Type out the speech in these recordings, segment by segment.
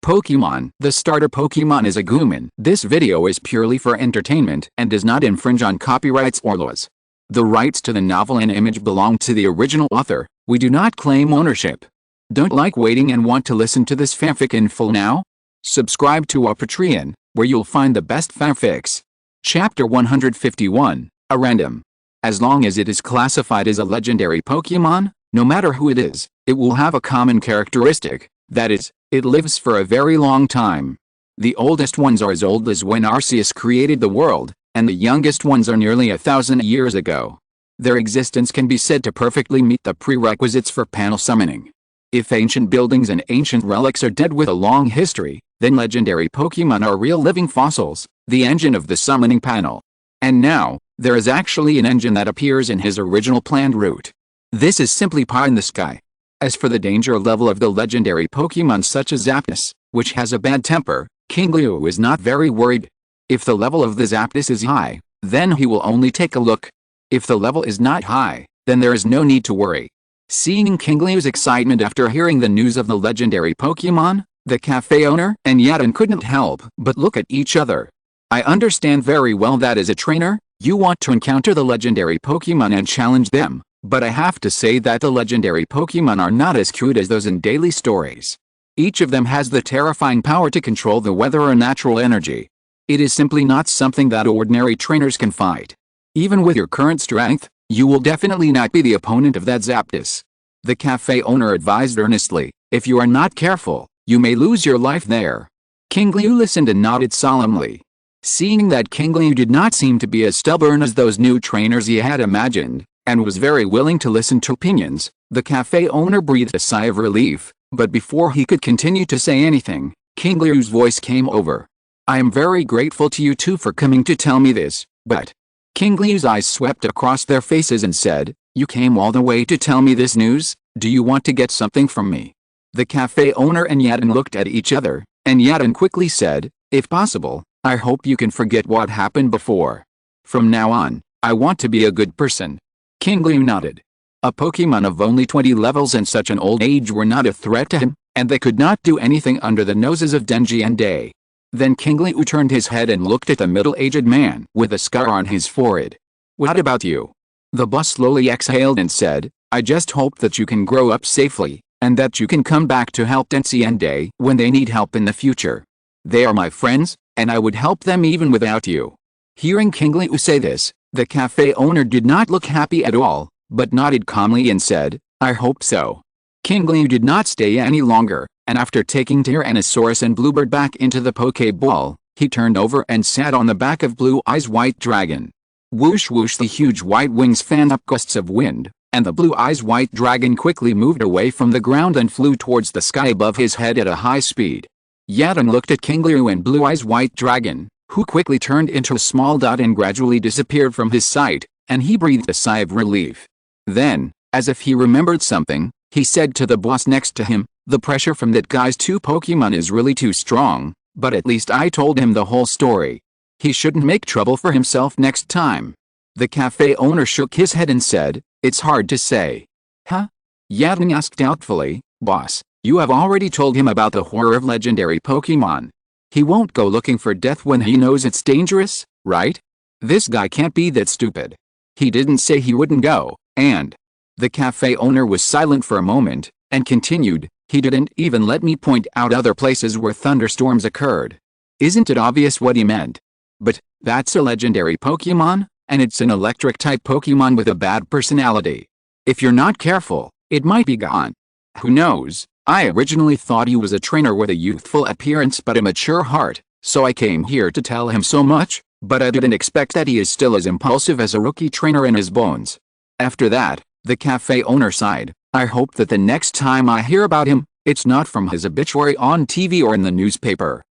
Pokemon. The starter Pokemon is Agumon. This video is purely for entertainment and does not infringe on copyrights or laws. The rights to the novel and image belong to the original author. We do not claim ownership. Don't like waiting and want to listen to this fanfic in full now? Subscribe to our Patreon, where you'll find the best fanfics. Chapter 151, A Random. As long as it is classified as a legendary Pokemon, no matter who it is, it will have a common characteristic, that is, it lives for a very long time. The oldest ones are as old as when Arceus created the world, and the youngest ones are nearly 1,000 years ago. Their existence can be said to perfectly meet the prerequisites for panel summoning. If ancient buildings and ancient relics are dead with a long history, then legendary Pokemon are real living fossils, the engine of the summoning panel. And now, there is actually an engine that appears in his original planned route. This is simply pie in the sky. As for the danger level of the legendary Pokemon such as Zapdos, which has a bad temper, Qingliu is not very worried. If the level of the Zapdos is high, then he will only take a look. If the level is not high, then there is no need to worry. Seeing Qingliu's excitement after hearing the news of the legendary Pokemon, the cafe owner and Yaden couldn't help but look at each other. I understand very well that as a trainer, you want to encounter the legendary Pokemon and challenge them, but I have to say that the legendary Pokemon are not as cute as those in daily stories. Each of them has the terrifying power to control the weather or natural energy. It is simply not something that ordinary trainers can fight. Even with your current strength, you will definitely not be the opponent of that Zapdos. The cafe owner advised earnestly, if you are not careful, you may lose your life there. Qingliu listened and nodded solemnly. Seeing that Qingliu did not seem to be as stubborn as those new trainers he had imagined, and was very willing to listen to opinions, the cafe owner breathed a sigh of relief, but before he could continue to say anything, Qingliu's voice came over. I am very grateful to you two for coming to tell me this, but... Qingliu's eyes swept across their faces and said, you came all the way to tell me this news? Do you want to get something from me? The cafe owner and Yaden looked at each other, and Yaden quickly said, if possible, I hope you can forget what happened before. From now on, I want to be a good person. Qingliu nodded. A Pokemon of only 20 levels and such an old age were not a threat to him, and they could not do anything under the noses of Denji and Day. Then Qingliu turned his head and looked at the middle-aged man with a scar on his forehead. What about you? The boss slowly exhaled and said, I just hope that you can grow up safely, and that you can come back to help Denji and Day when they need help in the future. They are my friends, and I would help them even without you. Hearing Qingliu say this, the cafe owner did not look happy at all, but nodded calmly and said, I hope so. Qingliu did not stay any longer, and after taking Tyrannosaurus and Bluebird back into the Poké Ball, he turned over and sat on the back of Blue Eyes White Dragon. Whoosh whoosh, the huge white wings fanned up gusts of wind, and the Blue Eyes White Dragon quickly moved away from the ground and flew towards the sky above his head at a high speed. Yaden looked at Qingliu and Blue Eyes White Dragon, who quickly turned into a small dot and gradually disappeared from his sight, and he breathed a sigh of relief. Then, as if he remembered something, he said to the boss next to him, the pressure from that guy's two Pokemon is really too strong, but at least I told him the whole story. He shouldn't make trouble for himself next time. The cafe owner shook his head and said, it's hard to say. Huh? Yaden asked doubtfully, boss, you have already told him about the horror of legendary Pokemon. He won't go looking for death when he knows it's dangerous, right? This guy can't be that stupid. He didn't say he wouldn't go, and... The cafe owner was silent for a moment, and continued, he didn't even let me point out other places where thunderstorms occurred. Isn't it obvious what he meant? But, that's a legendary Pokemon, and it's an electric-type Pokemon with a bad personality. If you're not careful, it might be gone. Who knows? I originally thought he was a trainer with a youthful appearance but a mature heart, so I came here to tell him so much, but I didn't expect that he is still as impulsive as a rookie trainer in his bones. After that, the cafe owner sighed, I hope that the next time I hear about him, it's not from his obituary on TV or in the newspaper.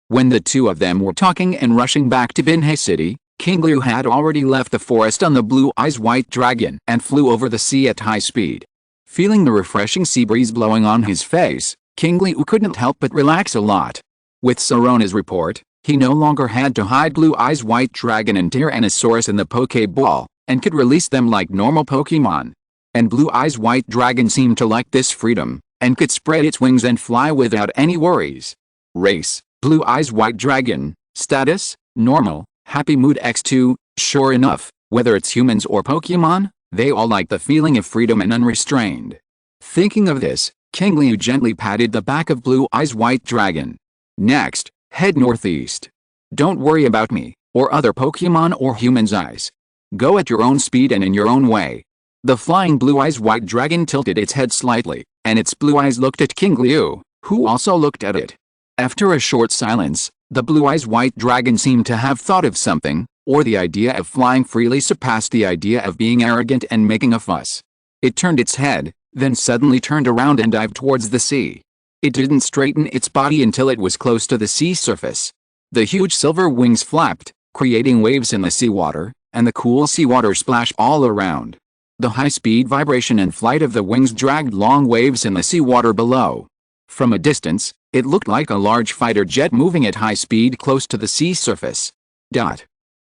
When the two of them were talking and rushing back to Binhe City, Qingliu had already left the forest on the Blue Eyes White Dragon and flew over the sea at high speed. Feeling the refreshing sea breeze blowing on his face, Qingliu couldn't help but relax a lot. With Sorona's report, he no longer had to hide Blue Eyes White Dragon and Tyrannosaurus in the Poké Ball, and could release them like normal Pokemon. And Blue Eyes White Dragon seemed to like this freedom, and could spread its wings and fly without any worries. Race, Blue Eyes White Dragon. Status, normal, happy mood X2. Sure enough, whether it's humans or Pokemon, they all like the feeling of freedom and unrestrained. Thinking of this, Qingliu gently patted the back of Blue Eyes White Dragon. Next, head northeast. Don't worry about me, or other Pokemon or humans' eyes. Go at your own speed and in your own way. The flying Blue Eyes White Dragon tilted its head slightly, and its blue eyes looked at Qingliu, who also looked at it. After a short silence, the Blue Eyes White Dragon seemed to have thought of something, or the idea of flying freely surpassed the idea of being arrogant and making a fuss. It turned its head, then suddenly turned around and dived towards the sea. It didn't straighten its body until it was close to the sea surface. The huge silver wings flapped, creating waves in the seawater, and the cool seawater splashed all around. The high-speed vibration and flight of the wings dragged long waves in the seawater below. From a distance, it looked like a large fighter jet moving at high speed close to the sea surface.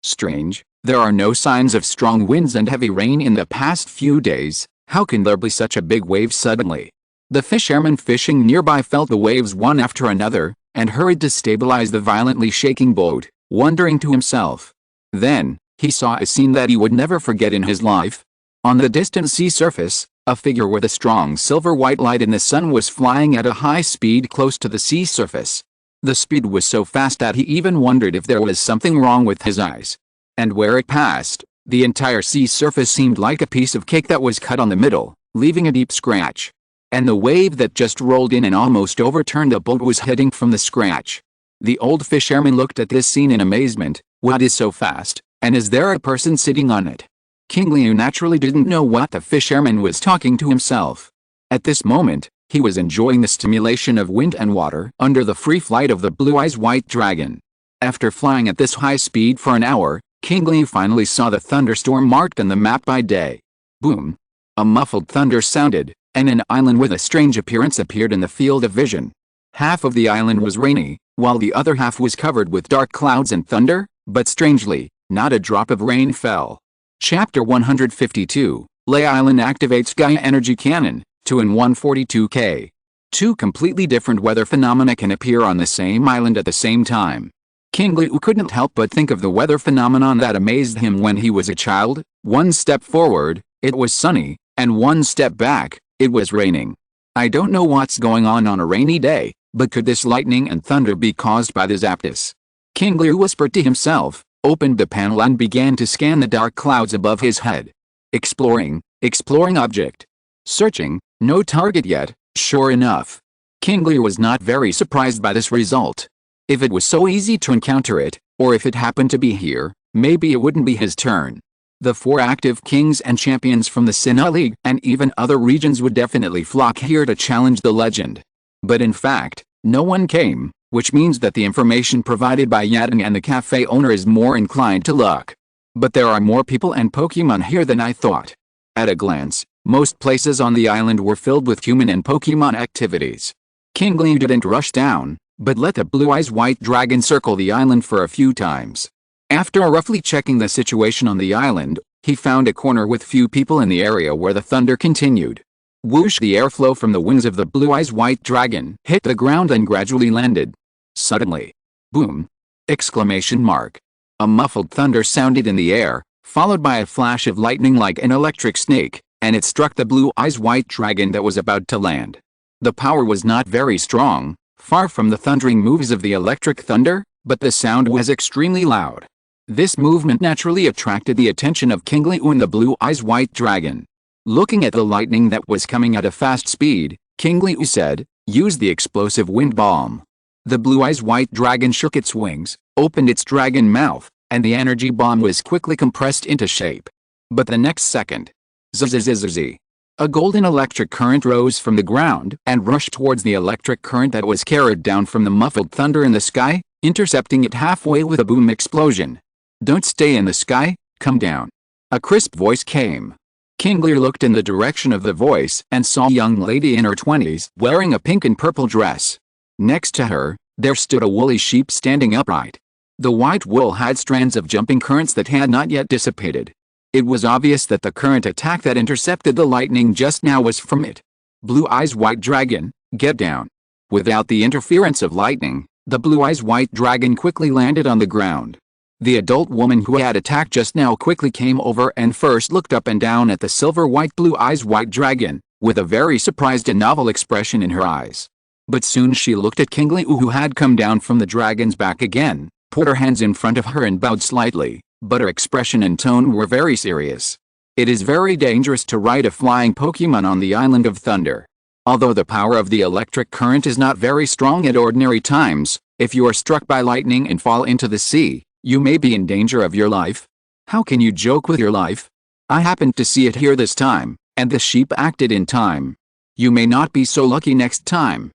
Strange, there are no signs of strong winds and heavy rain in the past few days. How can there be such a big wave suddenly? The fisherman fishing nearby felt the waves one after another, and hurried to stabilize the violently shaking boat, wondering to himself. Then, he saw a scene that he would never forget in his life. On the distant sea surface, a figure with a strong silver-white light in the sun was flying at a high speed close to the sea surface. The speed was so fast that he even wondered if there was something wrong with his eyes. And where it passed, the entire sea surface seemed like a piece of cake that was cut on the middle, leaving a deep scratch. And the wave that just rolled in and almost overturned the boat was heading from the scratch. The old fisherman looked at this scene in amazement. What is so fast, and is there a person sitting on it? Qingliu naturally didn't know what the fisherman was talking to himself. At this moment, he was enjoying the stimulation of wind and water under the free flight of the Blue Eyes White Dragon. After flying at this high speed for an hour, Qingliu finally saw the thunderstorm marked on the map by day. Boom! A muffled thunder sounded, and an island with a strange appearance appeared in the field of vision. Half of the island was rainy, while the other half was covered with dark clouds and thunder, but strangely, not a drop of rain fell. Chapter 152, Lay Island activates Gaia Energy Cannon, 2 in 142K. Two completely different weather phenomena can appear on the same island at the same time. Qingliu couldn't help but think of the weather phenomenon that amazed him when he was a child. One step forward, it was sunny, and one step back, it was raining. I don't know what's going on a rainy day, but could this lightning and thunder be caused by the Zapdos? Qingliu whispered to himself, opened the panel and began to scan the dark clouds above his head. Exploring object. Searching, no target yet. Sure enough, Qingliu was not very surprised by this result. If it was so easy to encounter it, or if it happened to be here, maybe it wouldn't be his turn. The 4 active kings and champions from the Sinnoh League and even other regions would definitely flock here to challenge the legend. But in fact, no one came, which means that the information provided by Yadong and the cafe owner is more inclined to luck. But there are more people and Pokemon here than I thought. At a glance, most places on the island were filled with human and Pokemon activities. Qingliu didn't rush down, but let the Blue Eyes White Dragon circle the island for a few times. After roughly checking the situation on the island, he found a corner with few people in the area where the thunder continued. Whoosh! The airflow from the wings of the Blue Eyes White Dragon hit the ground and gradually landed. Suddenly, boom! Exclamation mark. A muffled thunder sounded in the air, followed by a flash of lightning like an electric snake, and it struck the Blue Eyes White Dragon that was about to land. The power was not very strong, far from the thundering moves of the electric thunder, but the sound was extremely loud. This movement naturally attracted the attention of Qingliu and the Blue Eyes White Dragon. Looking at the lightning that was coming at a fast speed, Qingliu said, "Use the explosive wind bomb." The Blue Eyes White Dragon shook its wings, opened its dragon mouth, and the energy bomb was quickly compressed into shape. But the next second, zzz, a golden electric current rose from the ground and rushed towards the electric current that was carried down from the muffled thunder in the sky, intercepting it halfway with a boom explosion. "Don't stay in the sky, come down." A crisp voice came. Qingliu looked in the direction of the voice and saw a young lady in her 20s wearing a pink and purple dress. Next to her, there stood a woolly sheep standing upright. The white wool had strands of jumping currents that had not yet dissipated. It was obvious that the current attack that intercepted the lightning just now was from it. Blue Eyes White Dragon, get down. Without the interference of lightning, the Blue Eyes White Dragon quickly landed on the ground. The adult woman who had attacked just now quickly came over and first looked up and down at the silver white Blue Eyes White Dragon, with a very surprised and novel expression in her eyes. But soon she looked at Qingliu, who had come down from the dragon's back again, put her hands in front of her and bowed slightly, but her expression and tone were very serious. It is very dangerous to ride a flying Pokemon on the Island of Thunder. Although the power of the electric current is not very strong at ordinary times, if you are struck by lightning and fall into the sea, you may be in danger of your life. How can you joke with your life? I happened to see it here this time, and the sheep acted in time. You may not be so lucky next time.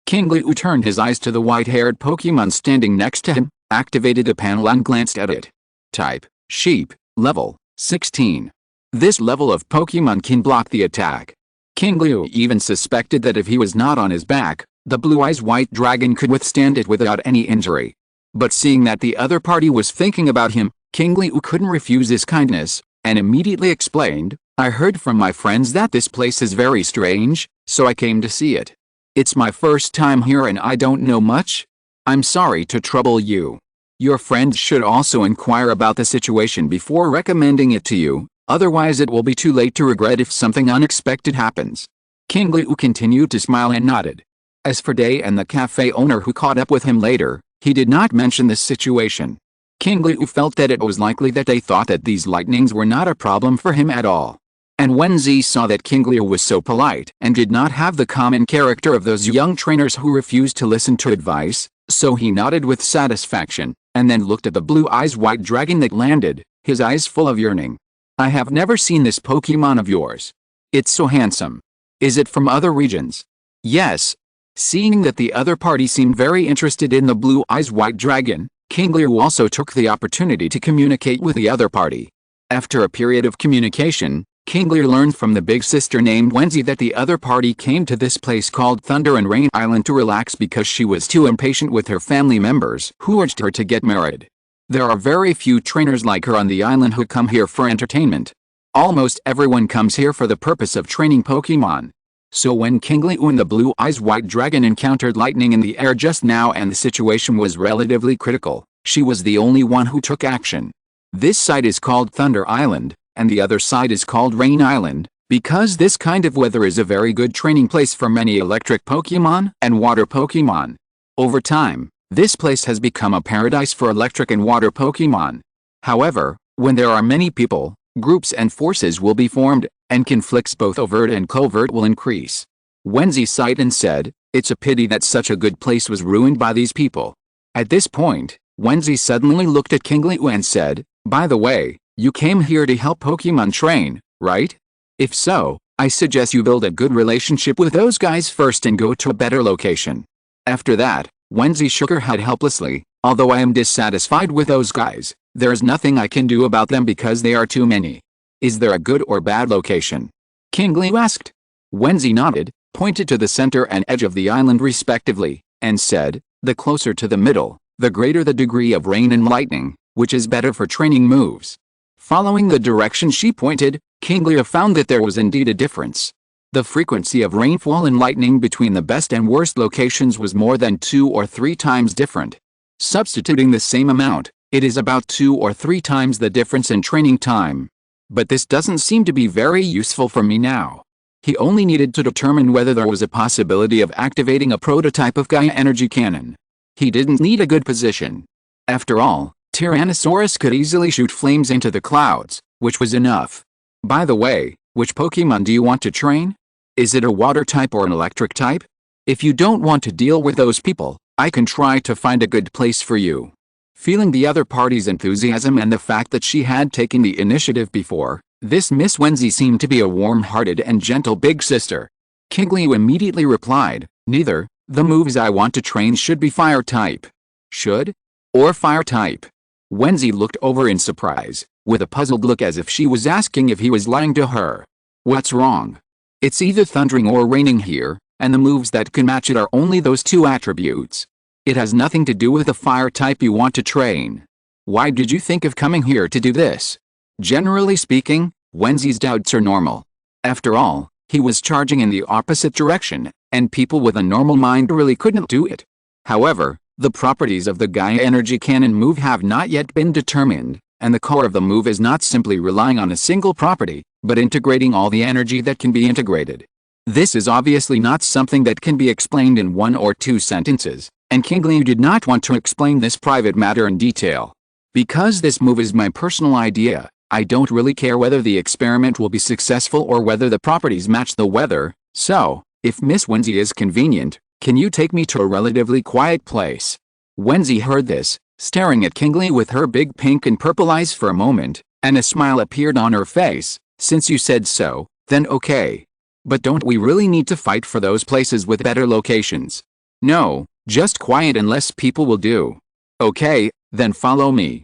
Qingliu turned his eyes to the white-haired Pokemon standing next to him, activated a panel and glanced at it. Type, Sheep, Level, 16. This level of Pokemon can block the attack. Qingliu even suspected that if he was not on his back, the Blue Eyes White Dragon could withstand it without any injury. But seeing that the other party was thinking about him, Qingliu couldn't refuse his kindness, and immediately explained, I heard from my friends that this place is very strange, so I came to see it. It's my first time here and I don't know much. I'm sorry to trouble you. Your friends should also inquire about the situation before recommending it to you, otherwise it will be too late to regret if something unexpected happens. Qingliu continued to smile and nodded. As for Day and the cafe owner who caught up with him later, he did not mention this situation. Qingliu felt that it was likely that they thought that these lightnings were not a problem for him at all. And when Z saw that Qingliu was so polite and did not have the common character of those young trainers who refused to listen to advice, so he nodded with satisfaction, and then looked at the Blue Eyes White Dragon that landed, his eyes full of yearning. I have never seen this Pokemon of yours. It's so handsome. Is it from other regions? Yes. Seeing that the other party seemed very interested in the Blue Eyes White Dragon, Qingliu also took the opportunity to communicate with the other party. After a period of communication, Qingliu learned from the big sister named Wenzi that the other party came to this place called Thunder and Rain Island to relax because she was too impatient with her family members who urged her to get married. There are very few trainers like her on the island who come here for entertainment. Almost everyone comes here for the purpose of training Pokemon. So when Qingliu and the Blue Eyes White Dragon encountered lightning in the air just now and the situation was relatively critical, she was the only one who took action. This side is called Thunder Island, and the other side is called Rain Island, because this kind of weather is a very good training place for many electric Pokemon and water Pokemon. Over time, this place has become a paradise for electric and water Pokemon. However, when there are many people, groups and forces will be formed, and conflicts both overt and covert will increase. Wenzi sighed and said, it's a pity that such a good place was ruined by these people. At this point, Wenzi suddenly looked at Qingliu and said, by the way, you came here to help Pokemon train, right? If so, I suggest you build a good relationship with those guys first and go to a better location. After that, Wenzi shook her head helplessly, although I am dissatisfied with those guys, there's nothing I can do about them because they are too many. Is there a good or bad location? Qingliu asked. Wenzi nodded, pointed to the center and edge of the island respectively, and said, the closer to the middle, the greater the degree of rain and lightning, which is better for training moves. Following the direction she pointed, Qingliu found that there was indeed a difference. The frequency of rainfall and lightning between the best and worst locations was more than 2 or 3 times different. Substituting the same amount, it is about 2 or 3 times the difference in training time. But this doesn't seem to be very useful for me now. He only needed to determine whether there was a possibility of activating a prototype of Gaia energy cannon. He didn't need a good position. After all, Tyrannosaurus could easily shoot flames into the clouds, which was enough. By the way, which Pokemon do you want to train? Is it a water type or an electric type? If you don't want to deal with those people, I can try to find a good place for you. Feeling the other party's enthusiasm and the fact that she had taken the initiative before, this Miss Wenzi seemed to be a warm-hearted and gentle big sister. Qingliu immediately replied, neither, the moves I want to train should be fire type. Should? Or fire type? Wenzi looked over in surprise, with a puzzled look as if she was asking if he was lying to her. What's wrong? It's either thundering or raining here, and the moves that can match it are only those 2 attributes. It has nothing to do with the fire type you want to train. Why did you think of coming here to do this? Generally speaking, Wenzi's doubts are normal. After all, He was charging in the opposite direction, and people with a normal mind really couldn't do it. However, the properties of the Gaia Energy Cannon move have not yet been determined, and the core of the move is not simply relying on a single property, but integrating all the energy that can be integrated. This is obviously not something that can be explained in 1 or 2 sentences, and Qingliu did not want to explain this private matter in detail. Because this move is my personal idea, I don't really care whether the experiment will be successful or whether the properties match the weather, so, if Miss Wenzi is convenient, can you take me to a relatively quiet place? Wenzi heard this, staring at Qingliu with her big pink and purple eyes for a moment, and a smile appeared on her face. Since you said so, then okay. But don't we really need to fight for those places with better locations? No, just quiet and less people will do. Okay, then follow me.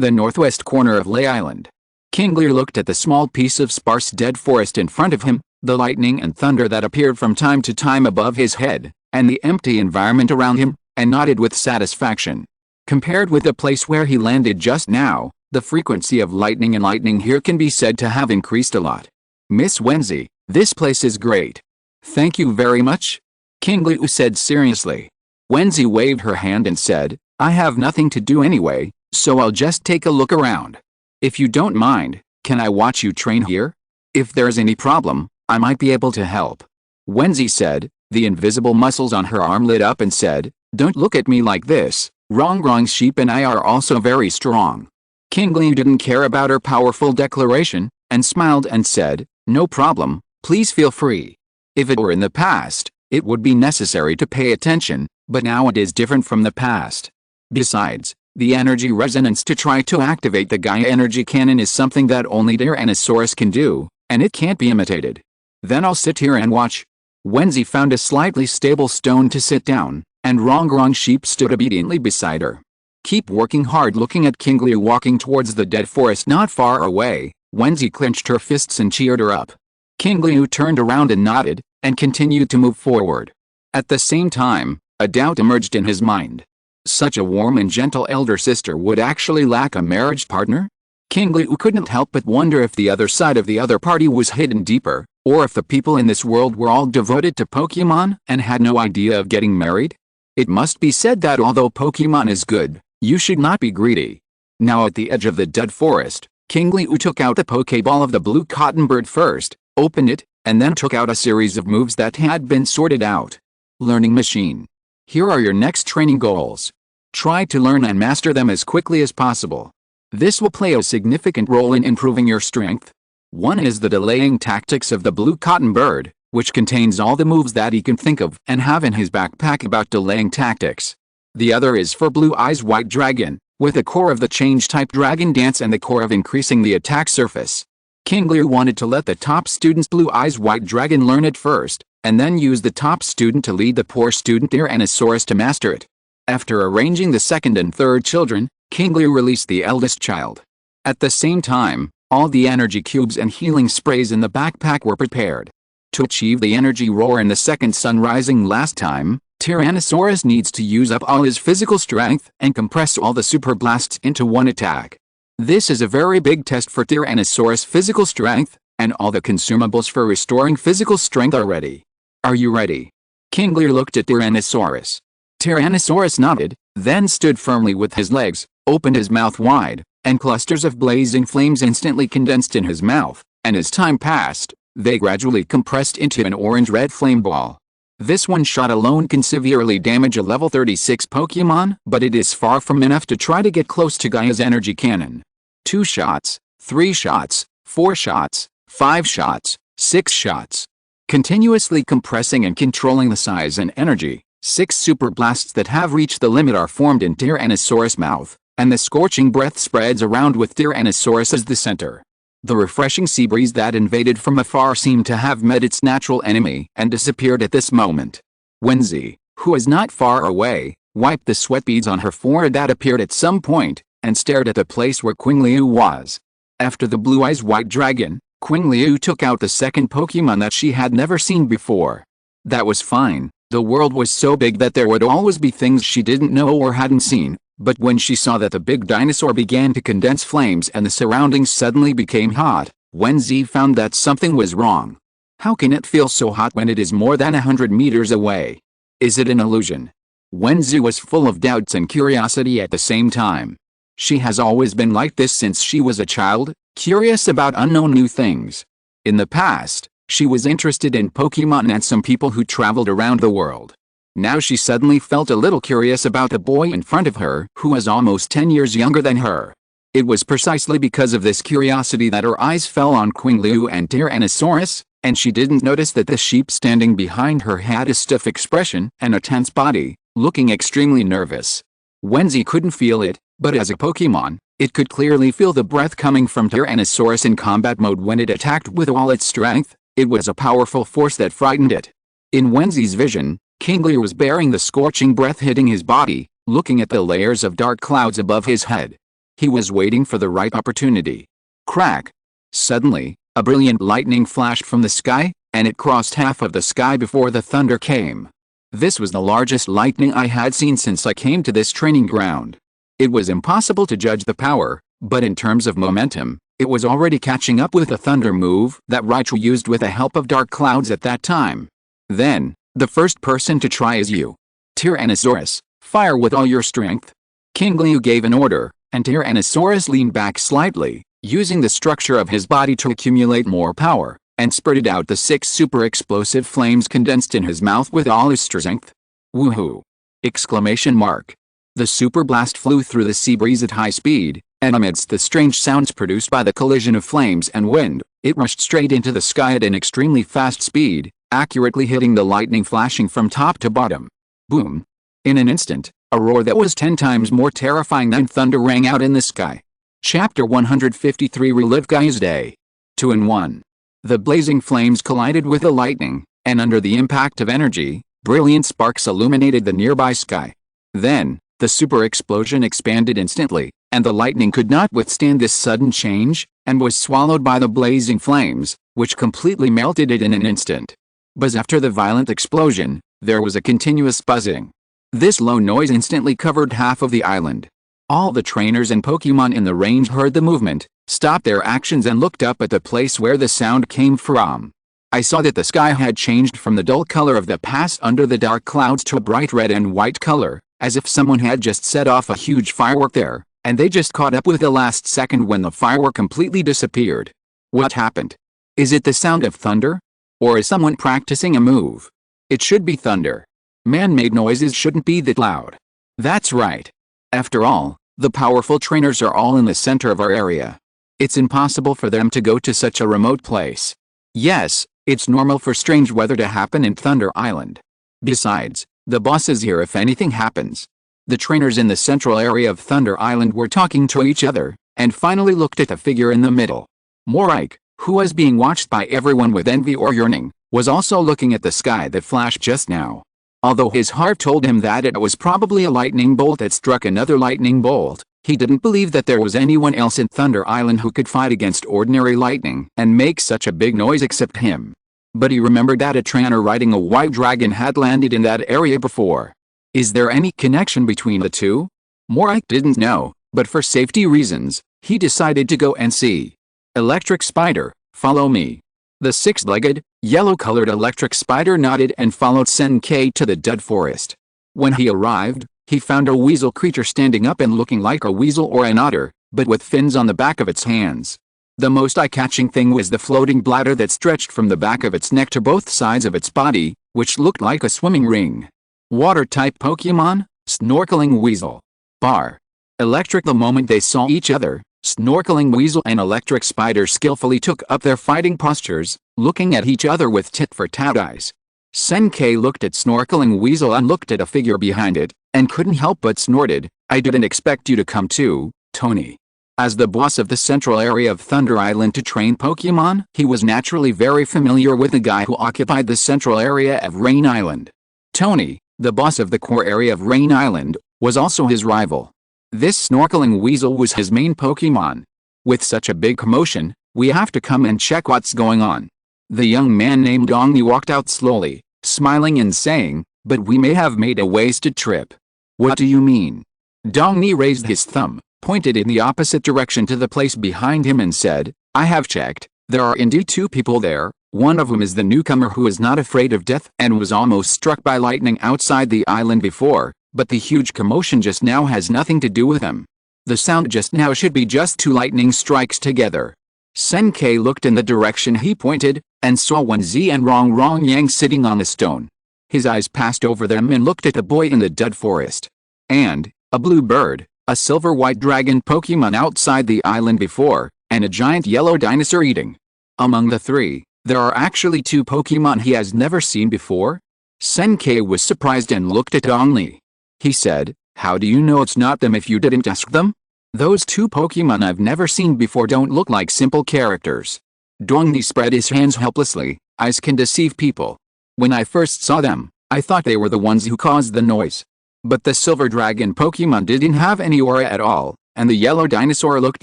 The northwest corner of Lei Island. Qingliu looked at the small piece of sparse dead forest in front of him, the lightning and thunder that appeared from time to time above his head, and the empty environment around him, and nodded with satisfaction. Compared with the place where he landed just now, the frequency of lightning here can be said to have increased a lot. Miss Wenzi, this place is great. Thank you very much, Qingliu said seriously. Wenzi waved her hand and said, I have nothing to do anyway, so I'll just take a look around. If you don't mind, can I watch you train here? If there's any problem, I might be able to help. Wenzi said. The invisible muscles on her arm lit up and said, don't look at me like this, Wrong sheep and I are also very strong. Qingliu didn't care about her powerful declaration, and smiled and said, no problem, please feel free. If it were in the past, it would be necessary to pay attention, but now it is different from the past. Besides, the energy resonance to try to activate the Gaia Energy Cannon is something that only Tyrannosaurus can do, and it can't be imitated. Then I'll sit here and watch. Wenzi found a slightly stable stone to sit down, and Wrong sheep stood obediently beside her. Keep working hard. Looking at Qingliu walking towards the dead forest not far away, Wenzi clenched her fists and cheered her up. Qingliu turned around and nodded, and continued to move forward. At the same time, a doubt emerged in his mind. Such a warm and gentle elder sister would actually lack a marriage partner? Qingliu couldn't help but wonder if the other side of the other party was hidden deeper, or if the people in this world were all devoted to Pokemon and had no idea of getting married. It must be said that although Pokemon is good, you should not be greedy. Now at the edge of the dead forest, Qingliu took out the Poké Ball of the blue cotton bird first, opened it, and then took out a series of moves that had been sorted out. Learning machine. Here are your next training goals. Try to learn and master them as quickly as possible. This will play a significant role in improving your strength. One is the delaying tactics of the blue cotton bird, which contains all the moves that he can think of and have in his backpack about delaying tactics. The other is for Blue Eyes White Dragon, with the core of the change-type dragon dance and the core of increasing the attack surface. Qingliu wanted to let the top student's Blue Eyes White Dragon learn it first, and then use the top student to lead the poor student Tyrannosaurus to master it. After arranging the second and third children, Qingliu released the eldest child. At the same time, all the energy cubes and healing sprays in the backpack were prepared. To achieve the energy roar in the second sun rising last time, Tyrannosaurus needs to use up all his physical strength and compress all the super blasts into one attack. This is a very big test for Tyrannosaurus' physical strength, and all the consumables for restoring physical strength are ready. Are you ready? Qingliu looked at Tyrannosaurus. Tyrannosaurus nodded, then stood firmly with his legs, opened his mouth wide, and clusters of blazing flames instantly condensed in his mouth, and as time passed, they gradually compressed into an orange-red flame ball. This one shot alone can severely damage a level 36 Pokemon, but it is far from enough to try to get close to Gaia's energy cannon. 2 shots, 3 shots, 4 shots, 5 shots, 6 shots. Continuously compressing and controlling the size and energy, 6 super blasts that have reached the limit are formed in Tyrannosaurus' mouth, and the scorching breath spreads around with Tyrannosaurus as the center. The refreshing sea breeze that invaded from afar seemed to have met its natural enemy and disappeared at this moment. Wenzi, who is not far away, wiped the sweat beads on her forehead that appeared at some point, and stared at the place where Qingliu was. After the Blue Eyes White Dragon, Qingliu took out the second Pokemon that she had never seen before. That was fine. The world was so big that there would always be things she didn't know or hadn't seen, but when she saw that the big dinosaur began to condense flames and the surroundings suddenly became hot, Wenzi found that something was wrong. How can it feel so hot when it is more than 100 meters away? Is it an illusion? Wenzi was full of doubts and curiosity at the same time. She has always been like this since she was a child, curious about unknown new things. In the past, she was interested in Pokemon and some people who traveled around the world. Now she suddenly felt a little curious about the boy in front of her who was almost 10 years younger than her. It was precisely because of this curiosity that her eyes fell on Qingliu and Tyrannosaurus, and she didn't notice that the sheep standing behind her had a stiff expression and a tense body, looking extremely nervous. Wenzi couldn't feel it, but as a Pokemon, it could clearly feel the breath coming from Tyrannosaurus in combat mode when it attacked with all its strength. It was a powerful force that frightened it. In Wenzi's vision, Qingliu was bearing the scorching breath hitting his body, looking at the layers of dark clouds above his head. He was waiting for the right opportunity. Crack! Suddenly, a brilliant lightning flashed from the sky, and it crossed half of the sky before the thunder came. This was the largest lightning I had seen since I came to this training ground. It was impossible to judge the power, but in terms of momentum, it was already catching up with the thunder move that Raichu used with the help of dark clouds at that time. Then, the first person to try is you. Tyrannosaurus, fire with all your strength. Qingliu gave an order, and Tyrannosaurus leaned back slightly, using the structure of his body to accumulate more power, and spurted out the 6 super explosive flames condensed in his mouth with all his strength. Woohoo! Exclamation mark. The super blast flew through the sea breeze at high speed, and amidst the strange sounds produced by the collision of flames and wind, it rushed straight into the sky at an extremely fast speed, accurately hitting the lightning flashing from top to bottom. Boom! In an instant, a roar that was 10 times more terrifying than thunder rang out in the sky. Chapter 153 Relive Gaia's Day. 2 in 1. The blazing flames collided with the lightning, and under the impact of energy, brilliant sparks illuminated the nearby sky. Then, the super explosion expanded instantly, and the lightning could not withstand this sudden change, and was swallowed by the blazing flames, which completely melted it in an instant. But after the violent explosion, there was a continuous buzzing. This low noise instantly covered half of the island. All the trainers and Pokemon in the range heard the movement, stopped their actions and looked up at the place where the sound came from. I saw that the sky had changed from the dull color of the past under the dark clouds to a bright red and white color, as if someone had just set off a huge firework there, and they just caught up with the last second when the firework completely disappeared. What happened? Is it the sound of thunder? Or is someone practicing a move? It should be thunder. Man-made noises shouldn't be that loud. That's right. After all, the powerful trainers are all in the center of our area. It's impossible for them to go to such a remote place. Yes, it's normal for strange weather to happen in Thunder Island. Besides, the boss is here if anything happens. The trainers in the central area of Thunder Island were talking to each other, and finally looked at the figure in the middle. Moraik, who was being watched by everyone with envy or yearning, was also looking at the sky that flashed just now. Although his heart told him that it was probably a lightning bolt that struck another lightning bolt, he didn't believe that there was anyone else in Thunder Island who could fight against ordinary lightning and make such a big noise except him. But he remembered that a trainer riding a white dragon had landed in that area before. Is there any connection between the two? Moraik didn't know, but for safety reasons, he decided to go and see. Electric Spider, follow me. The 6-legged, yellow-colored electric spider nodded and followed Sen-Kei to the dead forest. When he arrived, he found a weasel creature standing up and looking like a weasel or an otter, but with fins on the back of its hands. The most eye-catching thing was the floating bladder that stretched from the back of its neck to both sides of its body, which looked like a swimming ring. Water-type Pokemon, Snorkeling Weasel. Bar. Electric. The moment they saw each other, Snorkeling Weasel and Electric Spider skillfully took up their fighting postures, looking at each other with tit-for-tat eyes. Sen-Kei looked at Snorkeling Weasel and looked at a figure behind it, and couldn't help but snorted. I didn't expect you to come too, Tony. As the boss of the central area of Thunder Island to train Pokemon, he was naturally very familiar with the guy who occupied the central area of Rain Island. Tony, the boss of the core area of Rain Island, was also his rival. This Snorkeling Weasel was his main Pokemon. With such a big commotion, we have to come and check what's going on. The young man named Dongni walked out slowly, smiling and saying, but we may have made a wasted trip. What do you mean? Dongni raised his thumb, pointed in the opposite direction to the place behind him and said, I have checked, there are indeed 2 people there, One of them is the newcomer who is not afraid of death and was almost struck by lightning outside the island before, but the huge commotion just now has nothing to do with him. The sound just now should be just two lightning strikes together. Senkei looked in the direction he pointed, and saw Wenzi and Rong Yang sitting on a stone. His eyes passed over them and looked at the boy in the dead forest. And a blue bird, a silver-white dragon Pokemon outside the island before, and a giant yellow dinosaur eating. Among the three, there are actually two Pokemon he has never seen before? Senkei was surprised and looked at Dongli. He said, "How do you know it's not them if you didn't ask them? Those two Pokemon I've never seen before don't look like simple characters." Dongli spread his hands helplessly. Eyes can deceive people. When I first saw them, I thought they were the ones who caused the noise. But the silver dragon Pokemon didn't have any aura at all, and the yellow dinosaur looked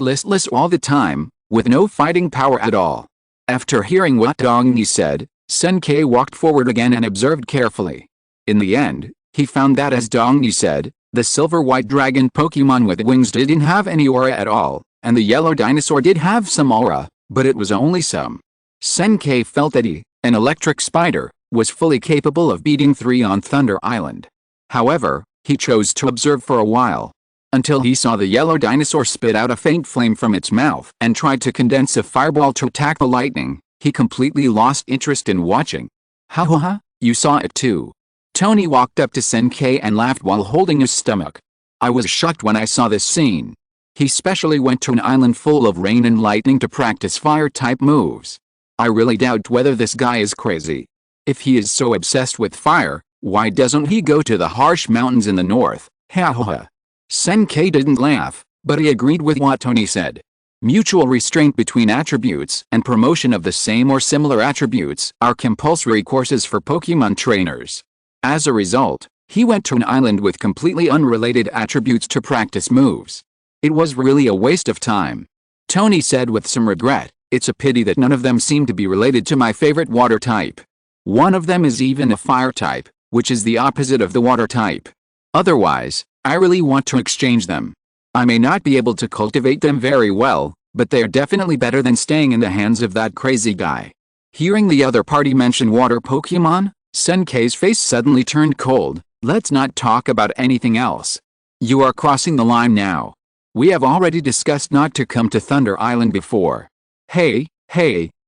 listless all the time, with no fighting power at all. After hearing what Dongli said, Senkei walked forward again and observed carefully. In the end, he found that as Dongli said, the silver-white dragon Pokemon with wings didn't have any aura at all, and the yellow dinosaur did have some aura, but it was only some. Senkei felt that he, an electric spider, was fully capable of beating three on Thunder Island. However, he chose to observe for a while. Until he saw the yellow dinosaur spit out a faint flame from its mouth and tried to condense a fireball to attack the lightning, he completely lost interest in watching. "Ha ha ha, you saw it too." Tony walked up to Senkei and laughed while holding his stomach. "I was shocked when I saw this scene." He specially went to an island full of rain and lightning to practice fire-type moves. "I really doubt whether this guy is crazy. If he is so obsessed with fire, why doesn't he go to the harsh mountains in the north?" Ha ha ha. Senkei didn't laugh, but he agreed with what Tony said. Mutual restraint between attributes and promotion of the same or similar attributes are compulsory courses for Pokemon trainers. As a result, he went to an island with completely unrelated attributes to practice moves. It was really a waste of time. Tony said with some regret, "It's a pity that none of them seem to be related to my favorite water type. One of them is even a fire type, which is the opposite of the water type. Otherwise, I really want to exchange them. I may not be able to cultivate them very well, but they are definitely better than staying in the hands of that crazy guy." Hearing the other party mention water Pokemon, Senkei's face suddenly turned cold. "Let's not talk about anything else. You are crossing the line now. We have already discussed not to come to Thunder Island before. Hey,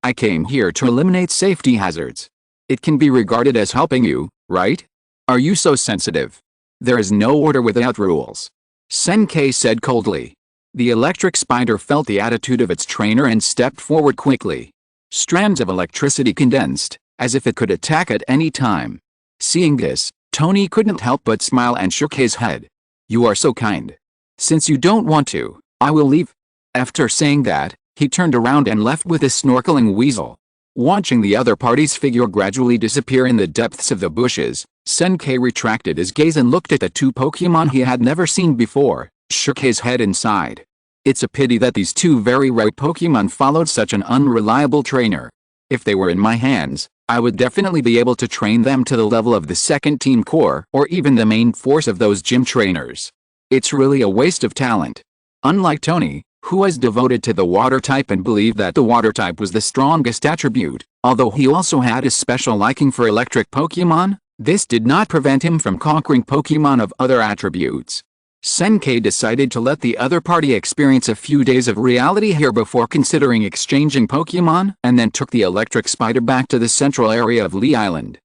I came here to eliminate safety hazards. It can be regarded as helping you, right? Are you so sensitive? There is no order without rules," Senkei said coldly. The electric spider felt the attitude of its trainer and stepped forward quickly. Strands of electricity condensed, as if it could attack at any time. Seeing this, Tony couldn't help but smile and shook his head. "You are so kind. Since you don't want to, I will leave." After saying that, he turned around and left with a snorkeling weasel. Watching the other party's figure gradually disappear in the depths of the bushes, Senkei retracted his gaze and looked at the two Pokemon he had never seen before, shook his head and sighed. It's a pity that these two very rare Pokemon followed such an unreliable trainer. If they were in my hands, I would definitely be able to train them to the level of the second team core or even the main force of those gym trainers. It's really a waste of talent. Unlike Tony, who was devoted to the water type and believed that the water type was the strongest attribute, although he also had a special liking for electric Pokemon, this did not prevent him from conquering Pokemon of other attributes. Senkei decided to let the other party experience a few days of reality here before considering exchanging Pokemon, and then took the electric spider back to the central area of Lee Island.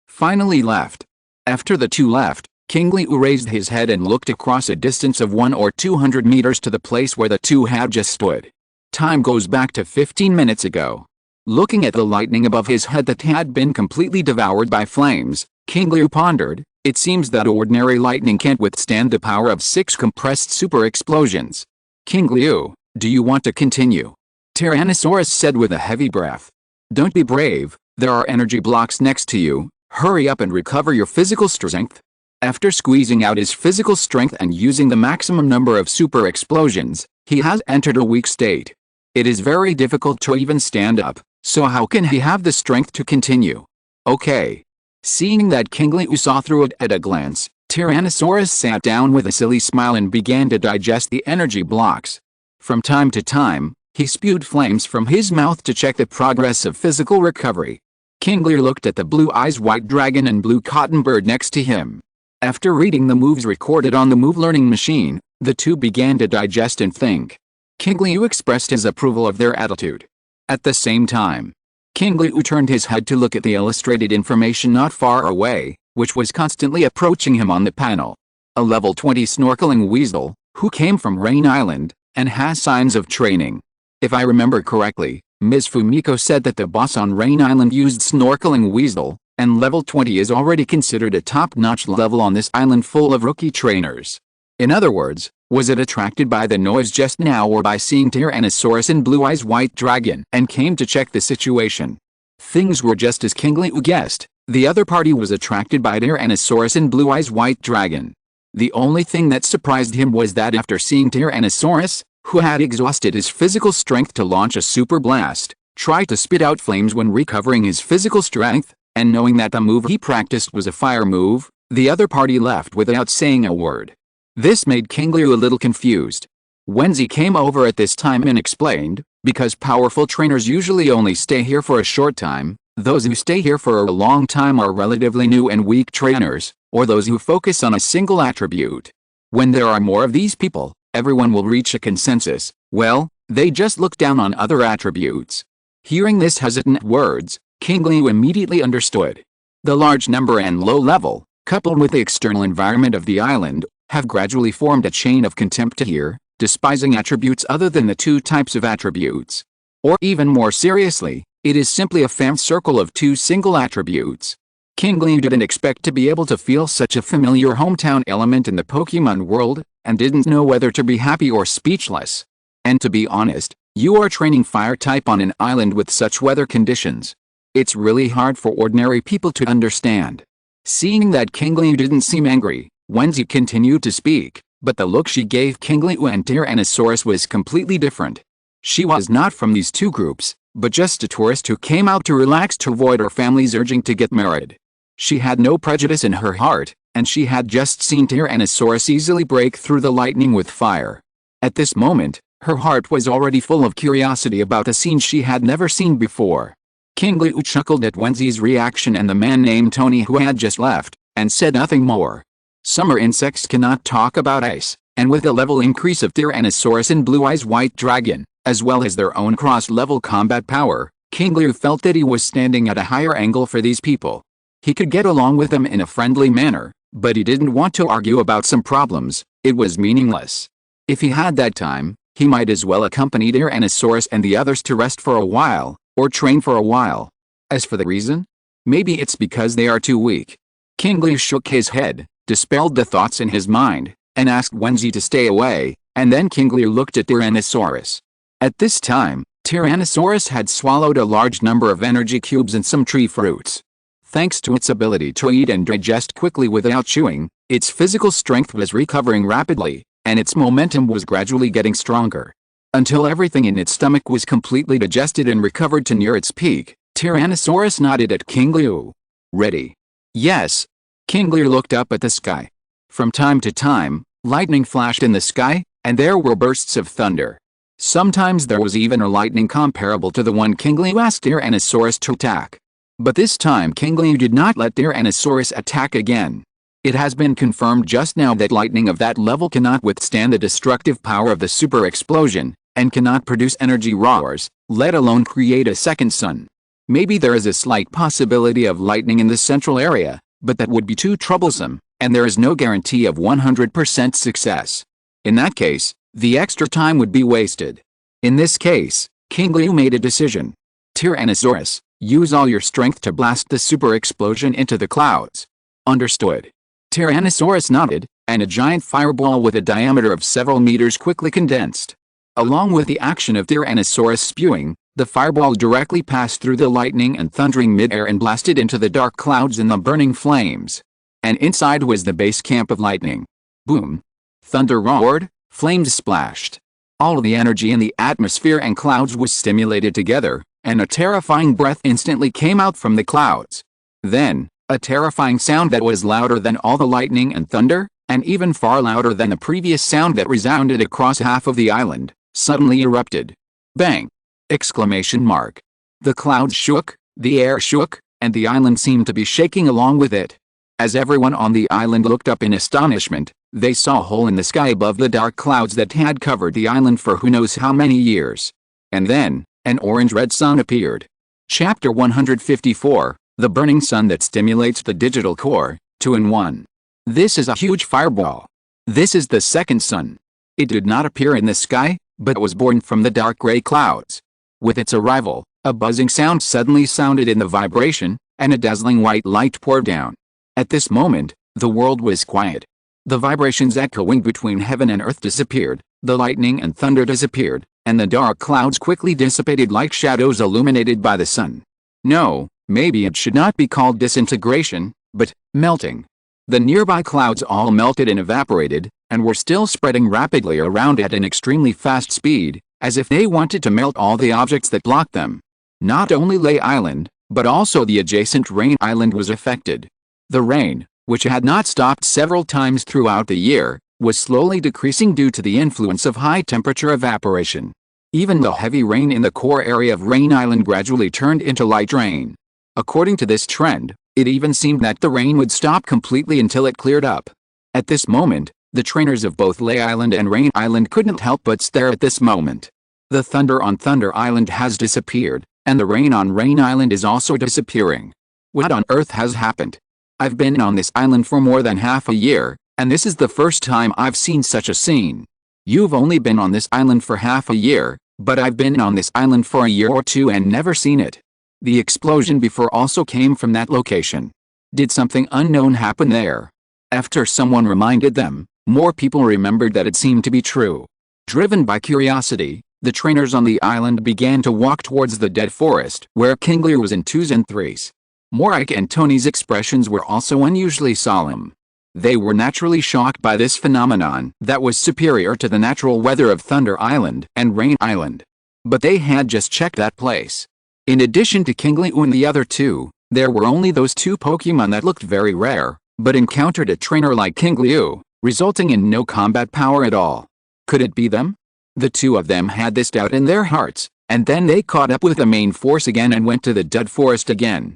Finally left. After the two left, Qingliu raised his head and looked across a distance of 100 or 200 meters to the place where the two had just stood. Time goes back to 15 minutes ago. Looking at the lightning above his head that had been completely devoured by flames, Qingliu pondered, it seems that ordinary lightning can't withstand the power of 6 compressed super explosions. "Qingliu, do you want to continue?" Tyrannosaurus said with a heavy breath. "Don't be brave, there are energy blocks next to you, hurry up and recover your physical strength." After squeezing out his physical strength and using the maximum number of super explosions, he has entered a weak state. It is very difficult to even stand up, so how can he have the strength to continue? Okay. Seeing that Qingliu saw through it at a glance, Tyrannosaurus sat down with a silly smile and began to digest the energy blocks. From time to time, He spewed flames from his mouth to check the progress of physical recovery. Qingliu looked at the blue eyes white dragon and blue cotton bird next to him. After reading the moves recorded on the move learning machine, the two began to digest and think. Qingliu expressed his approval of their attitude. At the same time, Qingliu turned his head to look at the illustrated information not far away, which was constantly approaching him on the panel. A level 20 snorkeling weasel, who came from Rain Island, and has signs of training. If I remember correctly, Ms. Fumiko said that the boss on Rain Island used snorkeling weasel, and level 20 is already considered a top-notch level on this island full of rookie trainers. In other words, was it attracted by the noise just now or by seeing Tyrannosaurus and Blue Eyes White Dragon and came to check the situation? Things were just as Qingliu guessed. The other party was attracted by Tyrannosaurus and Blue Eyes White Dragon. The only thing that surprised him was that after seeing Tyrannosaurus, who had exhausted his physical strength to launch a super blast, try to spit out flames when recovering his physical strength, and knowing that the move he practiced was a fire move, the other party left without saying a word. This made Qingliu a little confused. Wenzi came over at this time and explained, because powerful trainers usually only stay here for a short time, those who stay here for a long time are relatively new and weak trainers, or those who focus on a single attribute. When there are more of these people, everyone will reach a consensus. Well, they just look down on other attributes. Hearing this hesitant words, Qingliu immediately understood. The large number and low level, coupled with the external environment of the island, have gradually formed a chain of contempt here, despising attributes other than the two types of attributes. Or even more seriously, it is simply a fam circle of two single attributes. Qingliu didn't expect to be able to feel such a familiar hometown element in the Pokemon world, and didn't know whether to be happy or speechless. And to be honest, you are training fire type on an island with such weather conditions. It's really hard for ordinary people to understand. Seeing that Qingliu didn't seem angry, Wenzi continued to speak, but the look she gave Qingliu and Tyrannosaurus was completely different. She was not from these two groups, but just a tourist who came out to relax to avoid her family's urging to get married. She had no prejudice in her heart, and she had just seen Tyrannosaurus easily break through the lightning with fire. At this moment, her heart was already full of curiosity about a scene she had never seen before. Qingliu chuckled at Wenzi's reaction and the man named Tony who had just left, and said nothing more. Summer insects cannot talk about ice, and with a level increase of Tyrannosaurus and Blue Eyes White Dragon, as well as their own cross-level combat power, Qingliu felt that he was standing at a higher angle for these people. He could get along with them in a friendly manner, but he didn't want to argue about some problems. It was meaningless. If he had that time, he might as well accompany Tyrannosaurus and the others to rest for a while, or train for a while. As for the reason, maybe it's because they are too weak. Qingliu shook his head, dispelled the thoughts in his mind, and asked Wenzi to stay away, and then Qingliu looked at Tyrannosaurus. At this time, Tyrannosaurus had swallowed a large number of energy cubes and some tree fruits. Thanks to its ability to eat and digest quickly without chewing, its physical strength was recovering rapidly, and its momentum was gradually getting stronger. Until everything in its stomach was completely digested and recovered to near its peak, Tyrannosaurus nodded at Qingliu. Ready? Yes. Qingliu looked up at the sky. From time to time, lightning flashed in the sky, and there were bursts of thunder. Sometimes there was even a lightning comparable to the one Qingliu asked Tyrannosaurus to attack. But this time Qingliu did not let Tyrannosaurus attack again. It has been confirmed just now that lightning of that level cannot withstand the destructive power of the super explosion, and cannot produce energy roars, let alone create a second sun. Maybe there is a slight possibility of lightning in the central area, but that would be too troublesome, and there is no guarantee of 100% success. In that case, the extra time would be wasted. In this case, Qingliu made a decision. Tyrannosaurus, use all your strength to blast the super explosion into the clouds. Understood. Tyrannosaurus nodded, and a giant fireball with a diameter of several meters quickly condensed. Along with the action of Tyrannosaurus spewing, the fireball directly passed through the lightning and thundering mid-air and blasted into the dark clouds and the burning flames. And inside was the base camp of lightning. Boom! Thunder roared, flames splashed. All the energy in the atmosphere and clouds was stimulated together, and a terrifying breath instantly came out from the clouds. Then, a terrifying sound that was louder than all the lightning and thunder, and even far louder than the previous sound that resounded across half of the island, suddenly erupted. Bang! Exclamation mark. The clouds shook, the air shook, and the island seemed to be shaking along with it. As everyone on the island looked up in astonishment, they saw a hole in the sky above the dark clouds that had covered the island for who knows how many years. And then, an orange-red sun appeared. Chapter 154, The Burning Sun That Stimulates the Digital Core, 2-in-1. This is a huge fireball. This is the second sun. It did not appear in the sky, but was born from the dark gray clouds. With its arrival, a buzzing sound suddenly sounded in the vibration, and a dazzling white light poured down. At this moment, the world was quiet. The vibrations echoing between heaven and earth disappeared, the lightning and thunder disappeared, and the dark clouds quickly dissipated like shadows illuminated by the sun. No, maybe it should not be called disintegration, but melting. The nearby clouds all melted and evaporated, and were still spreading rapidly around at an extremely fast speed, as if they wanted to melt all the objects that blocked them. Not only Lei Island, but also the adjacent Rain Island was affected. The rain, which had not stopped several times throughout the year, was slowly decreasing due to the influence of high-temperature evaporation. Even the heavy rain in the core area of Rain Island gradually turned into light rain. According to this trend, it even seemed that the rain would stop completely until it cleared up. At this moment, the trainers of both Lei Island and Rain Island couldn't help but stare at this moment. The thunder on Thunder Island has disappeared, and the rain on Rain Island is also disappearing. What on earth has happened? I've been on this island for more than half a year, and this is the first time I've seen such a scene. You've only been on this island for half a year, but I've been on this island for a year or two and never seen it. The explosion before also came from that location. Did something unknown happen there? After someone reminded them, more people remembered that it seemed to be true. Driven by curiosity, the trainers on the island began to walk towards the dead forest where Qingliu was in 2s and 3s. Morik and Tony's expressions were also unusually solemn. They were naturally shocked by this phenomenon that was superior to the natural weather of Thunder Island and Rain Island. But they had just checked that place. In addition to Qingliu and the other two, there were only those two Pokemon that looked very rare, but encountered a trainer like Qingliu, resulting in no combat power at all. Could it be them? The two of them had this doubt in their hearts, and then they caught up with the main force again and went to the dead forest again.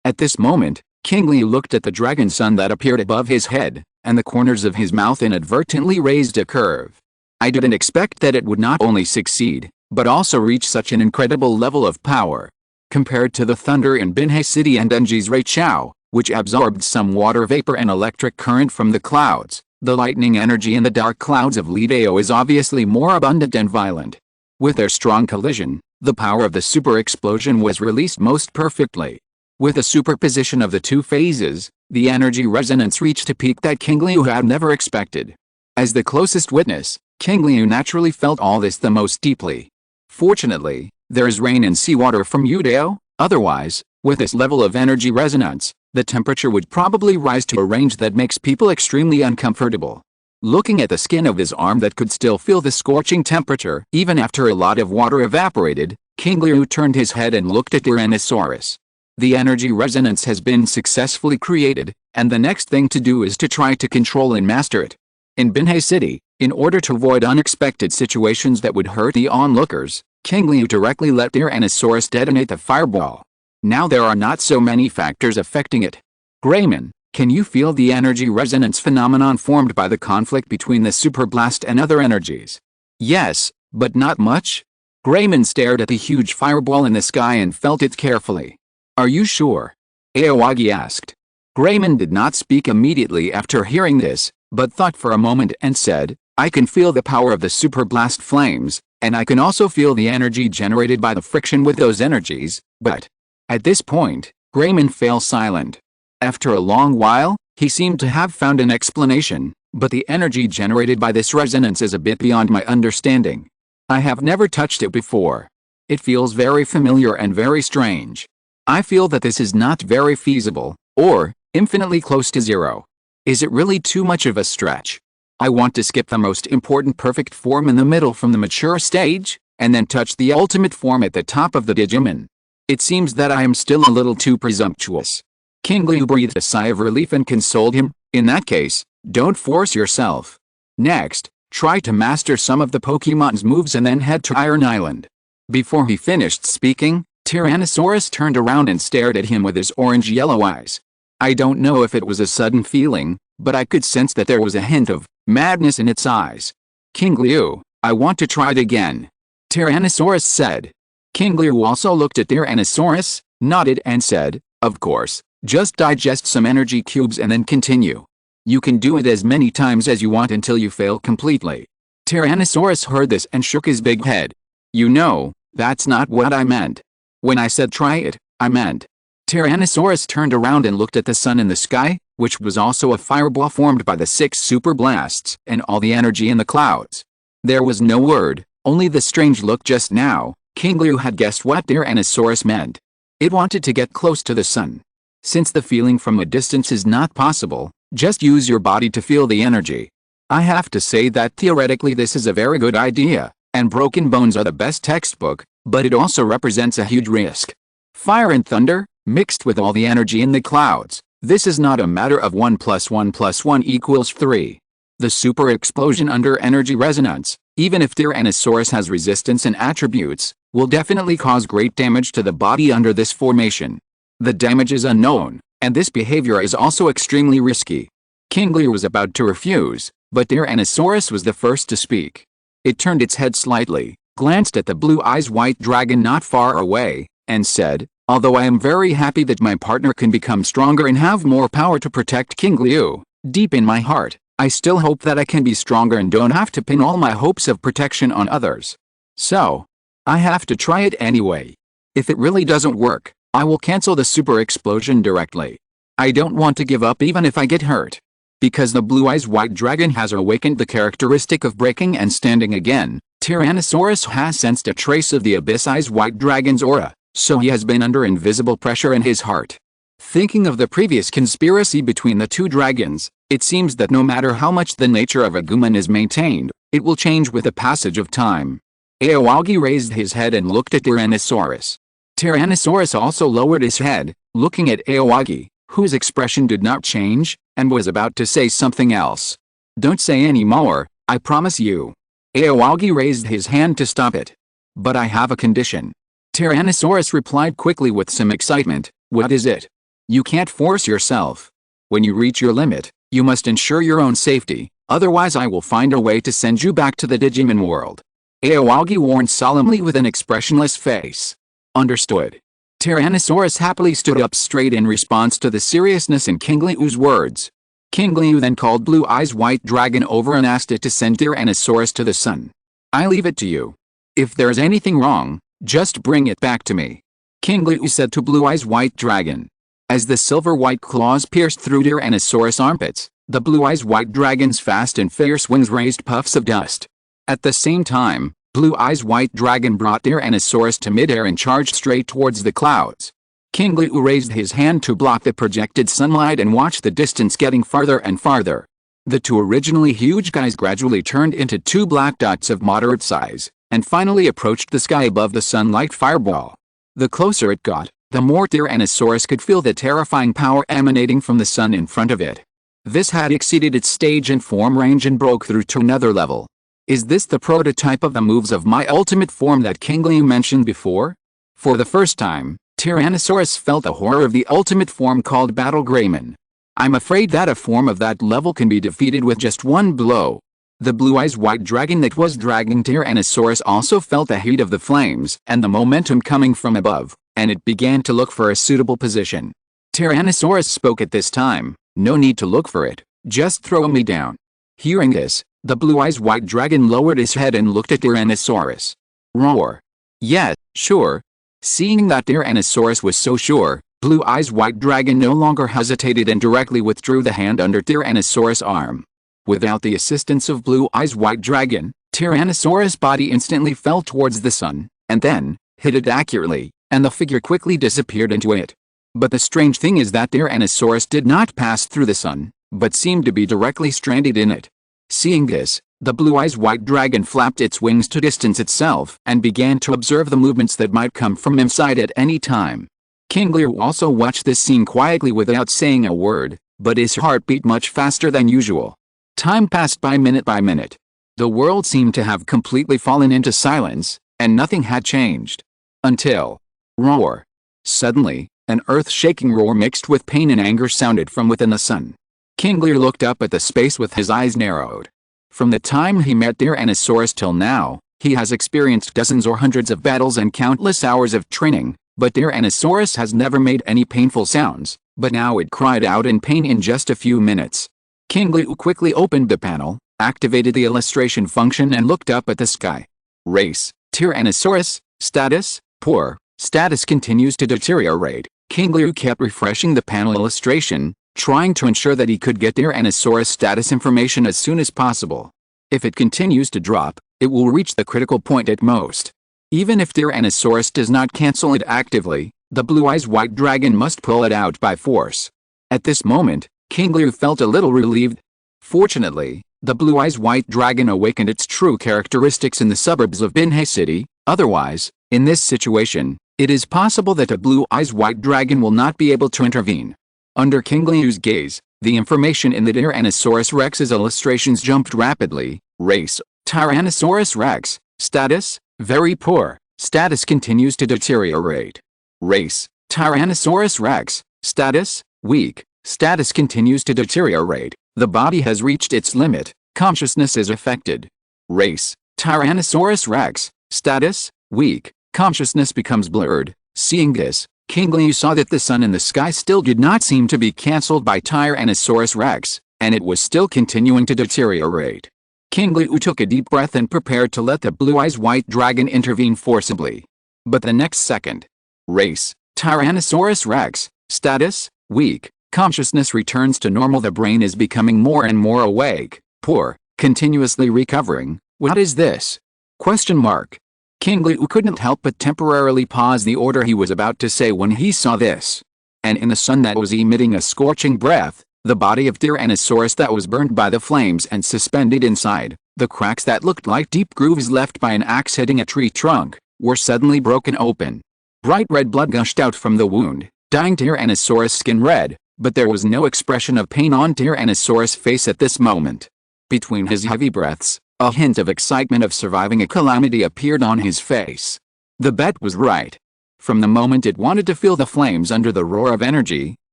At this moment, Qingliu looked at the dragon sun that appeared above his head, and the corners of his mouth inadvertently raised a curve. I didn't expect that it would not only succeed, but also reach such an incredible level of power. Compared to the thunder in Binhei City and Enji's Reichao, which absorbed some water vapor and electric current from the clouds, the lightning energy in the dark clouds of Lidao is obviously more abundant and violent. With their strong collision, the power of the super explosion was released most perfectly. With the superposition of the two phases, the energy resonance reached a peak that Qingliu had never expected. As the closest witness, Qingliu naturally felt all this the most deeply. Fortunately, there is rain and seawater from Udao, otherwise, with this level of energy resonance, the temperature would probably rise to a range that makes people extremely uncomfortable. Looking at the skin of his arm that could still feel the scorching temperature even after a lot of water evaporated, Qingliu turned his head and looked at Tyrannosaurus. The energy resonance has been successfully created, and the next thing to do is to try to control and master it. In Binhei City, in order to avoid unexpected situations that would hurt the onlookers, Qingliu directly let Tyrannosaurus detonate the fireball. Now there are not so many factors affecting it. Greymon, can you feel the energy resonance phenomenon formed by the conflict between the super blast and other energies? Yes, but not much. Greymon stared at the huge fireball in the sky and felt it carefully. Are you sure? Aowagi asked. Greymon did not speak immediately after hearing this, but thought for a moment and said, I can feel the power of the super blast flames, and I can also feel the energy generated by the friction with those energies, but... At this point, Greymon fell silent. After a long while, he seemed to have found an explanation, but the energy generated by this resonance is a bit beyond my understanding. I have never touched it before. It feels very familiar and very strange. I feel that this is not very feasible, or infinitely close to zero. Is it really too much of a stretch? I want to skip the most important perfect form in the middle from the mature stage, and then touch the ultimate form at the top of the Digimon. It seems that I am still a little too presumptuous. Qingliu breathed a sigh of relief and consoled him, in that case, don't force yourself. Next, try to master some of the Pokemon's moves and then head to Iron Island. Before he finished speaking, Tyrannosaurus turned around and stared at him with his orange-yellow eyes. I don't know if it was a sudden feeling, but I could sense that there was a hint of madness in its eyes. Qingliu, I want to try it again, Tyrannosaurus said. Qingliu also looked at Tyrannosaurus, nodded and said, of course, just digest some energy cubes and then continue. You can do it as many times as you want until you fail completely. Tyrannosaurus heard this and shook his big head. You know, that's not what I meant. When I said try it, I meant. Tyrannosaurus turned around and looked at the sun in the sky, which was also a fireball formed by the 6 super blasts and all the energy in the clouds. There was no word, only the strange look just now. Qingliu had guessed what Tyrannosaurus meant. It wanted to get close to the sun. Since the feeling from a distance is not possible, just use your body to feel the energy. I have to say that theoretically this is a very good idea, and Broken Bones are the best textbook, but it also represents a huge risk. Fire and thunder, mixed with all the energy in the clouds, this is not a matter of 1 + 1 + 1 = 3. The super explosion under energy resonance, even if Tyrannosaurus has resistance and attributes, will definitely cause great damage to the body under this formation. The damage is unknown, and this behavior is also extremely risky. Qingliu was about to refuse, but Tyrannosaurus was the first to speak. It turned its head slightly, glanced at the blue-eyes white dragon not far away, and said, although I am very happy that my partner can become stronger and have more power to protect Qingliu, deep in my heart, I still hope that I can be stronger and don't have to pin all my hopes of protection on others. So, I have to try it anyway. If it really doesn't work, I will cancel the super explosion directly. I don't want to give up even if I get hurt. Because the blue-eyes white dragon has awakened the characteristic of breaking and standing again, Tyrannosaurus has sensed a trace of the abyss-eyes white dragon's aura, so he has been under invisible pressure in his heart. Thinking of the previous conspiracy between the two dragons, it seems that no matter how much the nature of Agumon is maintained, it will change with the passage of time. Aoyagi raised his head and looked at Tyrannosaurus. Tyrannosaurus also lowered his head, looking at Aoyagi, whose expression did not change, and was about to say something else. Don't say any more, I promise you. Aoyagi raised his hand to stop it. But I have a condition. Tyrannosaurus replied quickly with some excitement, what is it? You can't force yourself. When you reach your limit, you must ensure your own safety, otherwise I will find a way to send you back to the Digimon world. Aoyagi warned solemnly with an expressionless face. Understood. Tyrannosaurus happily stood up straight in response to the seriousness in Qingliu's words. Qingliu then called Blue-Eyes White Dragon over and asked it to send Tyrannosaurus to the sun. I leave it to you. If there's anything wrong, just bring it back to me, Qingliu said to Blue-Eyes White Dragon. As the silver-white claws pierced through Tyrannosaurus' armpits, the Blue-Eyes White Dragon's fast and fierce wings raised puffs of dust. At the same time, Blue-Eyes White Dragon brought Tyrannosaurus to midair and charged straight towards the clouds. Qingliu raised his hand to block the projected sunlight and watched the distance getting farther and farther. The two originally huge guys gradually turned into 2 black dots of moderate size, and finally approached the sky above the sunlight fireball. The closer it got, the more Tyrannosaurus could feel the terrifying power emanating from the sun in front of it. This had exceeded its stage and form range and broke through to another level. Is this the prototype of the moves of my ultimate form that Qingliu mentioned before? For the first time, Tyrannosaurus felt the horror of the ultimate form called Battle Greymon. I'm afraid that a form of that level can be defeated with just one blow. The Blue-Eyes White Dragon that was dragging Tyrannosaurus also felt the heat of the flames and the momentum coming from above, and it began to look for a suitable position. Tyrannosaurus spoke at this time, no need to look for it, just throw me down. Hearing this, the Blue-Eyes White Dragon lowered his head and looked at Tyrannosaurus. Roar. Yes, sure. Seeing that Tyrannosaurus was so sure, Blue-Eyes White Dragon no longer hesitated and directly withdrew the hand under Tyrannosaurus' arm. Without the assistance of Blue-Eyes White Dragon, Tyrannosaurus' body instantly fell towards the sun, and then, hit it accurately, and the figure quickly disappeared into it. But the strange thing is that Tyrannosaurus did not pass through the sun, but seemed to be directly stranded in it. Seeing this, the Blue-Eyes White Dragon flapped its wings to distance itself and began to observe the movements that might come from inside at any time. Qingliu also watched this scene quietly without saying a word, but his heart beat much faster than usual. Time passed by minute. The world seemed to have completely fallen into silence, and nothing had changed. Until... roar. Suddenly, an earth-shaking roar mixed with pain and anger sounded from within the sun. Qingliu looked up at the space with his eyes narrowed. From the time he met Tyrannosaurus till now, he has experienced dozens or hundreds of battles and countless hours of training, but Tyrannosaurus has never made any painful sounds, but now it cried out in pain in just a few minutes. Qingliu quickly opened the panel, activated the illustration function and looked up at the sky. Race, Tyrannosaurus, status, poor, status continues to deteriorate. Qingliu kept refreshing the panel illustration, trying to ensure that he could get Tyrannosaurus status information as soon as possible. If it continues to drop, it will reach the critical point at most. Even if Tyrannosaurus does not cancel it actively, the blue-eyes white dragon must pull it out by force. At this moment, Qingliu felt a little relieved. Fortunately, the blue-eyes white dragon awakened its true characteristics in the suburbs of Binhe City. Otherwise, in this situation, it is possible that a blue-eyes white dragon will not be able to intervene. Under Qingliu's gaze, the information in the Tyrannosaurus Rex's illustrations jumped rapidly. Race, Tyrannosaurus Rex. Status, very poor. Status continues to deteriorate. Race, Tyrannosaurus Rex. Status, weak. Status continues to deteriorate. The body has reached its limit. Consciousness is affected. Race, Tyrannosaurus Rex. Status, weak. Consciousness becomes blurred. Seeing this, Qingliu saw that the sun in the sky still did not seem to be cancelled by Tyrannosaurus Rex, and it was still continuing to deteriorate. Qingliu took a deep breath and prepared to let the blue-eyes white dragon intervene forcibly. But the next second. Race, Tyrannosaurus Rex. Status, weak. Consciousness returns to normal. The brain is becoming more and more awake. Poor, continuously recovering. What is this? Question mark. Qingliu couldn't help but temporarily pause the order he was about to say when he saw this. And in the sun that was emitting a scorching breath, the body of Tyrannosaurus that was burned by the flames and suspended inside, the cracks that looked like deep grooves left by an axe hitting a tree trunk, were suddenly broken open. Bright red blood gushed out from the wound, dyeing Tyrannosaurus' skin red, but there was no expression of pain on Tyrannosaurus' face at this moment. Between his heavy breaths, a hint of excitement of surviving a calamity appeared on his face. The bet was right. From the moment it wanted to feel the flames under the roar of energy,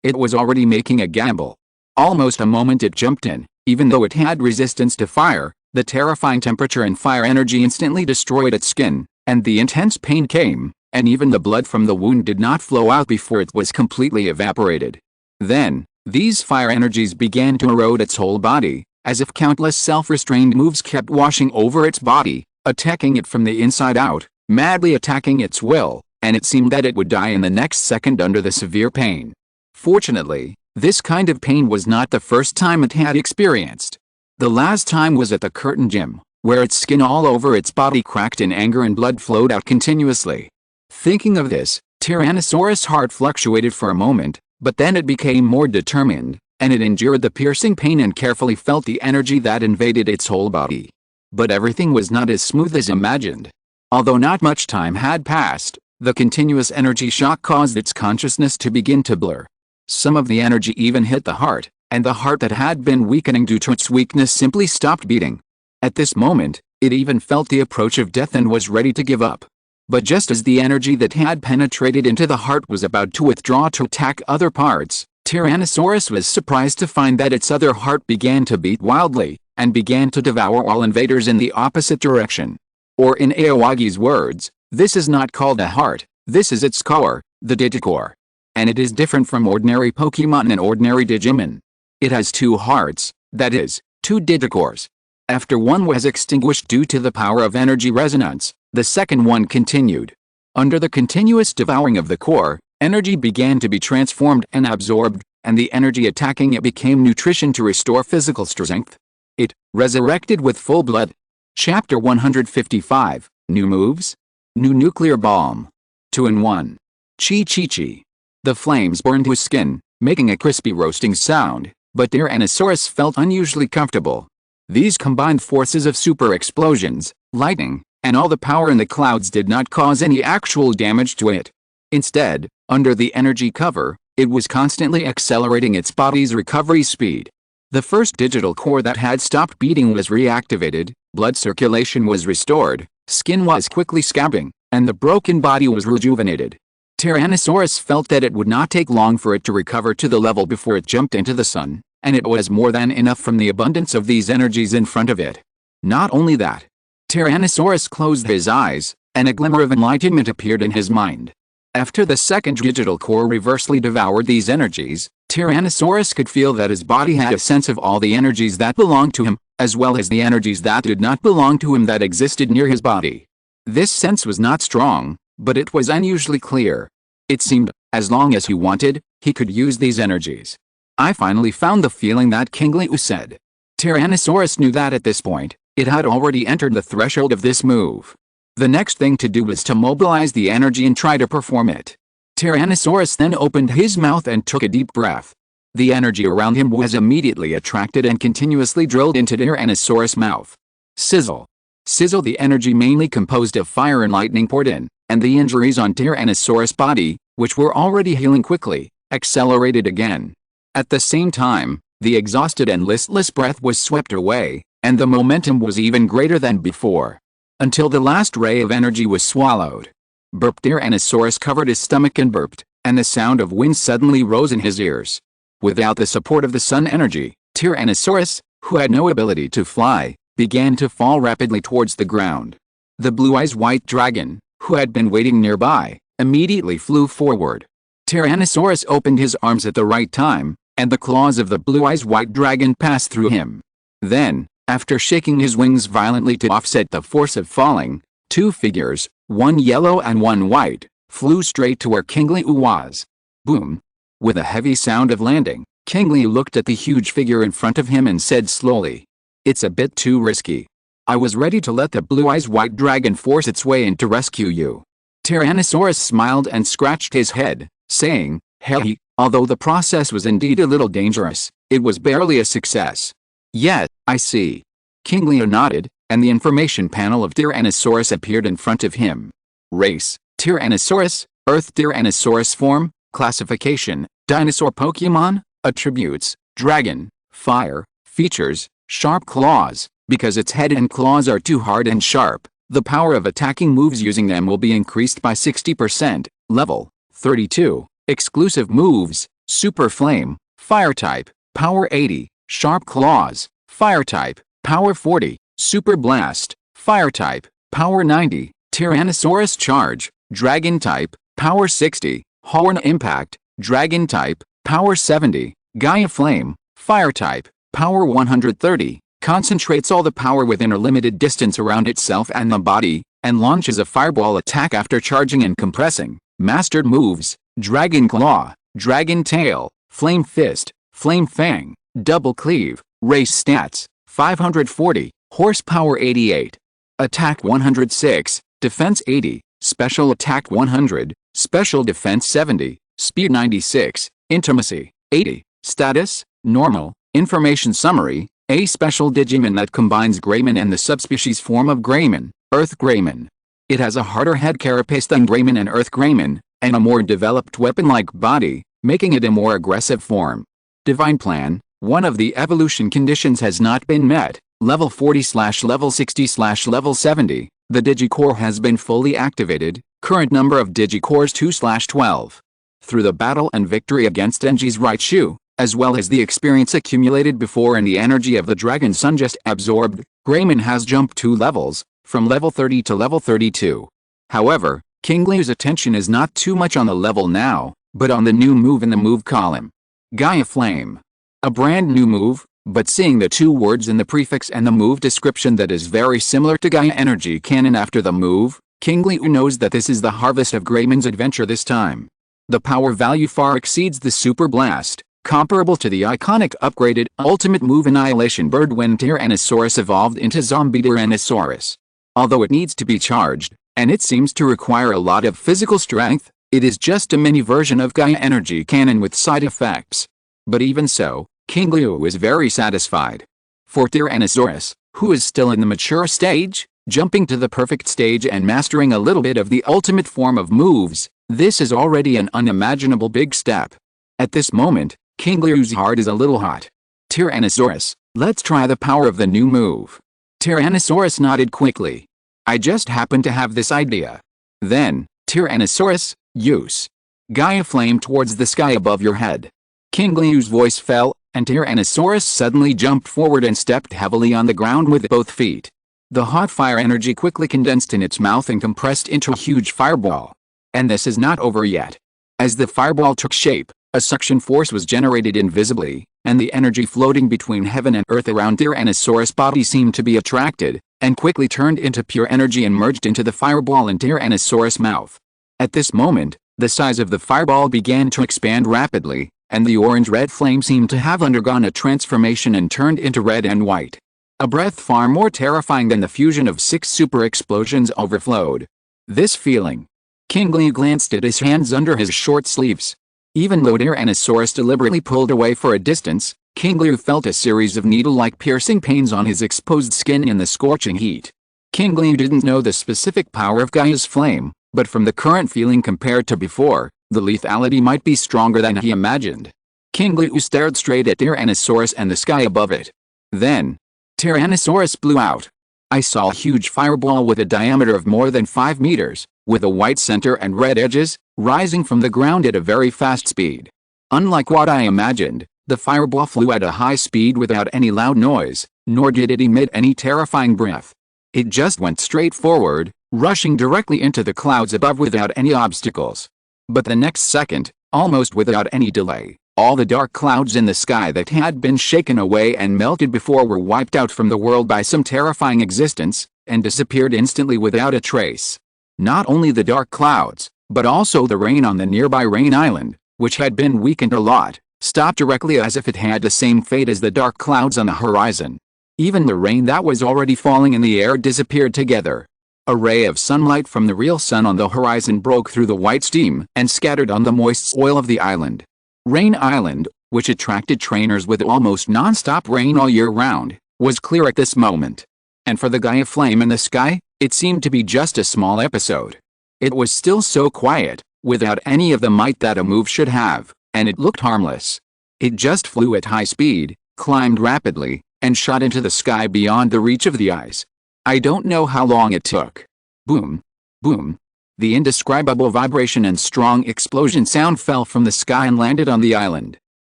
it was already making a gamble. Almost a moment it jumped in, even though it had resistance to fire, the terrifying temperature and fire energy instantly destroyed its skin, and the intense pain came, and even the blood from the wound did not flow out before it was completely evaporated. Then, these fire energies began to erode its whole body, as if countless self-restrained moves kept washing over its body, attacking it from the inside out, madly attacking its will, and it seemed that it would die in the next second under the severe pain. Fortunately, this kind of pain was not the first time it had experienced. The last time was at the curtain gym, where its skin all over its body cracked in anger and blood flowed out continuously. Thinking of this, Tyrannosaurus' heart fluctuated for a moment, but then it became more determined, and it endured the piercing pain and carefully felt the energy that invaded its whole body. But everything was not as smooth as imagined. Although not much time had passed, the continuous energy shock caused its consciousness to begin to blur. Some of the energy even hit the heart, and the heart that had been weakening due to its weakness simply stopped beating. At this moment, it even felt the approach of death and was ready to give up. But just as the energy that had penetrated into the heart was about to withdraw to attack other parts, Tyrannosaurus was surprised to find that its other heart began to beat wildly, and began to devour all invaders in the opposite direction. Or in Aowagi's words, this is not called a heart, this is its core, the Digicore. And it is different from ordinary Pokemon and ordinary Digimon. It has two hearts, that is, two Digicores. After one was extinguished due to the power of energy resonance, the second one continued. Under the continuous devouring of the core, energy began to be transformed and absorbed, and the energy attacking it became nutrition to restore physical strength. It resurrected with full blood. Chapter 155, New Moves? New Nuclear Bomb. 2-in-1. Chi-chi-chi. The flames burned his skin, making a crispy roasting sound, but Tyrannosaurus felt unusually comfortable. These combined forces of super explosions, lightning, and all the power in the clouds did not cause any actual damage to it. Instead, under the energy cover, it was constantly accelerating its body's recovery speed. The first digital core that had stopped beating was reactivated, blood circulation was restored, skin was quickly scabbing, and the broken body was rejuvenated. Tyrannosaurus felt that it would not take long for it to recover to the level before it jumped into the sun, and it was more than enough from the abundance of these energies in front of it. Not only that, Tyrannosaurus closed his eyes, and a glimmer of enlightenment appeared in his mind. After the second digital core reversely devoured these energies, Tyrannosaurus could feel that his body had a sense of all the energies that belonged to him, as well as the energies that did not belong to him that existed near his body. This sense was not strong, but it was unusually clear. It seemed, as long as he wanted, he could use these energies. I finally found the feeling that Qingliu said. Tyrannosaurus knew that at this point, it had already entered the threshold of this move. The next thing to do was to mobilize the energy and try to perform it. Tyrannosaurus then opened his mouth and took a deep breath. The energy around him was immediately attracted and continuously drilled into Tyrannosaurus' mouth. Sizzle. Sizzle. The energy mainly composed of fire and lightning poured in, and the injuries on Tyrannosaurus' body, which were already healing quickly, accelerated again. At the same time, the exhausted and listless breath was swept away, and the momentum was even greater than before. Until the last ray of energy was swallowed. Burp. Tyrannosaurus covered his stomach and burped, and the sound of wind suddenly rose in his ears. Without the support of the sun energy, Tyrannosaurus, who had no ability to fly, began to fall rapidly towards the ground. The blue-eyes white dragon, who had been waiting nearby, immediately flew forward. Tyrannosaurus opened his arms at the right time, and the claws of the blue-eyes white dragon passed through him. Then, after shaking his wings violently to offset the force of falling, two figures, one yellow and one white, flew straight to where Qingliu was. Boom! With a heavy sound of landing, Qingliu looked at the huge figure in front of him and said slowly, "It's a bit too risky. I was ready to let the blue-eyes white dragon force its way in to rescue you." Tyrannosaurus smiled and scratched his head, saying, "Hey, although the process was indeed a little dangerous, it was barely a success." "Yes, I see." Qingliu nodded, and the information panel of Tyrannosaurus appeared in front of him. Race, Tyrannosaurus, Earth Tyrannosaurus form, classification, dinosaur Pokémon, attributes, dragon, fire, features, sharp claws. Because its head and claws are too hard and sharp, the power of attacking moves using them will be increased by 60%, level 32, exclusive moves, Super Flame, Fire type, power 80, Sharp Claws, Fire type, power 40, Super Blast, Fire type, power 90, Tyrannosaurus Charge, Dragon type, power 60, Horn Impact, Dragon type, power 70, Gaia Flame, Fire type, power 130, concentrates all the power within a limited distance around itself and the body, and launches a fireball attack after charging and compressing. Mastered moves, Dragon Claw, Dragon Tail, Flame Fist, Flame Fang, Double Cleave. Race stats, 540, horsepower 88, attack 106, defense 80, special attack 100, special defense 70, speed 96, intimacy 80, status, normal. Information summary, a special Digimon that combines Greymon and the subspecies form of Greymon, Earth Greymon. It has a harder head carapace than Greymon and Earth Greymon, and a more developed weapon-like body, making it a more aggressive form. Divine Plan, one of the evolution conditions has not been met, level 40/level 60/level 70, the Digicore has been fully activated, current number of Digicores 2/12. Through the battle and victory against Enji's right shoe, as well as the experience accumulated before and the energy of the Dragon Sun just absorbed, Greymon has jumped 2 levels, from level 30 to level 32. However, Qingliu's attention is not too much on the level now, but on the new move in the move column. Gaia Flame. A brand new move, but seeing the 2 words in the prefix and the move description that is very similar to Gaia Energy Cannon after the move, Qingliu knows that this is the harvest of Greymon's adventure this time. The power value far exceeds the Super Blast, comparable to the iconic upgraded Ultimate Move Annihilation Bird when Tyrannosaurus evolved into Zombie Tyrannosaurus. Although it needs to be charged, and it seems to require a lot of physical strength, it is just a mini version of Gaia Energy Cannon with side effects. But even so, Qingliu is very satisfied. For Tyrannosaurus, who is still in the mature stage, jumping to the perfect stage and mastering a little bit of the ultimate form of moves, this is already an unimaginable big step. At this moment, Qingliu's heart is a little hot. Tyrannosaurus, let's try the power of the new move. Tyrannosaurus nodded quickly. I just happened to have this idea. Then, Tyrannosaurus, use. Gaia flamed towards the sky above your head. Qingliu's voice fell, and Tyrannosaurus suddenly jumped forward and stepped heavily on the ground with both feet. The hot fire energy quickly condensed in its mouth and compressed into a huge fireball. And this is not over yet. As the fireball took shape, a suction force was generated invisibly, and the energy floating between heaven and earth around Tyrannosaurus' body seemed to be attracted, and quickly turned into pure energy and merged into the fireball in Tyrannosaurus' mouth. At this moment, the size of the fireball began to expand rapidly, and the orange-red flame seemed to have undergone a transformation and turned into red and white. A breath far more terrifying than the fusion of 6 super explosions overflowed. This feeling. Qingliu glanced at his hands under his short sleeves. Even though Tyrannosaurus deliberately pulled away for a distance, Qingliu felt a series of needle-like piercing pains on his exposed skin in the scorching heat. Qingliu didn't know the specific power of Gaia's flame, but from the current feeling compared to before, the lethality might be stronger than he imagined. Qingliu stared straight at Tyrannosaurus and the sky above it. Then, Tyrannosaurus blew out. I saw a huge fireball with a diameter of more than 5 meters, with a white center and red edges, rising from the ground at a very fast speed. Unlike what I imagined, the fireball flew at a high speed without any loud noise, nor did it emit any terrifying breath. It just went straight forward, rushing directly into the clouds above without any obstacles. But the next second, almost without any delay, all the dark clouds in the sky that had been shaken away and melted before were wiped out from the world by some terrifying existence, and disappeared instantly without a trace. Not only the dark clouds, but also the rain on the nearby Rain Island, which had been weakened a lot, stopped directly as if it had the same fate as the dark clouds on the horizon. Even the rain that was already falling in the air disappeared together. A ray of sunlight from the real sun on the horizon broke through the white steam and scattered on the moist soil of the island. Rain Island, which attracted trainers with almost non-stop rain all year round, was clear at this moment. And for the Gaia flame in the sky, it seemed to be just a small episode. It was still so quiet, without any of the might that a move should have, and it looked harmless. It just flew at high speed, climbed rapidly, and shot into the sky beyond the reach of the eyes. I don't know how long it took. Boom. Boom. The indescribable vibration and strong explosion sound fell from the sky and landed on the island.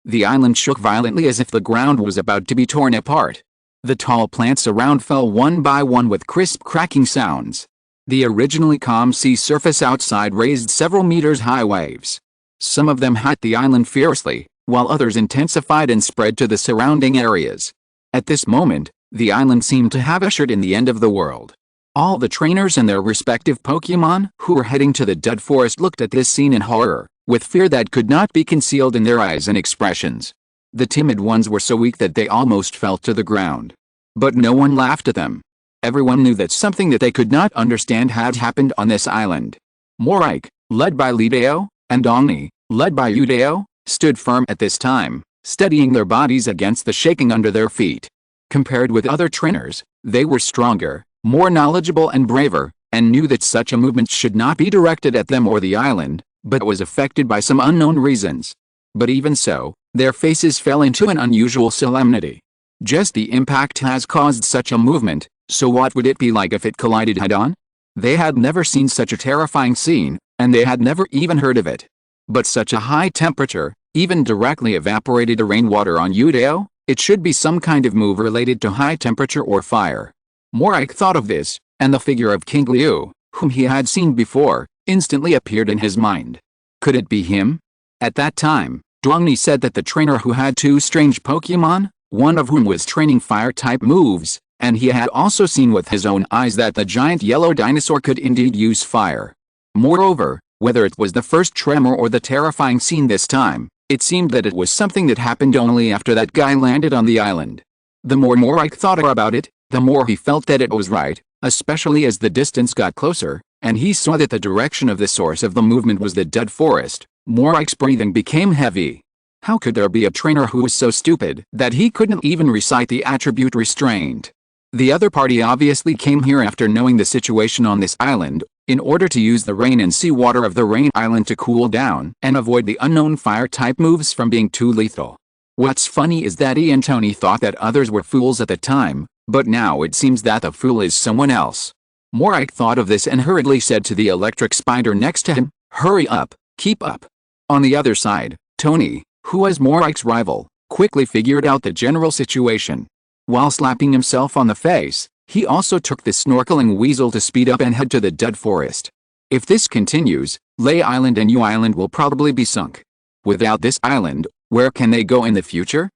The island shook violently as if the ground was about to be torn apart. The tall plants around fell one by one with crisp cracking sounds. The originally calm sea surface outside raised several meters high waves. Some of them hit the island fiercely, while others intensified and spread to the surrounding areas. At this moment, the island seemed to have ushered in the end of the world. All the trainers and their respective Pokémon who were heading to the dead forest looked at this scene in horror, with fear that could not be concealed in their eyes and expressions. The timid ones were so weak that they almost fell to the ground. But no one laughed at them. Everyone knew that something that they could not understand had happened on this island. Morike, led by Lideo, and Dongni, led by Udeo, stood firm at this time, steadying their bodies against the shaking under their feet. Compared with other trainers, they were stronger, more knowledgeable and braver, and knew that such a movement should not be directed at them or the island, but was affected by some unknown reasons. But even so, their faces fell into an unusual solemnity. Just the impact has caused such a movement, so what would it be like if it collided head-on? They had never seen such a terrifying scene, and they had never even heard of it. But such a high temperature, even directly evaporated the rainwater on Udeo. It should be some kind of move related to high temperature or fire. Morike thought of this, and the figure of Qingliu, whom he had seen before, instantly appeared in his mind. Could it be him? At that time, Dongni said that the trainer who had 2 strange Pokémon, one of whom was training fire-type moves, and he had also seen with his own eyes that the giant yellow dinosaur could indeed use fire. Moreover, whether it was the first tremor or the terrifying scene this time, it seemed that it was something that happened only after that guy landed on the island. The more Morike thought about it, the more he felt that it was right, especially as the distance got closer, and he saw that the direction of the source of the movement was the dead forest. Morike's breathing became heavy. How could there be a trainer who was so stupid that he couldn't even recite the attribute restraint? The other party obviously came here after knowing the situation on this island, in order to use the rain and seawater of the Rain Island to cool down and avoid the unknown fire-type moves from being too lethal. What's funny is that he and Tony thought that others were fools at the time, but now it seems that the fool is someone else. Morike thought of this and hurriedly said to the electric spider next to him, "Hurry up, keep up." On the other side, Tony, who was Morike's rival, quickly figured out the general situation. While slapping himself on the face, he also took the snorkeling weasel to speed up and head to the dead forest. If this continues, Lei Island and Yu Island will probably be sunk. Without this island, where can they go in the future?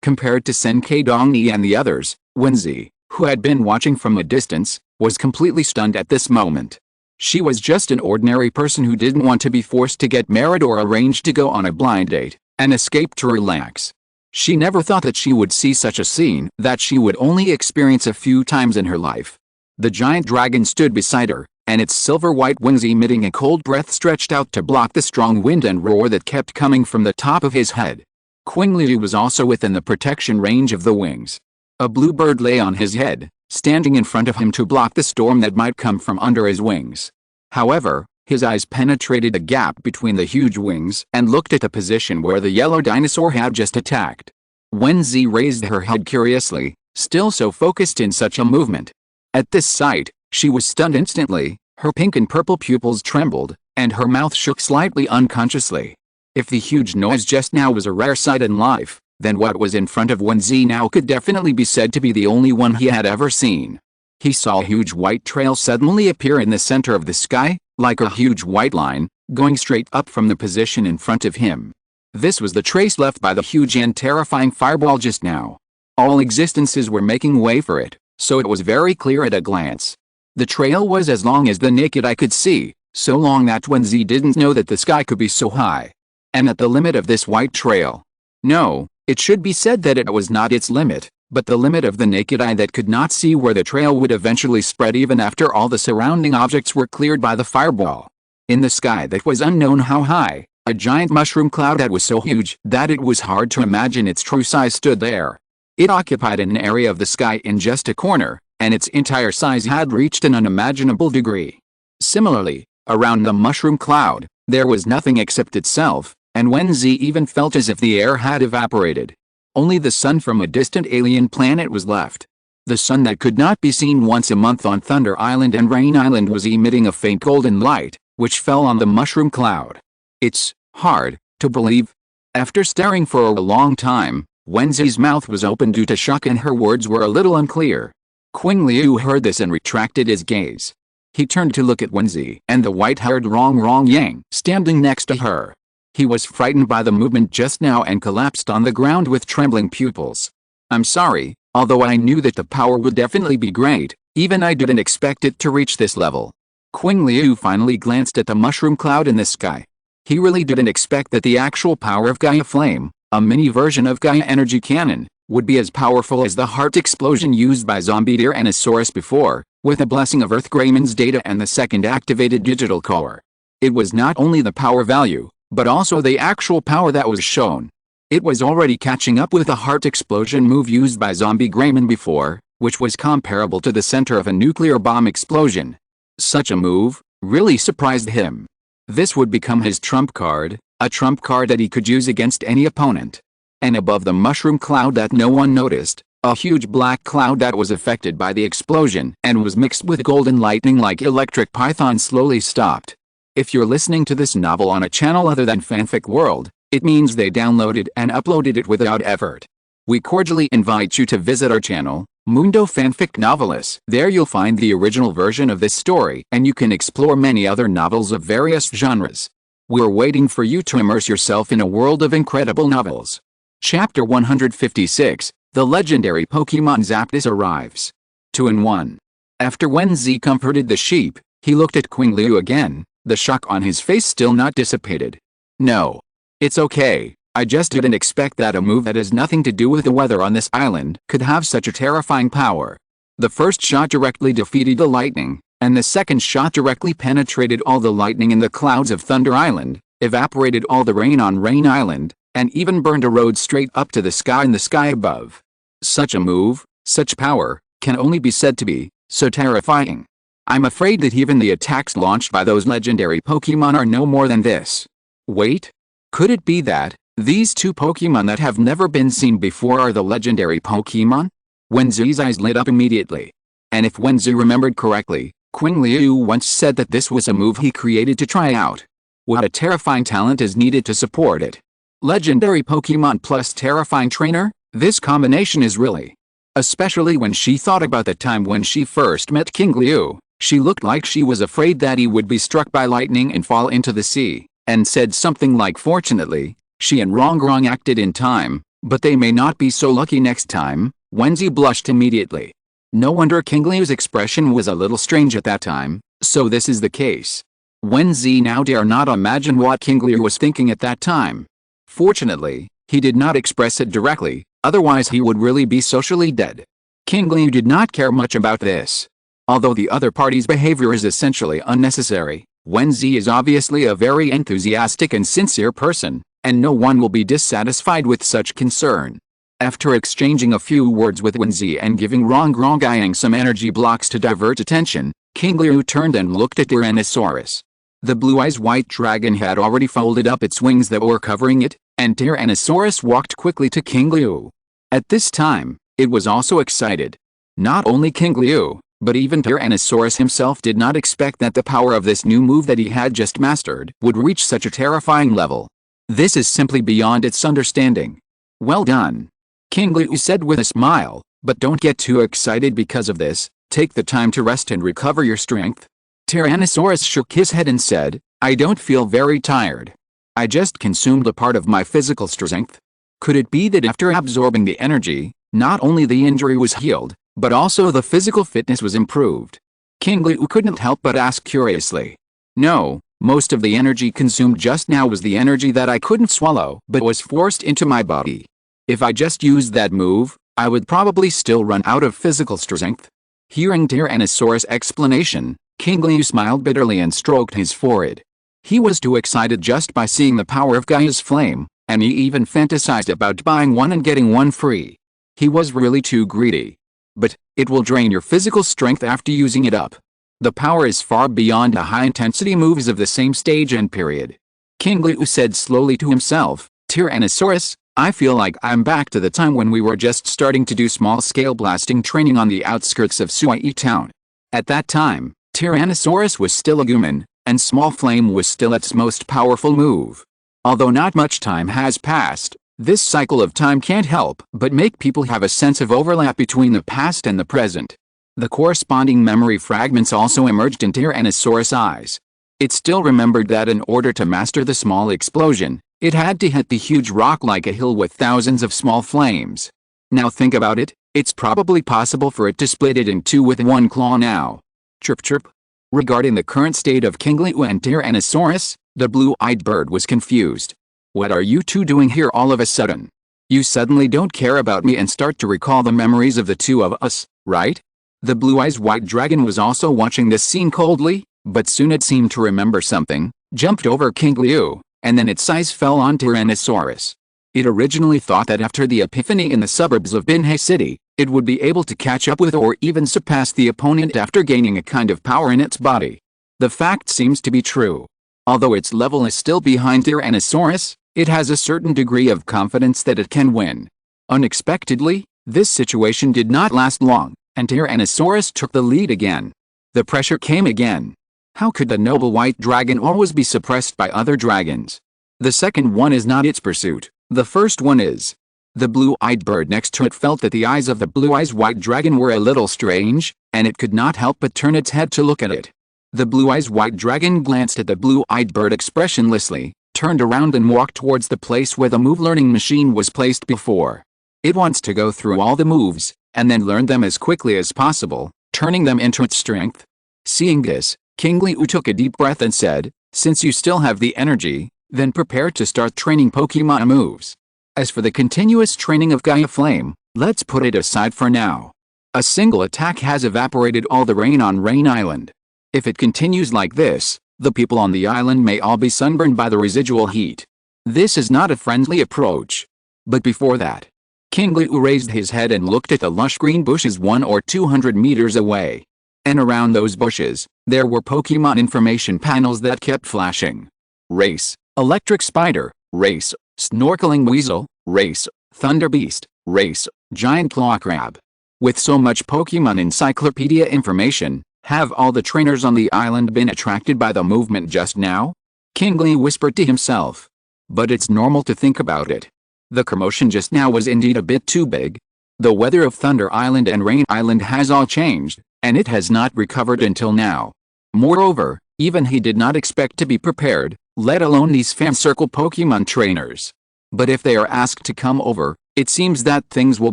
Compared to Senkei Dongni and the others, Wenzi, who had been watching from a distance, was completely stunned at this moment. She was just an ordinary person who didn't want to be forced to get married or arranged to go on a blind date, and escape to relax. She never thought that she would see such a scene that she would only experience a few times in her life. The giant dragon stood beside her, and its silver-white wings emitting a cold breath stretched out to block the strong wind and roar that kept coming from the top of his head. Qingliu was also within the protection range of the wings. A blue bird lay on his head, standing in front of him to block the storm that might come from under his wings. However, his eyes penetrated the gap between the huge wings and looked at the position where the yellow dinosaur had just attacked. Wenzi raised her head curiously, still so focused in such a movement. At this sight, she was stunned instantly, her pink and purple pupils trembled, and her mouth shook slightly unconsciously. If the huge noise just now was a rare sight in life, then what was in front of Wenzi now could definitely be said to be the only one he had ever seen. He saw a huge white trail suddenly appear in the center of the sky, like a huge white line, going straight up from the position in front of him. This was the trace left by the huge and terrifying fireball just now. All existences were making way for it, so it was very clear at a glance. The trail was as long as the naked eye could see, so long that Wenzi didn't know that the sky could be so high. And at the limit of this white trail. No, it should be said that it was not its limit, but the limit of the naked eye that could not see where the trail would eventually spread even after all the surrounding objects were cleared by the fireball. In the sky that was unknown how high, a giant mushroom cloud that was so huge that it was hard to imagine its true size stood there. It occupied an area of the sky in just a corner, and its entire size had reached an unimaginable degree. Similarly, around the mushroom cloud, there was nothing except itself, and Wenzi even felt as if the air had evaporated. Only the sun from a distant alien planet was left. The sun that could not be seen once a month on Thunder Island and Rain Island was emitting a faint golden light, which fell on the mushroom cloud. It's hard to believe. After staring for a long time, Wenzi's mouth was open due to shock and her words were a little unclear. Qingliu heard this and retracted his gaze. He turned to look at Wenzi and the white-haired Rong Yang standing next to her. He was frightened by the movement just now and collapsed on the ground with trembling pupils. "I'm sorry, although I knew that the power would definitely be great, even I didn't expect it to reach this level." Qingliu finally glanced at the mushroom cloud in the sky. He really didn't expect that the actual power of Gaia Flame, a mini version of Gaia Energy Cannon, would be as powerful as the heart explosion used by Zombie Tyrannosaurus before, with a blessing of Earth Greymon's data and the second activated digital core. It was not only the power value, but also the actual power that was shown. It was already catching up with the heart explosion move used by Zombie Greymon before, which was comparable to the center of a nuclear bomb explosion. Such a move really surprised him. This would become his trump card, a trump card that he could use against any opponent. And above the mushroom cloud that no one noticed, a huge black cloud that was affected by the explosion and was mixed with golden lightning like electric python slowly stopped. If you're listening to this novel on a channel other than Fanfic World, it means they downloaded and uploaded it without effort. We cordially invite you to visit our channel, Mundo Fanfic Novelis. There you'll find the original version of this story and you can explore many other novels of various genres. We're waiting for you to immerse yourself in a world of incredible novels. Chapter 156, The Legendary Pokemon Zapdos arrives. 2-in-1. After Wenzi comforted the sheep, he looked at Qingliu again, the shock on his face still not dissipated. "No. It's okay, I just didn't expect that a move that has nothing to do with the weather on this island could have such a terrifying power." The first shot directly defeated the lightning, and the second shot directly penetrated all the lightning in the clouds of Thunder Island, evaporated all the rain on Rain Island, and even burned a road straight up to the sky in the sky above. Such a move, such power, can only be said to be so terrifying. I'm afraid that even the attacks launched by those legendary Pokemon are no more than this. Wait? Could it be that These two Pokemon that have never been seen before are the legendary Pokemon? Wenzi's eyes lit up immediately. And if Wenzi remembered correctly, Qingliu once said that this was a move he created to try out. What a terrifying talent is needed to support it. Legendary Pokemon plus terrifying trainer? This combination is really... Especially when she thought about the time when she first met Qingliu, she looked like she was afraid that he would be struck by lightning and fall into the sea, and said something like fortunately, she and Rongrong acted in time, but they may not be so lucky next time. Wenzi blushed immediately. No wonder Qingliu's expression was a little strange at that time, so this is the case. Wenzi now dare not imagine what Qingliu was thinking at that time. Fortunately, he did not express it directly, otherwise he would really be socially dead. Qingliu did not care much about this. Although the other party's behavior is essentially unnecessary, Wenzi is obviously a very enthusiastic and sincere person, and no one will be dissatisfied with such concern. After exchanging a few words with Wenzi and giving Rongrong some energy blocks to divert attention, Qingliu turned and looked at Tyrannosaurus. The blue-eyes white dragon had already folded up its wings that were covering it, and Tyrannosaurus walked quickly to Qingliu. At this time, it was also excited. Not only Qingliu, but even Tyrannosaurus himself did not expect that the power of this new move that he had just mastered would reach such a terrifying level. This is simply beyond its understanding. Well done, Qingliu said with a smile, but don't get too excited because of this. Take the time to rest and recover your strength. Tyrannosaurus shook his head and said, I don't feel very tired. I just consumed a part of my physical strength. Could it be that after absorbing the energy, not only the injury was healed, but also the physical fitness was improved? Qingliu couldn't help but ask curiously. No, most of the energy consumed just now was the energy that I couldn't swallow but was forced into my body. If I just used that move, I would probably still run out of physical strength. Hearing Tyrannosaurus' explanation, Qingliu smiled bitterly and stroked his forehead. He was too excited just by seeing the power of Gaia's flame, and he even fantasized about buying one and getting one free. He was really too greedy. But, it will drain your physical strength after using it up. The power is far beyond the high-intensity moves of the same stage and period. Qingliu said slowly to himself, Tyrannosaurus, I feel like I'm back to the time when we were just starting to do small-scale blasting training on the outskirts of Suai town. At that time, Tyrannosaurus was still Agumon, and Small Flame was still its most powerful move. Although not much time has passed, this cycle of time can't help but make people have a sense of overlap between the past and the present. The corresponding memory fragments also emerged in Tyrannosaurus' eyes. It still remembered that in order to master the small explosion, it had to hit the huge rock like a hill with thousands of small flames. Now think about it, it's probably possible for it to split it in two with one claw now. Chirp chirp. Regarding the current state of Qingliu and Tyrannosaurus, the blue-eyed bird was confused. What are you two doing here all of a sudden? You suddenly don't care about me and start to recall the memories of the two of us, right? The blue-eyes white dragon was also watching this scene coldly, but soon it seemed to remember something, jumped over Qingliu, and then its eyes fell on Tyrannosaurus. It originally thought that after the epiphany in the suburbs of Binhe City, it would be able to catch up with or even surpass the opponent after gaining a kind of power in its body. The fact seems to be true. Although its level is still behind Tyrannosaurus, it has a certain degree of confidence that it can win. Unexpectedly, this situation did not last long, and Tyrannosaurus took the lead again. The pressure came again. How could the noble white dragon always be suppressed by other dragons? The second one is not its pursuit, the first one is. The blue-eyed bird next to it felt that the eyes of the blue-eyes white dragon were a little strange, and it could not help but turn its head to look at it. The blue-eyes white dragon glanced at the blue-eyed bird expressionlessly, turned around and walked towards the place where the move-learning machine was placed before. It wants to go through all the moves, and then learn them as quickly as possible, turning them into its strength. Seeing this, Qingliu took a deep breath and said, since you still have the energy, then prepare to start training Pokemon moves. As for the continuous training of Gaia Flame, let's put it aside for now. A single attack has evaporated all the rain on Rain Island. If it continues like this, the people on the island may all be sunburned by the residual heat. This is not a friendly approach. But before that, Qingliu raised his head and looked at the lush green bushes 100 or 200 meters away. And around those bushes, there were Pokemon information panels that kept flashing. Race, Electric Spider, Race, Snorkeling Weasel, Race, Thunder Beast, Race, Giant Claw Crab. With so much Pokemon encyclopedia information, have all the trainers on the island been attracted by the movement just now? Qingliu whispered to himself. But it's normal to think about it. The commotion just now was indeed a bit too big. The weather of Thunder Island and Rain Island has all changed, and it has not recovered until now. Moreover, even he did not expect to be prepared, let alone these fan circle Pokemon trainers. But if they are asked to come over, it seems that things will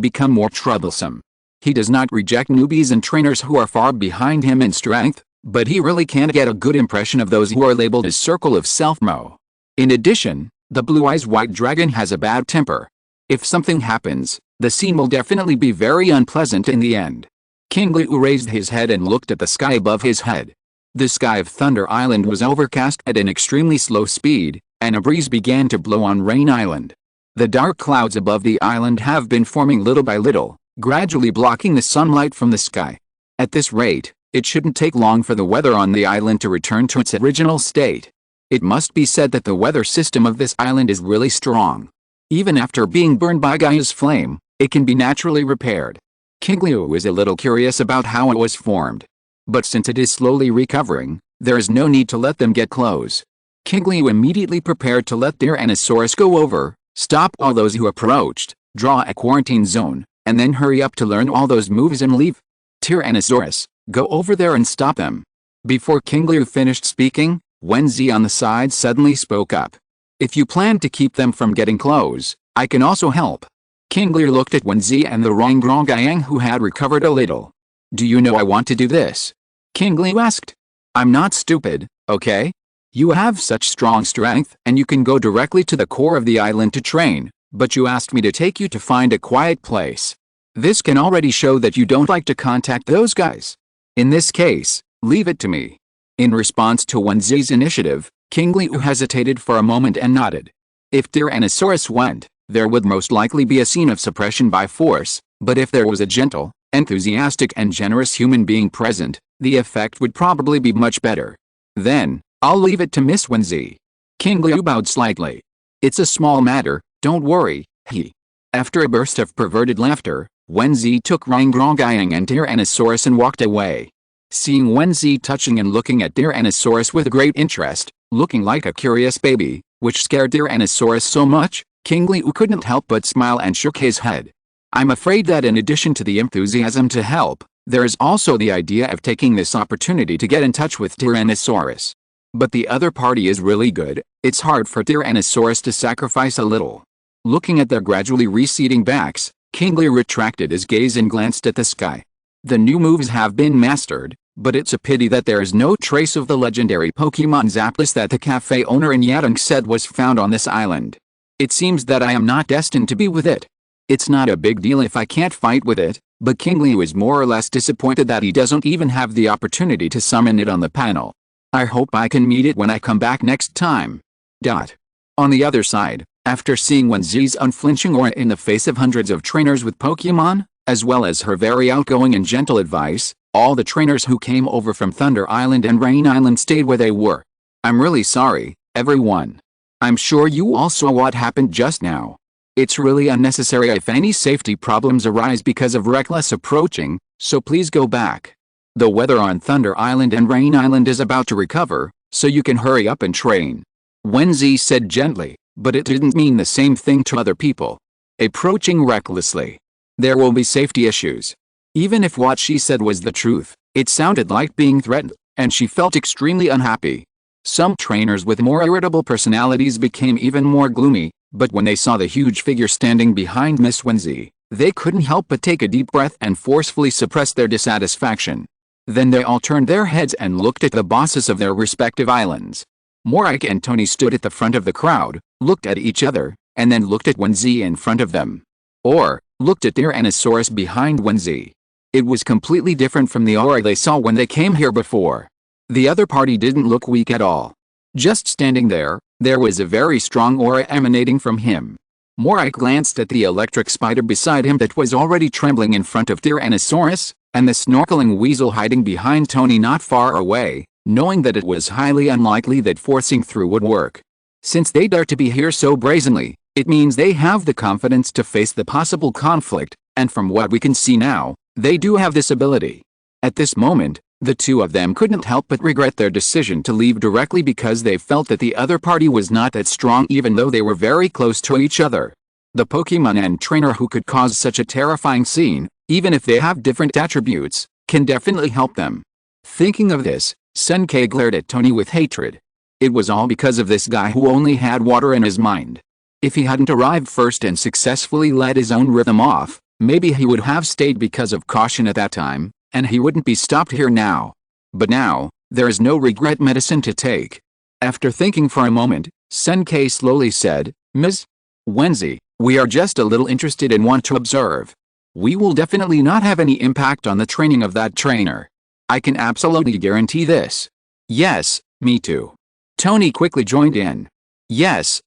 become more troublesome. He does not reject newbies and trainers who are far behind him in strength, but he really can't get a good impression of those who are labeled as Circle of Self-Mo. In addition, the Blue Eyes White Dragon has a bad temper. If something happens, the scene will definitely be very unpleasant in the end. Qingliu raised his head and looked at the sky above his head. The sky of Thunder Island was overcast at an extremely slow speed, and a breeze began to blow on Rain Island. The dark clouds above the island have been forming little by little, gradually blocking the sunlight from the sky. At this rate, it shouldn't take long for the weather on the island to return to its original state. It must be said that the weather system of this island is really strong. Even after being burned by Gaia's flame, it can be naturally repaired. Qingliu is a little curious about how it was formed. But since it is slowly recovering, there is no need to let them get close. Qingliu immediately prepared to let Tyrannosaurus go over, stop all those who approached, draw a quarantine zone, and then hurry up to learn all those moves and leave. Tyrannosaurus, go over there and stop them. Before Qingliu finished speaking, Wenzi on the side suddenly spoke up. If you plan to keep them from getting close, I can also help. Qingliu looked at Wenzi and the Rongrongayang who had recovered a little. Do you know I want to do this? Qingliu asked. I'm not stupid, okay? You have such strong strength and you can go directly to the core of the island to train, but you asked me to take you to find a quiet place. This can already show that you don't like to contact those guys. In this case, leave it to me. In response to Wenzi's initiative, Qingliu hesitated for a moment and nodded. If Tyrannosaurus went, there would most likely be a scene of suppression by force, but if there was a gentle, enthusiastic and generous human being present, the effect would probably be much better. Then, I'll leave it to Miss Wenzi. Qingliu bowed slightly. It's a small matter, don't worry, he. After a burst of perverted laughter, Wenzi took Rongrongayang and Tyrannosaurus and walked away. Seeing Wenzi touching and looking at Tyrannosaurus with great interest, looking like a curious baby, which scared Tyrannosaurus so much, Qingliu couldn't help but smile and shook his head. I'm afraid that in addition to the enthusiasm to help, there is also the idea of taking this opportunity to get in touch with Tyrannosaurus. But the other party is really good, it's hard for Tyrannosaurus to sacrifice a little. Looking at their gradually receding backs, Qingliu retracted his gaze and glanced at the sky. The new moves have been mastered, but it's a pity that there is no trace of the legendary Pokemon Zapdos that the cafe owner in Yadong said was found on this island. It seems that I am not destined to be with it. It's not a big deal if I can't fight with it, but Qingliu is more or less disappointed that he doesn't even have the opportunity to summon it on the panel. I hope I can meet it when I come back next time. On the other side, after seeing Wenzi's unflinching aura in the face of hundreds of trainers with Pokemon, as well as her very outgoing and gentle advice, all the trainers who came over from Thunder Island and Rain Island stayed where they were. I'm really sorry, everyone. I'm sure you all saw what happened just now. It's really unnecessary if any safety problems arise because of reckless approaching, so please go back. The weather on Thunder Island and Rain Island is about to recover, so you can hurry up and train. Wenzi said gently, but it didn't mean the same thing to other people. Approaching recklessly. There will be safety issues. Even if what she said was the truth, it sounded like being threatened, and she felt extremely unhappy. Some trainers with more irritable personalities became even more gloomy, but when they saw the huge figure standing behind Miss Wenzi, they couldn't help but take a deep breath and forcefully suppress their dissatisfaction. Then they all turned their heads and looked at the bosses of their respective islands. Morik and Tony stood at the front of the crowd, looked at each other, and then looked at Wenzi in front of them. Or, looked at Tyrannosaurus behind Wenzi. It was completely different from the aura they saw when they came here before. The other party didn't look weak at all. Just standing there, there was a very strong aura emanating from him. Morik glanced at the electric spider beside him that was already trembling in front of Tyrannosaurus, and the snorkeling weasel hiding behind Tony not far away, knowing that it was highly unlikely that forcing through would work. Since they dare to be here so brazenly, It means they have the confidence to face the possible conflict, and from what we can see now, they do have this ability. At this moment, the two of them couldn't help but regret their decision to leave directly because they felt that the other party was not that strong even though they were very close to each other. The Pokemon and trainer who could cause such a terrifying scene, even if they have different attributes, can definitely help them. Thinking of this, Senkei glared at Tony with hatred. It was all because of this guy who only had water in his mind. If he hadn't arrived first and successfully let his own rhythm off, maybe he would have stayed because of caution at that time, and he wouldn't be stopped here now. But now, there is no regret medicine to take. After thinking for a moment, Senkei slowly said, Ms. Wenzi, we are just a little interested and want to observe. We will definitely not have any impact on the training of that trainer. I can absolutely guarantee this. Yes, me too. Tony quickly joined in. Yes,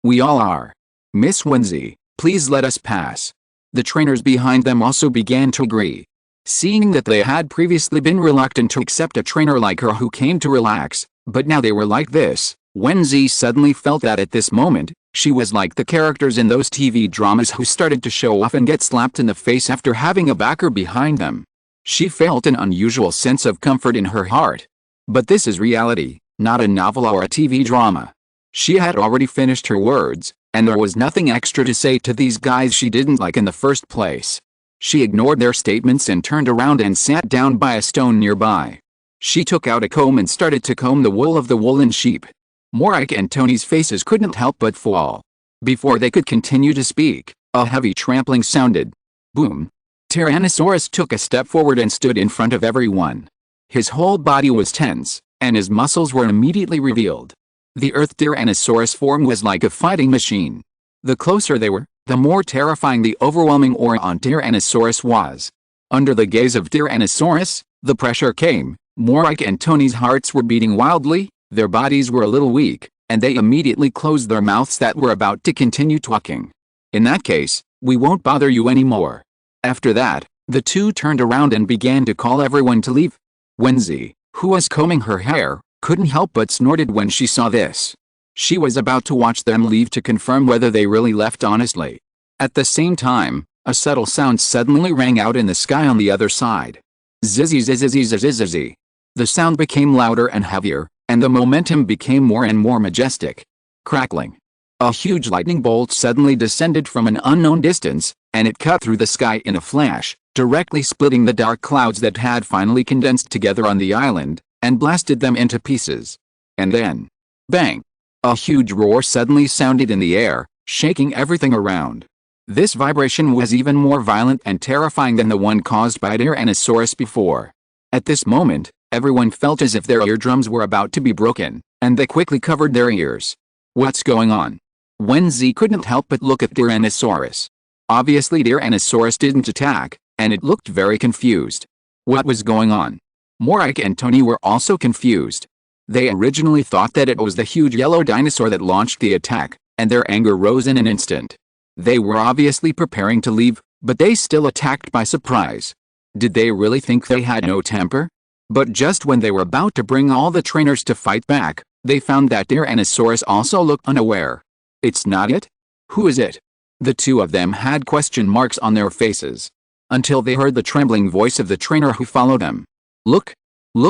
we all are. Miss Wenzi, please let us pass. The trainers behind them also began to agree. Seeing that they had previously been reluctant to accept a trainer like her who came to relax, but now they were like this, Wenzi suddenly felt that at this moment, she was like the characters in those TV dramas who started to show off and get slapped in the face after having a backer behind them. She felt an unusual sense of comfort in her heart. But this is reality, not a novel or a TV drama. She had already finished her words, and there was nothing extra to say to these guys she didn't like in the first place. She ignored their statements and turned around and sat down by a stone nearby. She took out a comb and started to comb the wool of the woolen sheep. Morik and Tony's faces couldn't help but fall. Before they could continue to speak, a heavy trampling sounded. Boom. Tyrannosaurus took a step forward and stood in front of everyone. His whole body was tense, and his muscles were immediately revealed. The Earth Tyrannosaurus form was like a fighting machine. The closer they were, the more terrifying the overwhelming aura on Tyrannosaurus was. Under the gaze of Tyrannosaurus, the pressure came. Morik and Tony's hearts were beating wildly, their bodies were a little weak, and they immediately closed their mouths that were about to continue talking. In that case, we won't bother you anymore. After that, the two turned around and began to call everyone to leave. Wenzi, who was combing her hair, couldn't help but snorted when she saw this. She was about to watch them leave to confirm whether they really left honestly. At the same time, a subtle sound suddenly rang out in the sky on the other side. Zizzy zizzy zizzy zizzy. The sound became louder and heavier, and the momentum became more and more majestic. Crackling. A huge lightning bolt suddenly descended from an unknown distance, and it cut through the sky in a flash, directly splitting the dark clouds that had finally condensed together on the island, and blasted them into pieces. And then, bang! A huge roar suddenly sounded in the air, shaking everything around. This vibration was even more violent and terrifying than the one caused by Tyrannosaurus before. At this moment, everyone felt as if their eardrums were about to be broken, and they quickly covered their ears. What's going on? Wenzi couldn't help but look at Tyrannosaurus. Obviously Tyrannosaurus didn't attack, and it looked very confused. What was going on? Morik and Tony were also confused. They originally thought that it was the huge yellow dinosaur that launched the attack, and their anger rose in an instant. They were obviously preparing to leave, but they still attacked by surprise. Did they really think they had no temper? But just when they were about to bring all the trainers to fight back, they found that Tyrannosaurus also looked unaware. It's not it? Who is it? The two of them had question marks on their faces. Until they heard the trembling voice of the trainer who followed them. Look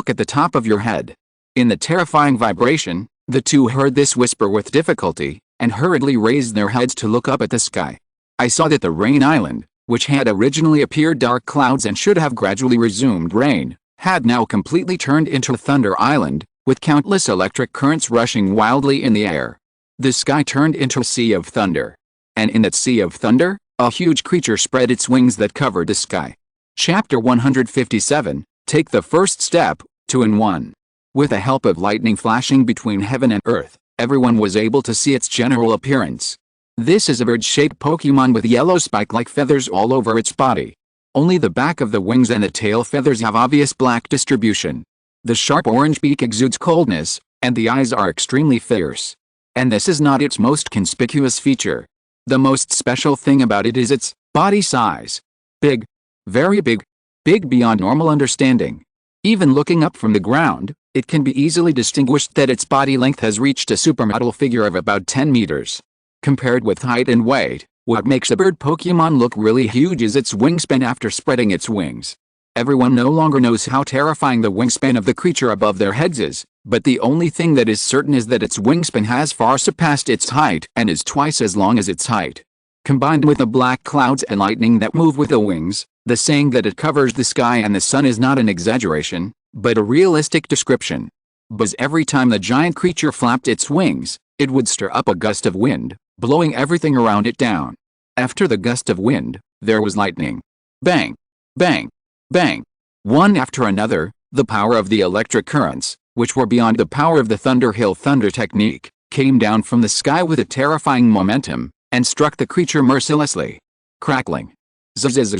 at the top of your head. In the terrifying vibration, the two heard this whisper with difficulty, and hurriedly raised their heads to look up at the sky. I saw that the rain island, which had originally appeared dark clouds and should have gradually resumed rain, had now completely turned into a thunder island, with countless electric currents rushing wildly in the air. The sky turned into a sea of thunder. And in that sea of thunder, a huge creature spread its wings that covered the sky. Chapter 157, Take the First Step, 2-in-1. With the help of lightning flashing between heaven and earth, everyone was able to see its general appearance. This is a bird-shaped Pokemon with yellow spike-like feathers all over its body. Only the back of the wings and the tail feathers have obvious black distribution. The sharp orange beak exudes coldness, and the eyes are extremely fierce. And this is not its most conspicuous feature. The most special thing about it is its body size. Big. Very big. Big beyond normal understanding. Even looking up from the ground, it can be easily distinguished that its body length has reached a supermodel figure of about 10 meters. Compared with height and weight, what makes a bird Pokemon look really huge is its wingspan after spreading its wings. Everyone no longer knows how terrifying the wingspan of the creature above their heads is, but the only thing that is certain is that its wingspan has far surpassed its height and is twice as long as its height. Combined with the black clouds and lightning that move with the wings, the saying that it covers the sky and the sun is not an exaggeration, but a realistic description. Because every time the giant creature flapped its wings, it would stir up a gust of wind, blowing everything around it down. After the gust of wind, there was lightning. Bang! Bang! Bang! One after another, the power of the electric currents, which were beyond the power of the Thunderhill Thunder technique, came down from the sky with a terrifying momentum, and struck the creature mercilessly. Crackling. Zzz.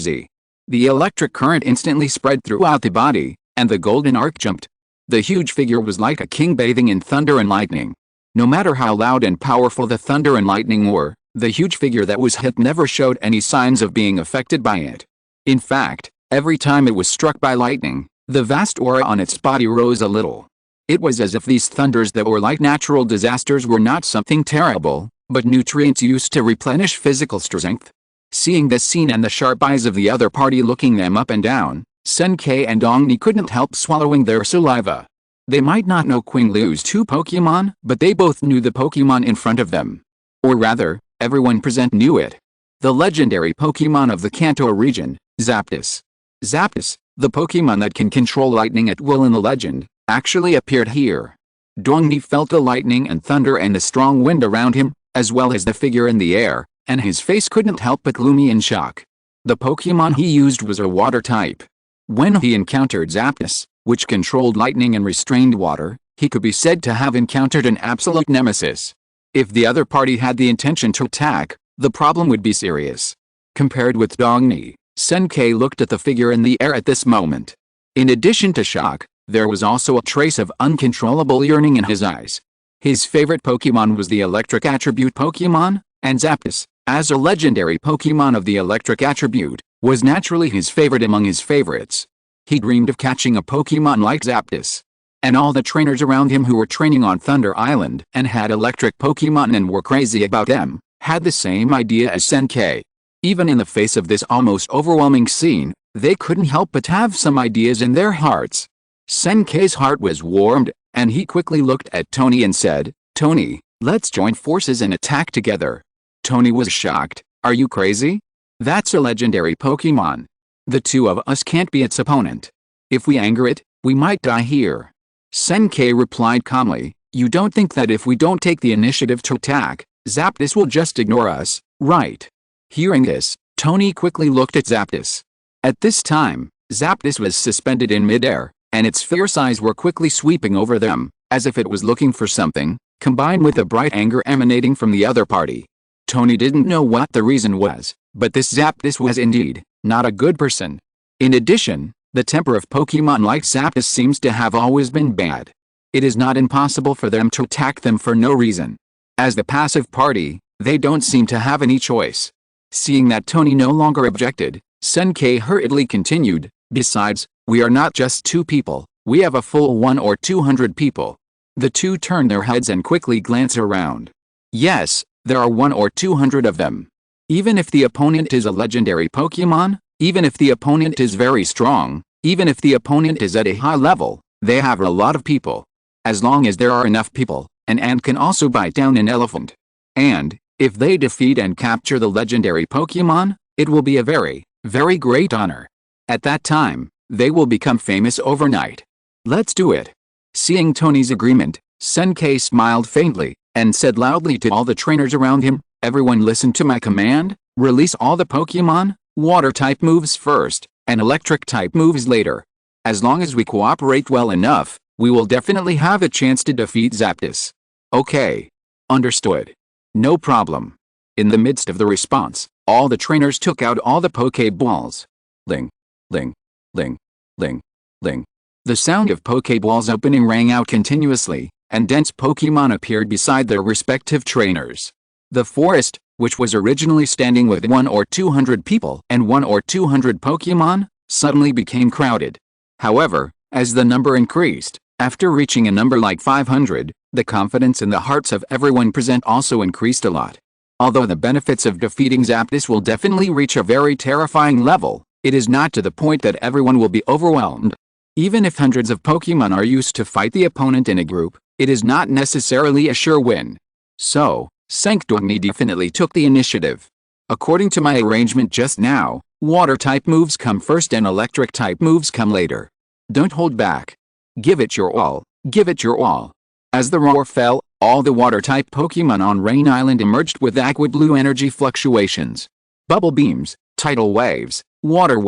The electric current instantly spread throughout the body, and the golden arc jumped. The huge figure was like a king bathing in thunder and lightning. No matter how loud and powerful the thunder and lightning were, the huge figure that was hit never showed any signs of being affected by it. In fact, every time it was struck by lightning, the vast aura on its body rose a little. It was as if these thunders that were like natural disasters were not something terrible, but nutrients used to replenish physical strength. Seeing this scene and the sharp eyes of the other party looking them up and down, Senkei and Dongni couldn't help swallowing their saliva. They might not know Qingliu's two Pokemon, but they both knew the Pokemon in front of them. Or rather, everyone present knew it. The legendary Pokemon of the Kanto region, Zapdos. Zapdos, the Pokemon that can control lightning at will in the legend, actually appeared here. Dongni felt the lightning and thunder and the strong wind around him, as well as the figure in the air, and his face couldn't help but gloomy in shock. The Pokemon he used was a water type. When he encountered Zapdos, which controlled lightning and restrained water, he could be said to have encountered an absolute nemesis. If the other party had the intention to attack, the problem would be serious. Compared with Dongni, Senkei looked at the figure in the air at this moment. In addition to shock, there was also a trace of uncontrollable yearning in his eyes. His favorite Pokemon was the electric attribute Pokemon, and Zapdos, as a legendary Pokemon of the electric attribute, was naturally his favorite among his favorites. He dreamed of catching a Pokemon like Zapdos. And all the trainers around him who were training on Thunder Island and had electric Pokemon and were crazy about them, had the same idea as Senkei. Even in the face of this almost overwhelming scene, they couldn't help but have some ideas in their hearts. Senkei's heart was warmed, and he quickly looked at Tony and said, "Tony, let's join forces and attack together." Tony was shocked. "Are you crazy? That's a legendary Pokemon. The two of us can't be its opponent. If we anger it, we might die here." Senkei replied calmly, "You don't think that if we don't take the initiative to attack, Zapdos will just ignore us, right?" Hearing this, Tony quickly looked at Zapdos. At this time, Zapdos was suspended in midair, and its fierce eyes were quickly sweeping over them, as if it was looking for something, combined with a bright anger emanating from the other party. Tony didn't know what the reason was, but this Zapdos was indeed not a good person. In addition, the temper of Pokemon like Zapdos seems to have always been bad. It is not impossible for them to attack them for no reason. As the passive party, they don't seem to have any choice. Seeing that Tony no longer objected, Senkei hurriedly continued, "Besides, we are not just two people, we have a full 100 or 200 people." The two turn their heads and quickly glance around. Yes, there are 100 or 200 of them. Even if the opponent is a legendary Pokemon, even if the opponent is very strong, even if the opponent is at a high level, they have a lot of people. As long as there are enough people, an ant can also bite down an elephant. And, if they defeat and capture the legendary Pokemon, it will be a very, very great honor. At that time, they will become famous overnight. Let's do it. Seeing Tony's agreement, Senkei smiled faintly, and said loudly to all the trainers around him, "Everyone listen to my command, release all the Pokemon, water-type moves first, and electric-type moves later. As long as we cooperate well enough, we will definitely have a chance to defeat Zapdos." "Okay. Understood. No problem." In the midst of the response, all the trainers took out all the Poké Balls. Ling, ling, ling, ling, ling. The sound of Poké Balls opening rang out continuously, and dense Pokemon appeared beside their respective trainers. The forest, which was originally standing with 100 or 200 people and 100 or 200 Pokemon, suddenly became crowded. However, as the number increased, after reaching a number like 500, the confidence in the hearts of everyone present also increased a lot. Although the benefits of defeating Zapdos will definitely reach a very terrifying level, it is not to the point that everyone will be overwhelmed. Even if hundreds of Pokemon are used to fight the opponent in a group, it is not necessarily a sure win. So, Sanctuary definitely took the initiative. According to my arrangement just now, Water-type moves come first and Electric-type moves come later. Don't hold back. Give it your all, give it your all. As the roar fell, all the Water-type Pokemon on Rain Island emerged with aqua blue energy fluctuations. Bubble beams, tidal waves, water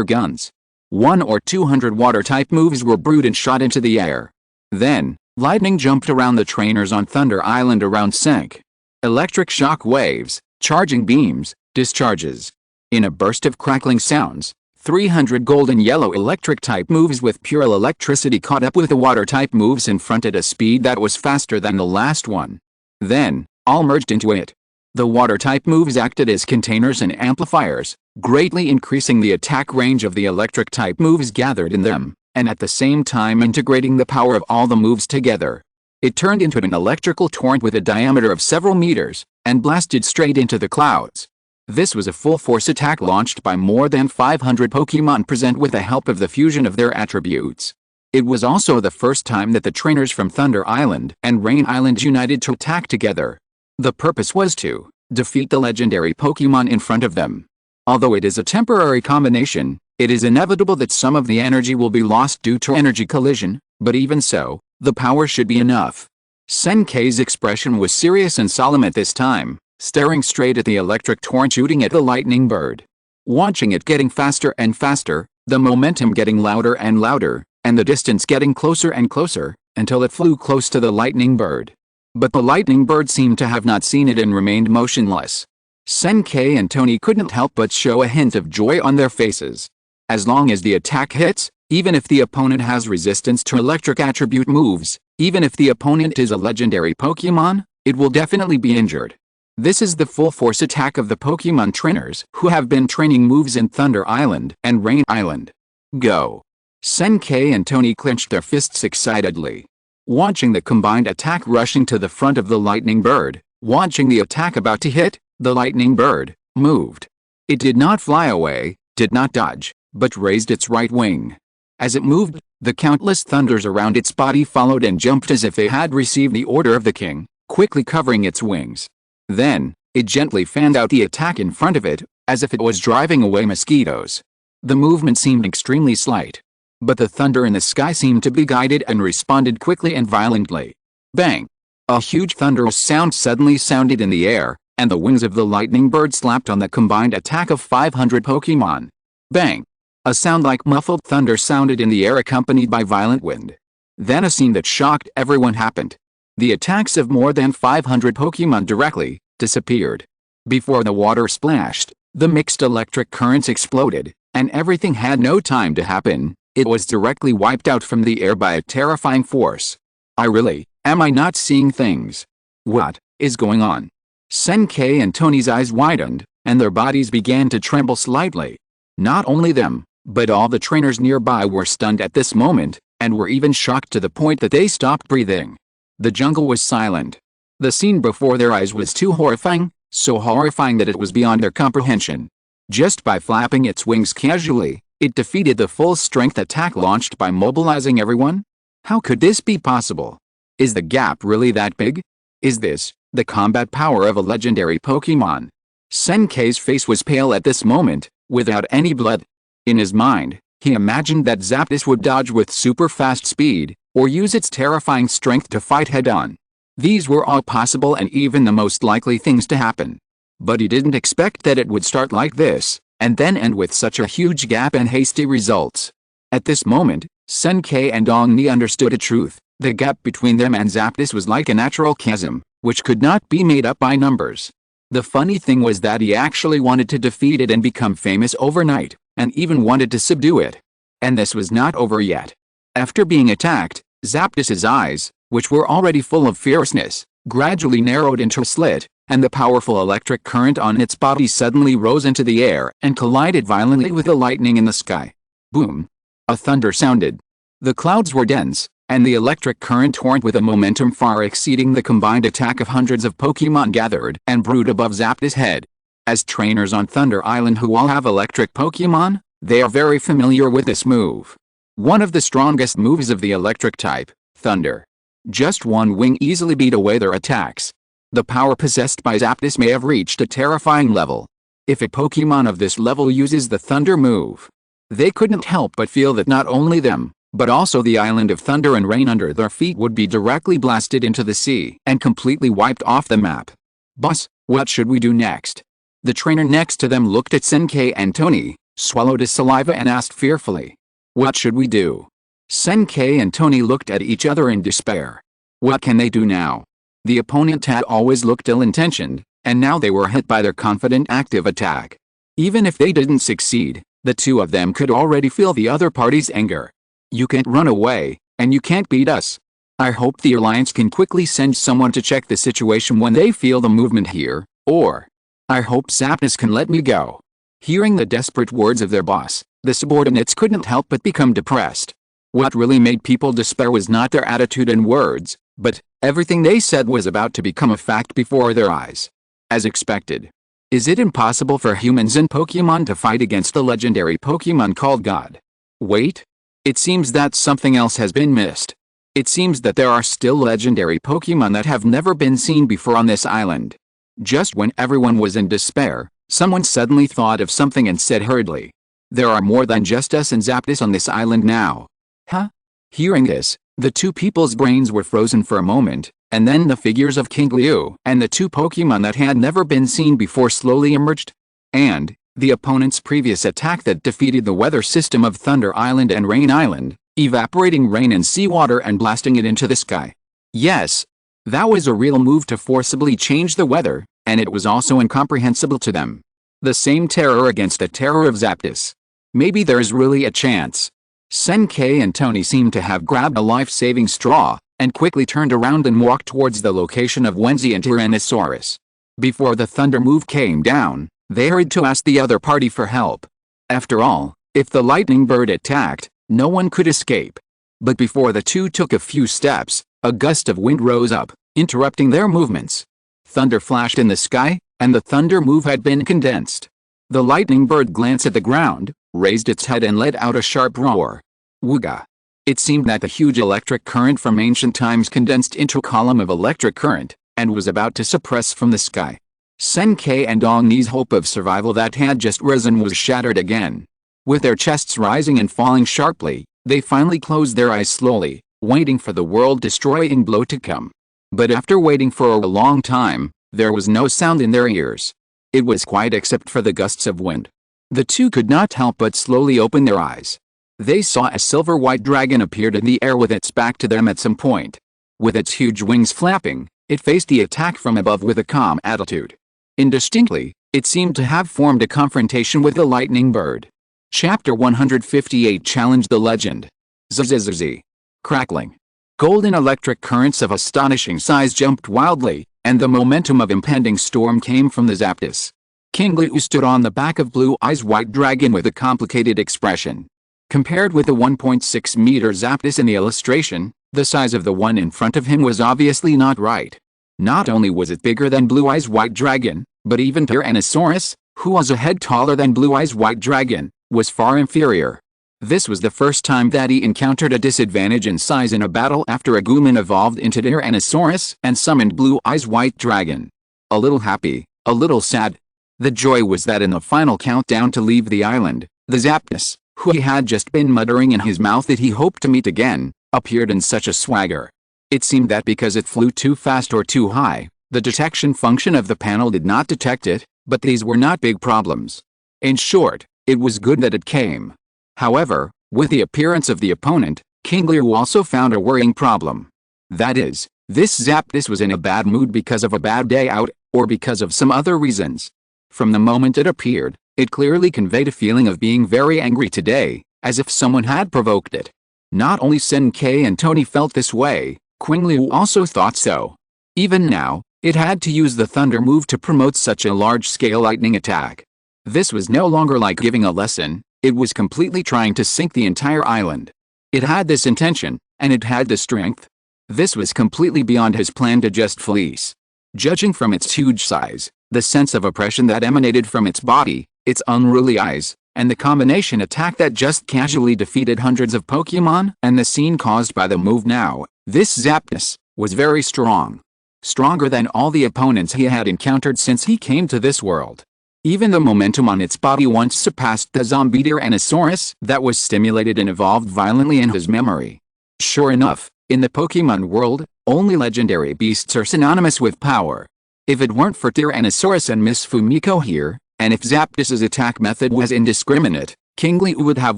guns. 100 or 200 Water-type moves were brewed and shot into the air. Then, lightning jumped around the trainers on Thunder Island around Sank. Electric shock waves, charging beams, discharges. In a burst of crackling sounds, 300 golden yellow Electric-type moves with pure electricity caught up with the Water-type moves in front at a speed that was faster than the last one. Then, all merged into it. The Water-type moves acted as containers and amplifiers, greatly increasing the attack range of the Electric-type moves gathered in them, and at the same time integrating the power of all the moves together. It turned into an electrical torrent with a diameter of several meters, and blasted straight into the clouds. This was a full-force attack launched by more than 500 Pokemon present with the help of the fusion of their attributes. It was also the first time that the trainers from Thunder Island and Rain Island united to attack together. The purpose was to defeat the legendary Pokemon in front of them. Although it is a temporary combination, it is inevitable that some of the energy will be lost due to energy collision, but even so, the power should be enough. Senkei's expression was serious and solemn at this time, staring straight at the electric torrent shooting at the lightning bird. Watching it getting faster and faster, the momentum getting louder and louder, and the distance getting closer and closer, until it flew close to the lightning bird. But the lightning bird seemed to have not seen it and remained motionless. Senkei and Tony couldn't help but show a hint of joy on their faces. As long as the attack hits, even if the opponent has resistance to electric attribute moves, even if the opponent is a legendary Pokemon, it will definitely be injured. This is the full-force attack of the Pokemon trainers who have been training moves in Thunder Island and Rain Island. Go! Senkei and Tony clenched their fists excitedly. Watching the combined attack rushing to the front of the lightning bird, watching the attack about to hit, the lightning bird moved. It did not fly away, did not dodge, but raised its right wing. As it moved, the countless thunders around its body followed and jumped as if it had received the order of the king, quickly covering its wings. Then, it gently fanned out the attack in front of it, as if it was driving away mosquitoes. The movement seemed extremely slight. But the thunder in the sky seemed to be guided and responded quickly and violently. Bang! A huge thunderous sound suddenly sounded in the air, and the wings of the lightning bird slapped on the combined attack of 500 Pokemon. Bang! A sound like muffled thunder sounded in the air accompanied by violent wind. Then a scene that shocked everyone happened. The attacks of more than 500 Pokemon directly disappeared. Before the water splashed, the mixed electric currents exploded, and everything had no time to happen. It was directly wiped out from the air by a terrifying force. Am I not seeing things? What is going on? Senkei and Tony's eyes widened, and their bodies began to tremble slightly. Not only them, but all the trainers nearby were stunned at this moment, and were even shocked to the point that they stopped breathing. The jungle was silent. The scene before their eyes was too horrifying, so horrifying that it was beyond their comprehension. Just by flapping its wings casually, it defeated the full-strength attack launched by mobilizing everyone? How could this be possible? Is the gap really that big? Is this the combat power of a legendary Pokemon? Senkei's face was pale at this moment, without any blood. In his mind, he imagined that Zapdos would dodge with super-fast speed, or use its terrifying strength to fight head-on. These were all possible and even the most likely things to happen. But he didn't expect that it would start like this, and then end with such a huge gap and hasty results. At this moment, Senkei and Ongni understood a truth. The gap between them and Zapdos was like a natural chasm, which could not be made up by numbers. The funny thing was that he actually wanted to defeat it and become famous overnight, and even wanted to subdue it. And this was not over yet. After being attacked, Zapdos's eyes, which were already full of fierceness, gradually narrowed into a slit, and the powerful electric current on its body suddenly rose into the air and collided violently with the lightning in the sky. Boom! A thunder sounded. The clouds were dense, and the electric current torrent with a momentum far exceeding the combined attack of hundreds of Pokemon gathered and brewed above Zapdos' head. As trainers on Thunder Island who all have electric Pokemon, they are very familiar with this move. One of the strongest moves of the electric type, Thunder. Just one wing easily beat away their attacks. The power possessed by Zapdos may have reached a terrifying level. If a Pokemon of this level uses the Thunder move, they couldn't help but feel that not only them, but also the island of thunder and rain under their feet would be directly blasted into the sea and completely wiped off the map. Boss, what should we do next? The trainer next to them looked at Senkei and Tony, swallowed his saliva and asked fearfully. What should we do? Senkei and Tony looked at each other in despair. What can they do now? The opponent had always looked ill-intentioned, and now they were hit by their confident active attack. Even if they didn't succeed, the two of them could already feel the other party's anger. You can't run away, and you can't beat us. I hope the Alliance can quickly send someone to check the situation when they feel the movement here, or I hope Zapdos can let me go. Hearing the desperate words of their boss, the subordinates couldn't help but become depressed. What really made people despair was not their attitude and words, but everything they said was about to become a fact before their eyes. As expected. Is it impossible for humans and Pokemon to fight against a legendary Pokemon called God? Wait. It seems that something else has been missed. It seems that there are still legendary Pokemon that have never been seen before on this island. Just when everyone was in despair, someone suddenly thought of something and said hurriedly. There are more than just us and Zapdos on this island now. Huh? Hearing this, the two people's brains were frozen for a moment, and then the figures of Qingliu and the two Pokemon that had never been seen before slowly emerged. And the opponent's previous attack that defeated the weather system of Thunder Island and Rain Island, evaporating rain and seawater and blasting it into the sky. Yes, that was a real move to forcibly change the weather, and it was also incomprehensible to them. The same terror against the terror of Zapdos. Maybe there's really a chance. Senkei and Tony seemed to have grabbed a life-saving straw, and quickly turned around and walked towards the location of Wenzi and Tyrannosaurus. Before the thunder move came down, they hurried to ask the other party for help. After all, if the lightning bird attacked, no one could escape. But before the two took a few steps, a gust of wind rose up, interrupting their movements. Thunder flashed in the sky, and the thunder move had been condensed. The lightning bird glanced at the ground, raised its head and let out a sharp roar. Wooga! It seemed that the huge electric current from ancient times condensed into a column of electric current, and was about to suppress from the sky. Senkei and Dongni's hope of survival that had just risen was shattered again. With their chests rising and falling sharply, they finally closed their eyes slowly, waiting for the world-destroying blow to come. But after waiting for a long time, there was no sound in their ears. It was quiet except for the gusts of wind. The two could not help but slowly open their eyes. They saw a silver-white dragon appeared in the air with its back to them at some point. With its huge wings flapping, it faced the attack from above with a calm attitude. Indistinctly, it seemed to have formed a confrontation with the lightning bird. Chapter 158 Challenge the Legend. Zzz. Crackling. Golden electric currents of astonishing size jumped wildly, and the momentum of impending storm came from the Zapdos. Qingliu stood on the back of Blue Eye's white dragon with a complicated expression. Compared with the 1.6-meter Zapdos in the illustration, the size of the one in front of him was obviously not right. Not only was it bigger than Blue Eye's white dragon, but even Tyrannosaurus, who was a head taller than Blue Eye's white dragon, was far inferior. This was the first time that he encountered a disadvantage in size in a battle after Agumon evolved into Tyrannosaurus and summoned Blue Eye's white dragon. A little happy, a little sad. The joy was that in the final countdown to leave the island, the Zapdos, who he had just been muttering in his mouth that he hoped to meet again, appeared in such a swagger. It seemed that because it flew too fast or too high, the detection function of the panel did not detect it, but these were not big problems. In short, it was good that it came. However, with the appearance of the opponent, Qingliu also found a worrying problem. That is, this Zapdos was in a bad mood because of a bad day out, or because of some other reasons. From the moment it appeared, it clearly conveyed a feeling of being very angry today, as if someone had provoked it. Not only Senkei and Tony felt this way, Qingliu also thought so. Even now, it had to use the thunder move to promote such a large-scale lightning attack. This was no longer like giving a lesson, it was completely trying to sink the entire island. It had this intention, and it had the strength. This was completely beyond his plan to just fleece. Judging from its huge size, the sense of oppression that emanated from its body, its unruly eyes, and the combination attack that just casually defeated hundreds of Pokemon, and the scene caused by the move now, this Zapdos was very strong. Stronger than all the opponents he had encountered since he came to this world. Even the momentum on its body once surpassed the zombie Tyrannosaurus that was stimulated and evolved violently in his memory. Sure enough, in the Pokemon world, only legendary beasts are synonymous with power. If it weren't for Tyrannosaurus and Miss Fumiko here, and if Zapdos's attack method was indiscriminate, Qingliu would have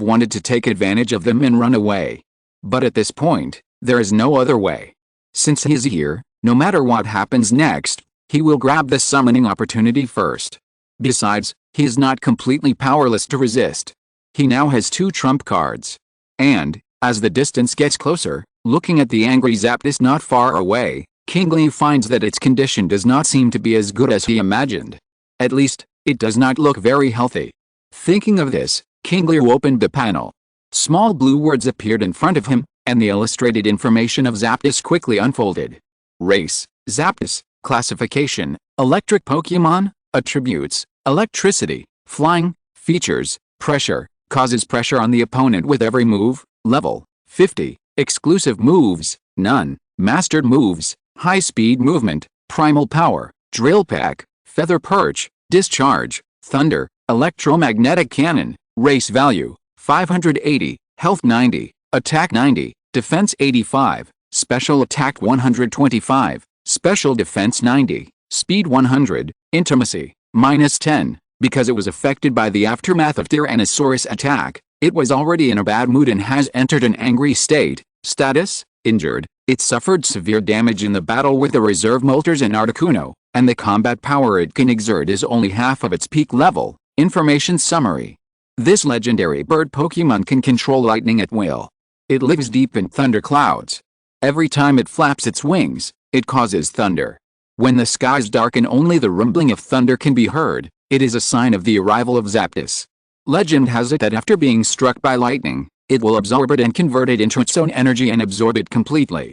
wanted to take advantage of them and run away. But at this point, there is no other way. Since he's here, no matter what happens next, he will grab the summoning opportunity first. Besides, he is not completely powerless to resist. He now has 2 trump cards. And, as the distance gets closer, looking at the angry Zapdos not far away, Qingliu finds that its condition does not seem to be as good as he imagined. At least, it does not look very healthy. Thinking of this, Qingliu opened the panel. Small blue words appeared in front of him, and the illustrated information of Zapdos quickly unfolded. Race, Zapdos, classification, electric Pokemon, attributes, electricity, flying, features, pressure, causes pressure on the opponent with every move, level, 50, exclusive moves, none, mastered moves, high-speed movement, primal power, drill pack, feather perch, discharge, thunder, electromagnetic cannon, race value, 580, health 90, attack 90, defense 85, special attack 125, special defense 90, speed 100, intimacy, -10, because it was affected by the aftermath of Tyrannosaurus attack. It was already in a bad mood and has entered an angry state. Status, injured. It suffered severe damage in the battle with the reserve Moltres and Articuno, and the combat power it can exert is only half of its peak level. Information summary. This legendary bird Pokemon can control lightning at will. It lives deep in thunder clouds. Every time it flaps its wings, it causes thunder. When the skies darken, only the rumbling of thunder can be heard. It is a sign of the arrival of Zapdos. Legend has it that after being struck by lightning, it will absorb it and convert it into its own energy and absorb it completely.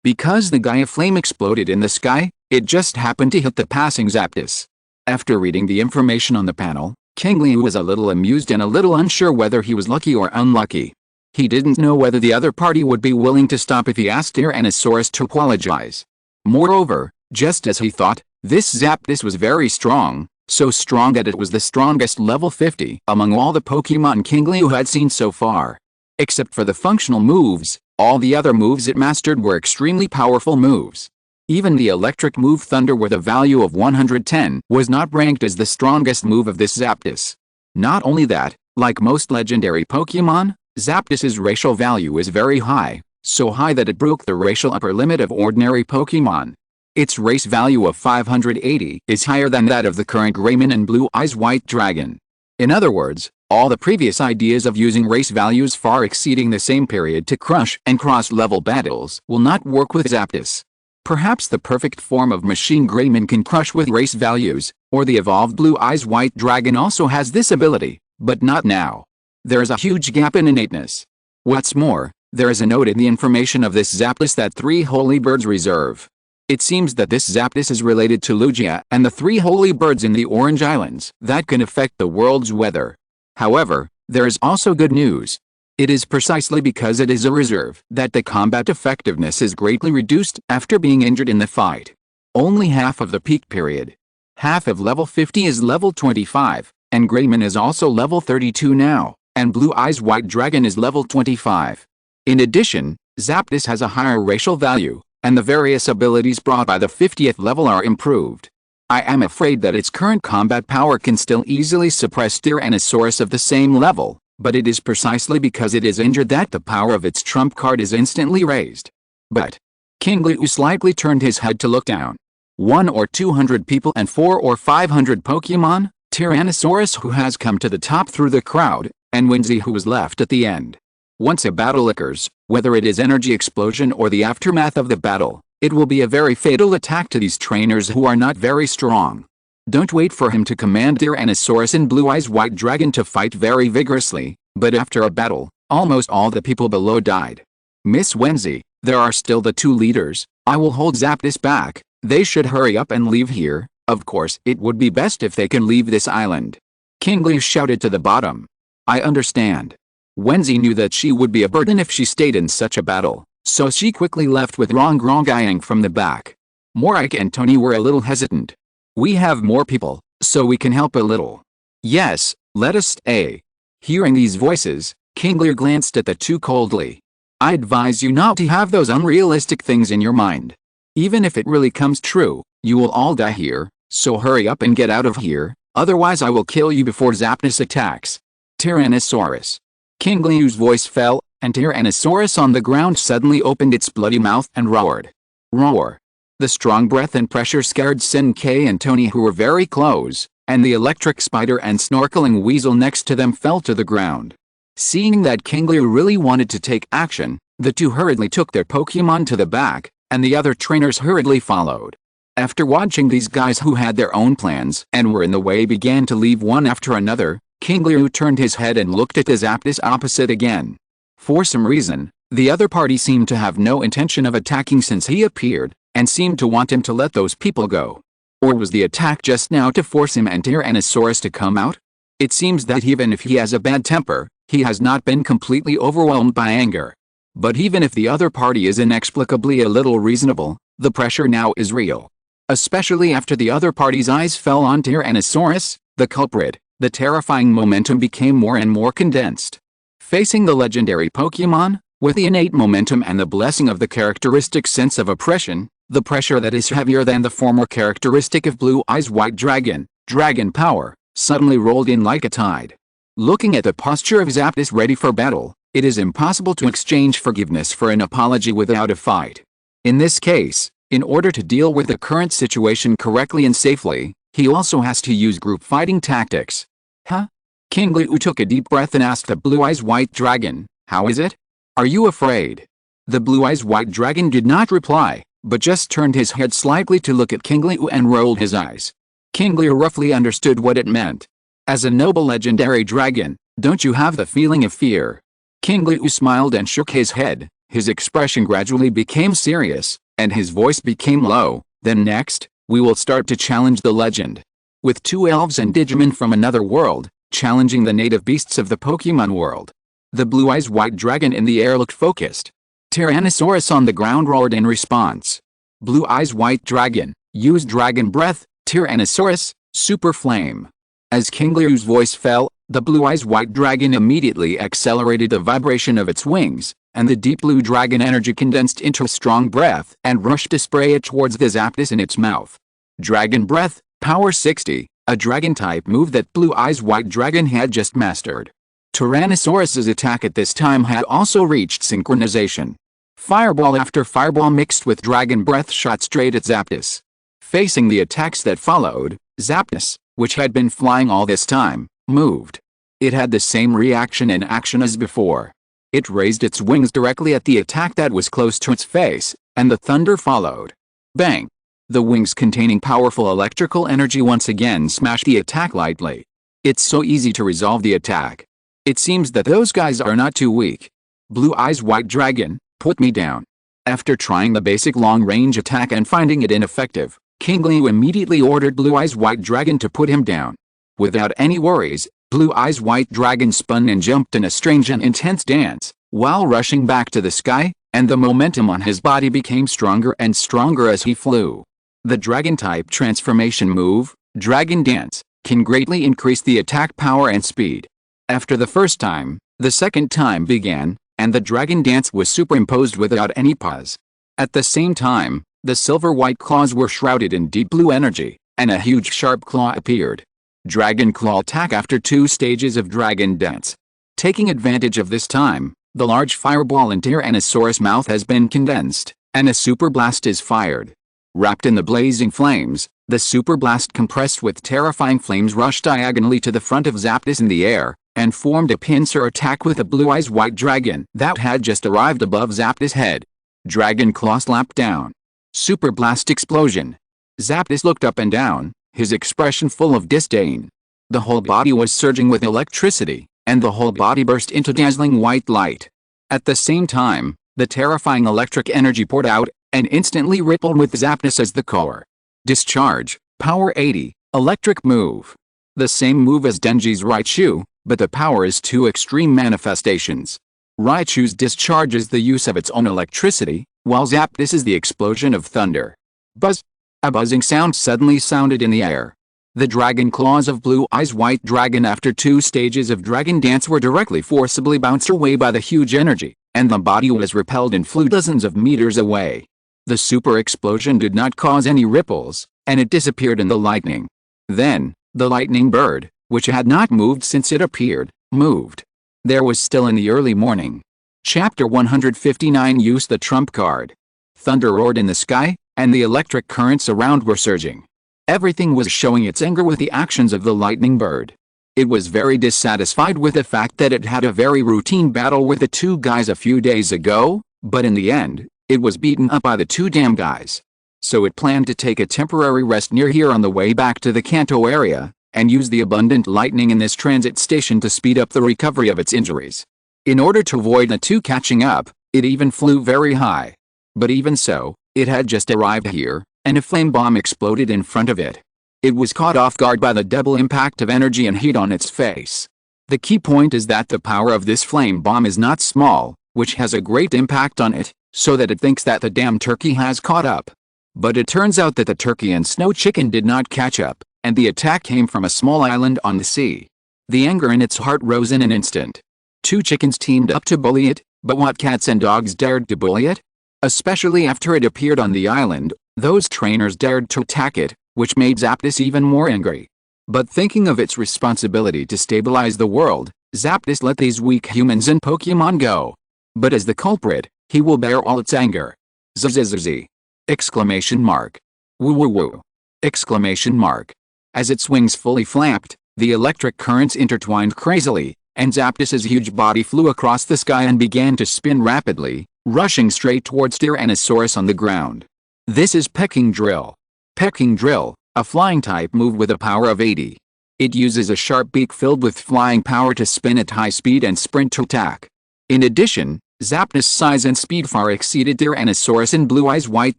Because the Gaia flame exploded in the sky, it just happened to hit the passing Zapdos. After reading the information on the panel, Qingliu was a little amused and a little unsure whether he was lucky or unlucky. He didn't know whether the other party would be willing to stop if he asked Tyrannosaurus to apologize. Moreover, just as he thought, this Zapdos was very strong, so strong that it was the strongest level 50 among all the Pokemon Qingliu had seen so far. Except for the functional moves, all the other moves it mastered were extremely powerful moves. Even the electric move Thunder with a value of 110 was not ranked as the strongest move of this Zapdos. Not only that, like most legendary Pokemon, Zapdos's racial value is very high, so high that it broke the racial upper limit of ordinary Pokemon. Its race value of 580 is higher than that of the current Greymon and Blue Eyes White Dragon. In other words, all the previous ideas of using race values far exceeding the same period to crush and cross-level battles will not work with Zapdos. Perhaps the perfect form of machine Greymon can crush with race values, or the evolved Blue Eyes White Dragon also has this ability, but not now. There is a huge gap in innateness. What's more, there is a note in the information of this Zapdos that 3 holy birds reserve. It seems that this Zapdos is related to Lugia and the 3 holy birds in the Orange Islands that can affect the world's weather. However, there is also good news. It is precisely because it is a reserve that the combat effectiveness is greatly reduced after being injured in the fight. Only half of the peak period. Half of level 50 is level 25, and Greymon is also level 32 now, and Blue Eyes White Dragon is level 25. In addition, Zapdos has a higher racial value, and the various abilities brought by the 50th level are improved. I am afraid that its current combat power can still easily suppress Tyrannosaurus of the same level, but it is precisely because it is injured that the power of its trump card is instantly raised. But Qingliu slightly turned his head to look down. 100 or 200 people and 400 or 500 Pokemon, Tyrannosaurus who has come to the top through the crowd, and Winzy who was left at the end. Once a battle occurs, whether it is energy explosion or the aftermath of the battle, it will be a very fatal attack to these trainers who are not very strong. Don't wait for him to command Tyrannosaurus and Blue Eyes White Dragon to fight very vigorously, but after a battle, almost all the people below died. Miss Wenzi, there are still the two leaders. I will hold Zapdos back. They should hurry up and leave here. Of course, it would be best if they can leave this island. Qingliu shouted to the bottom. I understand. Wenzi knew that she would be a burden if she stayed in such a battle, so she quickly left with Rongrongayang from the back. Morik and Tony were a little hesitant. We have more people, so we can help a little. Yes, let us stay. Hearing these voices, Qingliu glanced at the two coldly. I advise you not to have those unrealistic things in your mind. Even if it really comes true, you will all die here, so hurry up and get out of here, otherwise I will kill you before Zapdos attacks. Tyrannosaurus. Qingliu's voice fell, and Tyrannosaurus on the ground suddenly opened its bloody mouth and roared. Roar. The strong breath and pressure scared Sen-Kei and Tony, who were very close, and the electric spider and snorkeling weasel next to them fell to the ground. Seeing that Qingliu really wanted to take action, the two hurriedly took their Pokemon to the back, and the other trainers hurriedly followed. After watching these guys who had their own plans and were in the way began to leave one after another, Qingliu turned his head and looked at the Zapdos opposite again. For some reason, the other party seemed to have no intention of attacking since he appeared, and seemed to want him to let those people go. Or was the attack just now to force him and Tyrannosaurus to come out? It seems that even if he has a bad temper, he has not been completely overwhelmed by anger. But even if the other party is inexplicably a little reasonable, the pressure now is real. Especially after the other party's eyes fell on Tyrannosaurus, the culprit, the terrifying momentum became more and more condensed. Facing the legendary Pokemon, with the innate momentum and the blessing of the characteristic sense of oppression, the pressure that is heavier than the former characteristic of Blue Eyes White Dragon, Dragon Power, suddenly rolled in like a tide. Looking at the posture of Zapdos ready for battle, it is impossible to exchange forgiveness for an apology without a fight. In this case, in order to deal with the current situation correctly and safely, he also has to use group fighting tactics. Huh? Qingliu took a deep breath and asked the Blue Eyes White Dragon, how is it? Are you afraid? The Blue Eyes White Dragon did not reply, but just turned his head slightly to look at Qingliu and rolled his eyes. Qingliu roughly understood what it meant. As a noble legendary dragon, don't you have the feeling of fear? Qingliu smiled and shook his head. His expression gradually became serious, and his voice became low. Then next, we will start to challenge the legend. With two elves and Digimon from another world, challenging the native beasts of the Pokemon world. The Blue Eyes White Dragon in the air looked focused. Tyrannosaurus on the ground roared in response. Blue Eyes White Dragon, use Dragon Breath, Tyrannosaurus, Super Flame. As Qingliu's voice fell, the Blue Eyes White Dragon immediately accelerated the vibration of its wings, and the deep blue dragon energy condensed into a strong breath and rushed to spray it towards the Zapdos in its mouth. Dragon Breath, Power 60, a dragon-type move that Blue Eyes White Dragon had just mastered. Tyrannosaurus's attack at this time had also reached synchronization. Fireball after fireball mixed with Dragon Breath shot straight at Zapdos. Facing the attacks that followed, Zapdos, which had been flying all this time, moved. It had the same reaction and action as before. It raised its wings directly at the attack that was close to its face, and the thunder followed. Bang! The wings containing powerful electrical energy once again smashed the attack lightly. It's so easy to resolve the attack. It seems that those guys are not too weak. Blue Eyes White Dragon, put me down. After trying the basic long-range attack and finding it ineffective, Qingliu immediately ordered Blue Eyes White Dragon to put him down. Without any worries, Blue Eyes White Dragon spun and jumped in a strange and intense dance, while rushing back to the sky, and the momentum on his body became stronger and stronger as he flew. The Dragon-type transformation move, Dragon Dance, can greatly increase the attack power and speed. After the first time, the second time began, and the Dragon Dance was superimposed without any pause. At the same time, the silver-white claws were shrouded in deep blue energy, and a huge sharp claw appeared. Dragon Claw attack after 2 stages of Dragon Dance. Taking advantage of this time, the large fireball in Tyrannosaurus' mouth has been condensed, and a super blast is fired. Wrapped in the blazing flames, the super blast compressed with terrifying flames rushed diagonally to the front of Zapdos in the air, and formed a pincer attack with a Blue Eyes White Dragon that had just arrived above Zapdos' head. Dragon Claw slapped down. Super Blast Explosion. Zapdos looked up and down, his expression full of disdain. The whole body was surging with electricity, and the whole body burst into dazzling white light. At the same time, The terrifying electric energy poured out, and instantly rippled with Zapdos as the core. Discharge, Power 80, Electric Move. The same move as Denji's Raichu, but the power is two extreme manifestations. Raichu's discharge is the use of its own electricity, while Zapdos is the explosion of thunder. Buzz! A buzzing sound suddenly sounded in the air. The dragon claws of Blue Eyes White Dragon after 2 stages of Dragon Dance were directly forcibly bounced away by the huge energy, and the body was repelled and flew dozens of meters away. The super explosion did not cause any ripples, and it disappeared in the lightning. Then, the lightning bird, which had not moved since it appeared, moved. There was still in the early morning. Chapter 159 used the trump card. Thunder roared in the sky, and the electric currents around were surging. Everything was showing its anger with the actions of the lightning bird. It was very dissatisfied with the fact that it had a very routine battle with the 2 guys a few days ago, but in the end, it was beaten up by the 2 damn guys. So it planned to take a temporary rest near here on the way back to the Kanto area, and use the abundant lightning in this transit station to speed up the recovery of its injuries. In order to avoid the 2 catching up, it even flew very high. But even so, it had just arrived here, and a flame bomb exploded in front of it. It was caught off guard by the double impact of energy and heat on its face. The key point is that the power of this flame bomb is not small, which has a great impact on it, so that it thinks that the damn turkey has caught up. But it turns out that the turkey and snow chicken did not catch up, and the attack came from a small island on the sea. The anger in its heart rose in an instant. 2 chickens teamed up to bully it, but what cats and dogs dared to bully it? Especially after it appeared on the island, those trainers dared to attack it, which made Zapdos even more angry. But thinking of its responsibility to stabilize the world, Zapdos let these weak humans and Pokemon go. But as the culprit, he will bear all its anger. Zzz! Exclamation mark. Woo woo woo! Exclamation mark. As its wings fully flapped, the electric currents intertwined crazily, and Zapdos's huge body flew across the sky and began to spin rapidly, rushing straight towards Tyrannosaurus on the ground. This is Pecking Drill. Pecking Drill, a flying-type move with a power of 80. It uses a sharp beak filled with flying power to spin at high speed and sprint to attack. In addition, Zapdos' size and speed far exceeded Tyrannosaurus and Blue Eyes White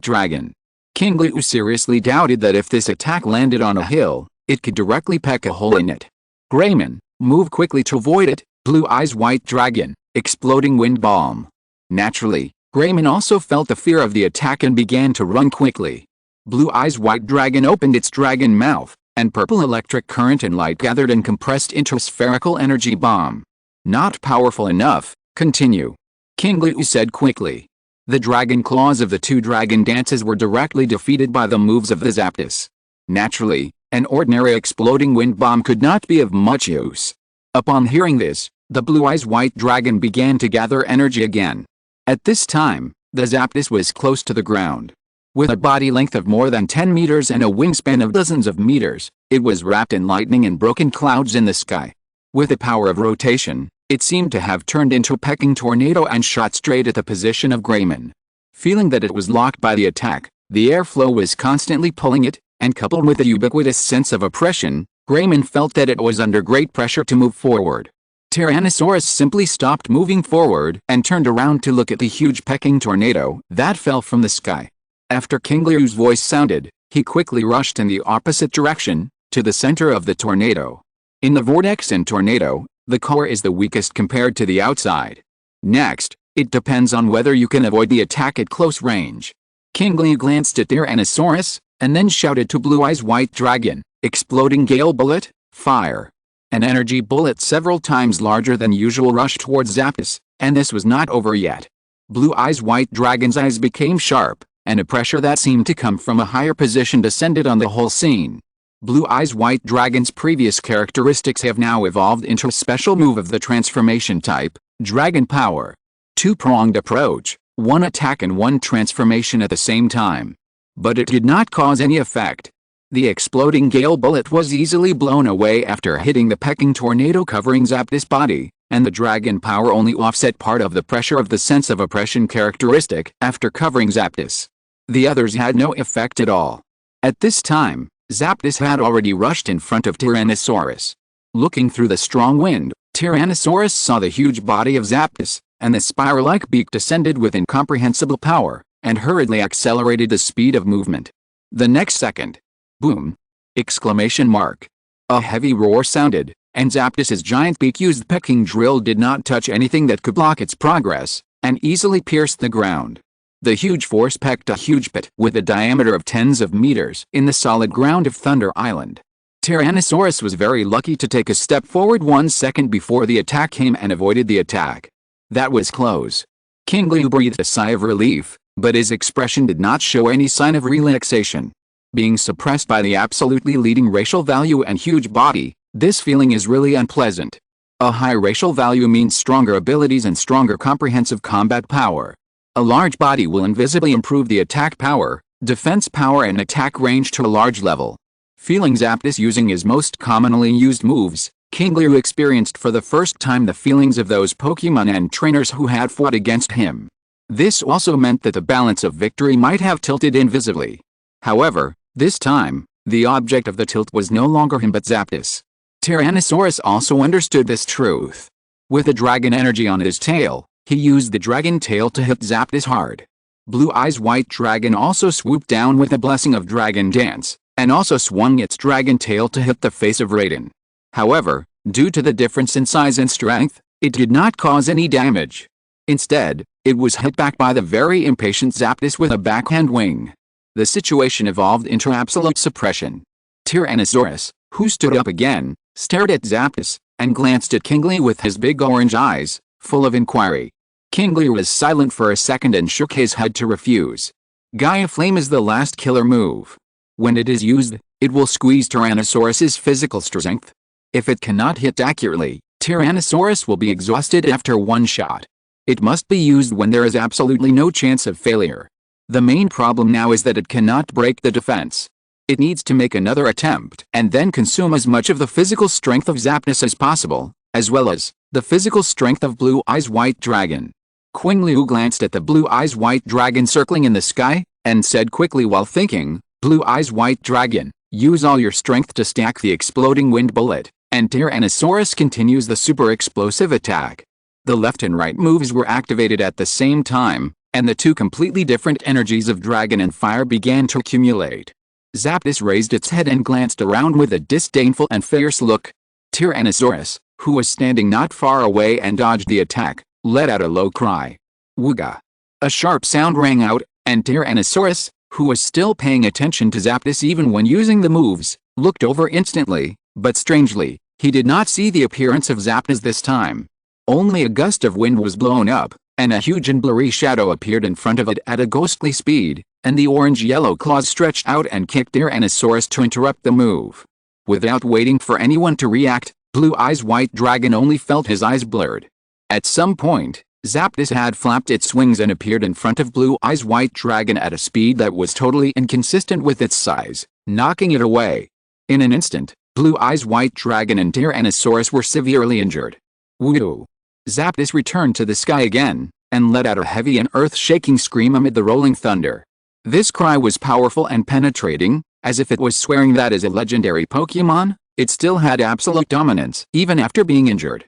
Dragon. Qingliu seriously doubted that if this attack landed on a hill, it could directly peck a hole in it. Greymon, move quickly to avoid it, Blue Eyes White Dragon, exploding wind bomb. Naturally, Greymon also felt the fear of the attack and began to run quickly. Blue Eyes White Dragon opened its dragon mouth, and purple electric current and light gathered and compressed into a spherical energy bomb. Not powerful enough, continue. Qingliu said quickly. The dragon claws of the 2 dragon dances were directly defeated by the moves of the Zapdos. Naturally, an ordinary exploding wind bomb could not be of much use. Upon hearing this, the Blue Eyes White Dragon began to gather energy again. At this time, the Zapdos was close to the ground. With a body length of more than 10 meters and a wingspan of dozens of meters, it was wrapped in lightning and broken clouds in the sky. With the power of rotation, it seemed to have turned into a pecking tornado and shot straight at the position of Greymon. Feeling that it was locked by the attack, the airflow was constantly pulling it, and coupled with a ubiquitous sense of oppression, Greymon felt that it was under great pressure to move forward. Tyrannosaurus simply stopped moving forward and turned around to look at the huge pecking tornado that fell from the sky. After Qingliu's voice sounded, he quickly rushed in the opposite direction, to the center of the tornado. In the vortex and tornado, the core is the weakest compared to the outside. Next, it depends on whether you can avoid the attack at close range. Qingliu glanced at Tyrannosaurus, and then shouted to Blue Eyes White Dragon, exploding gale bullet, fire. An energy bullet several times larger than usual rushed towards Zapdos, and this was not over yet. Blue Eyes White Dragon's eyes became sharp, and a pressure that seemed to come from a higher position descended on the whole scene. Blue Eyes White Dragon's previous characteristics have now evolved into a special move of the transformation type, Dragon Power. 2-pronged approach, 1 attack and 1 transformation at the same time. But it did not cause any effect. The exploding gale bullet was easily blown away after hitting the pecking tornado covering Zapdos' body, and the Dragon Power only offset part of the pressure of the sense of oppression characteristic after covering Zapdos. The others had no effect at all. At this time, Zapdos had already rushed in front of Tyrannosaurus. Looking through the strong wind, Tyrannosaurus saw the huge body of Zapdos, and the spiral-like beak descended with incomprehensible power, and hurriedly accelerated the speed of movement. The next second, boom! Exclamation mark. A heavy roar sounded, and Zapdos's giant beak-used pecking drill did not touch anything that could block its progress, and easily pierced the ground. The huge force pecked a huge pit with a diameter of tens of meters in the solid ground of Thunder Island. Tyrannosaurus was very lucky to take a step forward 1 second before the attack came and avoided the attack. That was close. Qingliu breathed a sigh of relief, but his expression did not show any sign of relaxation. Being suppressed by the absolutely leading racial value and huge body, this feeling is really unpleasant. A high racial value means stronger abilities and stronger comprehensive combat power. A large body will invisibly improve the attack power, defense power and attack range to a large level. Feeling Zapdos using his most commonly used moves, Qingliu experienced for the first time the feelings of those Pokemon and trainers who had fought against him. This also meant that the balance of victory might have tilted invisibly. However, this time, the object of the tilt was no longer him but Zapdos. Tyrannosaurus also understood this truth. With the dragon energy on his tail, he used the dragon tail to hit Zapdos hard. Blue Eyes White Dragon also swooped down with a blessing of Dragon Dance, and also swung its dragon tail to hit the face of Raiden. However, due to the difference in size and strength, it did not cause any damage. Instead, it was hit back by the very impatient Zapdos with a backhand wing. The situation evolved into absolute suppression. Tyrannosaurus, who stood up again, stared at Zapdos, and glanced at Qingliu with his big orange eyes, full of inquiry. Qingliu was silent for a second and shook his head to refuse. Gaia Flame is the last killer move. When it is used, it will squeeze Tyrannosaurus's physical strength. If it cannot hit accurately, Tyrannosaurus will be exhausted after one shot. It must be used when there is absolutely no chance of failure. The main problem now is that it cannot break the defense. It needs to make another attempt and then consume as much of the physical strength of Zapdos as possible, as well as the physical strength of Blue Eyes White Dragon. Qingliu glanced at the Blue Eyes White Dragon circling in the sky, and said quickly while thinking, "Blue Eyes White Dragon, use all your strength to stack the exploding wind bullet," and Tyrannosaurus continues the super explosive attack. The left and right moves were activated at the same time, and the two completely different energies of Dragon and Fire began to accumulate. Zapdos raised its head and glanced around with a disdainful and fierce look. Tyrannosaurus, who was standing not far away and dodged the attack, let out a low cry. Wooga! A sharp sound rang out, and Tyrannosaurus, who was still paying attention to Zapdos even when using the moves, looked over instantly, but strangely, he did not see the appearance of Zapdos this time. Only a gust of wind was blown up, and a huge and blurry shadow appeared in front of it at a ghostly speed, and the orange-yellow claws stretched out and kicked Tyrannosaurus to interrupt the move. Without waiting for anyone to react, Blue Eyes White Dragon only felt his eyes blurred. At some point, Zapdos had flapped its wings and appeared in front of Blue Eyes White Dragon at a speed that was totally inconsistent with its size, knocking it away. In an instant, Blue Eyes White Dragon and Tyrannosaurus were severely injured. Woo! Zapdos returned to the sky again, and let out a heavy and earth-shaking scream amid the rolling thunder. This cry was powerful and penetrating, as if it was swearing that as a legendary Pokemon, it still had absolute dominance even after being injured.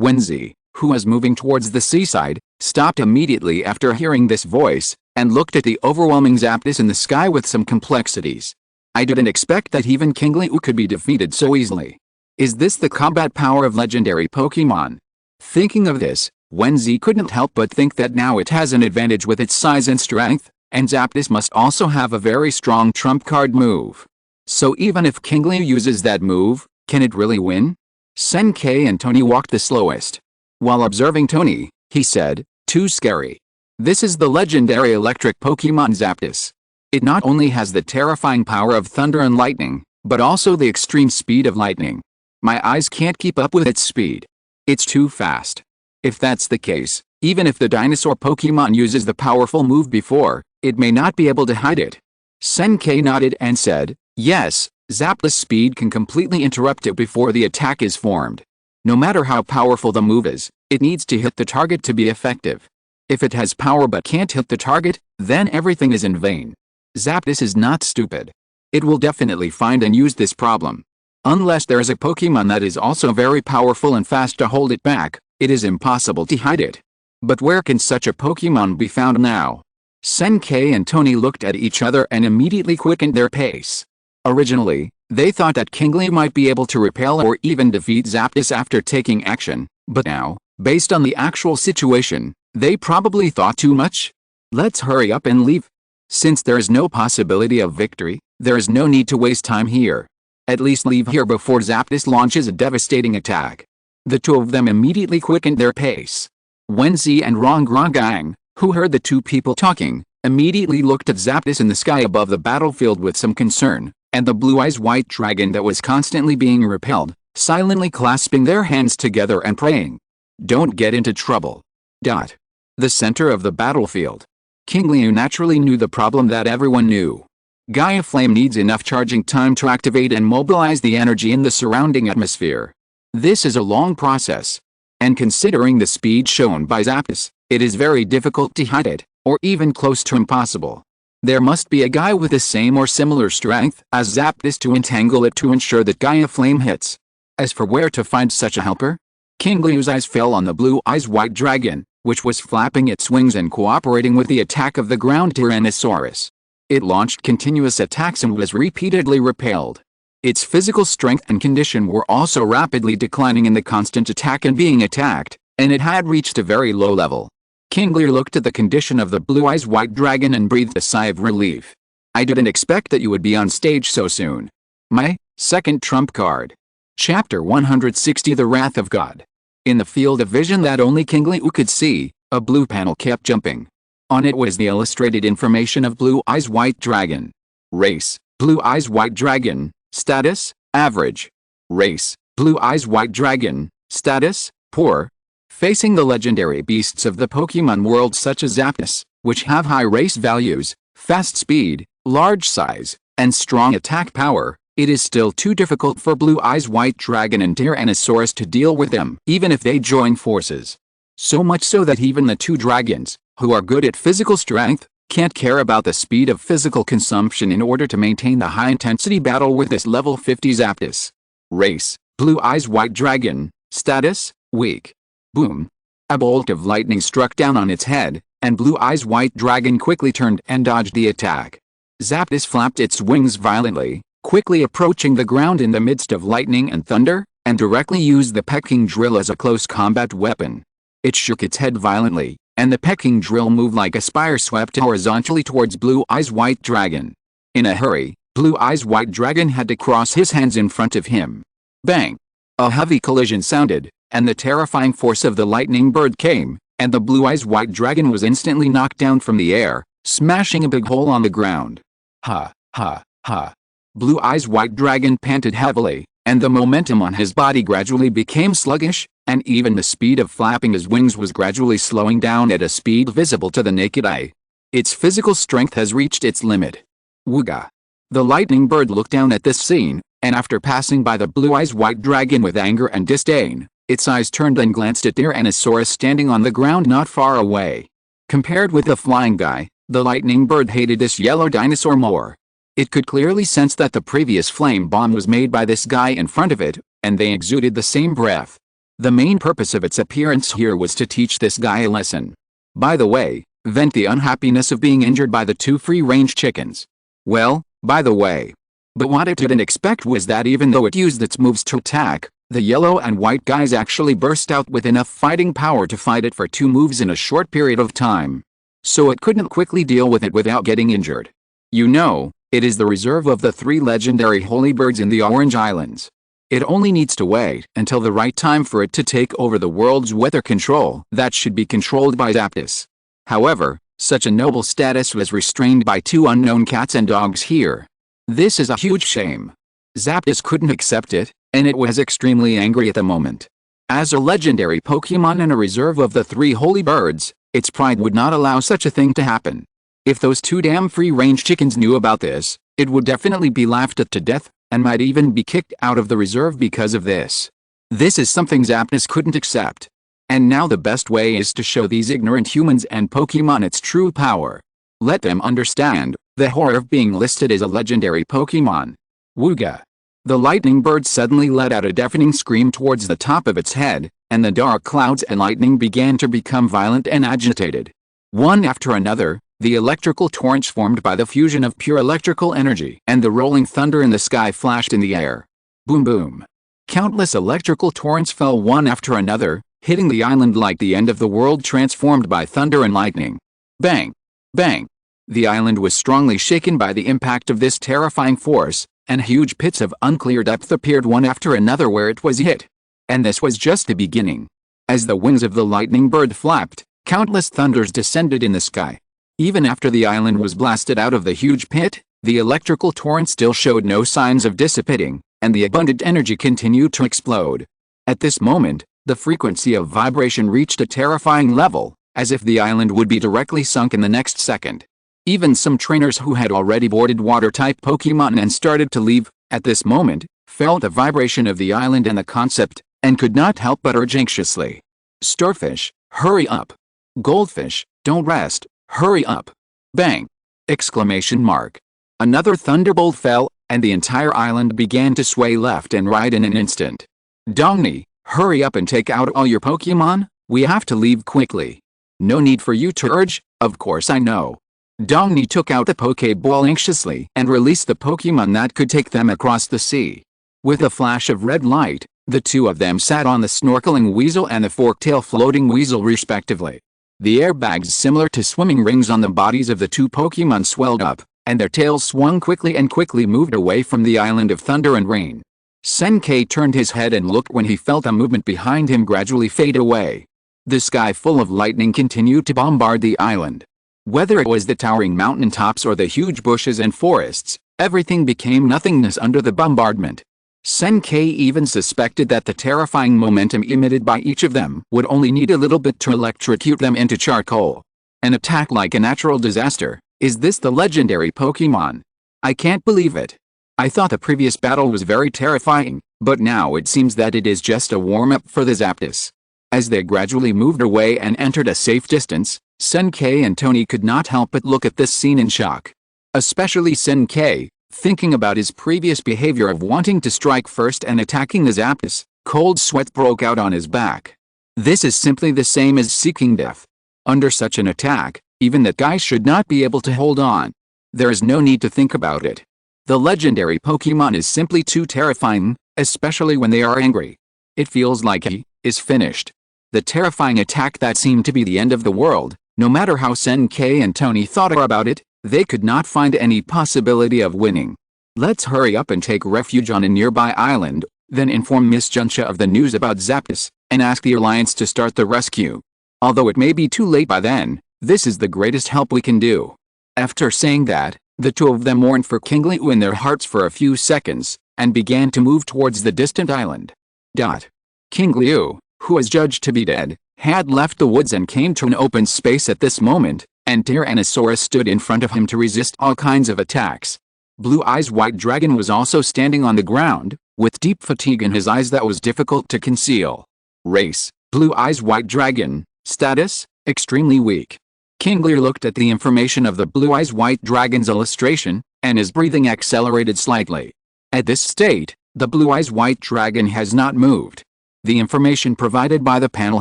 Wenzi, who was moving towards the seaside, stopped immediately after hearing this voice, and looked at the overwhelming Zapdos in the sky with some complexities. I didn't expect that even Qingliu could be defeated so easily. Is this the combat power of legendary Pokemon? Thinking of this, Wenzi couldn't help but think that now it has an advantage with its size and strength, and Zapdos must also have a very strong trump card move. So even if Qingliu uses that move, can it really win? Senkai and Tony walked the slowest. While observing Tony, he said, "Too scary. This is the legendary electric Pokemon Zapdos. It not only has the terrifying power of thunder and lightning, but also the extreme speed of lightning. My eyes can't keep up with its speed. It's too fast. If that's the case, even if the dinosaur Pokemon uses the powerful move before, it may not be able to hide it." Senkai nodded and said, "Yes, Zapdos' speed can completely interrupt it before the attack is formed. No matter how powerful the move is, it needs to hit the target to be effective. If it has power but can't hit the target, then everything is in vain. Zapdos is not stupid. It will definitely find and use this problem. Unless there is a Pokemon that is also very powerful and fast to hold it back, It is impossible to hide it. But where can such a Pokemon be found now? Senkei and Tony looked at each other and immediately quickened their pace. Originally, they thought that Qingliu might be able to repel or even defeat Zapdos after taking action, but now, based on the actual situation, they probably thought too much. Let's hurry up and leave. Since there is no possibility of victory, there is no need to waste time here. At least leave here before Zapdos launches a devastating attack. The two of them immediately quickened their pace. Wenzi and Rongrong, who heard the two people talking, immediately looked at Zapdos in the sky above the battlefield with some concern, and the blue-eyes white dragon that was constantly being repelled, silently clasping their hands together and praying. Don't get into trouble. The center of the battlefield. Qingliu naturally knew the problem that everyone knew. Gaia Flame needs enough charging time to activate and mobilize the energy in the surrounding atmosphere. This is a long process. And considering the speed shown by Zapdos, it is very difficult to hide it, or even close to impossible. There must be a guy with the same or similar strength as Zapdos to entangle it to ensure that Gaia Flame hits. As for where to find such a helper? Qingliu's eyes fell on the blue-eyes white dragon, which was flapping its wings and cooperating with the attack of the ground Tyrannosaurus. It launched continuous attacks and was repeatedly repelled. Its physical strength and condition were also rapidly declining in the constant attack and being attacked, and it had reached a very low level. Qingliu looked at the condition of the blue-eyes white dragon and breathed a sigh of relief. I didn't expect that you would be on stage so soon. My second trump card. Chapter 160 The Wrath of God. In the field of vision that only Qingliu could see, a blue panel kept jumping. On it was the illustrated information of blue-eyes white dragon. Race, blue-eyes white dragon. Status, average. Race, blue-eyes white dragon. Status, poor. Facing the legendary beasts of the Pokemon world such as Zapdos, which have high race values, fast speed, large size, and strong attack power, it is still too difficult for blue-eyes white dragon and Tyrannosaurus to deal with them, even if they join forces. So much so that even the two dragons, who are good at physical strength, can't care about the speed of physical consumption in order to maintain the high-intensity battle with this level 50 Zapdos. Race, blue-eyes white dragon. Status, weak. Boom. A bolt of lightning struck down on its head, and blue-eyes white dragon quickly turned and dodged the attack. Zapdos flapped its wings violently, quickly approaching the ground in the midst of lightning and thunder, and directly used the pecking drill as a close combat weapon. It shook its head violently, and the pecking drill moved like a spire swept horizontally towards blue-eyes white dragon. In a hurry, blue-eyes white dragon had to cross his hands in front of him. Bang! A heavy collision sounded, and the terrifying force of the lightning bird came, and the blue-eyes white dragon was instantly knocked down from the air, smashing a big hole on the ground. Ha, ha, ha. Blue-eyes white dragon panted heavily, and the momentum on his body gradually became sluggish, and even the speed of flapping his wings was gradually slowing down at a speed visible to the naked eye. Its physical strength has reached its limit. Wooga! The lightning bird looked down at this scene, and after passing by the blue-eyes white dragon with anger and disdain, its eyes turned and glanced at Tyrannosaurus standing on the ground not far away. Compared with the flying guy, the lightning bird hated this yellow dinosaur more. It could clearly sense that the previous flame bomb was made by this guy in front of it, and they exuded the same breath. The main purpose of its appearance here was to teach this guy a lesson. By the way, vent the unhappiness of being injured by the two free-range chickens. Well, by the way. But what it didn't expect was that even though it used its moves to attack, the yellow and white guys actually burst out with enough fighting power to fight it for two moves in a short period of time. So it couldn't quickly deal with it without getting injured. You know, it is the reserve of the three legendary holy birds in the Orange Islands. It only needs to wait until the right time for it to take over the world's weather control that should be controlled by Zapdos. However, such a noble status was restrained by two unknown cats and dogs here. This is a huge shame. Zapdos couldn't accept it, and it was extremely angry at the moment. As a legendary Pokemon and a reserve of the three holy birds, its pride would not allow such a thing to happen. If those two damn free-range chickens knew about this, it would definitely be laughed at to death, and might even be kicked out of the reserve because of this. This is something Zapdos couldn't accept. And now the best way is to show these ignorant humans and Pokemon its true power. Let them understand the horror of being listed as a legendary Pokemon. Wooga! The lightning bird suddenly let out a deafening scream towards the top of its head, and the dark clouds and lightning began to become violent and agitated. One after another, the electrical torrents formed by the fusion of pure electrical energy and the rolling thunder in the sky flashed in the air. Boom boom. Countless electrical torrents fell one after another, hitting the island like the end of the world transformed by thunder and lightning. Bang! Bang! The island was strongly shaken by the impact of this terrifying force, and huge pits of unclear depth appeared one after another where it was hit. And this was just the beginning. As the wings of the lightning bird flapped, countless thunders descended in the sky. Even after the island was blasted out of the huge pit, the electrical torrent still showed no signs of dissipating, and the abundant energy continued to explode. At this moment, the frequency of vibration reached a terrifying level, as if the island would be directly sunk in the next second. Even some trainers who had already boarded water-type Pokémon and started to leave, at this moment, felt the vibration of the island and the concept, and could not help but urge anxiously. Starfish, hurry up. Goldfish, don't rest, hurry up. Bang! Exclamation mark. Another thunderbolt fell, and the entire island began to sway left and right in an instant. Dongni, hurry up and take out all your Pokémon, we have to leave quickly. No need for you to urge, of course I know. Dongni took out the Poké Ball anxiously and released the Pokémon that could take them across the sea. With a flash of red light, the two of them sat on the snorkeling weasel and the fork-tail floating weasel respectively. The airbags similar to swimming rings on the bodies of the two Pokémon swelled up, and their tails swung quickly and quickly moved away from the island of thunder and rain. Senkei turned his head and looked when he felt a movement behind him gradually fade away. The sky full of lightning continued to bombard the island. Whether it was the towering mountain tops or the huge bushes and forests, everything became nothingness under the bombardment. Senkei even suspected that the terrifying momentum emitted by each of them would only need a little bit to electrocute them into charcoal. An attack like a natural disaster. Is this the legendary Pokémon? I can't believe it. I thought the previous battle was very terrifying, but now it seems that it is just a warm-up for the Zapdos. As they gradually moved away and entered a safe distance, Senkei and Tony could not help but look at this scene in shock. Especially Senkei, thinking about his previous behavior of wanting to strike first and attacking the Zapdos, cold sweat broke out on his back. This is simply the same as seeking death. Under such an attack, even that guy should not be able to hold on. There is no need to think about it. The legendary Pokémon is simply too terrifying, especially when they are angry. It feels like he is finished. The terrifying attack that seemed to be the end of the world, no matter how Senkei and Tony thought about it, they could not find any possibility of winning. Let's hurry up and take refuge on a nearby island, then inform Miss Junsha of the news about Zapdos, and ask the Alliance to start the rescue. Although it may be too late by then, this is the greatest help we can do. After saying that, the two of them mourned for Qingliu in their hearts for a few seconds, and began to move towards the distant island. Qingliu, who was judged to be dead, had left the woods and came to an open space at this moment, and Tyrannosaurus stood in front of him to resist all kinds of attacks. Blue Eyes White Dragon was also standing on the ground, with deep fatigue in his eyes that was difficult to conceal. Race, Blue Eyes White Dragon. Status, extremely weak. Qingliu looked at the information of the Blue Eyes White Dragon's illustration, and his breathing accelerated slightly. At this state, the Blue Eyes White Dragon has not moved. The information provided by the panel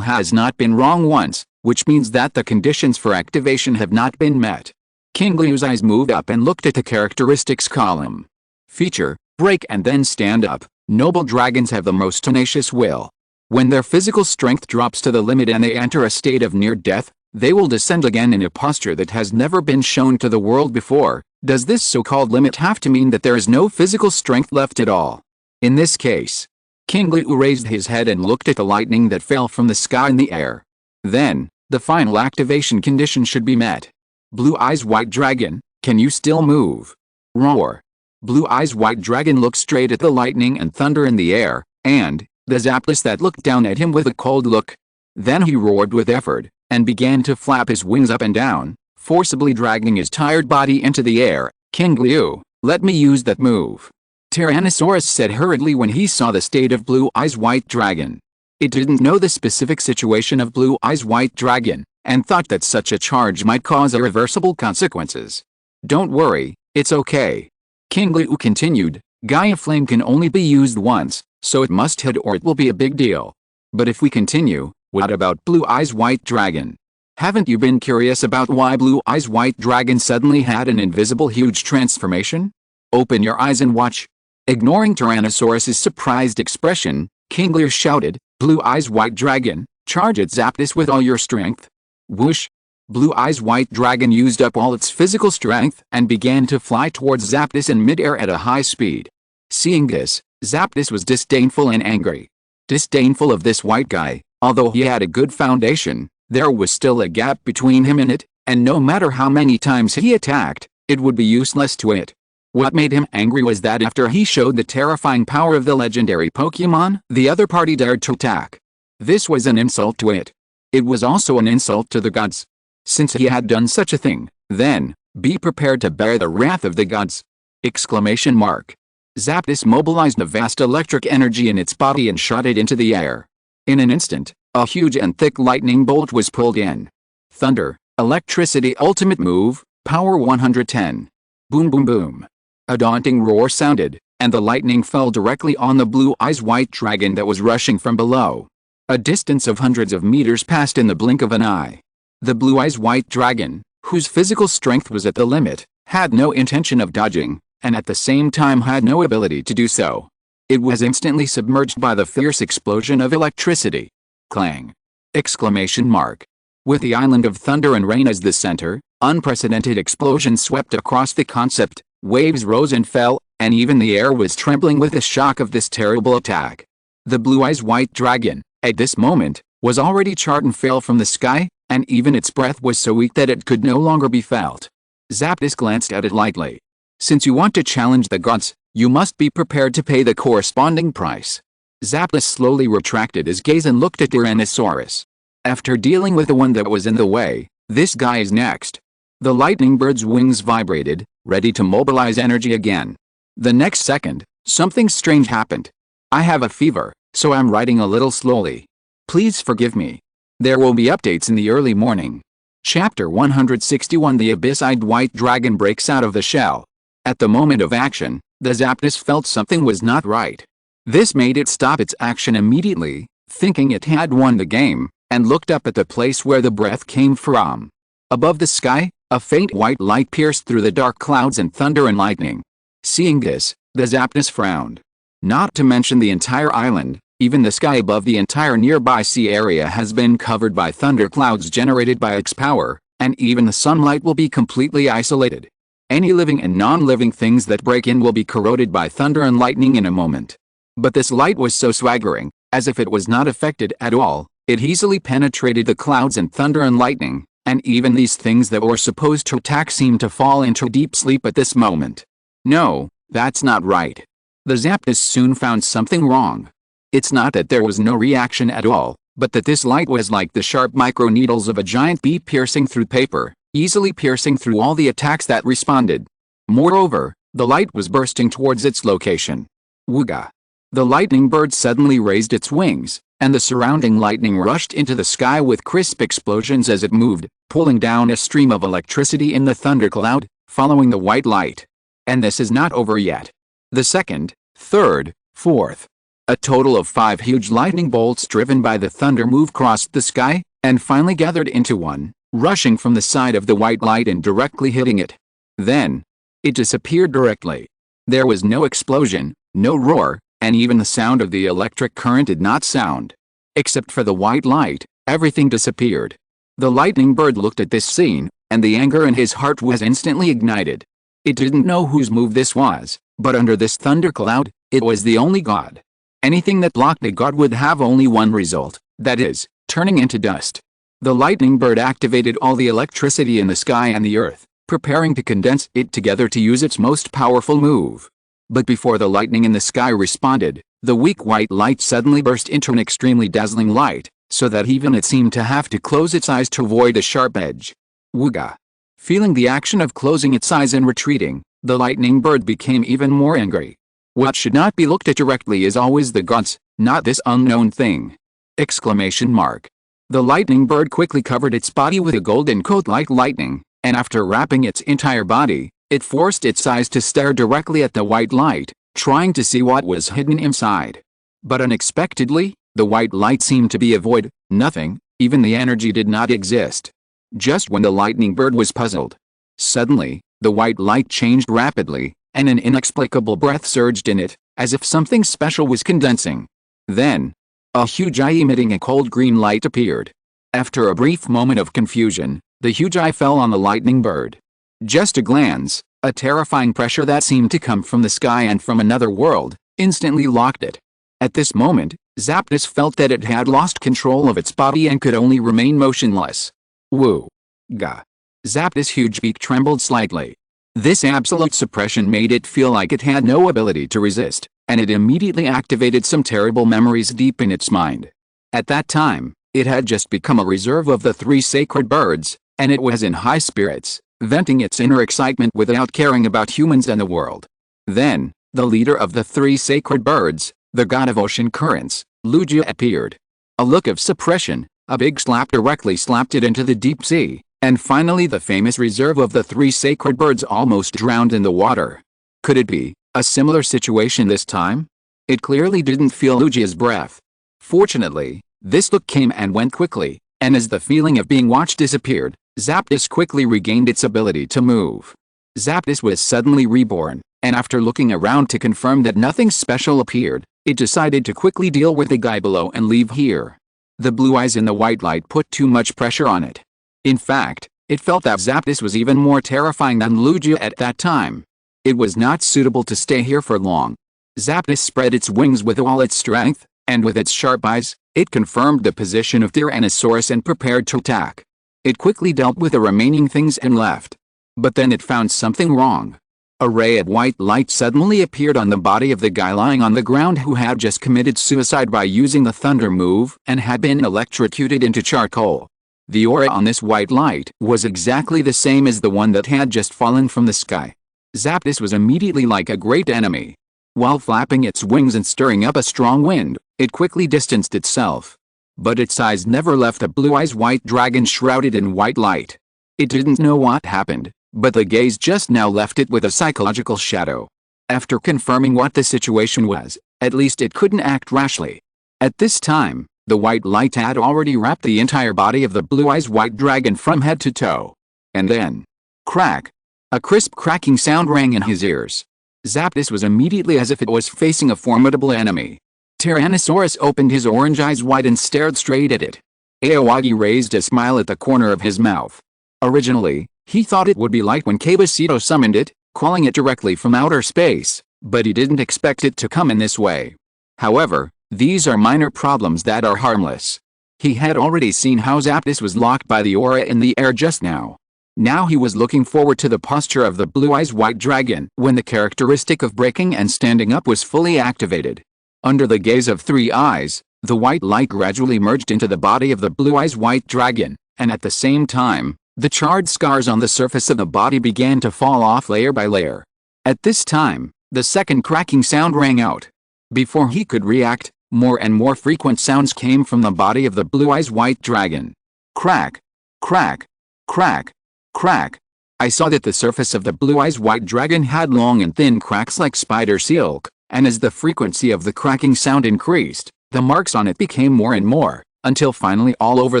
has not been wrong once, which means that the conditions for activation have not been met. Qingliu's eyes moved up and looked at the characteristics column. Feature, break and then stand up. Noble dragons have the most tenacious will. When their physical strength drops to the limit and they enter a state of near death, they will descend again in a posture that has never been shown to the world before. Does this so-called limit have to mean that there is no physical strength left at all? In this case, Qingliu raised his head and looked at the lightning that fell from the sky in the air. Then, the final activation condition should be met. Blue Eyes White Dragon, can you still move? Roar. Blue Eyes White Dragon looked straight at the lightning and thunder in the air, and the Zapdos that looked down at him with a cold look. Then he roared with effort, and began to flap his wings up and down, forcibly dragging his tired body into the air. Qingliu, let me use that move. Tyrannosaurus said hurriedly when he saw the state of Blue Eyes White Dragon. It didn't know the specific situation of Blue Eyes White Dragon, and thought that such a charge might cause irreversible consequences. Don't worry, it's okay. Qingliu continued, Gaia Flame can only be used once, so it must hit or it will be a big deal. But if we continue, what about Blue Eyes White Dragon? Haven't you been curious about why Blue Eyes White Dragon suddenly had an invisible huge transformation? Open your eyes and watch. Ignoring Tyrannosaurus's surprised expression, Qingliu shouted, "Blue Eyes White Dragon, charge at Zapdos with all your strength." Whoosh! Blue Eyes White Dragon used up all its physical strength and began to fly towards Zapdos in midair at a high speed. Seeing this, Zapdos was disdainful and angry. Disdainful of this white guy, although he had a good foundation, there was still a gap between him and it, and no matter how many times he attacked, it would be useless to it. What made him angry was that after he showed the terrifying power of the legendary Pokémon, the other party dared to attack. This was an insult to it. It was also an insult to the gods. Since he had done such a thing, then, be prepared to bear the wrath of the gods! Exclamation mark. Zapdos mobilized a vast electric energy in its body and shot it into the air. In an instant, a huge and thick lightning bolt was pulled in. Thunder, electricity ultimate move, power 110. Boom boom boom. A daunting roar sounded, and the lightning fell directly on the Blue Eyes White Dragon that was rushing from below. A distance of hundreds of meters passed in the blink of an eye. The Blue Eyes White Dragon, whose physical strength was at the limit, had no intention of dodging, and at the same time had no ability to do so. It was instantly submerged by the fierce explosion of electricity. Clang! Exclamation mark. With the island of thunder and rain as the center, unprecedented explosions swept across the concept, waves rose and fell, and even the air was trembling with the shock of this terrible attack. The Blue Eyes White Dragon, at this moment, was already charred and fell from the sky, and even its breath was so weak that it could no longer be felt. Zapdos glanced at it lightly. Since you want to challenge the gods, you must be prepared to pay the corresponding price. Zapdos slowly retracted his gaze and looked at Tyrannosaurus. After dealing with the one that was in the way, this guy is next. The lightning bird's wings vibrated, ready to mobilize energy again. The next second, something strange happened. I have a fever, so I'm writing a little slowly. Please forgive me. There will be updates in the early morning. Chapter 161 The Abyss-eyed White Dragon breaks out of the shell. At the moment of action, the Zapdos felt something was not right. This made it stop its action immediately, thinking it had won the game, and looked up at the place where the breath came from. Above the sky, a faint white light pierced through the dark clouds and thunder and lightning. Seeing this, the Zapdos frowned. Not to mention the entire island, even the sky above the entire nearby sea area has been covered by thunderclouds generated by its power, and even the sunlight will be completely isolated. Any living and non-living things that break in will be corroded by thunder and lightning in a moment. But this light was so swaggering, as if it was not affected at all, it easily penetrated the clouds and thunder and lightning, and even these things that were supposed to attack seemed to fall into deep sleep at this moment. No, that's not right. The Zapdos soon found something wrong. It's not that there was no reaction at all, but that this light was like the sharp micro-needles of a giant bee piercing through paper, easily piercing through all the attacks that responded. Moreover, the light was bursting towards its location. Wooga! The lightning bird suddenly raised its wings, and the surrounding lightning rushed into the sky with crisp explosions as it moved, pulling down a stream of electricity in the thundercloud, following the white light. And this is not over yet. The second, third, fourth. A total of 5 huge lightning bolts driven by the thunder move crossed the sky, and finally gathered into one, rushing from the side of the white light and directly hitting it. Then, it disappeared directly. There was no explosion, no roar, and even the sound of the electric current did not sound. Except for the white light, everything disappeared. The lightning bird looked at this scene, and the anger in his heart was instantly ignited. It didn't know whose move this was, but under this thundercloud, it was the only god. Anything that blocked a god would have only one result, that is, turning into dust. The lightning bird activated all the electricity in the sky and the earth, preparing to condense it together to use its most powerful move. But before the lightning in the sky responded, the weak white light suddenly burst into an extremely dazzling light, so that even it seemed to have to close its eyes to avoid a sharp edge. Wooga! Feeling the action of closing its eyes and retreating, the lightning bird became even more angry. What should not be looked at directly is always the gods, not this unknown thing! Exclamation mark. The lightning bird quickly covered its body with a golden coat like lightning, and after wrapping its entire body, it forced its eyes to stare directly at the white light, trying to see what was hidden inside. But unexpectedly, the white light seemed to be a void, nothing, even the energy did not exist. Just when the lightning bird was puzzled. Suddenly, the white light changed rapidly, and an inexplicable breath surged in it, as if something special was condensing. Then, a huge eye emitting a cold green light appeared. After a brief moment of confusion, the huge eye fell on the lightning bird. Just a glance, a terrifying pressure that seemed to come from the sky and from another world, instantly locked it. At this moment, Zapdos felt that it had lost control of its body and could only remain motionless. Woo! Gah! Zapdos' huge beak trembled slightly. This absolute suppression made it feel like it had no ability to resist, and it immediately activated some terrible memories deep in its mind. At that time, it had just become a reserve of the 3 sacred birds, and it was in high spirits, venting its inner excitement without caring about humans and the world. Then, the leader of the 3 sacred birds, the god of ocean currents, Lugia, appeared. A look of suppression, a big slap directly slapped it into the deep sea, and finally the famous reserve of the 3 sacred birds almost drowned in the water. Could it be a similar situation this time? It clearly didn't feel Lugia's breath. Fortunately, this look came and went quickly, and as the feeling of being watched disappeared, Zapdos quickly regained its ability to move. Zapdos was suddenly reborn, and after looking around to confirm that nothing special appeared, it decided to quickly deal with the guy below and leave here. The blue eyes in the white light put too much pressure on it. In fact, it felt that Zapdos was even more terrifying than Lugia at that time. It was not suitable to stay here for long. Zapdos spread its wings with all its strength, and with its sharp eyes, it confirmed the position of Tyrannosaurus and prepared to attack. It quickly dealt with the remaining things and left. But then it found something wrong. A ray of white light suddenly appeared on the body of the guy lying on the ground who had just committed suicide by using the thunder move and had been electrocuted into charcoal. The aura on this white light was exactly the same as the one that had just fallen from the sky. Zapdos was immediately like a great enemy. While flapping its wings and stirring up a strong wind, it quickly distanced itself. But its eyes never left the blue-eyes white dragon shrouded in white light. It didn't know what happened, but the gaze just now left it with a psychological shadow. After confirming what the situation was, at least it couldn't act rashly. At this time, the white light had already wrapped the entire body of the blue-eyes white dragon from head to toe. And then, crack! A crisp cracking sound rang in his ears. Zapdos was immediately as if it was facing a formidable enemy. Tyrannosaurus opened his orange eyes wide and stared straight at it. Aoyagi raised a smile at the corner of his mouth. Originally, he thought it would be like when Kabasito summoned it, calling it directly from outer space, but he didn't expect it to come in this way. However, these are minor problems that are harmless. He had already seen how Zapdos was locked by the aura in the air just now. Now he was looking forward to the posture of the blue-eyes white dragon when the characteristic of breaking and standing up was fully activated. Under the gaze of 3 eyes, the white light gradually merged into the body of the blue-eyes white dragon, and at the same time, the charred scars on the surface of the body began to fall off layer by layer. At this time, the second cracking sound rang out. Before he could react, more and more frequent sounds came from the body of the blue-eyes white dragon. Crack! Crack! Crack! Crack! I saw that the surface of the blue-eyes white dragon had long and thin cracks like spider silk, and as the frequency of the cracking sound increased, the marks on it became more and more, until finally all over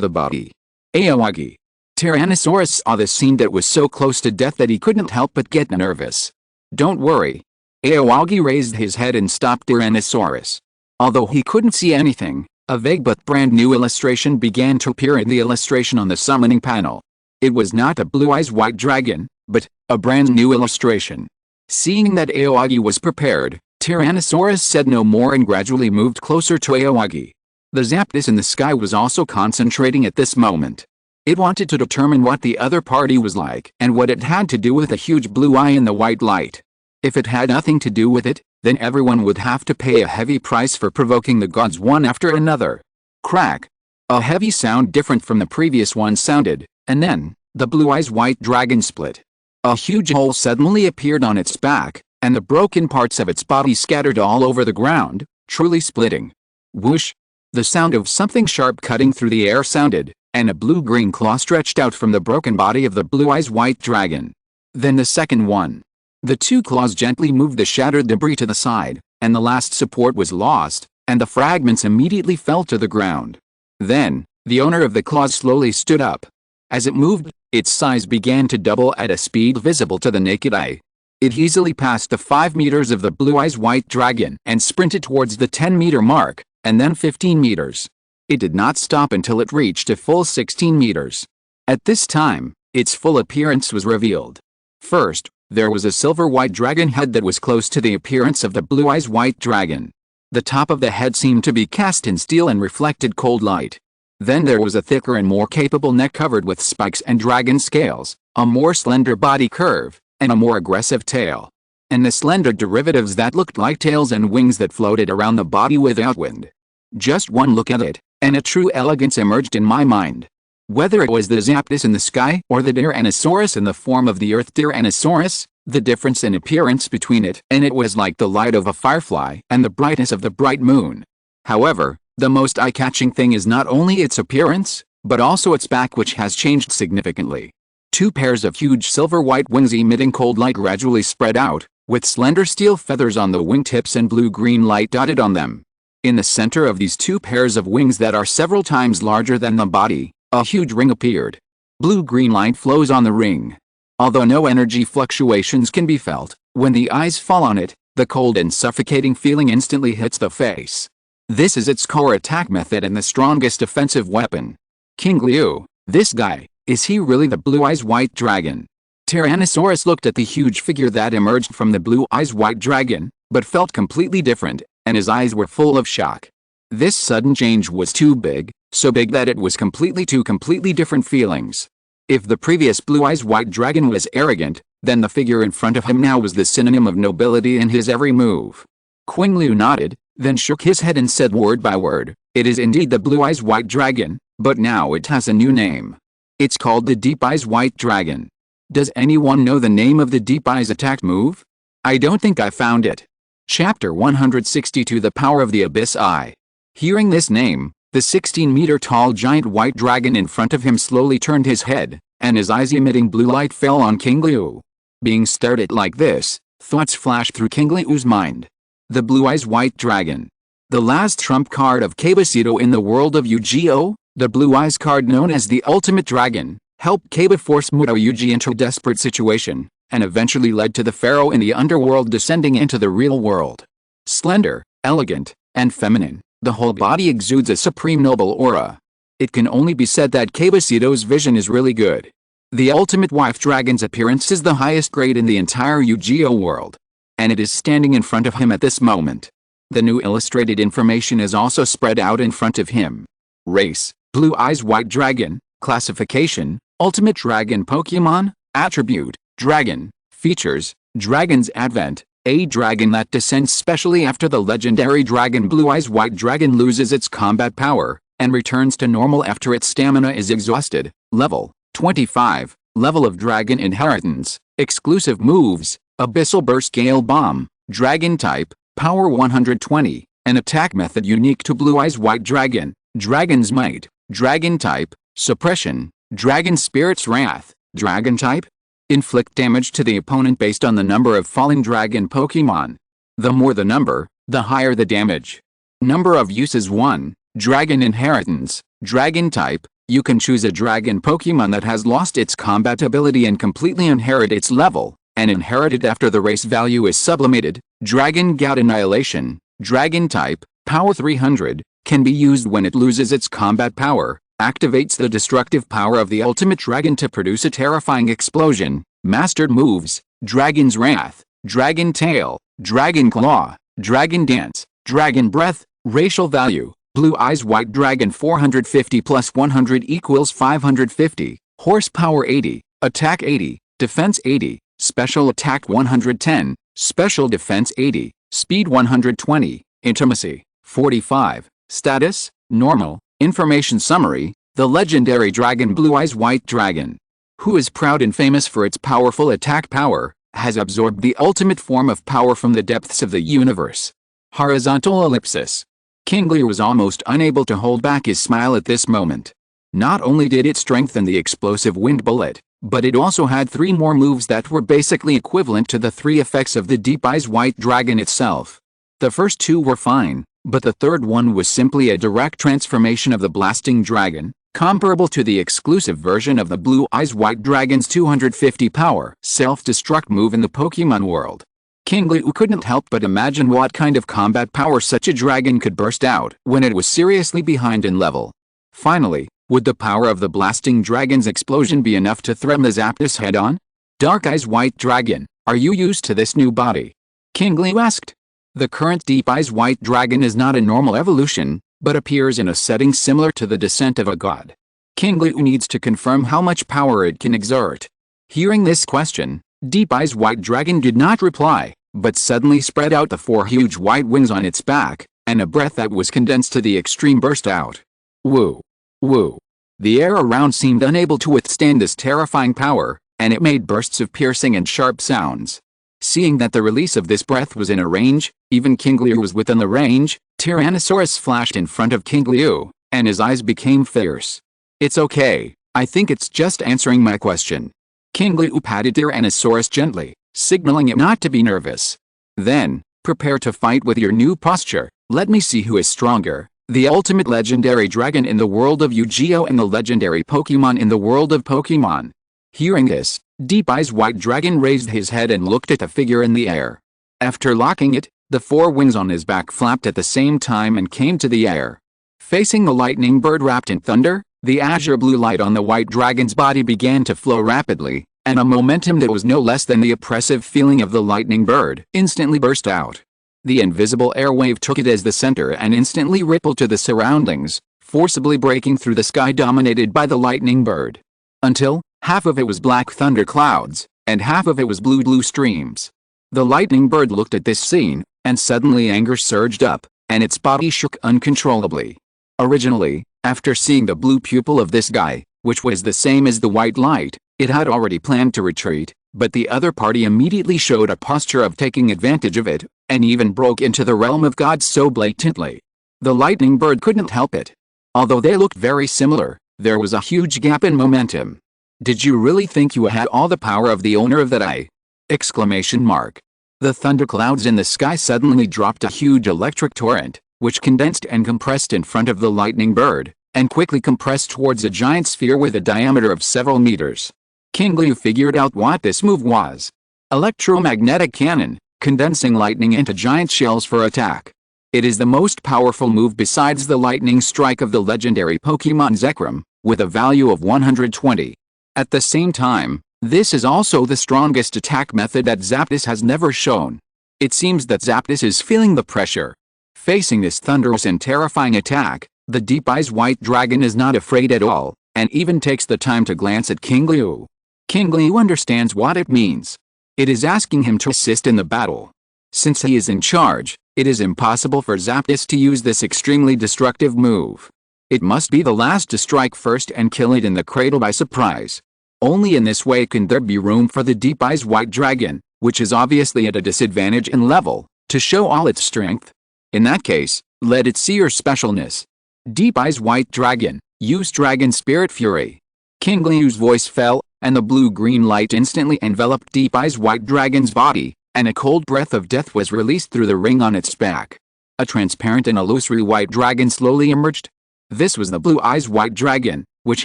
the body. Aoyagi! Tyrannosaurus saw this scene that was so close to death that he couldn't help but get nervous. Don't worry. Aoyagi raised his head and stopped Tyrannosaurus. Although he couldn't see anything, a vague but brand new illustration began to appear in the illustration on the summoning panel. It was not a blue-eyes white dragon, but a brand new illustration. Seeing that Aoyagi was prepared, Tyrannosaurus said no more and gradually moved closer to Aoyagi. The Zapdos in the sky was also concentrating at this moment. It wanted to determine what the other party was like and what it had to do with a huge blue eye in the white light. If it had nothing to do with it, then everyone would have to pay a heavy price for provoking the gods one after another. Crack! A heavy sound different from the previous one sounded, and then, the blue-eyes white dragon split. A huge hole suddenly appeared on its back, and the broken parts of its body scattered all over the ground, truly splitting. Whoosh! The sound of something sharp cutting through the air sounded, and a blue-green claw stretched out from the broken body of the blue-eyes white dragon. Then the second one. The two claws gently moved the shattered debris to the side, and the last support was lost, and the fragments immediately fell to the ground. Then, the owner of the claws slowly stood up. As it moved, its size began to double at a speed visible to the naked eye. It easily passed the 5 meters of the blue-eyes white dragon and sprinted towards the 10-meter mark, and then 15 meters. It did not stop until it reached a full 16 meters. At this time, its full appearance was revealed. First, there was a silver-white dragon head that was close to the appearance of the blue-eyes white dragon. The top of the head seemed to be cast in steel and reflected cold light. Then there was a thicker and more capable neck covered with spikes and dragon scales, a more slender body curve, and a more aggressive tail. And the slender derivatives that looked like tails and wings that floated around the body without wind. Just one look at it, and a true elegance emerged in my mind. Whether it was the Zapdos in the sky or the Tyrannosaurus in the form of the Earth Tyrannosaurus, the difference in appearance between it and it was like the light of a firefly and the brightness of the bright moon. However, the most eye-catching thing is not only its appearance, but also its back, which has changed significantly. Two pairs of huge silver-white wings emitting cold light gradually spread out, with slender steel feathers on the wingtips and blue-green light dotted on them. In the center of these two pairs of wings that are several times larger than the body, a huge ring appeared. Blue-green light flows on the ring. Although no energy fluctuations can be felt, when the eyes fall on it, the cold and suffocating feeling instantly hits the face. This is its core attack method and the strongest offensive weapon. Qingliu, this guy, is he really the blue-eyes white dragon? Tyrannosaurus looked at the huge figure that emerged from the blue-eyes white dragon, but felt completely different, and his eyes were full of shock. This sudden change was too big, so big that it was two completely different feelings. If the previous blue-eyes white dragon was arrogant, then the figure in front of him now was the synonym of nobility in his every move. Qingliu nodded, then shook his head and said word by word, "It is indeed the blue-eyes white dragon, but now it has a new name. It's called the deep-eyes white dragon. Does anyone know the name of the deep-eyes attack move? I don't think I found it." Chapter 162 The Power of the Abyss Eye. Hearing this name, the 16-meter-tall giant white dragon in front of him slowly turned his head, and his eyes emitting blue light fell on Qingliu. Being stared at like this, thoughts flashed through Qingliu's mind. The blue-eyes white dragon. The last trump card of Kabasito in the world of Yu-Gi-Oh!, the blue-eyes card known as the Ultimate Dragon, helped Kaba force Muto Yugi into a desperate situation, and eventually led to the pharaoh in the underworld descending into the real world. Slender, elegant, and feminine, the whole body exudes a supreme noble aura. It can only be said that Kabasito's vision is really good. The Ultimate Wife Dragon's appearance is the highest grade in the entire Yu-Gi-Oh! World. And it is standing in front of him at this moment. The new illustrated information is also spread out in front of him. Race, blue-eyes white dragon. Classification, Ultimate Dragon Pokémon. Attribute, Dragon. Features, Dragon's Advent. A dragon that descends specially after the legendary dragon blue-eyes white dragon loses its combat power, and returns to normal after its stamina is exhausted. Level, 25. Level of Dragon Inheritance. Exclusive moves, Abyssal Burst Gale Bomb, Dragon-type, Power 120, an attack method unique to blue-eyes white dragon, Dragon's Might, Dragon-type, Suppression, Dragon Spirit's Wrath, Dragon-type, inflict damage to the opponent based on the number of falling dragon Pokémon. The more the number, the higher the damage. Number of uses 1, Dragon Inheritance, Dragon-type, you can choose a dragon Pokémon that has lost its combat ability and completely inherit its level, and inherited after the race value is sublimated. Dragon Gout Annihilation, Dragon-type, Power 300, can be used when it loses its combat power, activates the destructive power of the Ultimate Dragon to produce a terrifying explosion. Mastered moves, Dragon's Wrath, Dragon Tail, Dragon Claw, Dragon Dance, Dragon Breath. Racial value, blue-eyes white dragon 450 plus 100 equals 550, horsepower 80, attack 80, defense 80, special attack 110, special defense 80, speed 120, intimacy 45, status, normal. Information summary, the legendary dragon blue-eyes white dragon, who is proud and famous for its powerful attack power, has absorbed the ultimate form of power from the depths of the universe. Horizontal ellipsis. Qingliu was almost unable to hold back his smile at this moment. Not only did it strengthen the explosive wind bullet, But it also had 3 more moves that were basically equivalent to the 3 effects of the Deep Eyes White Dragon itself. The first 2 were fine, but the third one was simply a direct transformation of the Blasting Dragon, comparable to the exclusive version of the Blue Eyes White Dragon's 250 power self-destruct move in the Pokemon world. Qingliu couldn't help but imagine what kind of combat power such a dragon could burst out when it was seriously behind in level. Finally, would the power of the Blasting Dragon's explosion be enough to threaten the Zapdos head-on? Dark Eyes White Dragon, are you used to this new body? Qingliu asked. The current Deep Eyes White Dragon is not a normal evolution, but appears in a setting similar to the descent of a god. Qingliu needs to confirm how much power it can exert. Hearing this question, Deep Eyes White Dragon did not reply, but suddenly spread out the 4 huge white wings on its back, and a breath that was condensed to the extreme burst out. Woo! Woo! The air around seemed unable to withstand this terrifying power, and it made bursts of piercing and sharp sounds. Seeing that the release of this breath was in a range, even Qingliu was within the range, Tyrannosaurus flashed in front of Qingliu, and his eyes became fierce. It's okay, I think it's just answering my question. Qingliu patted Tyrannosaurus gently, signaling it not to be nervous. Then, prepare to fight with your new posture, let me see who is stronger, the ultimate legendary dragon in the world of Yu-Gi-Oh! And the legendary Pokemon in the world of Pokemon. Hearing this, Deep Eyes White Dragon raised his head and looked at the figure in the air. After locking it, the 4 wings on his back flapped at the same time and came to the air. Facing the lightning bird wrapped in thunder, the azure blue light on the white dragon's body began to flow rapidly, and a momentum that was no less than the oppressive feeling of the lightning bird instantly burst out. The invisible airwave took it as the center and instantly rippled to the surroundings, forcibly breaking through the sky dominated by the lightning bird. Until, half of it was black thunder clouds, and half of it was blue streams. The lightning bird looked at this scene, and suddenly anger surged up, and its body shook uncontrollably. Originally, after seeing the blue pupil of this guy, which was the same as the white light, it had already planned to retreat, but the other party immediately showed a posture of taking advantage of it, and even broke into the realm of gods so blatantly. The lightning bird couldn't help it. Although they looked very similar, there was a huge gap in momentum. Did you really think you had all the power of the owner of that eye? Exclamation mark. The thunderclouds in the sky suddenly dropped a huge electric torrent, which condensed and compressed in front of the lightning bird, and quickly compressed towards a giant sphere with a diameter of several meters. Qingliu figured out what this move was. Electromagnetic cannon, condensing lightning into giant shells for attack. It is the most powerful move besides the lightning strike of the legendary Pokemon Zekrom, with a value of 120. At the same time, this is also the strongest attack method that Zapdos has never shown. It seems that Zapdos is feeling the pressure. Facing this thunderous and terrifying attack, the Deep Eyes White Dragon is not afraid at all, and even takes the time to glance at Qingliu. Qingliu understands what it means. It is asking him to assist in the battle. Since he is in charge, it is impossible for Zapdos to use this extremely destructive move. It must be the last to strike first and kill it in the cradle by surprise. Only in this way can there be room for the Deep Eyes White Dragon, which is obviously at a disadvantage in level, to show all its strength. In that case, let it see your specialness. Deep Eyes White Dragon, use Dragon Spirit Fury. Qingliu's voice fell, and the blue-green light instantly enveloped Deep Eyes White Dragon's body, and a cold breath of death was released through the ring on its back. A transparent and illusory white dragon slowly emerged. This was the Blue Eyes White Dragon, which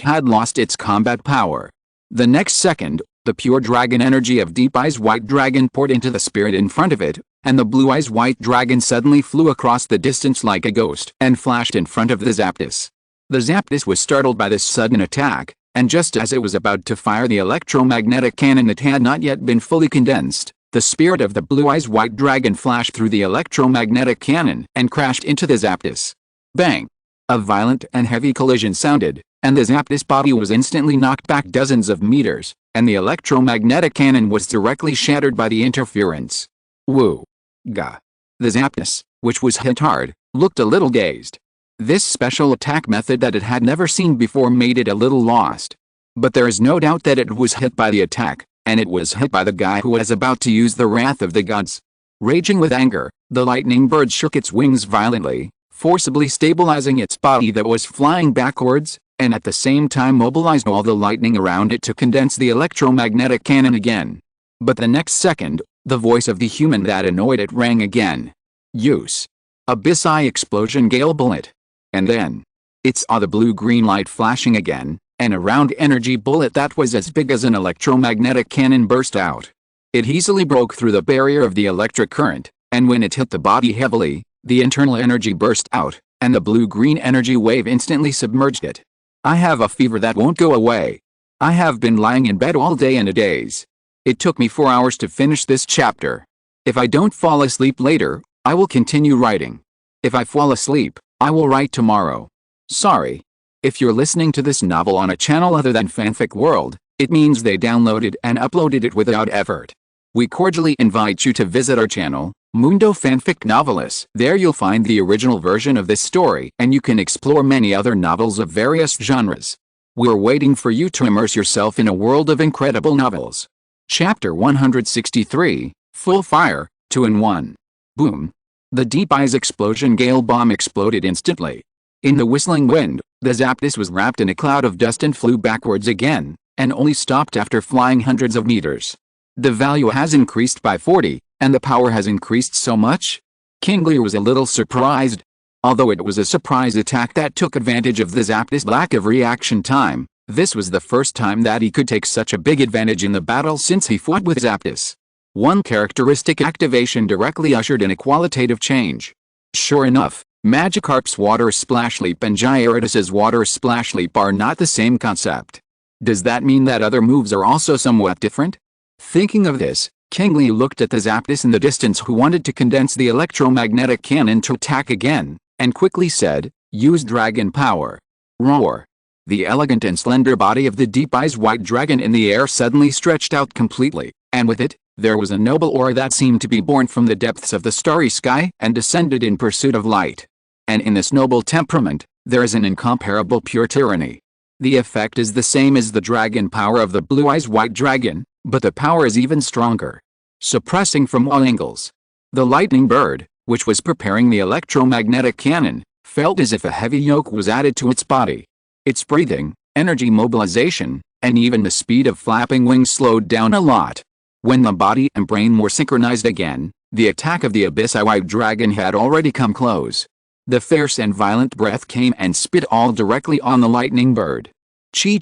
had lost its combat power. The next second, the pure dragon energy of Deep Eyes White Dragon poured into the spirit in front of it, and the Blue Eyes White Dragon suddenly flew across the distance like a ghost and flashed in front of the Zapdos. The Zapdos was startled by this sudden attack, and just as it was about to fire the electromagnetic cannon that had not yet been fully condensed, the spirit of the Blue Eyes White Dragon flashed through the electromagnetic cannon and crashed into the Zapdos. Bang! A violent and heavy collision sounded, and the Zapdos body was instantly knocked back dozens of meters, and the electromagnetic cannon was directly shattered by the interference. Woo! Gah! The Zapdos, which was hit hard, looked a little dazed. This special attack method that it had never seen before made it a little lost. But there is no doubt that it was hit by the attack, and it was hit by the guy who was about to use the wrath of the gods. Raging with anger, the lightning bird shook its wings violently, forcibly stabilizing its body that was flying backwards, and at the same time mobilized all the lightning around it to condense the electromagnetic cannon again. But the next second, the voice of the human that annoyed it rang again. Use. Abyss Eye Explosion Gale Bullet. And then, it saw the blue-green light flashing again, and a round energy bullet that was as big as an electromagnetic cannon burst out. It easily broke through the barrier of the electric current, and when it hit the body heavily, the internal energy burst out, and the blue-green energy wave instantly submerged it. I have a fever that won't go away. I have been lying in bed all day and a days. It took me 4 hours to finish this chapter. If I don't fall asleep later, I will continue writing. If I fall asleep, I will write tomorrow. Sorry. If you're listening to this novel on a channel other than Fanfic World, it means they downloaded and uploaded it without effort. We cordially invite you to visit our channel, Mundo Fanfic Novelis. There you'll find the original version of this story, and you can explore many other novels of various genres. We're waiting for you to immerse yourself in a world of incredible novels. Chapter 163, Full Fire, 2-in-1. Boom. The Deep Eyes Explosion Gale Bomb exploded instantly. In the whistling wind, the Zapdos was wrapped in a cloud of dust and flew backwards again, and only stopped after flying hundreds of meters. The value has increased by 40, and the power has increased so much? Qingliu was a little surprised. Although it was a surprise attack that took advantage of the Zapdos' lack of reaction time, this was the first time that he could take such a big advantage in the battle since he fought with Zapdos. One characteristic activation directly ushered in a qualitative change. Sure enough, Magikarp's Water Splash Leap and Gyarados' Water Splash Leap are not the same concept. Does that mean that other moves are also somewhat different? Thinking of this, Qingliu looked at the Zapdos in the distance who wanted to condense the electromagnetic cannon to attack again, and quickly said, "Use Dragon Power." Roar. The elegant and slender body of the Deep Eyes White Dragon in the air suddenly stretched out completely, and with it, there was a noble aura that seemed to be born from the depths of the starry sky and descended in pursuit of light. And in this noble temperament, there is an incomparable pure tyranny. The effect is the same as the dragon power of the Blue Eyes White Dragon, but the power is even stronger. Suppressing from all angles. The lightning bird, which was preparing the electromagnetic cannon, felt as if a heavy yoke was added to its body. Its breathing, energy mobilization, and even the speed of flapping wings slowed down a lot. When the body and brain were synchronized again, the attack of the Abyss Eye White Dragon had already come close. The fierce and violent breath came and spit all directly on the lightning bird. Chi.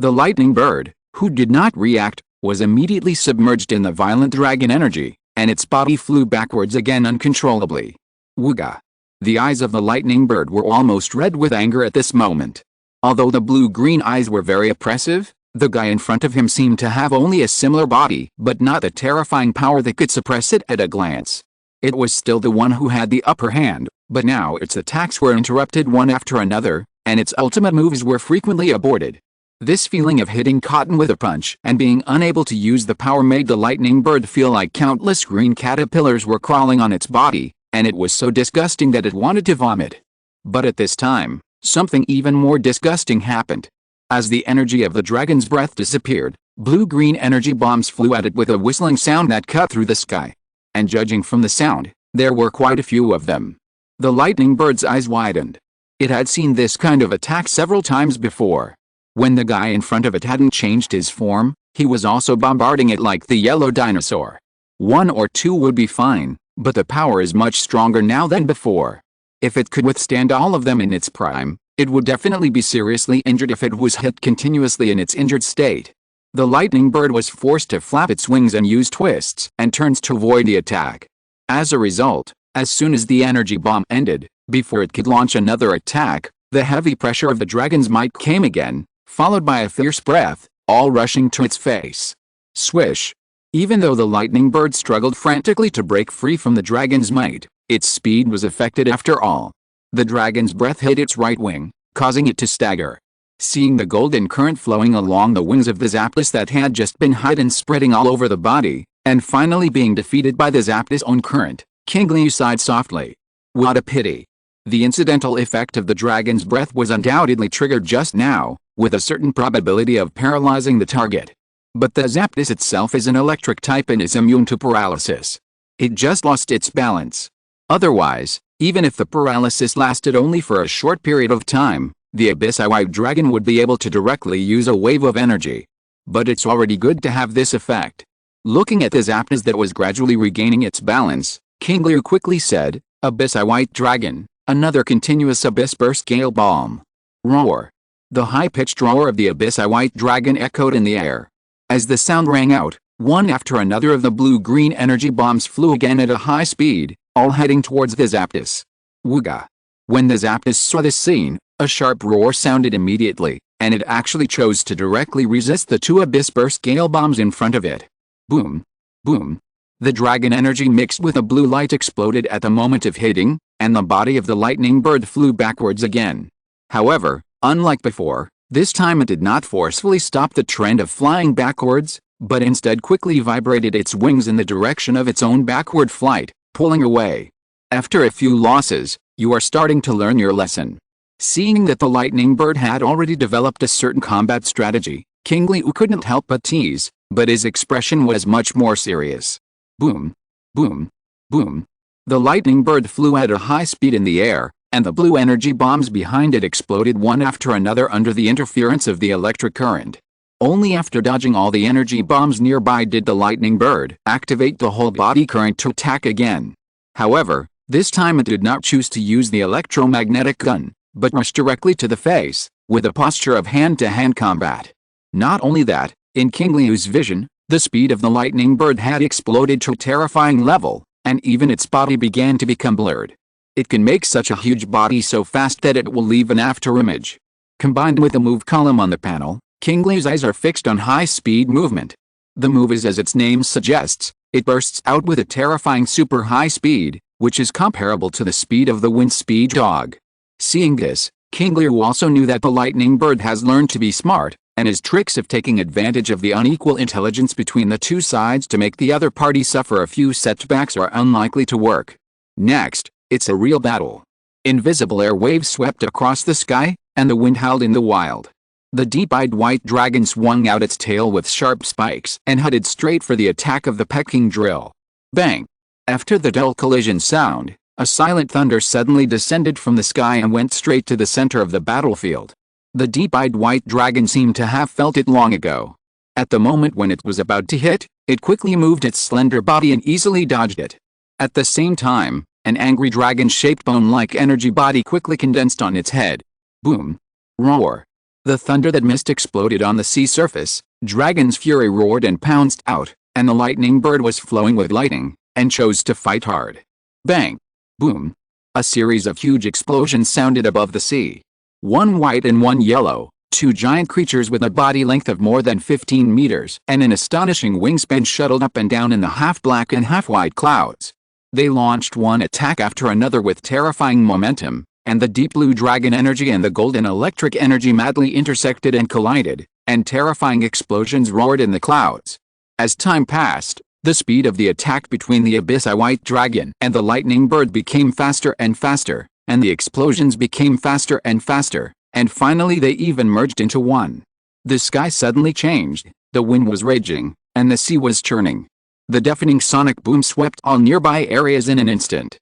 The lightning bird, who did not react, was immediately submerged in the violent dragon energy, and its body flew backwards again uncontrollably. Wooga. The eyes of the lightning bird were almost red with anger at this moment. Although the blue-green eyes were very oppressive, the guy in front of him seemed to have only a similar body but not the terrifying power that could suppress it at a glance. It was still the one who had the upper hand, but now its attacks were interrupted one after another, and its ultimate moves were frequently aborted. This feeling of hitting cotton with a punch and being unable to use the power made the lightning bird feel like countless green caterpillars were crawling on its body, and it was so disgusting that it wanted to vomit. But at this time, something even more disgusting happened. As the energy of the dragon's breath disappeared, blue-green energy bombs flew at it with a whistling sound that cut through the sky. And judging from the sound, there were quite a few of them. The lightning bird's eyes widened. It had seen this kind of attack several times before. When the guy in front of it hadn't changed his form, he was also bombarding it like the yellow dinosaur. 1 or 2 would be fine, but the power is much stronger now than before. If it could withstand all of them in its prime, it would definitely be seriously injured if it was hit continuously in its injured state. The lightning bird was forced to flap its wings and use twists and turns to avoid the attack. As a result, as soon as the energy bomb ended, before it could launch another attack, the heavy pressure of the dragon's might came again, followed by a fierce breath, all rushing to its face. Swish! Even though the lightning bird struggled frantically to break free from the dragon's might, its speed was affected after all. The dragon's breath hit its right wing, causing it to stagger. Seeing the golden current flowing along the wings of the Zapdos that had just been hid and spreading all over the body, and finally being defeated by the Zapdos' own current, Qingliu sighed softly. What a pity. The incidental effect of the dragon's breath was undoubtedly triggered just now, with a certain probability of paralyzing the target. But the Zapdos itself is an electric type and is immune to paralysis. It just lost its balance. Otherwise, even if the paralysis lasted only for a short period of time, the Abyssal White Dragon would be able to directly use a wave of energy. But it's already good to have this effect. Looking at the Zapdos that was gradually regaining its balance, Qingliu quickly said, "Abyssal White Dragon, another continuous Abyss Burst Gale Bomb." Roar. The high-pitched roar of the Abyssal White Dragon echoed in the air. As the sound rang out, one after another of the blue-green energy bombs flew again at a high speed, all heading towards the Zapdos. Wooga. When the Zapdos saw this scene, a sharp roar sounded immediately, and it actually chose to directly resist the two Abyss Burst Gale Bombs in front of it. Boom. Boom. The dragon energy mixed with a blue light exploded at the moment of hitting, and the body of the lightning bird flew backwards again. However, unlike before, this time it did not forcefully stop the trend of flying backwards, but instead quickly vibrated its wings in the direction of its own backward flight, pulling away. After a few losses, you are starting to learn your lesson. Seeing that the lightning bird had already developed a certain combat strategy, Qingliu couldn't help but tease, but his expression was much more serious. Boom. Boom. Boom. The lightning bird flew at a high speed in the air, and the blue energy bombs behind it exploded one after another under the interference of the electric current. Only after dodging all the energy bombs nearby did the lightning bird activate the whole body current to attack again. However, this time it did not choose to use the electromagnetic gun, but rushed directly to the face, with a posture of hand-to-hand combat. Not only that, in Qingliu's vision, the speed of the lightning bird had exploded to a terrifying level, and even its body began to become blurred. It can make such a huge body so fast that it will leave an afterimage. Combined with the move column on the panel, Qingliu's eyes are fixed on high-speed movement. The move is as its name suggests, it bursts out with a terrifying super high speed, which is comparable to the speed of the wind speed dog. Seeing this, Qingliu also knew that the lightning bird has learned to be smart, and his tricks of taking advantage of the unequal intelligence between the two sides to make the other party suffer a few setbacks are unlikely to work. Next, it's a real battle. Invisible air waves swept across the sky, and the wind howled in the wild. The deep-eyed white dragon swung out its tail with sharp spikes and headed straight for the attack of the Peking drill. Bang! After the dull collision sound, a silent thunder suddenly descended from the sky and went straight to the center of the battlefield. The deep-eyed white dragon seemed to have felt it long ago. At the moment when it was about to hit, it quickly moved its slender body and easily dodged it. At the same time, an angry dragon-shaped bone-like energy body quickly condensed on its head. Boom. Roar. The thunder that missed exploded on the sea surface, Dragon's fury roared and pounced out, and the lightning bird was flowing with lightning, and chose to fight hard. Bang. Boom. A series of huge explosions sounded above the sea. One white and one yellow, two giant creatures with a body length of more than 15 meters and an astonishing wingspan shuttled up and down in the half-black and half-white clouds. They launched one attack after another with terrifying momentum, and the deep blue dragon energy and the golden electric energy madly intersected and collided, and terrifying explosions roared in the clouds. As time passed, the speed of the attack between the Abyssal White Dragon and the Lightning Bird became faster and faster, and the explosions became faster and faster, and finally they even merged into one. The sky suddenly changed, the wind was raging, and the sea was churning. The deafening sonic boom swept all nearby areas in an instant.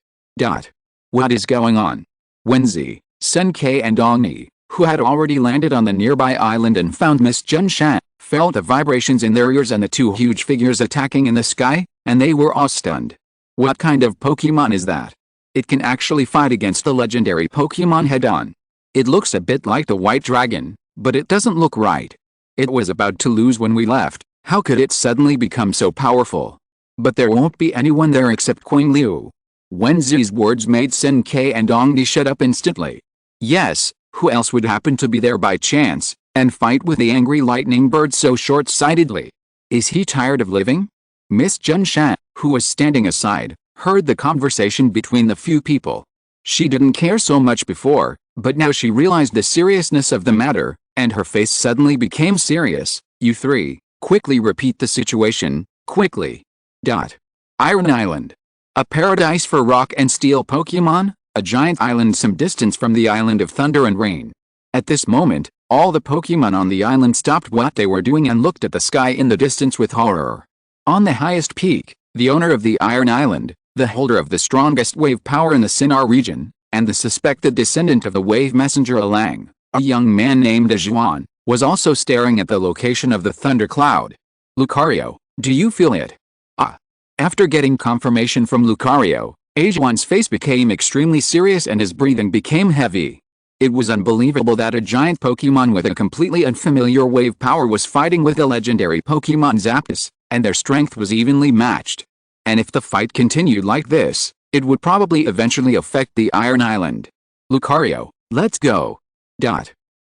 What is going on? Wenzi, Sun-K and Dong-Ni, who had already landed on the nearby island and found Miss Jun-Shan, felt the vibrations in their ears and the two huge figures attacking in the sky, and they were all stunned. What kind of Pokemon is that? It can actually fight against the legendary Pokemon head-on. It looks a bit like the White Dragon, but it doesn't look right. It was about to lose when we left, how could it suddenly become so powerful? But there won't be anyone there except Qingliu. Wenzi's words made Sun-K and Dong-Ni shut up instantly. Yes, who else would happen to be there by chance, and fight with the angry lightning bird so short-sightedly? Is he tired of living? Miss Jun-Shan, who was standing aside, heard the conversation between the few people. She didn't care so much before, but now she realized the seriousness of the matter, and her face suddenly became serious. You three, quickly repeat the situation, quickly. Iron Island. A paradise for rock and steel Pokemon, a giant island some distance from the island of Thunder and Rain. At this moment, all the Pokemon on the island stopped what they were doing and looked at the sky in the distance with horror. On the highest peak, the owner of the Iron Island, the holder of the strongest wave power in the Sinnoh region, and the suspected descendant of the wave messenger Alang, A young man named Agumon was also staring at the location of the thundercloud. Lucario, do you feel it? Ah. After getting confirmation from Lucario, Agumon's face became extremely serious and his breathing became heavy. It was unbelievable that a giant Pokemon with a completely unfamiliar wave power was fighting with a legendary Pokemon Zapdos, and their strength was evenly matched. And if the fight continued like this, it would probably eventually affect the Iron Island. Lucario, let's go.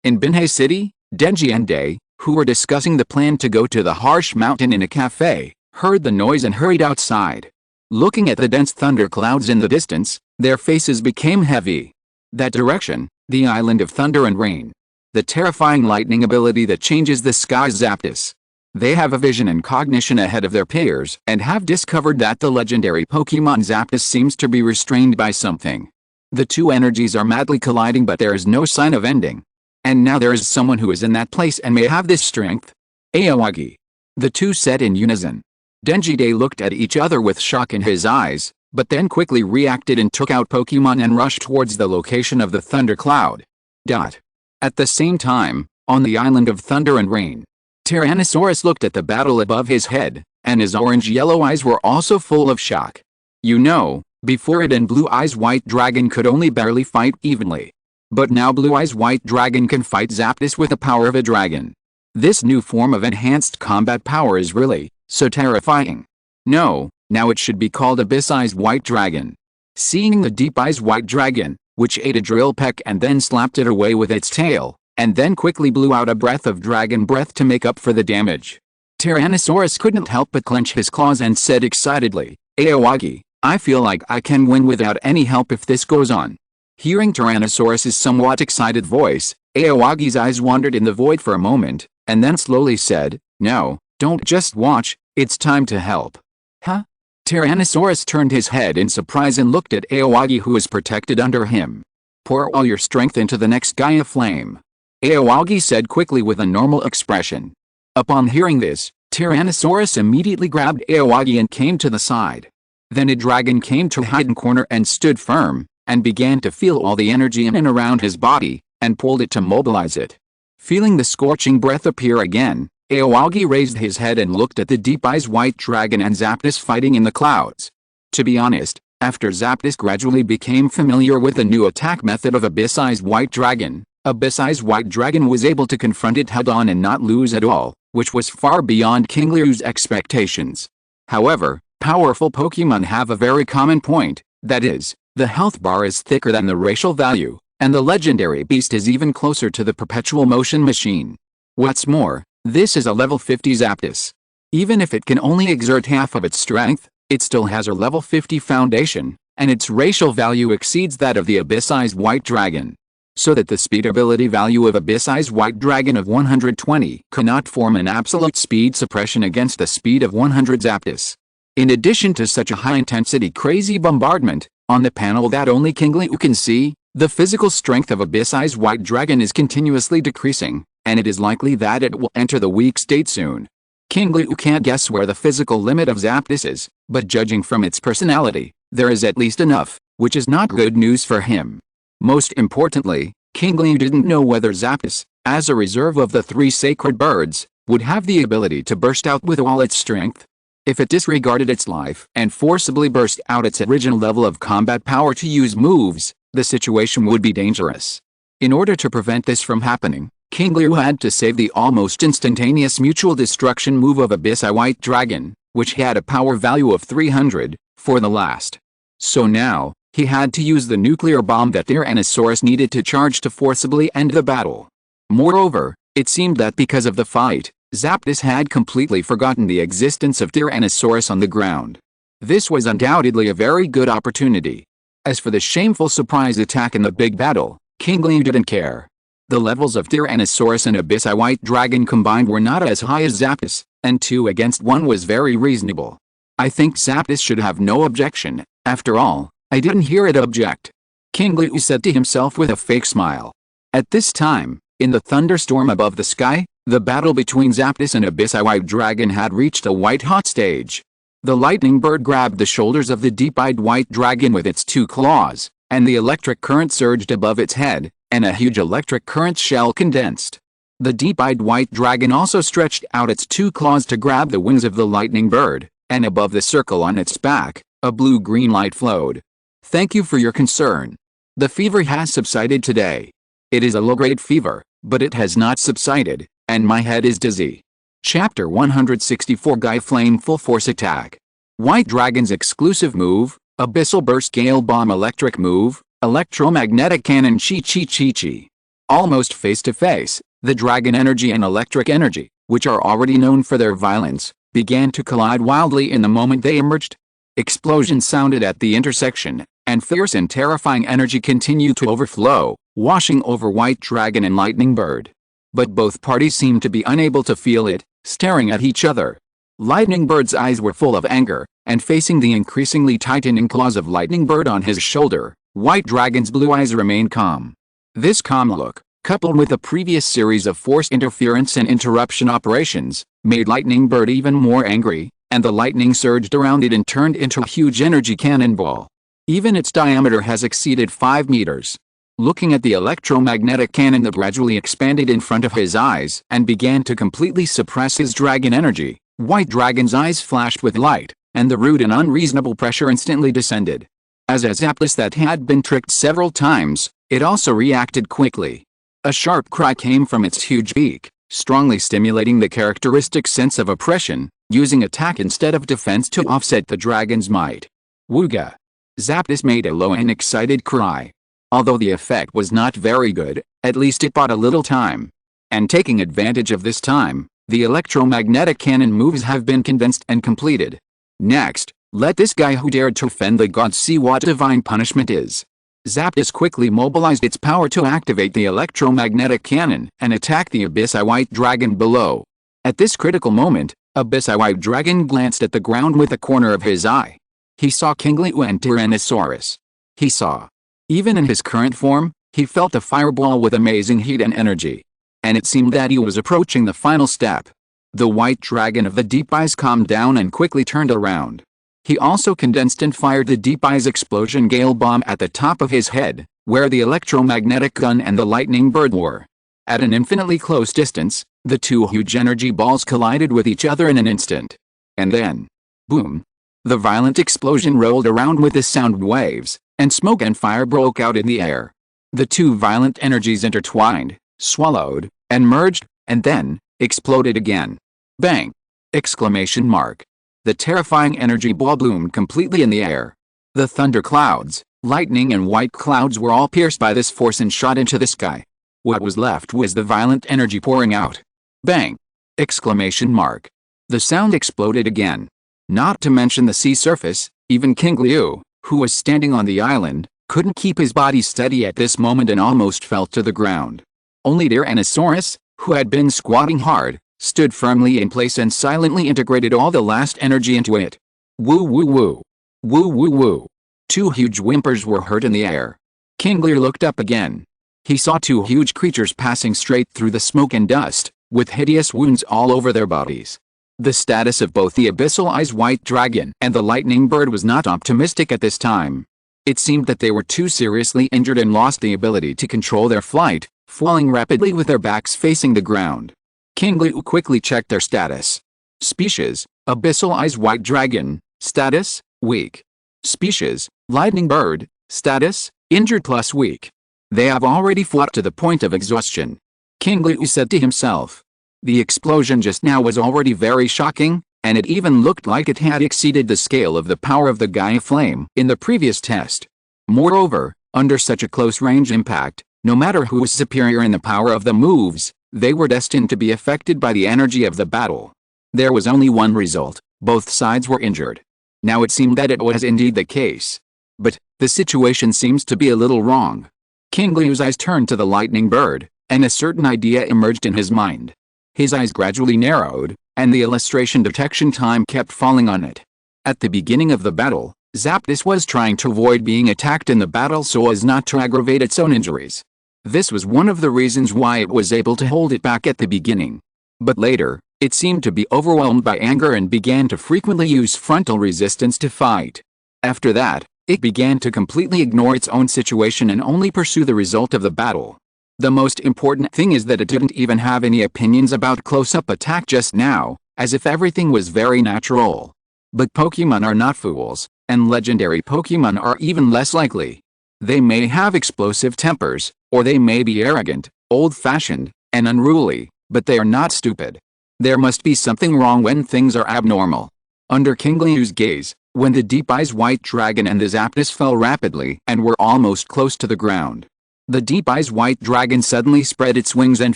In Binhei City, Denji and Day, who were discussing the plan to go to the harsh mountain in a cafe, heard the noise and hurried outside. Looking at the dense thunderclouds in the distance, their faces became heavy. That direction, the island of thunder and rain. The terrifying lightning ability that changes the sky's Zapdos. They have a vision and cognition ahead of their peers and have discovered that the legendary Pokemon Zapdos seems to be restrained by something. The two energies are madly colliding, but there is no sign of ending. And now there is someone who is in that place and may have this strength. Aoyagi. The two said in unison. Denji Day looked at each other with shock in his eyes, but then quickly reacted and took out Pokemon and rushed towards the location of the thundercloud. At the same time, on the island of thunder and rain, Tyrannosaurus looked at the battle above his head, and his orange-yellow eyes were also full of shock. You know, before it and Blue Eyes White Dragon could only barely fight evenly. But now Blue Eyes White Dragon can fight Zapdos with the power of a dragon. This new form of enhanced combat power is really so terrifying. No, now it should be called Abyss Eyes White Dragon. Seeing the Deep Eyes White Dragon, which ate a drill peck and then slapped it away with its tail, and then quickly blew out a breath of dragon breath to make up for the damage. Tyrannosaurus couldn't help but clench his claws and said excitedly, Aoyagi, I feel like I can win without any help if this goes on. Hearing Tyrannosaurus's somewhat excited voice, Aoyagi's eyes wandered in the void for a moment, and then slowly said, No, don't just watch, it's time to help. Huh? Tyrannosaurus turned his head in surprise and looked at Aoyagi, who was protected under him. Pour all your strength into the next Gaia Flame. Aoyagi said quickly with a normal expression. Upon hearing this, Tyrannosaurus immediately grabbed Aoyagi and came to the side. Then a dragon came to a hidden corner and stood firm, and began to feel all the energy in and around his body, and pulled it to mobilize it. Feeling the scorching breath appear again, Aoyagi raised his head and looked at the Deep Eyes White Dragon and Zapdos fighting in the clouds. To be honest, after Zapdos gradually became familiar with the new attack method of Abyss Eyes White Dragon, Abyss Eyes White Dragon was able to confront it head-on and not lose at all, which was far beyond Qingliu's expectations. However, powerful Pokemon have a very common point, that is, the health bar is thicker than the racial value, and the legendary beast is even closer to the perpetual motion machine. What's more, this is a level 50 Zapdos. Even if it can only exert half of its strength, it still has a level 50 foundation, and its racial value exceeds that of the Abyss Eyes White Dragon. So that the speed ability value of Abyss Eyes White Dragon of 120 cannot form an absolute speed suppression against the speed of 100 Zapdos. In addition to such a high-intensity crazy bombardment, on the panel that only Qingliu can see, the physical strength of Abyss Eyes White Dragon is continuously decreasing, and it is likely that it will enter the weak state soon. Qingliu can't guess where the physical limit of Zapdos is, but judging from its personality, there is at least enough, which is not good news for him. Most importantly, Qingliu didn't know whether Zapdos, as a reserve of the 3 sacred birds, would have the ability to burst out with all its strength. If it disregarded its life and forcibly burst out its original level of combat power to use moves, the situation would be dangerous. In order to prevent this from happening, Qingliu had to save the almost instantaneous mutual destruction move of Abyss Eye White Dragon, which had a power value of 300, for the last. So now, he had to use the nuclear bomb that Tyrannosaurus needed to charge to forcibly end the battle. Moreover, it seemed that because of the fight, Zapdos had completely forgotten the existence of Tyrannosaurus on the ground. This was undoubtedly a very good opportunity. As for the shameful surprise attack in the big battle, Qingliu didn't care. The levels of Tyrannosaurus and Abyss Eye White Dragon combined were not as high as Zapdos, and 2 against 1 was very reasonable. I think Zapdos should have no objection. After all, I didn't hear it object. Qingliu said to himself with a fake smile. At this time, in the thunderstorm above the sky, the battle between Zapdos and Abyss Eye White Dragon had reached a white-hot stage. The lightning bird grabbed the shoulders of the deep-eyed white dragon with its 2 claws, and the electric current surged above its head, and a huge electric current shell condensed. The deep-eyed white dragon also stretched out its 2 claws to grab the wings of the lightning bird, and above the circle on its back, a blue-green light flowed. Thank you for your concern. The fever has subsided today. It is a low-grade fever, but it has not subsided, and my head is dizzy. Chapter 164 Gaia Flame Full Force Attack. White Dragon's exclusive move, Abyssal Burst Gale Bomb Electric Move, Electromagnetic Cannon Chi. Almost face-to-face, the Dragon Energy and Electric Energy, which are already known for their violence, began to collide wildly in the moment they emerged. Explosions sounded at the intersection, and fierce and terrifying energy continued to overflow, washing over White Dragon and Lightning Bird. But both parties seemed to be unable to feel it, staring at each other. Lightning Bird's eyes were full of anger, and facing the increasingly tightening claws of Lightning Bird on his shoulder, White Dragon's blue eyes remained calm. This calm look, coupled with a previous series of forced interference and interruption operations, made Lightning Bird even more angry, and the lightning surged around it and turned into a huge energy cannonball. Even its diameter has exceeded 5 meters. Looking at the electromagnetic cannon that gradually expanded in front of his eyes and began to completely suppress his dragon energy, White Dragon's eyes flashed with light, and the rude and unreasonable pressure instantly descended. As a Zapdos that had been tricked several times, it also reacted quickly. A sharp cry came from its huge beak, strongly stimulating the characteristic sense of oppression, using attack instead of defense to offset the dragon's might. Wooga! Zapdos made a low and excited cry. Although the effect was not very good, at least it bought a little time. And taking advantage of this time, the electromagnetic cannon moves have been condensed and completed. Next, let this guy who dared to offend the gods see what divine punishment is. Zapdos quickly mobilized its power to activate the electromagnetic cannon and attack the Abyssal White Dragon below. At this critical moment, Abyssal White Dragon glanced at the ground with a corner of his eye. He saw Qingliu and Tyrannosaurus. He saw. Even in his current form, he felt a fireball with amazing heat and energy. And it seemed that he was approaching the final step. The white dragon of the deep eyes calmed down and quickly turned around. He also condensed and fired the deep eyes explosion gale bomb at the top of his head, where the electromagnetic gun and the lightning bird were. At an infinitely close distance, the 2 huge energy balls collided with each other in an instant. And then, boom! The violent explosion rolled around with the sound waves, and smoke and fire broke out in the air. The 2 violent energies intertwined, swallowed, and merged, and then, exploded again. Bang! Exclamation mark. The terrifying energy ball bloomed completely in the air. The thunder clouds, lightning and white clouds were all pierced by this force and shot into the sky. What was left was the violent energy pouring out. Bang! Exclamation mark. The sound exploded again. Not to mention the sea surface, even Qingliu, who was standing on the island, couldn't keep his body steady at this moment and almost fell to the ground. Only Tyrannosaurus, who had been squatting hard, stood firmly in place and silently integrated all the last energy into it. Woo woo woo. Woo woo woo. 2 huge whimpers were heard in the air. Qingliu looked up again. He saw 2 huge creatures passing straight through the smoke and dust, with hideous wounds all over their bodies. The status of both the Abyssal Eyes White Dragon and the Lightning Bird was not optimistic at this time. It seemed that they were too seriously injured and lost the ability to control their flight, falling rapidly with their backs facing the ground. Qingliu quickly checked their status. Species, Abyssal Eyes White Dragon, status, weak. Species, Lightning Bird, status, injured plus weak. They have already fought to the point of exhaustion. Qingliu said to himself. The explosion just now was already very shocking, and it even looked like it had exceeded the scale of the power of the Gaia Flame in the previous test. Moreover, under such a close-range impact, no matter who was superior in the power of the moves, they were destined to be affected by the energy of the battle. There was only one result: both sides were injured. Now it seemed that it was indeed the case. But, the situation seems to be a little wrong. Qingliu's eyes turned to the Lightning Bird, and a certain idea emerged in his mind. His eyes gradually narrowed, and the illustration detection time kept falling on it. At the beginning of the battle, Zapdos was trying to avoid being attacked in the battle so as not to aggravate its own injuries. This was one of the reasons why it was able to hold it back at the beginning. But later, it seemed to be overwhelmed by anger and began to frequently use frontal resistance to fight. After that, it began to completely ignore its own situation and only pursue the result of the battle. The most important thing is that it didn't even have any opinions about close-up attack just now, as if everything was very natural. But Pokemon are not fools, and legendary Pokemon are even less likely. They may have explosive tempers, or they may be arrogant, old-fashioned, and unruly, but they are not stupid. There must be something wrong when things are abnormal. Under Qingliu's gaze, when the deep eyes white dragon and the Zapdos fell rapidly and were almost close to the ground, the deep eyes white dragon suddenly spread its wings and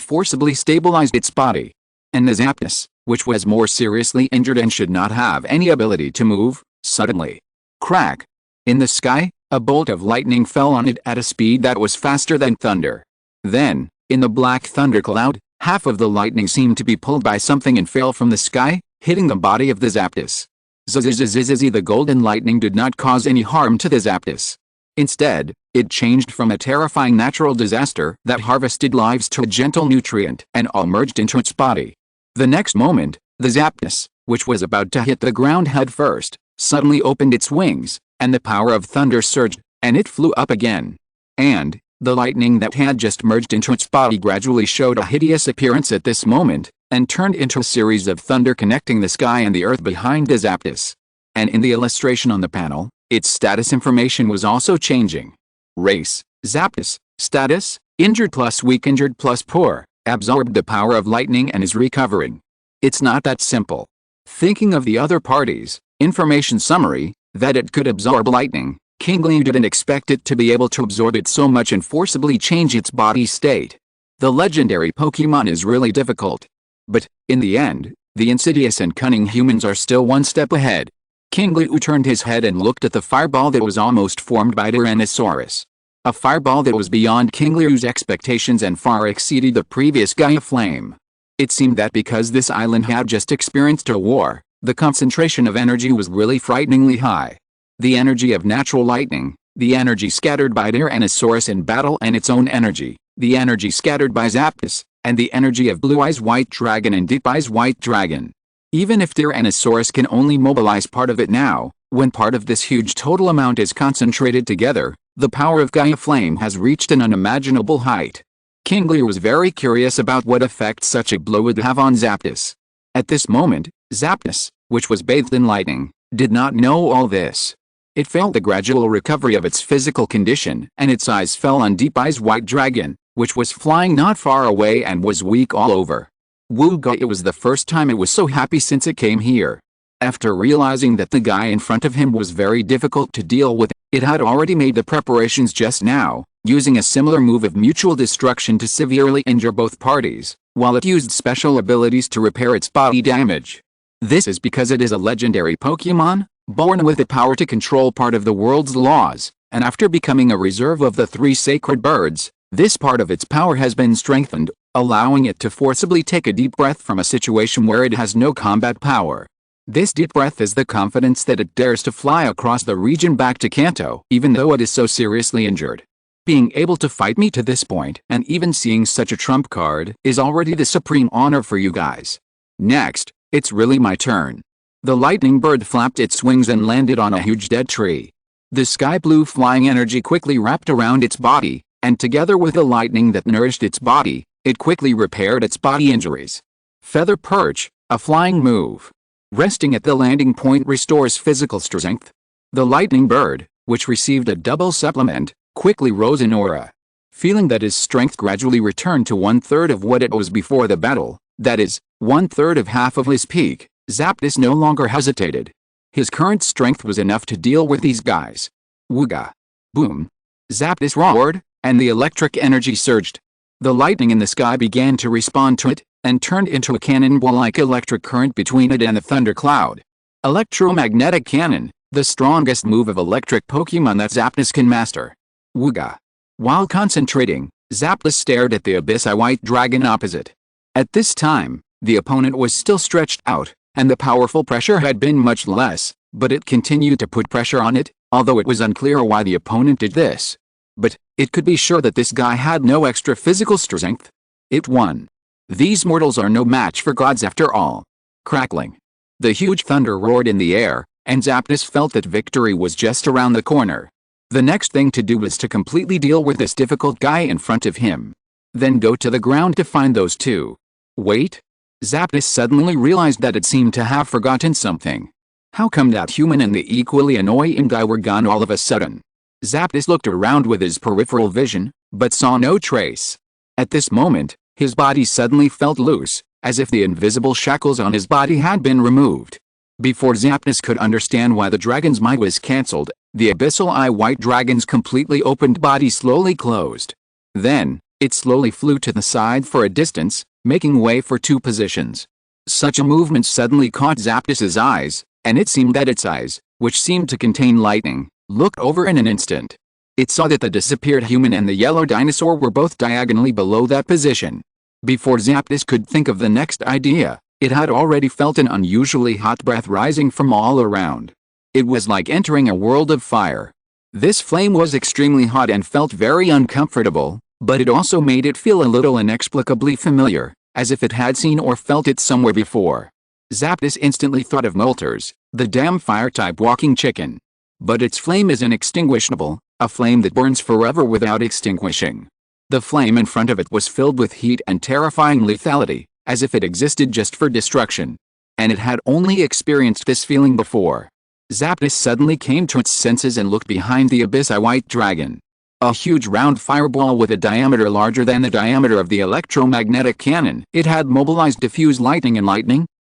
forcibly stabilized its body. And the Zapdos, which was more seriously injured and should not have any ability to move, suddenly crack! In the sky, a bolt of lightning fell on it at a speed that was faster than thunder. Then, in the black thundercloud, half of the lightning seemed to be pulled by something and fell from the sky, hitting the body of the Zapdos. Zzzzzz. The golden lightning did not cause any harm to the Zapdos. Instead, it changed from a terrifying natural disaster that harvested lives to a gentle nutrient and all merged into its body. The next moment, the Zapdos, which was about to hit the ground head first, suddenly opened its wings, and the power of thunder surged, and it flew up again. And the lightning that had just merged into its body gradually showed a hideous appearance at this moment, and turned into a series of thunder connecting the sky and the earth behind the Zapdos. And in the illustration on the panel, its status information was also changing. Race, Zapdos, status, injured plus weak, injured plus poor, absorbed the power of lightning and is recovering. It's not that simple. Thinking of the other parties, information summary, that it could absorb lightning, Qingliu didn't expect it to be able to absorb it so much and forcibly change its body state. The legendary Pokemon is really difficult. But, in the end, the insidious and cunning humans are still one step ahead. Qingliu turned his head and looked at the fireball that was almost formed by Tyrannosaurus. A fireball that was beyond Qingliu's expectations and far exceeded the previous Gaia Flame. It seemed that because this island had just experienced a war, the concentration of energy was really frighteningly high. The energy of natural lightning, the energy scattered by Tyrannosaurus in battle and its own energy, the energy scattered by Zapdos, and the energy of Blue Eyes White Dragon and Deep Eyes White Dragon. Even if Tyrannosaurus can only mobilize part of it now, when part of this huge total amount is concentrated together, the power of Gaia Flame has reached an unimaginable height. Qingliu was very curious about what effect such a blow would have on Zapdos. At this moment, Zapdos, which was bathed in lightning, did not know all this. It felt the gradual recovery of its physical condition, and its eyes fell on Deep Eyes White Dragon, which was flying not far away and was weak all over. Wooga! It was the first time it was so happy since it came here. After realizing that the guy in front of him was very difficult to deal with, it had already made the preparations just now, using a similar move of mutual destruction to severely injure both parties, while it used special abilities to repair its body damage. This is because it is a legendary Pokemon, born with the power to control part of the world's laws, and after becoming a reserve of the three sacred birds, this part of its power has been strengthened, allowing it to forcibly take a deep breath from a situation where it has no combat power. This deep breath is the confidence that it dares to fly across the region back to Kanto, even though it is so seriously injured. Being able to fight me to this point, and even seeing such a trump card, is already the supreme honor for you guys. Next, it's really my turn. The lightning bird flapped its wings and landed on a huge dead tree. The sky blue flying energy quickly wrapped around its body, and together with the lightning that nourished its body, it quickly repaired its body injuries. Feather Perch, a flying move. Resting at the landing point restores physical strength. The lightning bird, which received a double supplement, quickly rose in aura. Feeling that his strength gradually returned to 1/3 of what it was before the battle, that is, 1/3 of half of his peak, Zapdos no longer hesitated. His current strength was enough to deal with these guys. Wooga! Boom! Zapdos roared, and the electric energy surged. The lightning in the sky began to respond to it, and turned into a cannonball-like electric current between it and the thundercloud. Electromagnetic Cannon, the strongest move of electric Pokemon that Zapdos can master. Wooga! While concentrating, Zapdos stared at the Abyss White Dragon opposite. At this time, the opponent was still stretched out, and the powerful pressure had been much less, but it continued to put pressure on it, although it was unclear why the opponent did this. But it could be sure that this guy had no extra physical strength. It won. These mortals are no match for gods after all. Crackling. The huge thunder roared in the air, and Zapdos felt that victory was just around the corner. The next thing to do was to completely deal with this difficult guy in front of him. then go to the ground to find those two. Wait? Zapdos suddenly realized that it seemed to have forgotten something. How come that human and the equally annoying guy were gone all of a sudden? Zapdos looked around with his peripheral vision, but saw no trace. At this moment, his body suddenly felt loose, as if the invisible shackles on his body had been removed. Before Zapdos could understand why the dragon's might was cancelled, the abyssal eye white dragon's completely opened body slowly closed. Then, it slowly flew to the side for a distance, making way for two positions. Such a movement suddenly caught Zapdos's eyes, and it seemed that its eyes, which seemed to contain lightning, looked over in an instant. It saw that the disappeared human and the yellow dinosaur were both diagonally below that position. Before Zapdos could think of the next idea, it had already felt an unusually hot breath rising from all around. It was like entering a world of fire. This flame was extremely hot and felt very uncomfortable, but it also made it feel a little inexplicably familiar, as if it had seen or felt it somewhere before. Zapdos instantly thought of Moltres, the damn fire-type walking chicken. But its flame is inextinguishable, a flame that burns forever without extinguishing. The flame in front of it was filled with heat and terrifying lethality, as if it existed just for destruction. And it had only experienced this feeling before. Zapdos suddenly came to its senses and looked behind the abyss-eye white dragon. A huge round fireball with a diameter larger than the diameter of the electromagnetic cannon it had mobilized diffuse lightning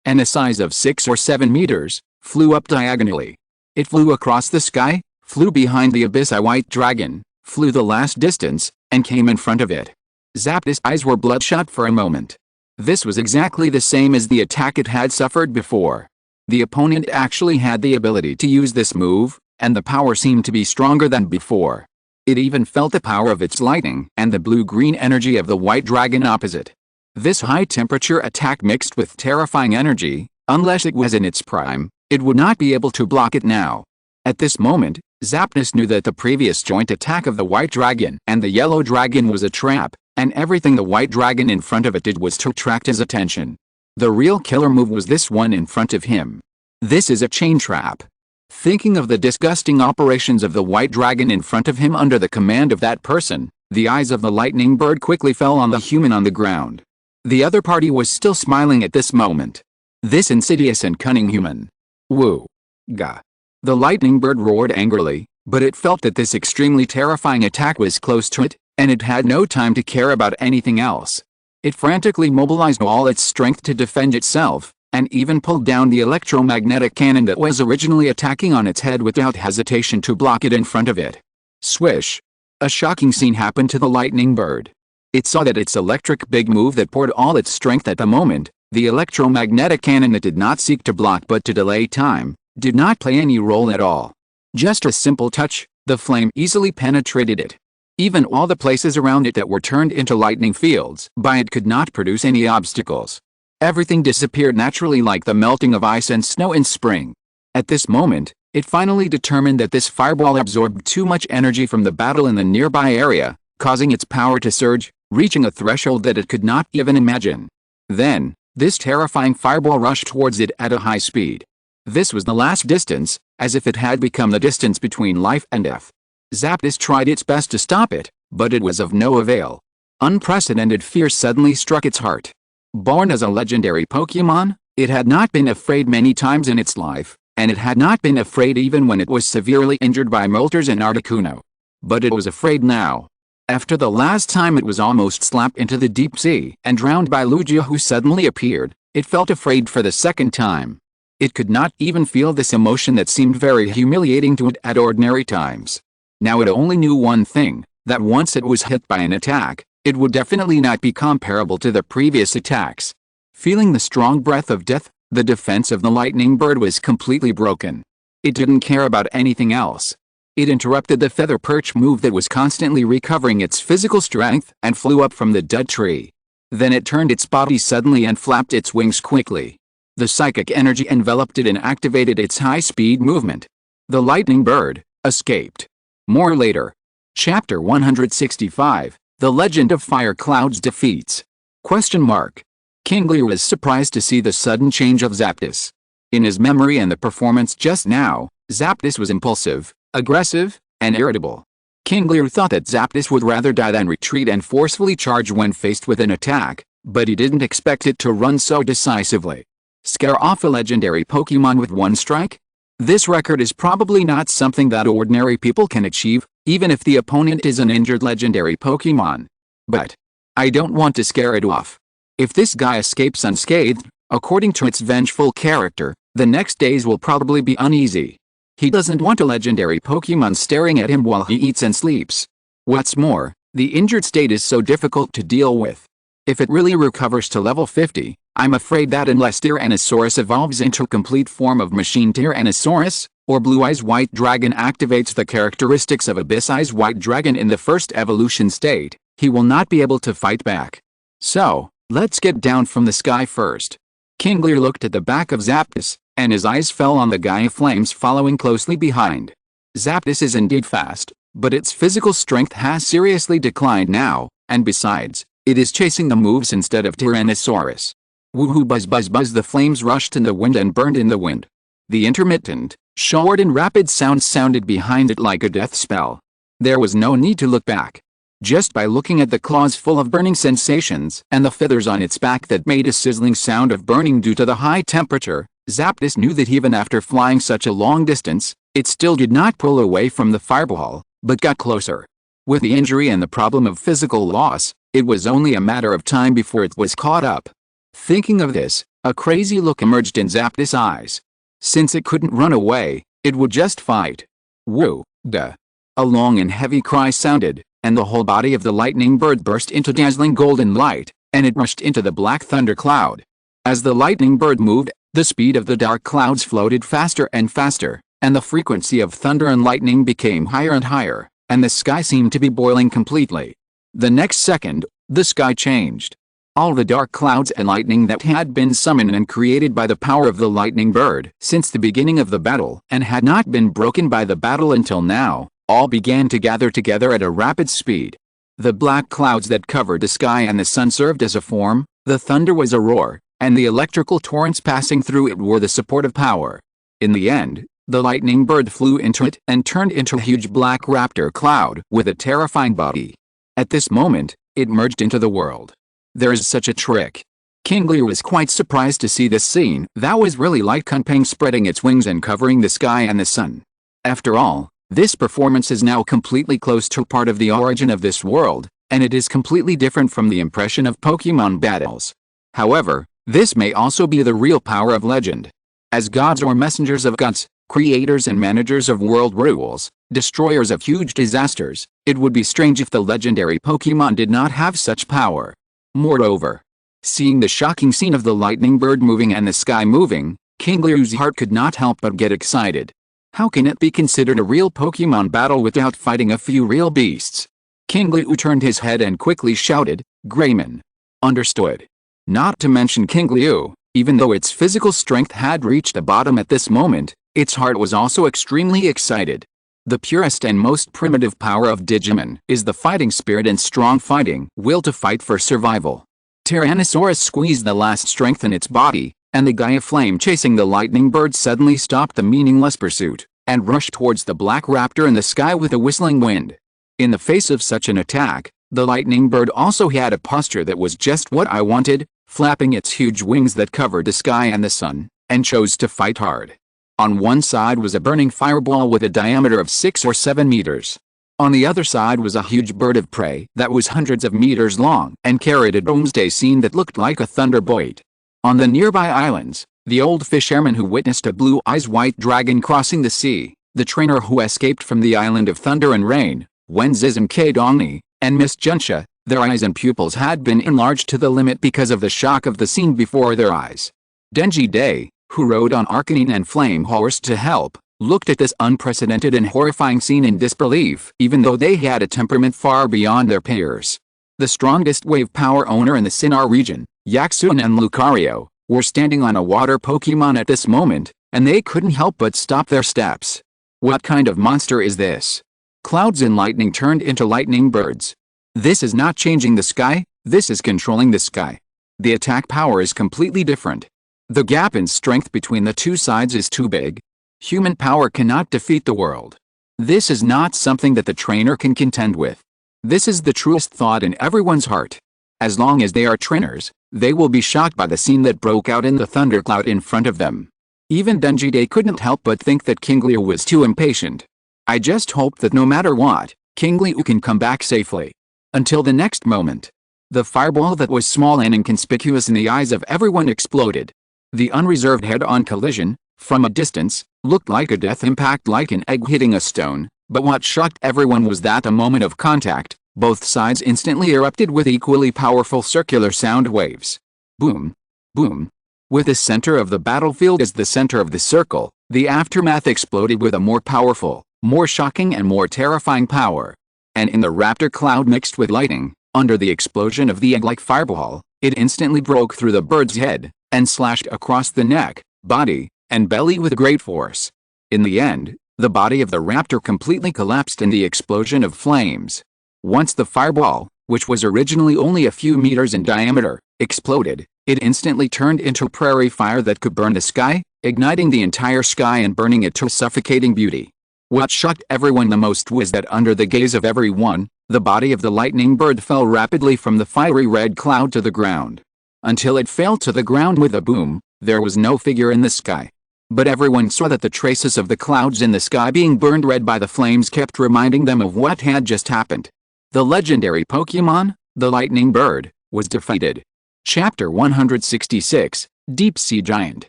and a size of 6 or 7 meters, flew up diagonally. It flew across the sky, flew behind the abyss-eye white dragon, flew the last distance, and came in front of it. Zapdos' eyes were bloodshot for a moment. This was exactly the same as the attack it had suffered before. The opponent actually had the ability to use this move, and the power seemed to be stronger than before. It even felt the power of its lightning and the blue-green energy of the white dragon opposite. This high-temperature attack mixed with terrifying energy, unless it was in its prime, it would not be able to block it now. At this moment, Zapdos knew that the previous joint attack of the white dragon and the yellow dragon was a trap, and everything the white dragon in front of it did was to attract his attention. The real killer move was this one in front of him. This is a chain trap. Thinking of the disgusting operations of the white dragon in front of him under the command of that person, the eyes of the lightning bird quickly fell on the human on the ground. The other party was still smiling at this moment. This insidious and cunning human. Woo. Gah. The lightning bird roared angrily, but it felt that this extremely terrifying attack was close to it, and it had no time to care about anything else. It frantically mobilized all its strength to defend itself, and even pulled down the electromagnetic cannon that was originally attacking on its head without hesitation to block it in front of it. Swish! A shocking scene happened to the lightning bird. It saw that its electric big move that poured all its strength at the moment, the electromagnetic cannon that did not seek to block but to delay time, did not play any role at all. Just a simple touch, the flame easily penetrated it. Even all the places around it that were turned into lightning fields by it could not produce any obstacles. Everything disappeared naturally like the melting of ice and snow in spring. At this moment, it finally determined that this fireball absorbed too much energy from the battle in the nearby area, causing its power to surge, reaching a threshold that it could not even imagine. Then, this terrifying fireball rushed towards it at a high speed. This was the last distance, as if it had become the distance between life and death. Zapdos tried its best to stop it, but it was of no avail. Unprecedented fear suddenly struck its heart. Born as a legendary Pokémon, it had not been afraid many times in its life, and it had not been afraid even when it was severely injured by Moltres and Articuno. But it was afraid now. After the last time it was almost slapped into the deep sea and drowned by Lugia who suddenly appeared, it felt afraid for the second time. It could not even feel this emotion that seemed very humiliating to it at ordinary times. Now it only knew one thing, that once it was hit by an attack, it would definitely not be comparable to the previous attacks. Feeling the strong breath of death, the defense of the lightning bird was completely broken. It didn't care about anything else. It interrupted the feather perch move that was constantly recovering its physical strength and flew up from the dead tree. Then it turned its body suddenly and flapped its wings quickly. The psychic energy enveloped it and activated its high-speed movement. The lightning bird escaped. More later. Chapter 165, The Legend of Fire Clouds defeats. Qingliu was surprised to see the sudden change of Zapdos. In his memory and the performance just now, Zapdos was impulsive, aggressive, and irritable. Qingliu thought that Zapdos would rather die than retreat and forcefully charge when faced with an attack, but he didn't expect it to run so decisively. Scare off a legendary Pokemon with one strike? This record is probably not something that ordinary people can achieve, even if the opponent is an injured legendary Pokemon. But I don't want to scare it off. If this guy escapes unscathed, according to its vengeful character, the next days will probably be uneasy. He doesn't want a legendary Pokemon staring at him while he eats and sleeps. What's more, the injured state is so difficult to deal with. If it really recovers to level 50, I'm afraid that unless Tyrannosaurus evolves into a complete form of Machine Tyrannosaurus, or Blue Eyes White Dragon activates the characteristics of Abyss Eyes White Dragon in the first evolution state, he will not be able to fight back. So, let's get down from the sky first. Qingliu looked at the back of Zapdos, and his eyes fell on the Gaia flames following closely behind. Zapdos is indeed fast, but its physical strength has seriously declined now, and besides, it is chasing the moves instead of Tyrannosaurus. Woohoo buzz buzz buzz, the flames rushed in the wind and burned in the wind. The intermittent, short and rapid sounds sounded behind it like a death spell. There was no need to look back. Just by looking at the claws full of burning sensations and the feathers on its back that made a sizzling sound of burning due to the high temperature, Zapdos knew that even after flying such a long distance, it still did not pull away from the fireball, but got closer. With the injury and the problem of physical loss, it was only a matter of time before it was caught up. Thinking of this, a crazy look emerged in Zapdos' eyes. Since it couldn't run away, it would just fight. Woo, duh. A long and heavy cry sounded, and the whole body of the lightning bird burst into dazzling golden light, and it rushed into the black thunder cloud. As the lightning bird moved, the speed of the dark clouds floated faster and faster, and the frequency of thunder and lightning became higher and higher, and the sky seemed to be boiling completely. The next second, the sky changed. All the dark clouds and lightning that had been summoned and created by the power of the lightning bird since the beginning of the battle and had not been broken by the battle until now, all began to gather together at a rapid speed. The black clouds that covered the sky and the sun served as a form, the thunder was a roar, and the electrical torrents passing through it were the support of power. In the end, the lightning bird flew into it and turned into a huge black raptor cloud with a terrifying body. At this moment, it merged into the world. There is such a trick. Qingliu was quite surprised to see this scene that was really like Kunpeng spreading its wings and covering the sky and the sun. After all, this performance is now completely close to part of the origin of this world, and it is completely different from the impression of Pokemon battles. However, this may also be the real power of legend. As gods or messengers of gods, creators and managers of world rules, destroyers of huge disasters, it would be strange if the legendary Pokemon did not have such power. Moreover, seeing the shocking scene of the lightning bird moving and the sky moving, Qingliu's heart could not help but get excited. How can it be considered a real Pokemon battle without fighting a few real beasts? Qingliu turned his head and quickly shouted, "Greymon." Understood. Not to mention Qingliu, even though its physical strength had reached the bottom at this moment, its heart was also extremely excited. The purest and most primitive power of Digimon is the fighting spirit and strong fighting will to fight for survival. Tyrannosaurus squeezed the last strength in its body, and the Gaia flame chasing the lightning bird suddenly stopped the meaningless pursuit, and rushed towards the black raptor in the sky with a whistling wind. In the face of such an attack, the lightning bird also had a posture that was just what I wanted, flapping its huge wings that covered the sky and the sun, and chose to fight hard. On one side was a burning fireball with a diameter of 6 or 7 meters. On the other side was a huge bird of prey that was hundreds of meters long and carried a doomsday scene that looked like a thunderbolt. On the nearby islands, the old fisherman who witnessed a Blue Eyes White Dragon crossing the sea, the trainer who escaped from the Island of Thunder and Rain, Wen Zizum Dongni, and Miss Junsha, their eyes and pupils had been enlarged to the limit because of the shock of the scene before their eyes. Denji Day, who rode on Arcanine and Flame Horse to help, looked at this unprecedented and horrifying scene in disbelief, even though they had a temperament far beyond their peers. The strongest wave power owner in the Sinnoh region, Yaxun and Lucario, were standing on a water Pokemon at this moment, and they couldn't help but stop their steps. What kind of monster is this? Clouds and lightning turned into lightning birds. This is not changing the sky, this is controlling the sky. The attack power is completely different. The gap in strength between the two sides is too big. Human power cannot defeat the world. This is not something that the trainer can contend with. This is the truest thought in everyone's heart. As long as they are trainers, they will be shocked by the scene that broke out in the thundercloud in front of them. Even Denjide couldn't help but think that Qingliu was too impatient. I just hope that no matter what, Qingliu can come back safely. Until the next moment. The fireball that was small and inconspicuous in the eyes of everyone exploded. The unreserved head-on collision, from a distance, looked like a death impact, like an egg hitting a stone, but what shocked everyone was that the moment of contact, both sides instantly erupted with equally powerful circular sound waves. Boom. Boom. With the center of the battlefield as the center of the circle, the aftermath exploded with a more powerful, more shocking and more terrifying power. And in the raptor cloud mixed with lightning, under the explosion of the egg-like fireball, it instantly broke through the bird's head, and slashed across the neck, body, and belly with great force. In the end, the body of the raptor completely collapsed in the explosion of flames. Once the fireball, which was originally only a few meters in diameter, exploded, it instantly turned into prairie fire that could burn the sky, igniting the entire sky and burning it to suffocating beauty. What shocked everyone the most was that under the gaze of everyone, the body of the lightning bird fell rapidly from the fiery red cloud to the ground. Until it fell to the ground with a boom, there was no figure in the sky. But everyone saw that the traces of the clouds in the sky being burned red by the flames kept reminding them of what had just happened. The legendary Pokémon, the lightning bird, was defeated. Chapter 166, Deep Sea Giant.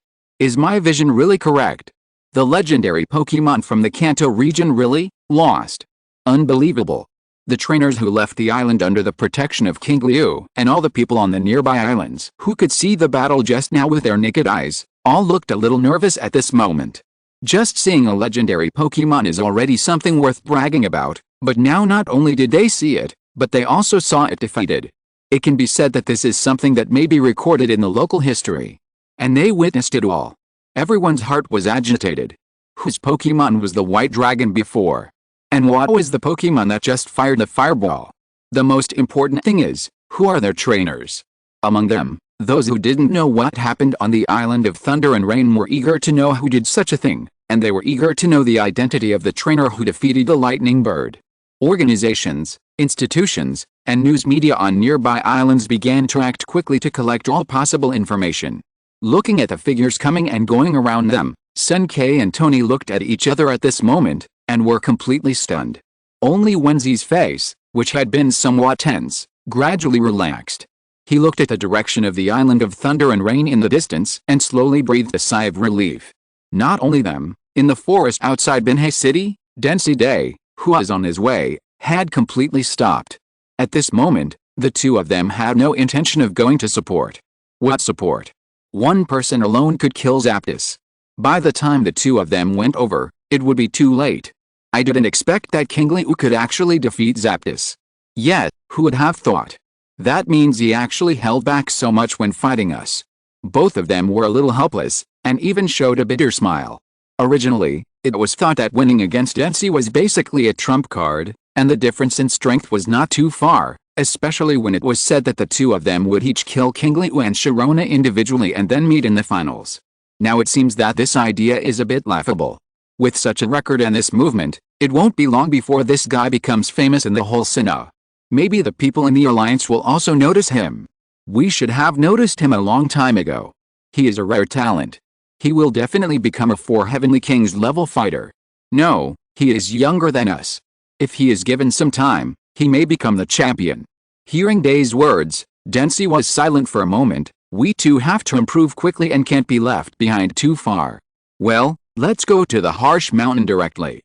Is my vision really correct? The legendary Pokémon from the Kanto region really lost? Unbelievable. The trainers who left the island under the protection of Qingliu and all the people on the nearby islands who could see the battle just now with their naked eyes, all looked a little nervous at this moment. Just seeing a legendary Pokémon is already something worth bragging about, but now not only did they see it, but they also saw it defeated. It can be said that this is something that may be recorded in the local history. And they witnessed it all. Everyone's heart was agitated. Whose Pokémon was the white dragon before? And what was the Pokémon that just fired the fireball? The most important thing is, who are their trainers? Among them, those who didn't know what happened on the island of Thunder and Rain were eager to know who did such a thing, and they were eager to know the identity of the trainer who defeated the lightning bird. Organizations, institutions, and news media on nearby islands began to act quickly to collect all possible information. Looking at the figures coming and going around them, Senkei and Tony looked at each other at this moment, and were completely stunned. Only Wenzi's face, which had been somewhat tense, gradually relaxed. He looked at the direction of the island of Thunder and Rain in the distance and slowly breathed a sigh of relief. Not only them, in the forest outside Binhei City, Denjide, who was on his way, had completely stopped. At this moment, the two of them had no intention of going to support. What support? One person alone could kill Zapdos. By the time the two of them went over, it would be too late. I didn't expect that Qingliu could actually defeat Zapdos. Yet, who would have thought? That means he actually held back so much when fighting us. Both of them were a little helpless, and even showed a bitter smile. Originally, it was thought that winning against Densi was basically a trump card, and the difference in strength was not too far, especially when it was said that the two of them would each kill Qingliu and Sharona individually and then meet in the finals. Now it seems that this idea is a bit laughable. With such a record and this movement, it won't be long before this guy becomes famous in the whole Sinnoh. Maybe the people in the Alliance will also notice him. We should have noticed him a long time ago. He is a rare talent. He will definitely become a 4 Heavenly Kings level fighter. No, he is younger than us. If he is given some time, he may become the champion. Hearing Day's words, Densi was silent for a moment. We too have to improve quickly and can't be left behind too far. Well, let's go to the harsh mountain directly.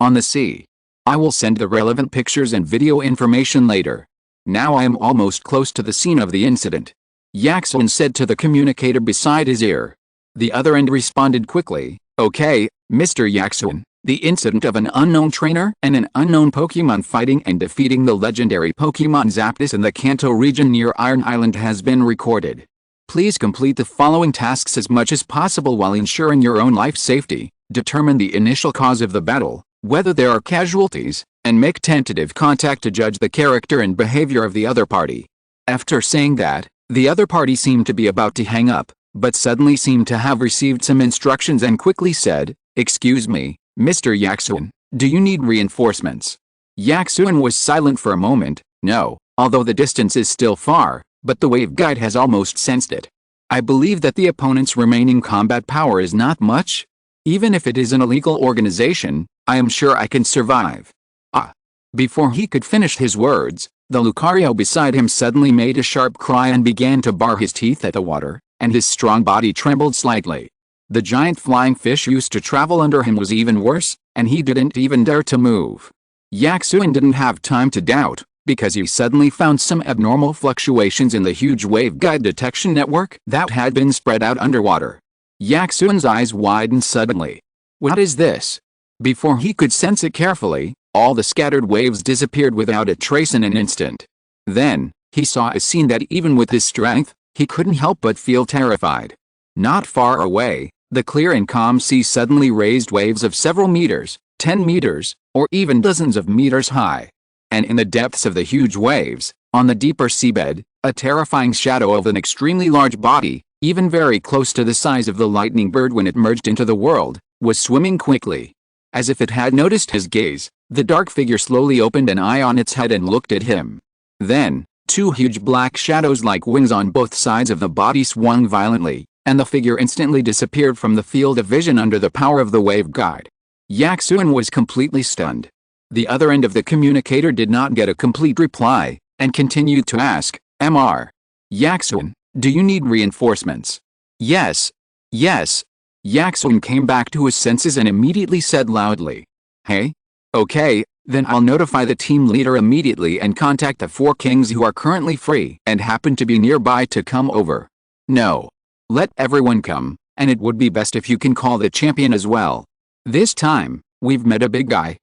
On the sea. I will send the relevant pictures and video information later. Now I am almost close to the scene of the incident. Yaxun said to the communicator beside his ear. The other end responded quickly, okay, Mr. Yaxun, the incident of an unknown trainer and an unknown Pokémon fighting and defeating the legendary Pokémon Zapdos in the Kanto region near Iron Island has been recorded. Please complete the following tasks as much as possible while ensuring your own life safety. Determine the initial cause of the battle, whether there are casualties, and make tentative contact to judge the character and behavior of the other party. After saying that, the other party seemed to be about to hang up, but suddenly seemed to have received some instructions and quickly said, excuse me, Mr. Yaxun, Do you need reinforcements? Yaxuan was silent for a moment. No, although the distance is still far, but the wave guide has almost sensed it. I believe that the opponent's remaining combat power is not much. Even if it is an illegal organization, I am sure I can survive. Ah! Before he could finish his words, the Lucario beside him suddenly made a sharp cry and began to bar his teeth at the water, and his strong body trembled slightly. The giant flying fish used to travel under him was even worse, and he didn't even dare to move. Yaxuan didn't have time to doubt, because he suddenly found some abnormal fluctuations in the huge wave guide detection network that had been spread out underwater. Yaxuan's eyes widened suddenly. What is this? Before he could sense it carefully, all the scattered waves disappeared without a trace in an instant. Then, he saw a scene that even with his strength, he couldn't help but feel terrified. Not far away, the clear and calm sea suddenly raised waves of several meters, 10 meters, or even dozens of meters high. And in the depths of the huge waves, on the deeper seabed, a terrifying shadow of an extremely large body, even very close to the size of the lightning bird when it merged into the world, was swimming quickly. As if it had noticed his gaze, the dark figure slowly opened an eye on its head and looked at him. Then, two huge black shadows like wings on both sides of the body swung violently, and the figure instantly disappeared from the field of vision under the power of the wave guide. Yaxuan was completely stunned. The other end of the communicator did not get a complete reply, and continued to ask, "Mr. Yaxuan, do you need reinforcements?" "Yes. Yes." Yaxuan came back to his senses and immediately said loudly, "Hey? Okay, then I'll notify the team leader immediately and contact the 4 kings who are currently free and happen to be nearby to come over." "No. Let everyone come, and it would be best if you can call the champion as well. This time, we've met a big guy."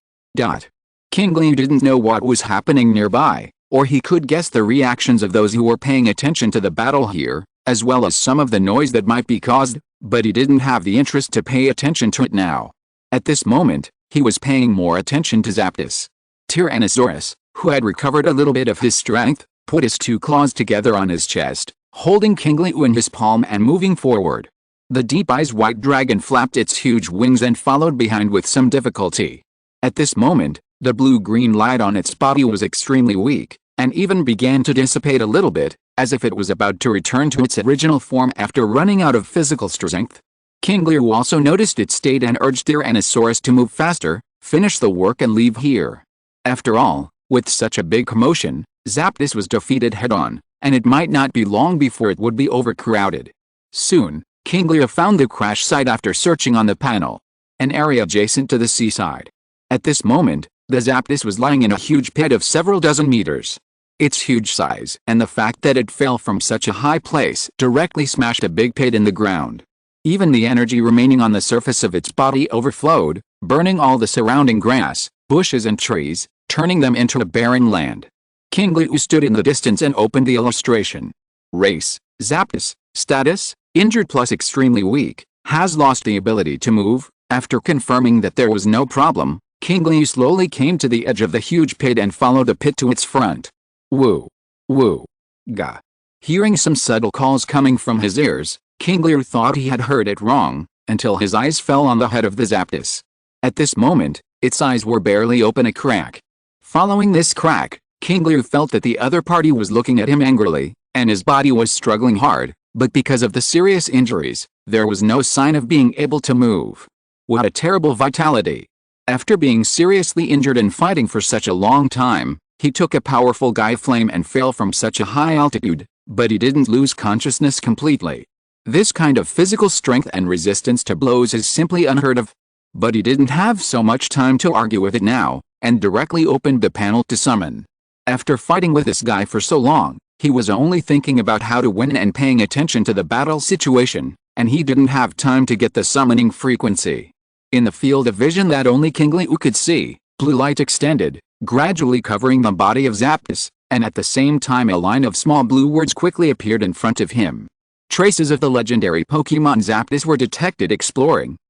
Qingliu didn't know what was happening nearby, or he could guess the reactions of those who were paying attention to the battle here, as well as some of the noise that might be caused, but he didn't have the interest to pay attention to it now. At this moment, he was paying more attention to Zapdos. Tyrannosaurus, who had recovered a little bit of his strength, put his 2 claws together on his chest, holding Qingliu in his palm and moving forward. The deep-eyes white dragon flapped its huge wings and followed behind with some difficulty. At this moment, the blue-green light on its body was extremely weak, and even began to dissipate a little bit, as if it was about to return to its original form after running out of physical strength. Qingliu also noticed its state and urged Tyrannosaurus to move faster, finish the work and leave here. After all, with such a big commotion, Zapdos was defeated head-on, and it might not be long before it would be overcrowded. Soon, Qingliu found the crash site after searching on the panel, an area adjacent to the seaside. At this moment, the Zapdos was lying in a huge pit of several dozen meters. Its huge size and the fact that it fell from such a high place directly smashed a big pit in the ground. Even the energy remaining on the surface of its body overflowed, burning all the surrounding grass, bushes and trees, turning them into a barren land. Qingliu stood in the distance and opened the illustration. Race, Zapdos, status, injured plus extremely weak, has lost the ability to move. After confirming that there was no problem, Qingliu slowly came to the edge of the huge pit and followed the pit to its front. Woo! Woo! Ga! Hearing some subtle calls coming from his ears, Qingliu thought he had heard it wrong, until his eyes fell on the head of the Zapdos. At this moment, its eyes were barely open a crack. Following this crack, Qingliu felt that the other party was looking at him angrily, and his body was struggling hard, but because of the serious injuries, there was no sign of being able to move. What a terrible vitality! After being seriously injured and fighting for such a long time, he took a powerful Gaia Flame and fell from such a high altitude, but he didn't lose consciousness completely. This kind of physical strength and resistance to blows is simply unheard of. But he didn't have so much time to argue with it now, and directly opened the panel to summon. After fighting with this guy for so long, he was only thinking about how to win and paying attention to the battle situation, and he didn't have time to get the summoning frequency. In the field of vision that only Qingliu could see, blue light extended, gradually covering the body of Zapdos, and at the same time a line of small blue words quickly appeared in front of him. Traces of the legendary Pokemon Zapdos were detected.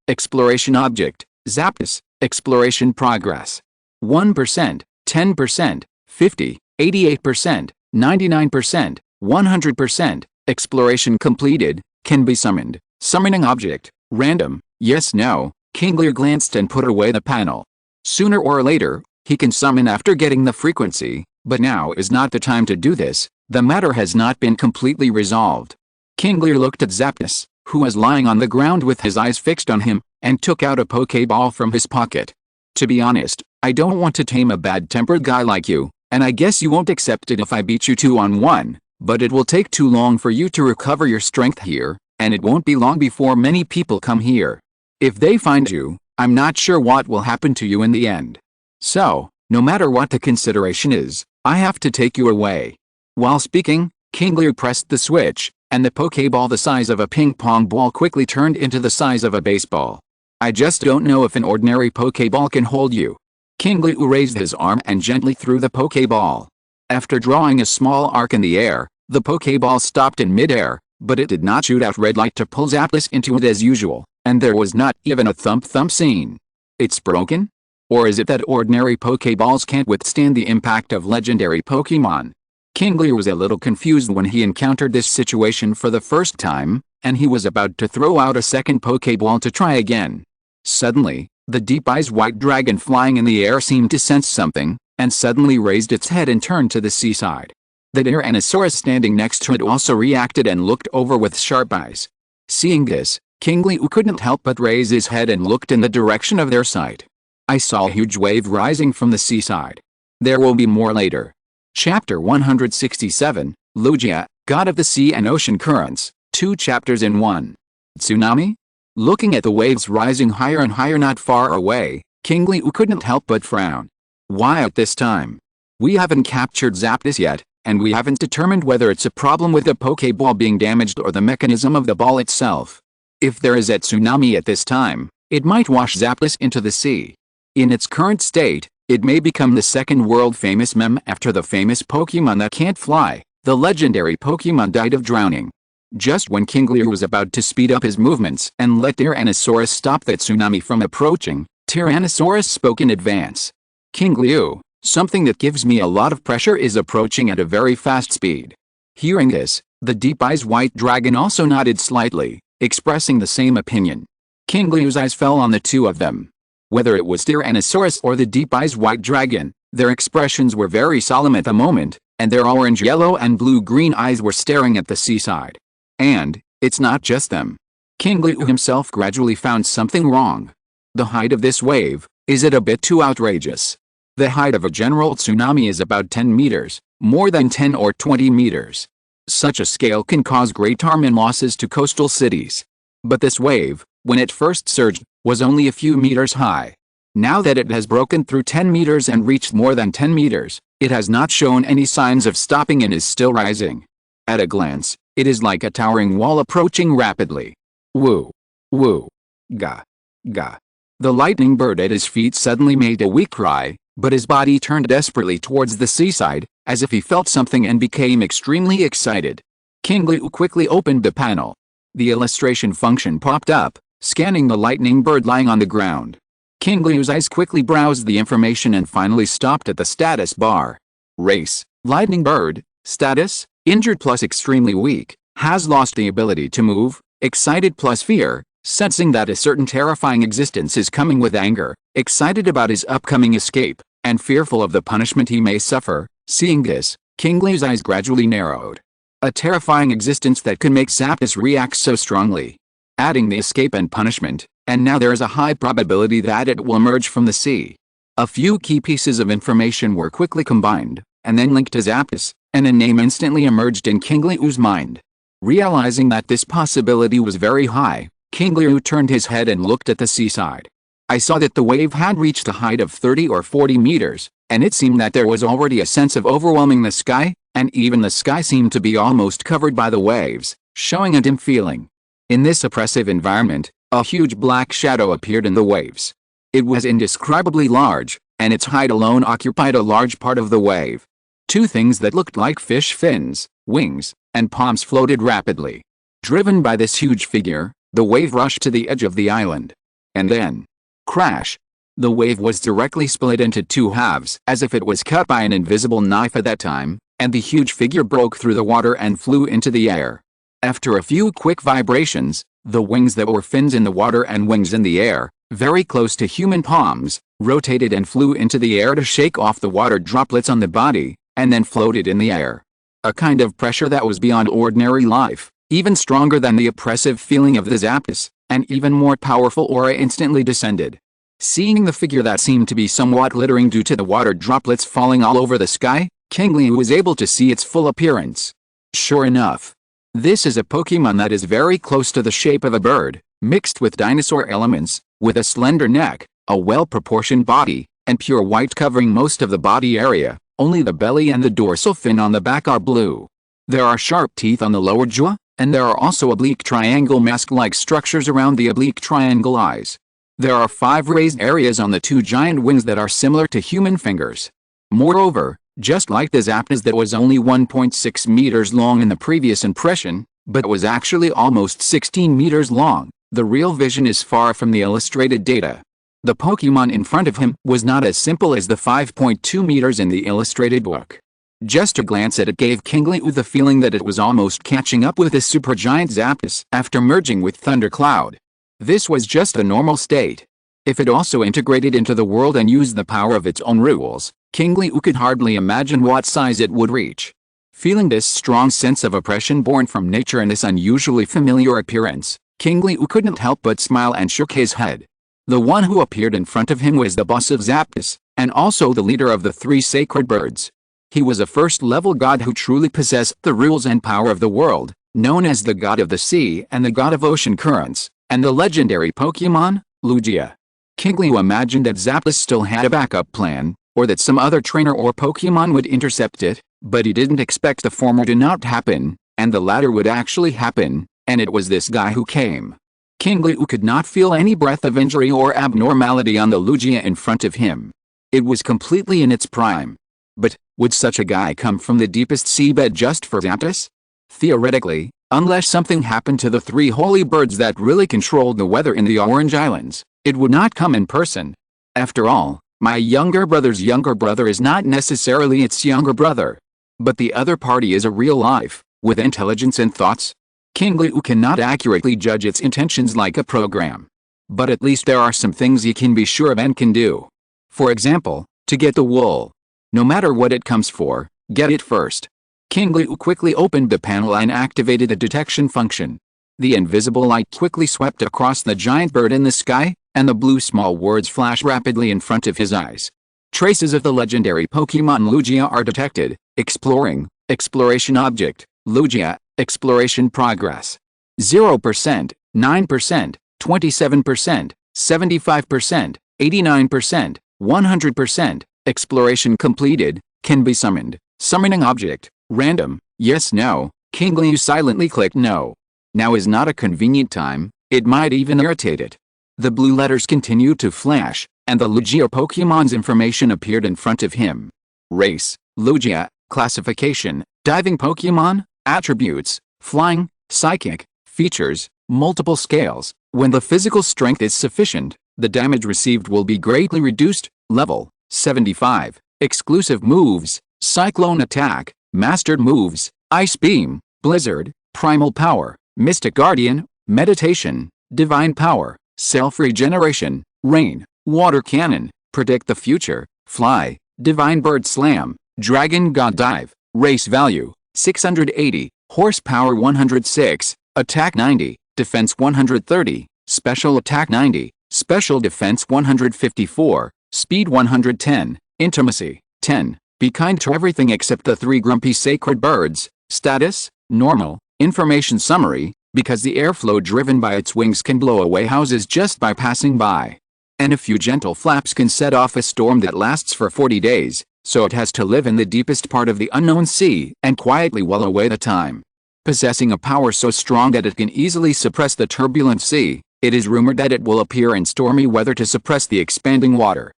Exploration object, Zapdos, exploration progress. 1%, 10%, 50, 88%, 99%, 100%, exploration completed, can be summoned. Summoning object, random, yes no. Qingliu glanced and put away the panel. Sooner or later, he can summon after getting the frequency, but now is not the time to do this. The matter has not been completely resolved. Qingliu looked at Zapdos, who was lying on the ground with his eyes fixed on him, and took out a Poké Ball from his pocket. To be honest, I don't want to tame a bad-tempered guy like you, and I guess you won't accept it if I beat you 2-on-1, but it will take too long for you to recover your strength here, and it won't be long before many people come here. If they find you, I'm not sure what will happen to you in the end. So, no matter what the consideration is, I have to take you away. While speaking, Qingliu pressed the switch, and the Pokéball the size of a ping-pong ball quickly turned into the size of a baseball. I just don't know if an ordinary Pokéball can hold you. Qingliu raised his arm and gently threw the Pokéball. After drawing a small arc in the air, the Pokéball stopped in mid-air, but it did not shoot out red light to pull Zapdos into it as usual, and there was not even a thump-thump scene. It's broken? Or is it that ordinary Pokéballs can't withstand the impact of legendary Pokémon? Qingliu was a little confused when he encountered this situation for the first time, and he was about to throw out a second Pokéball to try again. Suddenly, the deep-eyes white dragon flying in the air seemed to sense something, and suddenly raised its head and turned to the seaside. The Tyrannosaurus standing next to it also reacted and looked over with sharp eyes. Seeing this, Qingliu couldn't help but raise his head and looked in the direction of their sight. I saw a huge wave rising from the seaside. There will be more later. Chapter 167, Lugia, God of the Sea and Ocean Currents, 2 chapters in 1. Tsunami? Looking at the waves rising higher and higher not far away, Qingliu couldn't help but frown. Why at this time? We haven't captured Zapdos yet, and we haven't determined whether it's a problem with the Pokéball being damaged or the mechanism of the ball itself. If there is a tsunami at this time, it might wash Zapdos into the sea. In its current state, it may become the second world-famous meme after the famous Pokémon that can't fly. The legendary Pokémon died of drowning. Just when Qingliu was about to speed up his movements and let Tyrannosaurus stop that tsunami from approaching, Tyrannosaurus spoke in advance. Qingliu, something that gives me a lot of pressure is approaching at a very fast speed. Hearing this, the deep-eyes white dragon also nodded slightly, expressing the same opinion. Qingliu's eyes fell on the two of them. Whether it was Tyrannosaurus or the deep-eyes white dragon, their expressions were very solemn at the moment, and their orange, yellow and blue-green eyes were staring at the seaside. And, it's not just them. Qingliu himself gradually found something wrong. The height of this wave, is it a bit too outrageous? The height of a general tsunami is about 10 meters, more than 10 or 20 meters. Such a scale can cause great harm and losses to coastal cities. But this wave, when it first surged, was only a few meters high. Now that it has broken through 10 meters and reached more than 10 meters, it has not shown any signs of stopping and is still rising. At a glance, it is like a towering wall approaching rapidly. Woo! Woo! Ga! Ga! The lightning bird at his feet suddenly made a weak cry, but his body turned desperately towards the seaside, as if he felt something and became extremely excited. Qingliu quickly opened the panel. The illustration function popped up, scanning the lightning bird lying on the ground. Qingliu's eyes quickly browsed the information and finally stopped at the status bar. Race, lightning bird, status, injured plus extremely weak, has lost the ability to move, excited plus fear, sensing that a certain terrifying existence is coming with anger, excited about his upcoming escape, and fearful of the punishment he may suffer. Seeing this, Qingliu's eyes gradually narrowed. A terrifying existence that could make Zapdos react so strongly. Adding the escape and punishment, and now there is a high probability that it will emerge from the sea. A few key pieces of information were quickly combined, and then linked to Zapdos, and a name instantly emerged in Qingliu's mind. Realizing that this possibility was very high, Qingliu turned his head and looked at the seaside. I saw that the wave had reached a height of 30 or 40 meters, and it seemed that there was already a sense of overwhelming the sky, and even the sky seemed to be almost covered by the waves, showing a dim feeling. In this oppressive environment, a huge black shadow appeared in the waves. It was indescribably large, and its height alone occupied a large part of the wave. Two things that looked like fish fins, wings, and palms floated rapidly. Driven by this huge figure, the wave rushed to the edge of the island. And then, crash! The wave was directly split into two halves as if it was cut by an invisible knife at that time, and the huge figure broke through the water and flew into the air. After a few quick vibrations, the wings that were fins in the water and wings in the air, very close to human palms, rotated and flew into the air to shake off the water droplets on the body, and then floated in the air. A kind of pressure that was beyond ordinary life, even stronger than the oppressive feeling of the Zapdos, and even more powerful aura instantly descended. Seeing the figure that seemed to be somewhat glittering due to the water droplets falling all over the sky, Qingliu was able to see its full appearance. Sure enough, this is a Pokemon that is very close to the shape of a bird, mixed with dinosaur elements, with a slender neck, a well-proportioned body, and pure white covering most of the body area. Only the belly and the dorsal fin on the back are blue. There are sharp teeth on the lower jaw, and there are also oblique triangle mask-like structures around the oblique triangle eyes. There are 5 raised areas on the 2 giant wings that are similar to human fingers. Moreover, just like the Zapdos that was only 1.6 meters long in the previous impression, but was actually almost 16 meters long, the real vision is far from the illustrated data. The Pokemon in front of him was not as simple as the 5.2 meters in the illustrated book. Just a glance at it gave Qingliu the feeling that it was almost catching up with the supergiant Zapdos after merging with Thundercloud. This was just a normal state. If it also integrated into the world and used the power of its own rules, Qingliu could hardly imagine what size it would reach. Feeling this strong sense of oppression born from nature and this unusually familiar appearance, Qingliu couldn't help but smile and shook his head. The one who appeared in front of him was the boss of Zapdos, and also the leader of the 3 sacred birds. He was a first-level god who truly possessed the rules and power of the world, known as the god of the sea and the god of ocean currents, and the legendary Pokemon, Lugia. Qingliu imagined that Zapdos still had a backup plan, or that some other trainer or Pokemon would intercept it, but he didn't expect the former to not happen, and the latter would actually happen, and it was this guy who came. Qingliu could not feel any breath of injury or abnormality on the Lugia in front of him. It was completely in its prime. But, would such a guy come from the deepest seabed just for Zapdos? Theoretically, unless something happened to the 3 holy birds that really controlled the weather in the Orange Islands, it would not come in person. After all, my younger brother's younger brother is not necessarily its younger brother. But the other party is a real life, with intelligence and thoughts. Qingliu cannot accurately judge its intentions like a program. But at least there are some things he can be sure of and can do. For example, to get the wool. No matter what it comes for, get it first. Qingliu quickly opened the panel and activated the detection function. The invisible light quickly swept across the giant bird in the sky, and the blue small words flashed rapidly in front of his eyes. Traces of the legendary Pokemon Lugia are detected. Exploring, exploration object, Lugia, exploration progress. 0%, 9%, 27%, 75%, 89%, 100%, exploration completed, can be summoned. Summoning object, random, yes no. Qingliu silently clicked no. Now is not a convenient time, it might even irritate it. The blue letters continued to flash, and the Lugia Pokemon's information appeared in front of him. Race, Lugia, classification, diving Pokemon, attributes, flying, psychic, features, multiple scales. When the physical strength is sufficient, the damage received will be greatly reduced. Level 75. Exclusive moves, Cyclone Attack, Mastered Moves, Ice Beam, Blizzard, Primal Power, Mystic Guardian, Meditation, Divine Power, Self-Regeneration, Rain, Water Cannon, Predict the Future, Fly, Divine Bird Slam, Dragon God Dive. Race value, 680, horsepower 106, attack 90, defense 130, special attack 90, special defense 154, speed 110, intimacy, 10. Be kind to everything except the 3 grumpy sacred birds. Status, normal. Information summary, because the airflow driven by its wings can blow away houses just by passing by. And a few gentle flaps can set off a storm that lasts for 40 days, so it has to live in the deepest part of the unknown sea and quietly while away the time. Possessing a power so strong that it can easily suppress the turbulent sea, it is rumored that it will appear in stormy weather to suppress the expanding water.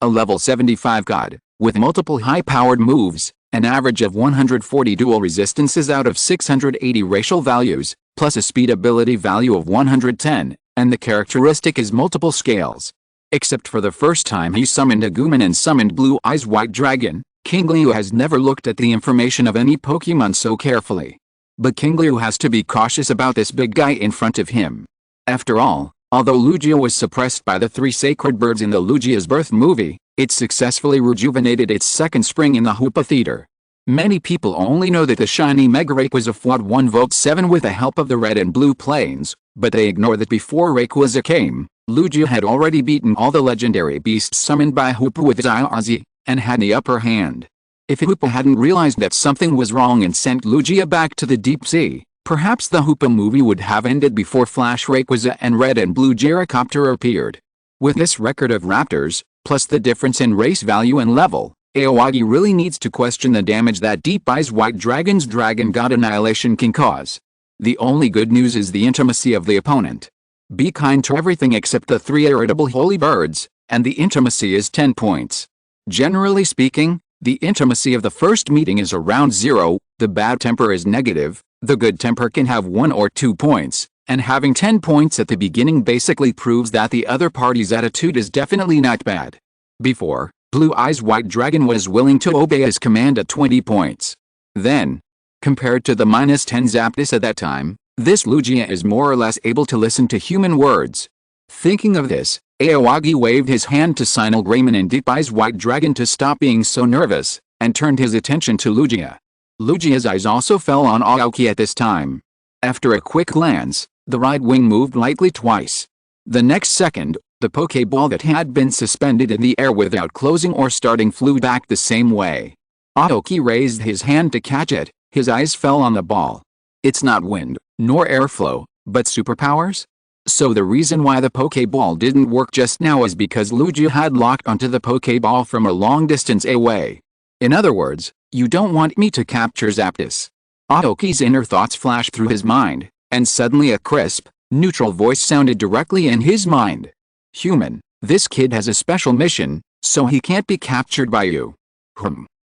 A level 75 god, with multiple high-powered moves, an average of 140 dual resistances out of 680 racial values, plus a speed ability value of 110, and the characteristic is multiple scales. Except for the first time he summoned Agumon and summoned Blue Eyes White Dragon, Qingliu has never looked at the information of any Pokemon so carefully. But Qingliu has to be cautious about this big guy in front of him. After all, Although Lugia was suppressed by the 3 sacred birds in the Lugia's Birth movie, it successfully rejuvenated its second spring in the Hoopa Theater. Many people only know that the shiny Mega Rayquaza fought 1 Volt 7 with the help of the red and blue planes, but they ignore that before Rayquaza came, Lugia had already beaten all the legendary beasts summoned by Hoopa with Dialga, and had the upper hand. If Hoopa hadn't realized that something was wrong and sent Lugia back to the deep sea, perhaps the Hoopa movie would have ended before Flash Rayquaza and Red and Blue Gyrocopter appeared. With this record of Raptors, plus the difference in race value and level, Aoyagi really needs to question the damage that Deep Eyes White Dragon's Dragon God Annihilation can cause. The only good news is the intimacy of the opponent. Be kind to everything except the 3 irritable holy birds, and the intimacy is 10 points. Generally speaking, the intimacy of the first meeting is around 0, the bad temper is negative, the good temper can have 1 or 2 points, and having 10 points at the beginning basically proves that the other party's attitude is definitely not bad. Before, Blue Eyes White Dragon was willing to obey his command at 20 points. Then, compared to the -10 Zapdos at that time, this Lugia is more or less able to listen to human words. Thinking of this, Aoyagi waved his hand to signal Greymon and Deep Eyes White Dragon to stop being so nervous, and turned his attention to Lugia. Lugia's eyes also fell on Aoki at this time. After a quick glance, the right wing moved lightly twice. The next second, the Poké Ball that had been suspended in the air without closing or starting flew back the same way. Aoki raised his hand to catch it, his eyes fell on the ball. It's not wind, nor airflow, but superpowers? So the reason why the Poké Ball didn't work just now is because Lugia had locked onto the Poké Ball from a long distance away. In other words, you don't want me to capture Zapdos. Aoki's inner thoughts flashed through his mind, and suddenly a crisp, neutral voice sounded directly in his mind. Human, this kid has a special mission, so he can't be captured by you.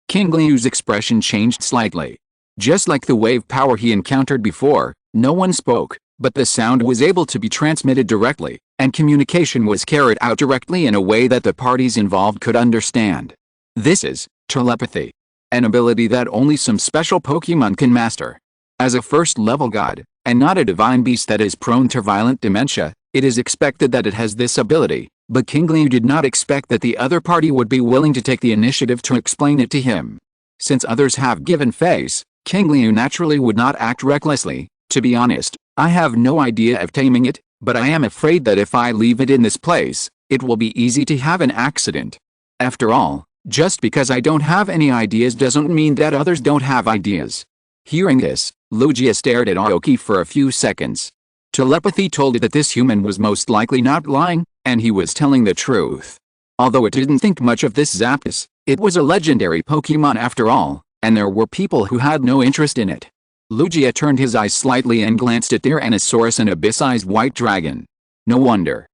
Qingliu's expression changed slightly. Just like the wave power he encountered before, no one spoke, but the sound was able to be transmitted directly, and communication was carried out directly in a way that the parties involved could understand. This is telepathy, an ability that only some special Pokemon can master. As a first-level god, and not a divine beast that is prone to violent dementia, it is expected that it has this ability, but Qingliu did not expect that the other party would be willing to take the initiative to explain it to him. Since others have given face, Qingliu naturally would not act recklessly. To be honest, I have no idea of taming it, but I am afraid that if I leave it in this place, it will be easy to have an accident. After all, just because I don't have any ideas doesn't mean that others don't have ideas. Hearing this, Lugia stared at Aoki for a few seconds. Telepathy told it that this human was most likely not lying, and he was telling the truth. Although it didn't think much of this Zapdos, it was a legendary Pokemon after all, and there were people who had no interest in it. Lugia turned his eyes slightly and glanced at Tyrannosaurus and Abyss-Eyes White Dragon. No wonder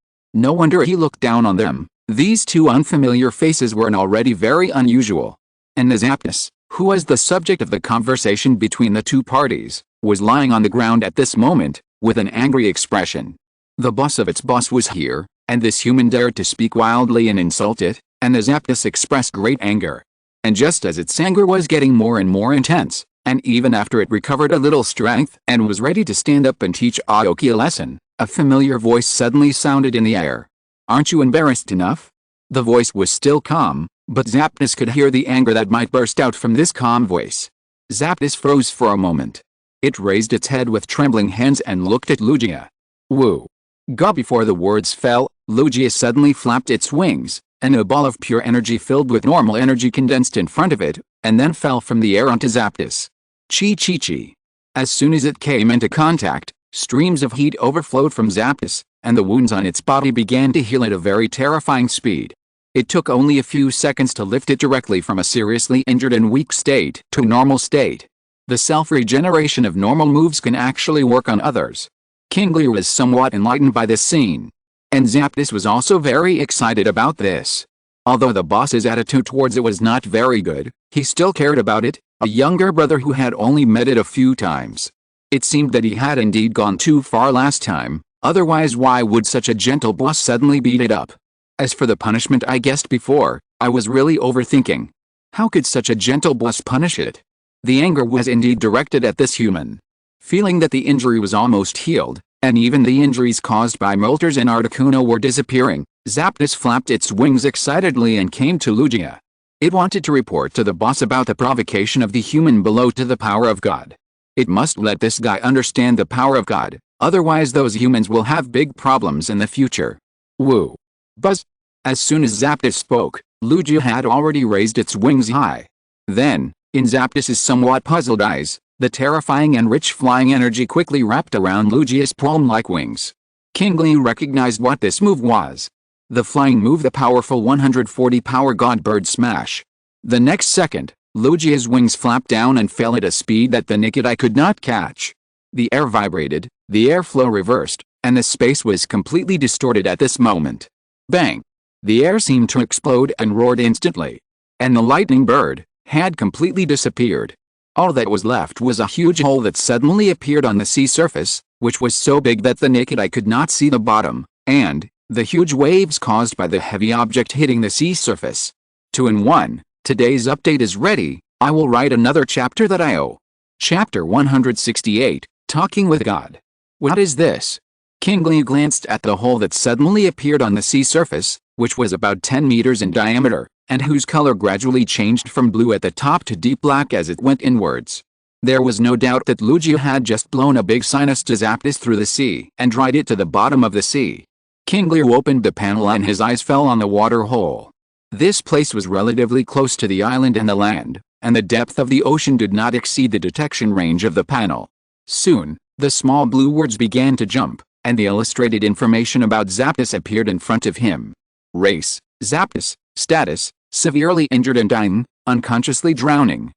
he looked down on them. These two unfamiliar faces were already very unusual. And the Zapdos, who was the subject of the conversation between the two parties, was lying on the ground at this moment, with an angry expression. The boss of its boss was here, and this human dared to speak wildly and insult it, and the Zapdos expressed great anger. And just as its anger was getting more and more intense, and even after it recovered a little strength and was ready to stand up and teach Aoki a lesson, a familiar voice suddenly sounded in the air. "Aren't you embarrassed enough?" The voice was still calm, but Zapdos could hear the anger that might burst out from this calm voice. Zapdos froze for a moment. It raised its head with trembling hands and looked at Lugia. "Woo! Ga!" Before the words fell, Lugia suddenly flapped its wings, and a ball of pure energy filled with normal energy condensed in front of it, and then fell from the air onto Zapdos. Chi. As soon as it came into contact, streams of heat overflowed from Zapdos, and the wounds on its body began to heal at a very terrifying speed. It took only a few seconds to lift it directly from a seriously injured and weak state to a normal state. The self-regeneration of normal moves can actually work on others. Qingliu was somewhat enlightened by this scene. And Zapdos was also very excited about this. Although the boss's attitude towards it was not very good, he still cared about it, a younger brother who had only met it a few times. It seemed that he had indeed gone too far last time, otherwise why would such a gentle boss suddenly beat it up? As for the punishment I guessed before, I was really overthinking. How could such a gentle boss punish it? The anger was indeed directed at this human. Feeling that the injury was almost healed, And even the injuries caused by Moltres and Articuno were disappearing. Zapdos flapped its wings excitedly and came to Lugia. It wanted to report to the boss about the provocation of the human below to the power of God. It must let this guy understand the power of God, otherwise those humans will have big problems in the future. Woo! Buzz! As soon as Zapdos spoke, Lugia had already raised its wings high. Then, in Zapdos's somewhat puzzled eyes, the terrifying and rich flying energy quickly wrapped around Lugia's palm-like wings. Qingliu recognized what this move was. The flying move, the powerful 140 power God Bird Smash. The next second, Lugia's wings flapped down and fell at a speed that the naked eye could not catch. The air vibrated, the airflow reversed, and the space was completely distorted at this moment. Bang! The air seemed to explode and roared instantly. And the lightning bird had completely disappeared. All that was left was a huge hole that suddenly appeared on the sea surface, which was so big that the naked eye could not see the bottom, and the huge waves caused by the heavy object hitting the sea surface. 2-in-1, today's update is ready. I will write another chapter that I owe. Chapter 168, Talking with God. What is this? Qingliu glanced at the hole that suddenly appeared on the sea surface, which was about 10 meters in diameter, and whose color gradually changed from blue at the top to deep black as it went inwards. There was no doubt that Lugia had just blown a big sinus to Zapdos through the sea and dried it to the bottom of the sea. Qingliu opened the panel and his eyes fell on the water hole. This place was relatively close to the island and the land, and the depth of the ocean did not exceed the detection range of the panel. Soon, the small blue words began to jump, and the illustrated information about Zapdos appeared in front of him. Race, Zapdos, status, severely injured and dying, unconsciously drowning.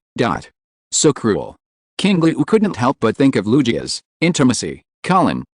So cruel. Qingliu couldn't help but think of Lugia's intimacy.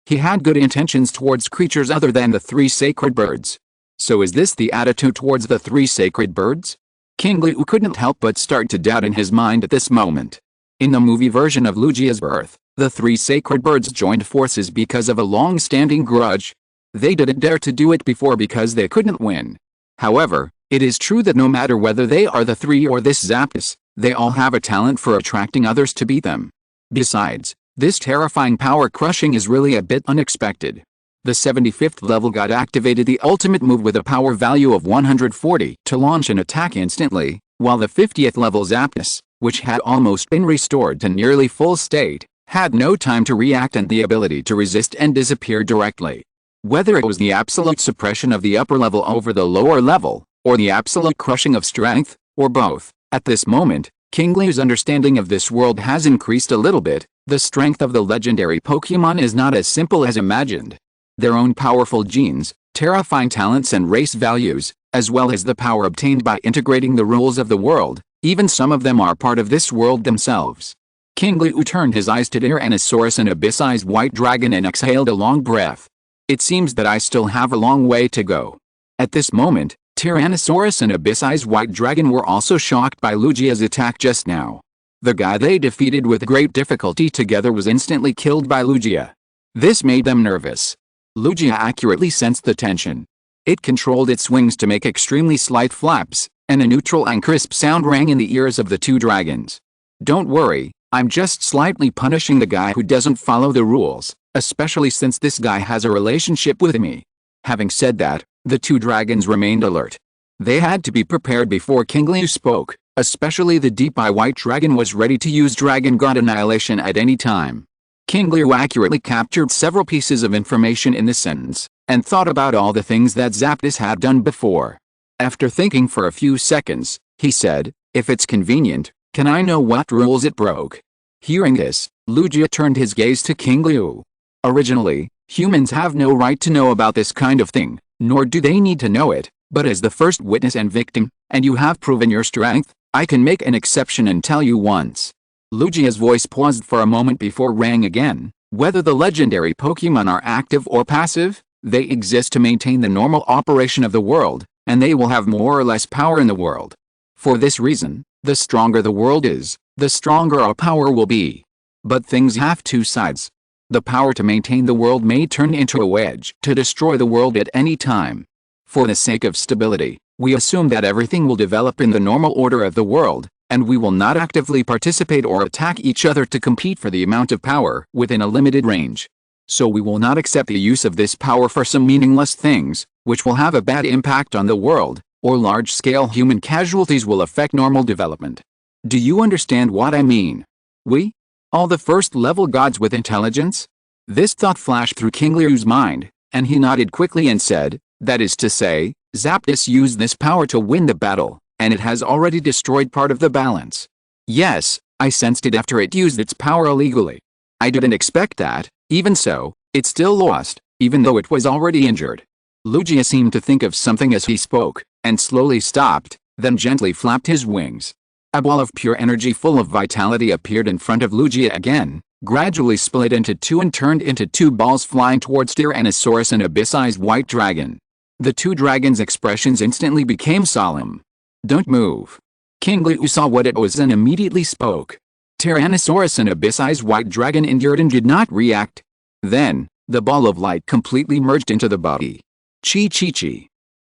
He had good intentions towards creatures other than the three sacred birds. So is this the attitude towards the three sacred birds? Qingliu couldn't help but start to doubt in his mind at this moment. In the movie version of Lugia's birth, the three sacred birds joined forces because of a long-standing grudge. They didn't dare to do it before because they couldn't win. However, it is true that no matter whether they are the three or this Zapdos, they all have a talent for attracting others to beat them. Besides, this terrifying power crushing is really a bit unexpected. The 75th level god activated the ultimate move with a power value of 140 to launch an attack instantly, while the 50th level Zapdos, which had almost been restored to nearly full state, had no time to react and the ability to resist and disappear directly. Whether it was the absolute suppression of the upper level over the lower level, or the absolute crushing of strength, or both, at this moment, Qingliu's understanding of this world has increased a little bit. The strength of the legendary Pokémon is not as simple as imagined. Their own powerful genes, terrifying talents and race values, as well as the power obtained by integrating the rules of the world, even some of them are part of this world themselves. Qingliu turned his eyes to Tyrannosaurus and Abyss-Eyes White Dragon and exhaled a long breath. It seems that I still have a long way to go. At this moment, Tyrannosaurus and Abyss-Eyes White Dragon were also shocked by Lugia's attack just now. The guy they defeated with great difficulty together was instantly killed by Lugia. This made them nervous. Lugia accurately sensed the tension. It controlled its wings to make extremely slight flaps, and a neutral and crisp sound rang in the ears of the two dragons. Don't worry, I'm just slightly punishing the guy who doesn't follow the rules, especially since this guy has a relationship with me. Having said that, the two dragons remained alert. They had to be prepared before Qingliu spoke. Especially the Deep-Eye White Dragon was ready to use Dragon God Annihilation at any time. Qingliu accurately captured several pieces of information in this sentence, and thought about all the things that Zapdos had done before. After thinking for a few seconds, he said, "If it's convenient, can I know what rules it broke?" Hearing this, Lugia turned his gaze to Qingliu. Originally, humans have no right to know about this kind of thing, nor do they need to know it, but as the first witness and victim, and you have proven your strength, I can make an exception and tell you once. Lugia's voice paused for a moment before rang again. Whether the legendary Pokémon are active or passive, they exist to maintain the normal operation of the world, and they will have more or less power in the world. For this reason, the stronger the world is, the stronger our power will be. But things have two sides. The power to maintain the world may turn into a wedge to destroy the world at any time. For the sake of stability, we assume that everything will develop in the normal order of the world, and we will not actively participate or attack each other to compete for the amount of power within a limited range. So we will not accept the use of this power for some meaningless things, which will have a bad impact on the world, or large-scale human casualties will affect normal development. Do you understand what I mean? We? All the first-level gods with intelligence? This thought flashed through Qingliu's mind, and he nodded quickly and said, that is to say, Zapdos used this power to win the battle, and it has already destroyed part of the balance. Yes, I sensed it after it used its power illegally. I didn't expect that. Even so, it still lost, even though it was already injured. Lugia seemed to think of something as he spoke, and slowly stopped, then gently flapped his wings. A ball of pure energy full of vitality appeared in front of Lugia again, gradually split into two and turned into two balls flying towards Tyrannosaurus and Abyss-Eyes White Dragon. The two dragons' expressions instantly became solemn. Don't move. Qingliu saw what it was and immediately spoke. Tyrannosaurus and Abyss-Eyes White Dragon endured and did not react. Then, the ball of light completely merged into the body. Chi.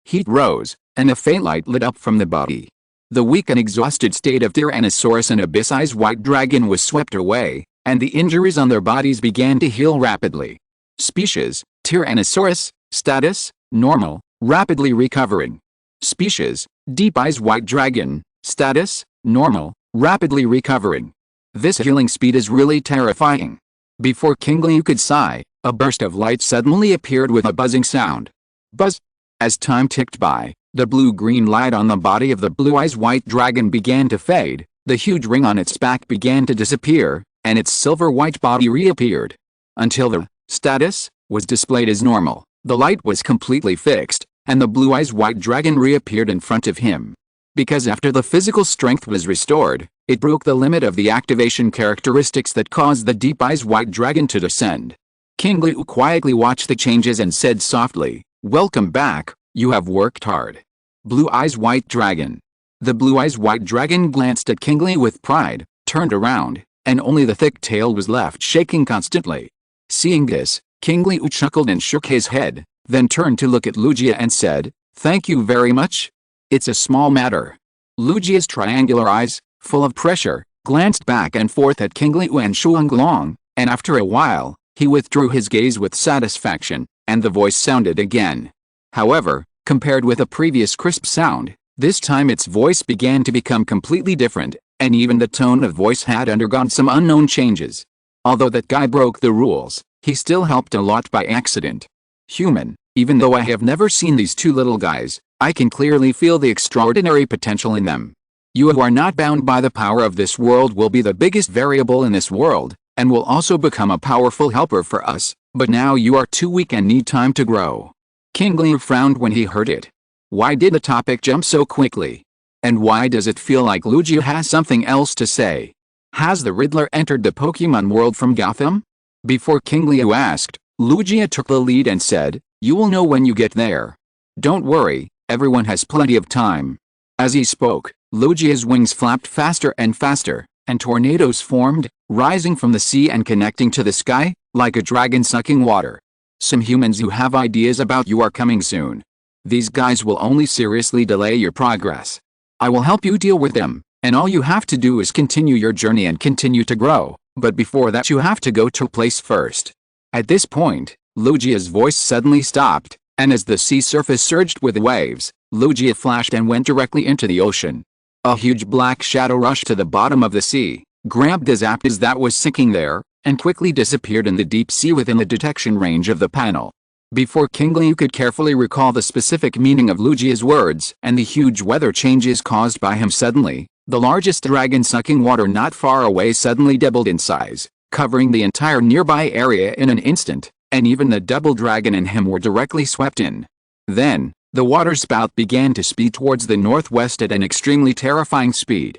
Heat rose, and a faint light lit up from the body. The weak and exhausted state of Tyrannosaurus and Abyss-Eyes White Dragon was swept away, and the injuries on their bodies began to heal rapidly. Species, Tyrannosaurus, status, normal, rapidly recovering. Species, Deep-Eyes White Dragon, status, normal, rapidly recovering. This healing speed is really terrifying. Before Qingliu could sigh, a burst of light suddenly appeared with a buzzing sound. Buzz! As time ticked by, the blue-green light on the body of the Blue-Eyes White Dragon began to fade, the huge ring on its back began to disappear, and its silver-white body reappeared. Until the status was displayed as normal, the light was completely fixed, and the Blue-Eyes White Dragon reappeared in front of him. Because after the physical strength was restored, it broke the limit of the activation characteristics that caused the Deep-Eyes White Dragon to descend. Qingliu quietly watched the changes and said softly, "Welcome back, you have worked hard." Blue-Eyes White Dragon. The Blue-Eyes White Dragon glanced at Qingliu with pride, turned around, and only the thick tail was left shaking constantly. Seeing this, Qingliu chuckled and shook his head, then turned to look at Lugia and said, "Thank you very much. It's a small matter." Lugia's triangular eyes, full of pressure, glanced back and forth at Qingliu and Shuanglong, and after a while, he withdrew his gaze with satisfaction, and the voice sounded again. However, compared with a previous crisp sound, this time its voice began to become completely different, and even the tone of voice had undergone some unknown changes. Although that guy broke the rules, he still helped a lot by accident. Human, even though I have never seen these two little guys, I can clearly feel the extraordinary potential in them. You who are not bound by the power of this world will be the biggest variable in this world, and will also become a powerful helper for us, but now you are too weak and need time to grow. Qingliu frowned when he heard it. Why did the topic jump so quickly? And why does it feel like Lugia has something else to say? Has the Riddler entered the Pokemon world from Gotham? Before Qingliu asked, Lugia took the lead and said, "You will know when you get there. Don't worry, everyone has plenty of time." As he spoke, Lugia's wings flapped faster and faster, and tornadoes formed, rising from the sea and connecting to the sky, like a dragon sucking water. Some humans who have ideas about you are coming soon. These guys will only seriously delay your progress. I will help you deal with them, and all you have to do is continue your journey and continue to grow, but before that you have to go to a place first. At this point, Lugia's voice suddenly stopped, and as the sea surface surged with waves, Lugia flashed and went directly into the ocean. A huge black shadow rushed to the bottom of the sea, grabbed the Zapdos that was sinking there, and quickly disappeared in the deep sea within the detection range of the panel. Before Qingliu could carefully recall the specific meaning of Lugia's words and the huge weather changes caused by him suddenly, the largest dragon sucking water not far away suddenly doubled in size, covering the entire nearby area in an instant, and even the double dragon and him were directly swept in. Then, the water spout began to speed towards the northwest at an extremely terrifying speed.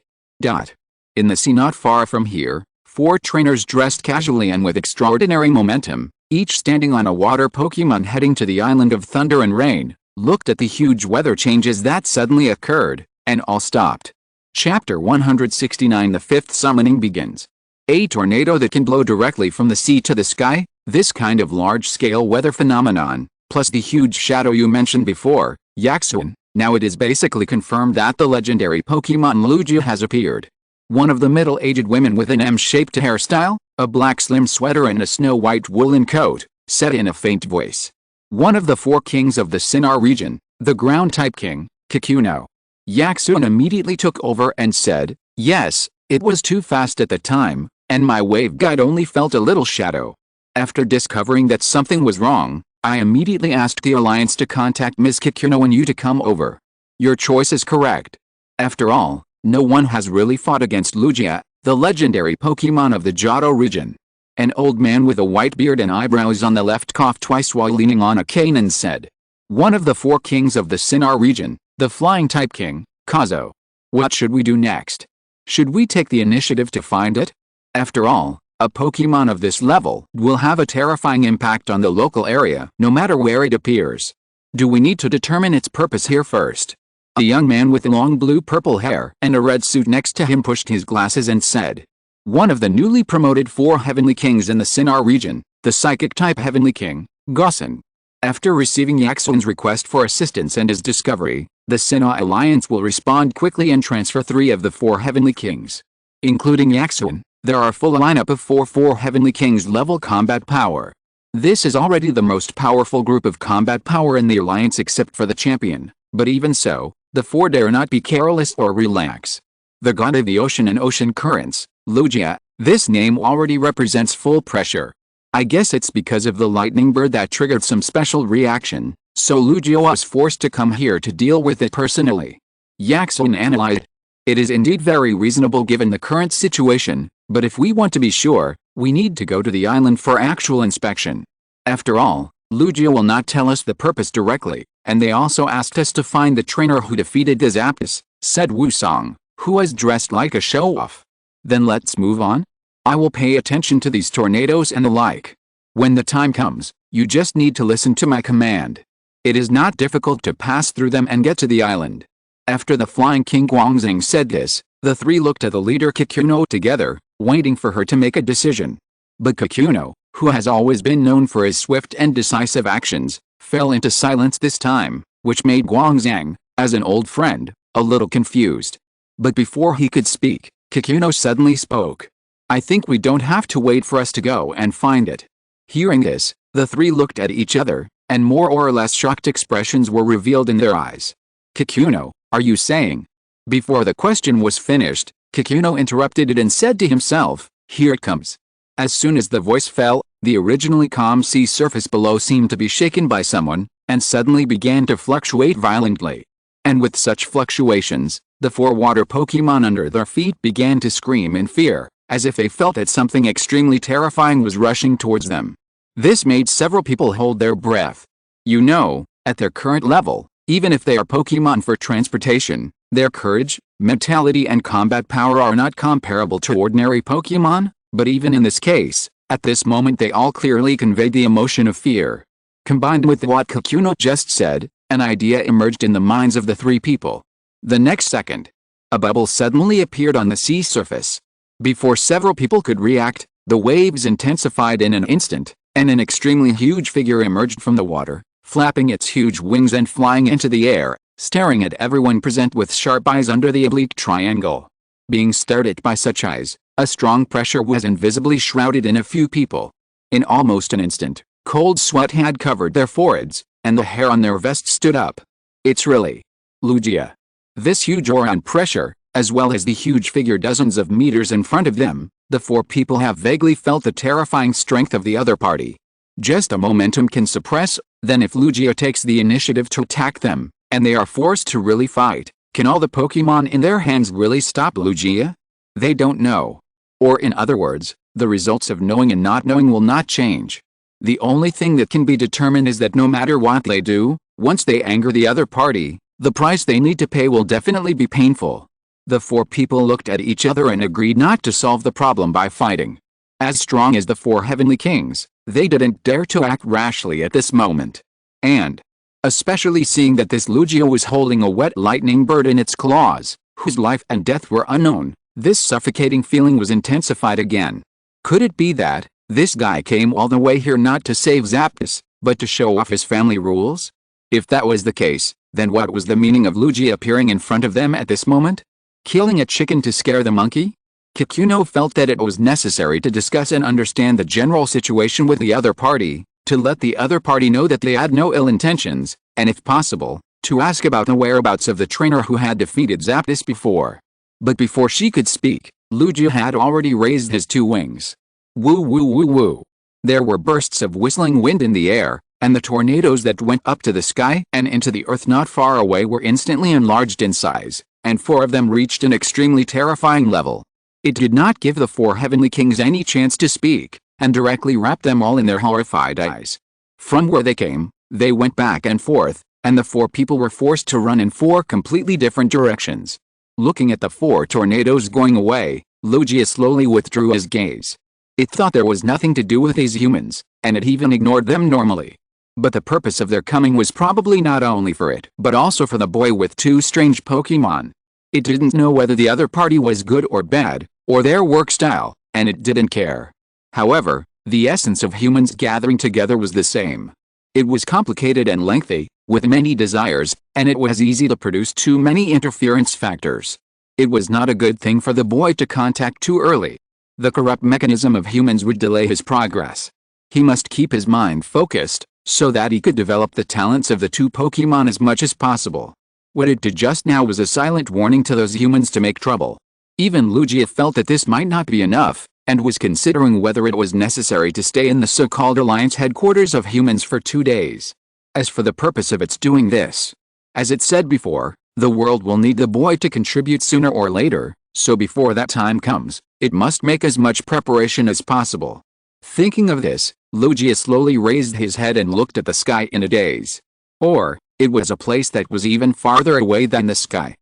In the sea not far from here, 4 trainers dressed casually and with extraordinary momentum, each standing on a water Pokemon heading to the Island of Thunder and Rain, looked at the huge weather changes that suddenly occurred, and all stopped. Chapter 169 The fifth summoning begins. A tornado that can blow directly from the sea to the sky, this kind of large-scale weather phenomenon, plus the huge shadow you mentioned before, Yaxun, now it is basically confirmed that the legendary Pokemon Lugia has appeared. One of the middle-aged women with an M-shaped hairstyle, a black slim sweater and a snow-white woolen coat, said in a faint voice. One of the 4 kings of the Sinnoh region, the ground-type king, Qingliu. Yaksun immediately took over and said, "Yes, it was too fast at the time, and my wave guide only felt a little shadow. After discovering that something was wrong, I immediately asked the Alliance to contact Ms. Qingliu and you to come over. Your choice is correct. After all, no one has really fought against Lugia, the legendary Pokemon of the Johto region." An old man with a white beard and eyebrows on the left coughed twice while leaning on a cane and said, "One of the 4 kings of the Sinnoh region, the flying-type king, Kazo. What should we do next? Should we take the initiative to find it? After all, a Pokemon of this level will have a terrifying impact on the local area no matter where it appears. Do we need to determine its purpose here first?" A young man with long blue-purple hair and a red suit next to him pushed his glasses and said, "One of the newly promoted 4 Heavenly Kings in the Sinnoh region, the Psychic-type Heavenly King, Gaussen. After receiving Yaksun's request for assistance and his discovery, the Sinnoh Alliance will respond quickly and transfer 3 of the 4 Heavenly Kings. Including Yaksun, there are a full lineup of 4 Heavenly Kings level combat power. This is already the most powerful group of combat power in the Alliance except for the champion, but even so, the 4 dare not be careless or relax. The god of the ocean and ocean currents, Lugia, this name already represents full pressure. I guess it's because of the lightning bird that triggered some special reaction, so Lugia was forced to come here to deal with it personally." Yaksun analyzed. "It is indeed very reasonable given the current situation, but if we want to be sure, we need to go to the island for actual inspection. After all, Lugia will not tell us the purpose directly, and they also asked us to find the trainer who defeated the Zapdos," said Wusong, who was dressed like a show-off. "Then let's move on. I will pay attention to these tornadoes and the like. When the time comes, you just need to listen to my command. It is not difficult to pass through them and get to the island." After the Flying King Guangxing said this, the 3 looked at the leader Qingliu together, waiting for her to make a decision. But Qingliu, who has always been known for his swift and decisive actions, fell into silence this time, which made Guangxing, as an old friend, a little confused. But before he could speak, Qingliu suddenly spoke. "I think we don't have to wait for us to go and find it." Hearing this, the 3 looked at each other, and more or less shocked expressions were revealed in their eyes. "Qingliu, are you saying?" Before the question was finished, Qingliu interrupted it and said to himself, "Here it comes." As soon as the voice fell, the originally calm sea surface below seemed to be shaken by someone, and suddenly began to fluctuate violently. And with such fluctuations, the 4 water Pokemon under their feet began to scream in fear, as if they felt that something extremely terrifying was rushing towards them. This made several people hold their breath. You know, at their current level, even if they are Pokemon for transportation, their courage, mentality and combat power are not comparable to ordinary Pokemon, but even in this case, at this moment they all clearly conveyed the emotion of fear. Combined with what Qingliu just said, an idea emerged in the minds of the 3 people. The next second, a bubble suddenly appeared on the sea surface. Before several people could react, the waves intensified in an instant, and an extremely huge figure emerged from the water, flapping its huge wings and flying into the air, staring at everyone present with sharp eyes under the oblique triangle. Being stared at by such eyes, a strong pressure was invisibly shrouded in a few people. In almost an instant, cold sweat had covered their foreheads, and the hair on their vests stood up. It's really Lugia. This huge aura and pressure, as well as the huge figure dozens of meters in front of them, the 4 people have vaguely felt the terrifying strength of the other party. Just a momentum can suppress, then if Lugia takes the initiative to attack them, and they are forced to really fight, can all the Pokemon in their hands really stop Lugia? They don't know. Or in other words, the results of knowing and not knowing will not change. The only thing that can be determined is that no matter what they do, once they anger the other party, the price they need to pay will definitely be painful. The 4 people looked at each other and agreed not to solve the problem by fighting. As strong as the 4 Heavenly Kings, they didn't dare to act rashly at this moment. And, especially seeing that this Lugia was holding a wet lightning bird in its claws, whose life and death were unknown, this suffocating feeling was intensified again. Could it be that this guy came all the way here not to save Zapdos, but to show off his family rules? If that was the case, then what was the meaning of Lugia appearing in front of them at this moment? Killing a chicken to scare the monkey? Qingliu felt that it was necessary to discuss and understand the general situation with the other party, to let the other party know that they had no ill intentions, and if possible, to ask about the whereabouts of the trainer who had defeated Zapdos before. But before she could speak, Lugia had already raised his two wings. Woo woo woo woo. There were bursts of whistling wind in the air, and the tornadoes that went up to the sky and into the earth not far away were instantly enlarged in size, and 4 of them reached an extremely terrifying level. It did not give the 4 heavenly kings any chance to speak, and directly wrapped them all in their horrified eyes. From where they came, they went back and forth, and the 4 people were forced to run in 4 completely different directions. Looking at the 4 tornadoes going away, Lugia slowly withdrew his gaze. It thought there was nothing to do with these humans, and it even ignored them normally. But the purpose of their coming was probably not only for it, but also for the boy with 2 strange Pokemon. It didn't know whether the other party was good or bad, or their work style, and it didn't care. However, the essence of humans gathering together was the same. It was complicated and lengthy, with many desires, and it was easy to produce too many interference factors. It was not a good thing for the boy to contact too early. The corrupt mechanism of humans would delay his progress. He must keep his mind focused, so that he could develop the talents of the 2 Pokemon as much as possible. What it did just now was a silent warning to those humans to make trouble. Even Lugia felt that this might not be enough, and was considering whether it was necessary to stay in the so-called Alliance headquarters of humans for 2 days. As for the purpose of its doing this, as it said before, the world will need the boy to contribute sooner or later, so before that time comes, it must make as much preparation as possible. Thinking of this, Lugia slowly raised his head and looked at the sky in a daze. Or, it was a place that was even farther away than the sky.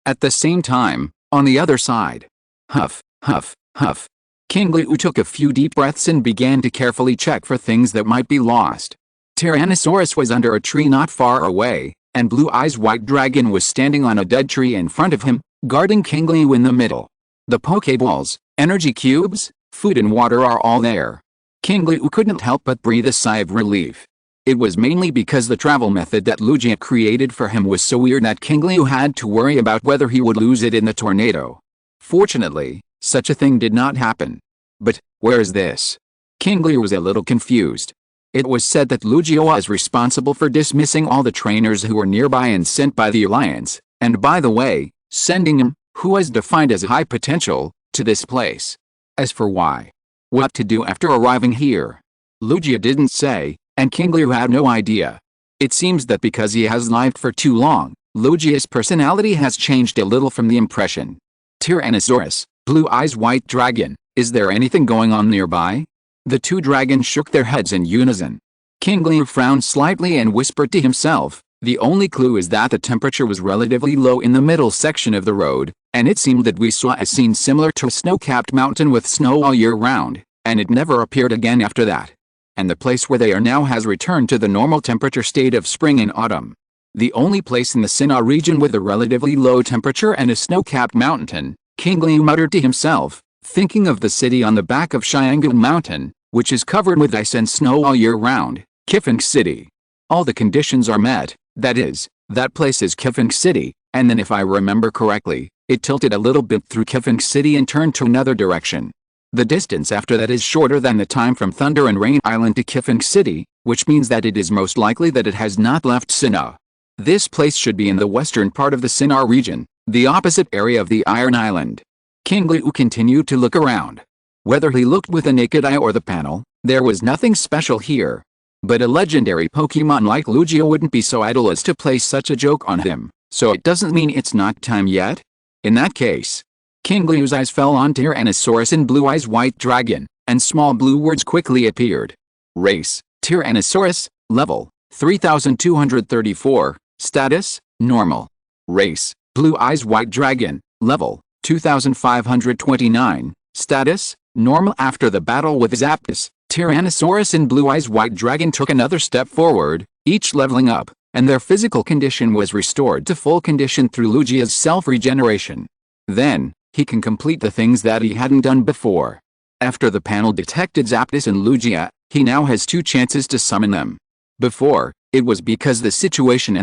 At the same time, on the other side. Huff, huff, huff. Qingliu took a few deep breaths and began to carefully check for things that might be lost. Tyrannosaurus was under a tree not far away, and Blue Eyes White Dragon was standing on a dead tree in front of him, guarding Qingliu in the middle. The Poké Balls, energy cubes, food and water are all there. Qingliu couldn't help but breathe a sigh of relief. It was mainly because the travel method that Lugia created for him was so weird that Qingliu had to worry about whether he would lose it in the tornado. Fortunately, such a thing did not happen. But, where is this? Qingliu was a little confused. It was said that Lugia was responsible for dismissing all the trainers who were nearby and sent by the Alliance, and by the way, sending him, who was defined as high potential, to this place. As for what to do after arriving here, Lugia didn't say, and Qingliu had no idea. It seems that because he has lived for too long, Lugia's personality has changed a little from the impression. Tyrannosaurus, Blue Eyes White Dragon, is there anything going on nearby? The 2 dragons shook their heads in unison. Qingliu frowned slightly and whispered to himself, the only clue is that the temperature was relatively low in the middle section of the road, and it seemed that we saw a scene similar to a snow-capped mountain with snow all year round, and it never appeared again after that. And the place where they are now has returned to the normal temperature state of spring and autumn. The only place in the Sinnoh region with a relatively low temperature and a snow-capped mountain, Qingliu muttered to himself, thinking of the city on the back of Qiangliu Mountain, which is covered with ice and snow all year round, Qifeng City. All the conditions are met, that is, that place is Qifeng City, and then if I remember correctly, it tilted a little bit through Qifeng City and turned to another direction. The distance after that is shorter than the time from Thunder and Rain Island to Qifeng City, which means that it is most likely that it has not left Sinnoh. This place should be in the western part of the Sinnoh region, the opposite area of the Iron Island. Qingliu continued to look around. Whether he looked with the naked eye or the panel, there was nothing special here. But a legendary Pokemon like Lugia wouldn't be so idle as to play such a joke on him, so it doesn't mean it's not time yet? In that case. Qingliu's eyes fell on Tyrannosaurus and Blue Eyes White Dragon, and small blue words quickly appeared. Race, Tyrannosaurus, level, 3234, status, normal. Race, Blue Eyes White Dragon, level, 2529, status, normal. After the battle with Zapdos, Tyrannosaurus and Blue Eyes White Dragon took another step forward, each leveling up, and their physical condition was restored to full condition through Lugia's self-regeneration. Then, he can complete the things that he hadn't done before. After the panel detected Zapdos and Lugia, he now has 2 chances to summon them. Before, it was because the situation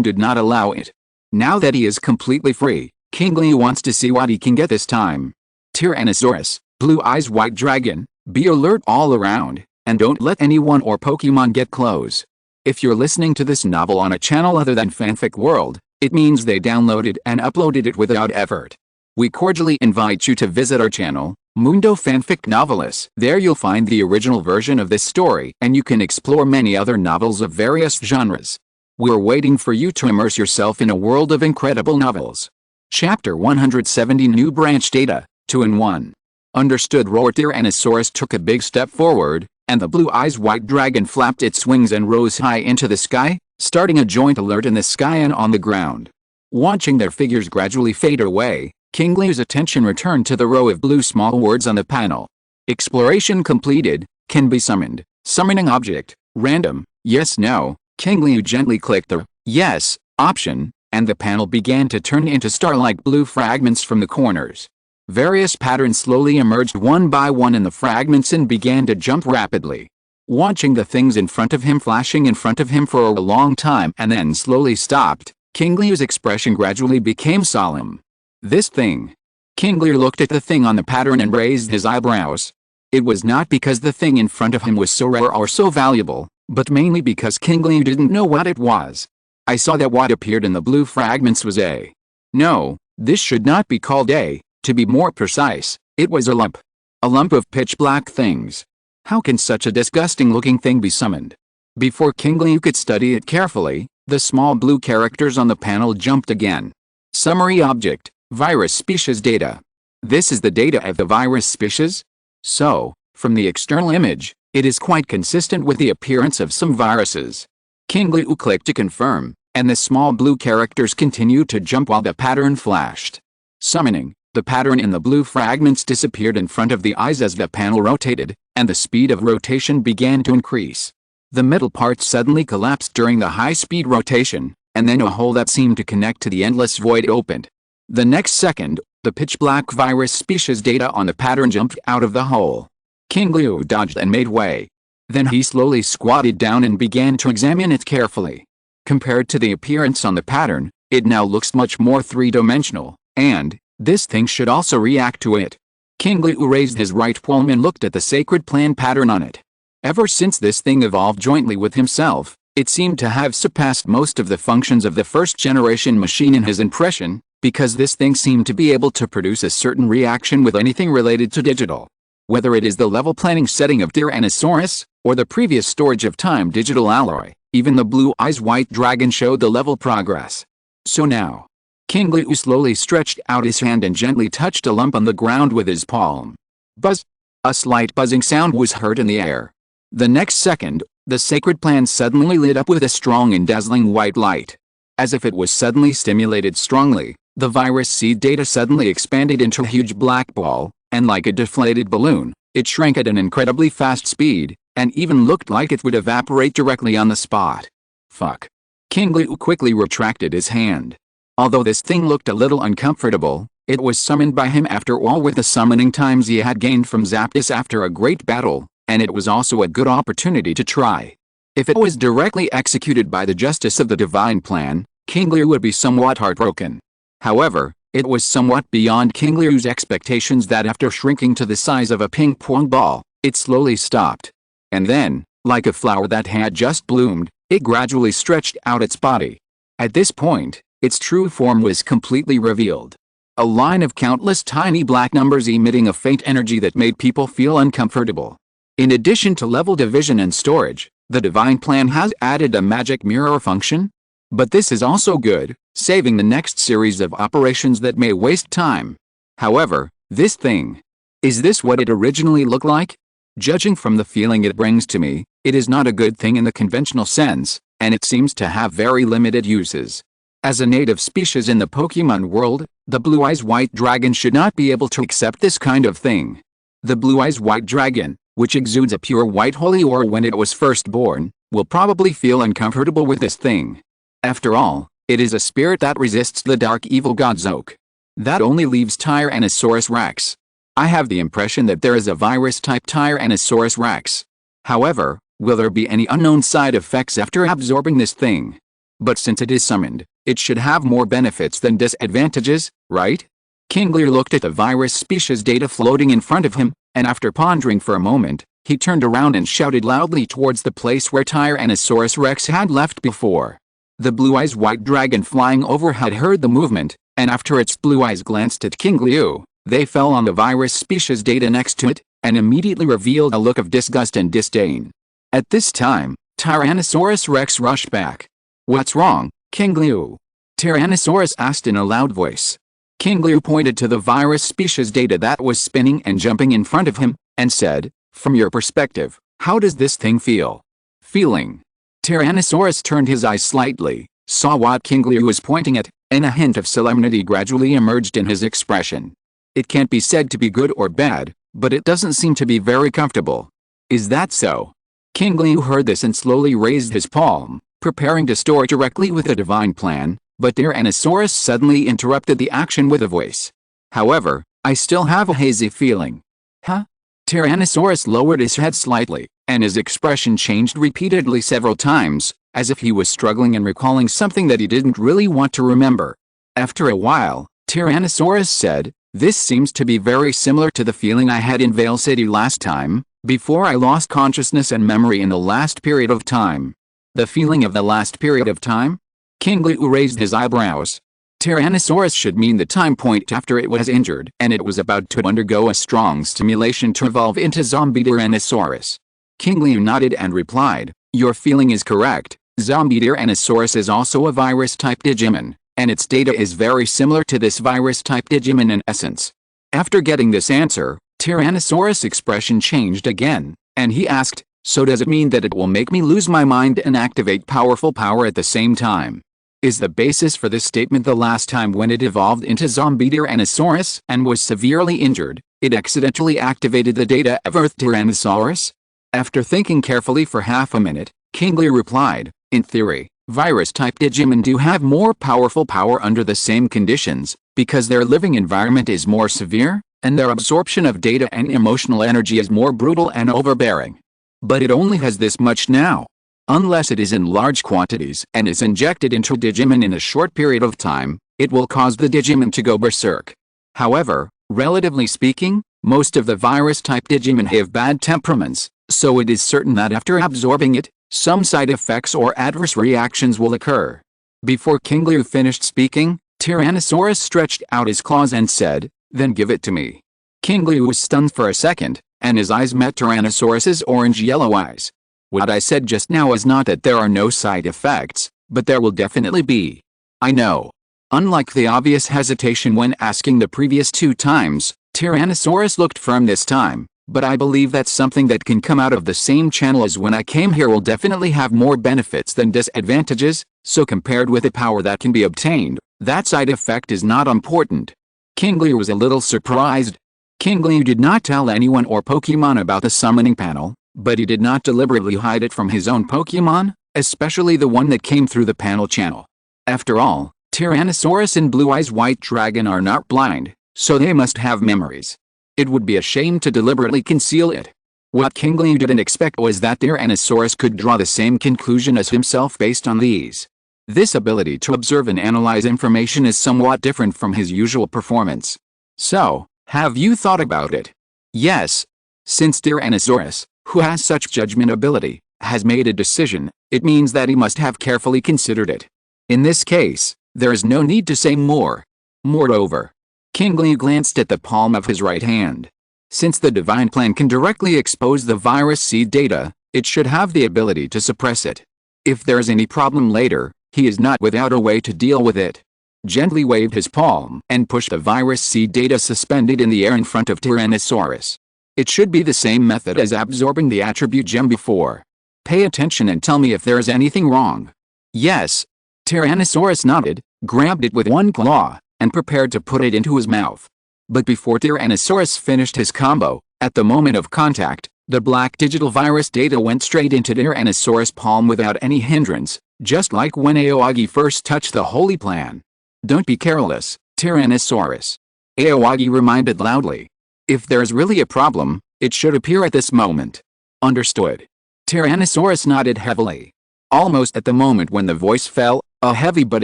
did not allow it. Now that he is completely free, Qingliu wants to see what he can get this time. Tyrannosaurus, Blue Eyes White Dragon, be alert all around, and don't let anyone or Pokemon get close. If you're listening to this novel on a channel other than Fanfic World, it means they downloaded and uploaded it without effort. We cordially invite you to visit our channel, Mundo Fanfic Novelis. There you'll find the original version of this story, and you can explore many other novels of various genres. We're waiting for you to immerse yourself in a world of incredible novels. Chapter 170 New Branch Data, 2-in-1. Understood. Tyrannosaurus took a big step forward, and the blue-eyes white dragon flapped its wings and rose high into the sky, starting a joint alert in the sky and on the ground. Watching their figures gradually fade away, Qingliu's attention returned to the row of blue small words on the panel. Exploration completed, can be summoned. Summoning object, random, yes no. Qingliu gently clicked the yes option, and the panel began to turn into star-like blue fragments from the corners. Various patterns slowly emerged one by one in the fragments and began to jump rapidly. Watching the things in front of him flashing in front of him for a long time and then slowly stopped, Qingliu's expression gradually became solemn. This thing. Qingliu looked at the thing on the pattern and raised his eyebrows. It was not because the thing in front of him was so rare or so valuable, but mainly because Qingliu didn't know what it was. I saw that what appeared in the blue fragments was a. No, this should not be called a. To be more precise, it was a lump. A lump of pitch-black things. How can such a disgusting-looking thing be summoned? Before Qingliu could study it carefully, the small blue characters on the panel jumped again. Summary object, virus species data. This is the data of the virus species? So, from the external image, it is quite consistent with the appearance of some viruses. Qingliu clicked to confirm, and the small blue characters continued to jump while the pattern flashed. Summoning. The pattern in the blue fragments disappeared in front of the eyes as the panel rotated, and the speed of rotation began to increase. The middle part suddenly collapsed during the high-speed rotation, and then a hole that seemed to connect to the endless void opened. The next second, the pitch-black virus species data on the pattern jumped out of the hole. Qingliu dodged and made way. Then he slowly squatted down and began to examine it carefully. Compared to the appearance on the pattern, it now looks much more three-dimensional, and this thing should also react to it. Qingliu raised his right palm and looked at the sacred plan pattern on it. Ever since this thing evolved jointly with himself, it seemed to have surpassed most of the functions of the first-generation machine in his impression, because this thing seemed to be able to produce a certain reaction with anything related to digital. Whether it is the level planning setting of Tyrannosaurus, or the previous storage of time digital alloy, even the blue-eyes white dragon showed the level progress. So now, Qingliu slowly stretched out his hand and gently touched a lump on the ground with his palm. Buzz! A slight buzzing sound was heard in the air. The next second, the sacred plant suddenly lit up with a strong and dazzling white light. As if it was suddenly stimulated strongly, the virus seed data suddenly expanded into a huge black ball, and like a deflated balloon, it shrank at an incredibly fast speed, and even looked like it would evaporate directly on the spot. Fuck. Qingliu quickly retracted his hand. Although this thing looked a little uncomfortable, it was summoned by him after all with the summoning times he had gained from Zapdos after a great battle, and it was also a good opportunity to try. If it was directly executed by the justice of the divine plan, Qingliu would be somewhat heartbroken. However, it was somewhat beyond Qingliu's expectations that after shrinking to the size of a ping-pong ball, it slowly stopped. And then, like a flower that had just bloomed, it gradually stretched out its body. At this point, its true form was completely revealed. A line of countless tiny black numbers emitting a faint energy that made people feel uncomfortable. In addition to level division and storage, the divine plan has added a magic mirror function. But this is also good, saving the next series of operations that may waste time. However, this thing. Is this what it originally looked like? Judging from the feeling it brings to me, it is not a good thing in the conventional sense, and it seems to have very limited uses. As a native species in the Pokemon world, the blue-eyes white dragon should not be able to accept this kind of thing. The blue-eyes white dragon, which exudes a pure white holy aura when it was first born, will probably feel uncomfortable with this thing. After all, it is a spirit that resists the dark evil god Zoke. That only leaves Tyrannosaurus Rex. I have the impression that there is a virus-type Tyrannosaurus Rex. However, will there be any unknown side effects after absorbing this thing? But since it is summoned, it should have more benefits than disadvantages, right? Qingliu looked at the virus species data floating in front of him, and after pondering for a moment, He turned around and shouted loudly towards the place where Tyrannosaurus Rex had left before. The blue-eyes white dragon flying over had heard the movement, and after its blue eyes glanced at Qingliu, they fell on the virus species data next to it, and immediately revealed a look of disgust and disdain. At this time, Tyrannosaurus Rex rushed back. "What's wrong, Qingliu?" Tyrannosaurus asked in a loud voice. Qingliu pointed to the virus species data that was spinning and jumping in front of him, and said, "From your perspective, how does this thing feel?" "Feeling." Tyrannosaurus turned his eyes slightly, saw what Qingliu was pointing at, and a hint of solemnity gradually emerged in his expression. "It can't be said to be good or bad, but it doesn't seem to be very comfortable." "Is that so?" Qingliu heard this and slowly raised his palm, preparing to store directly with the divine plan, but Tyrannosaurus suddenly interrupted the action with a voice. "However, I still have a hazy feeling." "Huh?" Tyrannosaurus lowered his head slightly, and his expression changed repeatedly several times, as if he was struggling and recalling something that he didn't really want to remember. After a while, Tyrannosaurus said, "This seems to be very similar to the feeling I had in Vale City last time, before I lost consciousness and memory in the last period of time." "The feeling of the last period of time?" Qingliu raised his eyebrows. Tyrannosaurus should mean the time point after it was injured and it was about to undergo a strong stimulation to evolve into zombie Tyrannosaurus. Qingliu nodded and replied, "Your feeling is correct. Zombie Tyrannosaurus is also a virus-type Digimon, and its data is very similar to this virus-type Digimon in essence." After getting this answer, Tyrannosaurus' expression changed again, and he asked, "So does it mean that it will make me lose my mind and activate powerful power at the same time?" Is the basis for this statement the last time when it evolved into zombie Tyrannosaurus and was severely injured, it accidentally activated the data of Earth Tyrannosaurus? After thinking carefully for half a minute, Qingliu replied, "In theory, virus-type Digimon do have more powerful power under the same conditions, because their living environment is more severe, and their absorption of data and emotional energy is more brutal and overbearing. But it only has this much now. Unless it is in large quantities and is injected into Digimon in a short period of time, it will cause the Digimon to go berserk. However, relatively speaking, most of the virus-type Digimon have bad temperaments, so it is certain that after absorbing it, some side effects or adverse reactions will occur." Before Qingliu finished speaking, Tyrannosaurus stretched out his claws and said, "Then give it to me." Qingliu was stunned for a second, and his eyes met Tyrannosaurus's orange-yellow eyes. "What I said just now is not that there are no side effects, but there will definitely be." "I know." Unlike the obvious hesitation when asking the previous two times, Tyrannosaurus looked firm this time, "But I believe that something that can come out of the same channel as when I came here will definitely have more benefits than disadvantages, so compared with the power that can be obtained, that side effect is not important." Qingliu was a little surprised. Qingliu did not tell anyone or Pokemon about the summoning panel, but he did not deliberately hide it from his own Pokemon, especially the one that came through the panel channel. After all, Tyrannosaurus and Blue Eyes White Dragon are not blind, so they must have memories. It would be a shame to deliberately conceal it. What Qingliu didn't expect was that Tyrannosaurus could draw the same conclusion as himself based on these. This ability to observe and analyze information is somewhat different from his usual performance. "So, have you thought about it?" "Yes." Since Tyrannosaurus, who has such judgment ability, has made a decision, it means that he must have carefully considered it. In this case, there is no need to say more. Moreover, Qingliu glanced at the palm of his right hand. Since the divine plan can directly expose the virus seed data, it should have the ability to suppress it. If there is any problem later, he is not without a way to deal with it. Gently waved his palm and pushed the virus seed data suspended in the air in front of Tyrannosaurus. It should be the same method as absorbing the attribute gem before. "Pay attention and tell me if there is anything wrong." "Yes." Tyrannosaurus nodded, grabbed it with one claw, and prepared to put it into his mouth. But before Tyrannosaurus finished his combo, at the moment of contact, the black digital virus data went straight into Tyrannosaurus' palm without any hindrance, just like when Aoyagi first touched the holy plan. "Don't be careless, Tyrannosaurus," Aoyagi reminded loudly. "If there's really a problem, it should appear at this moment." "Understood." Tyrannosaurus nodded heavily. Almost at the moment when the voice fell, a heavy but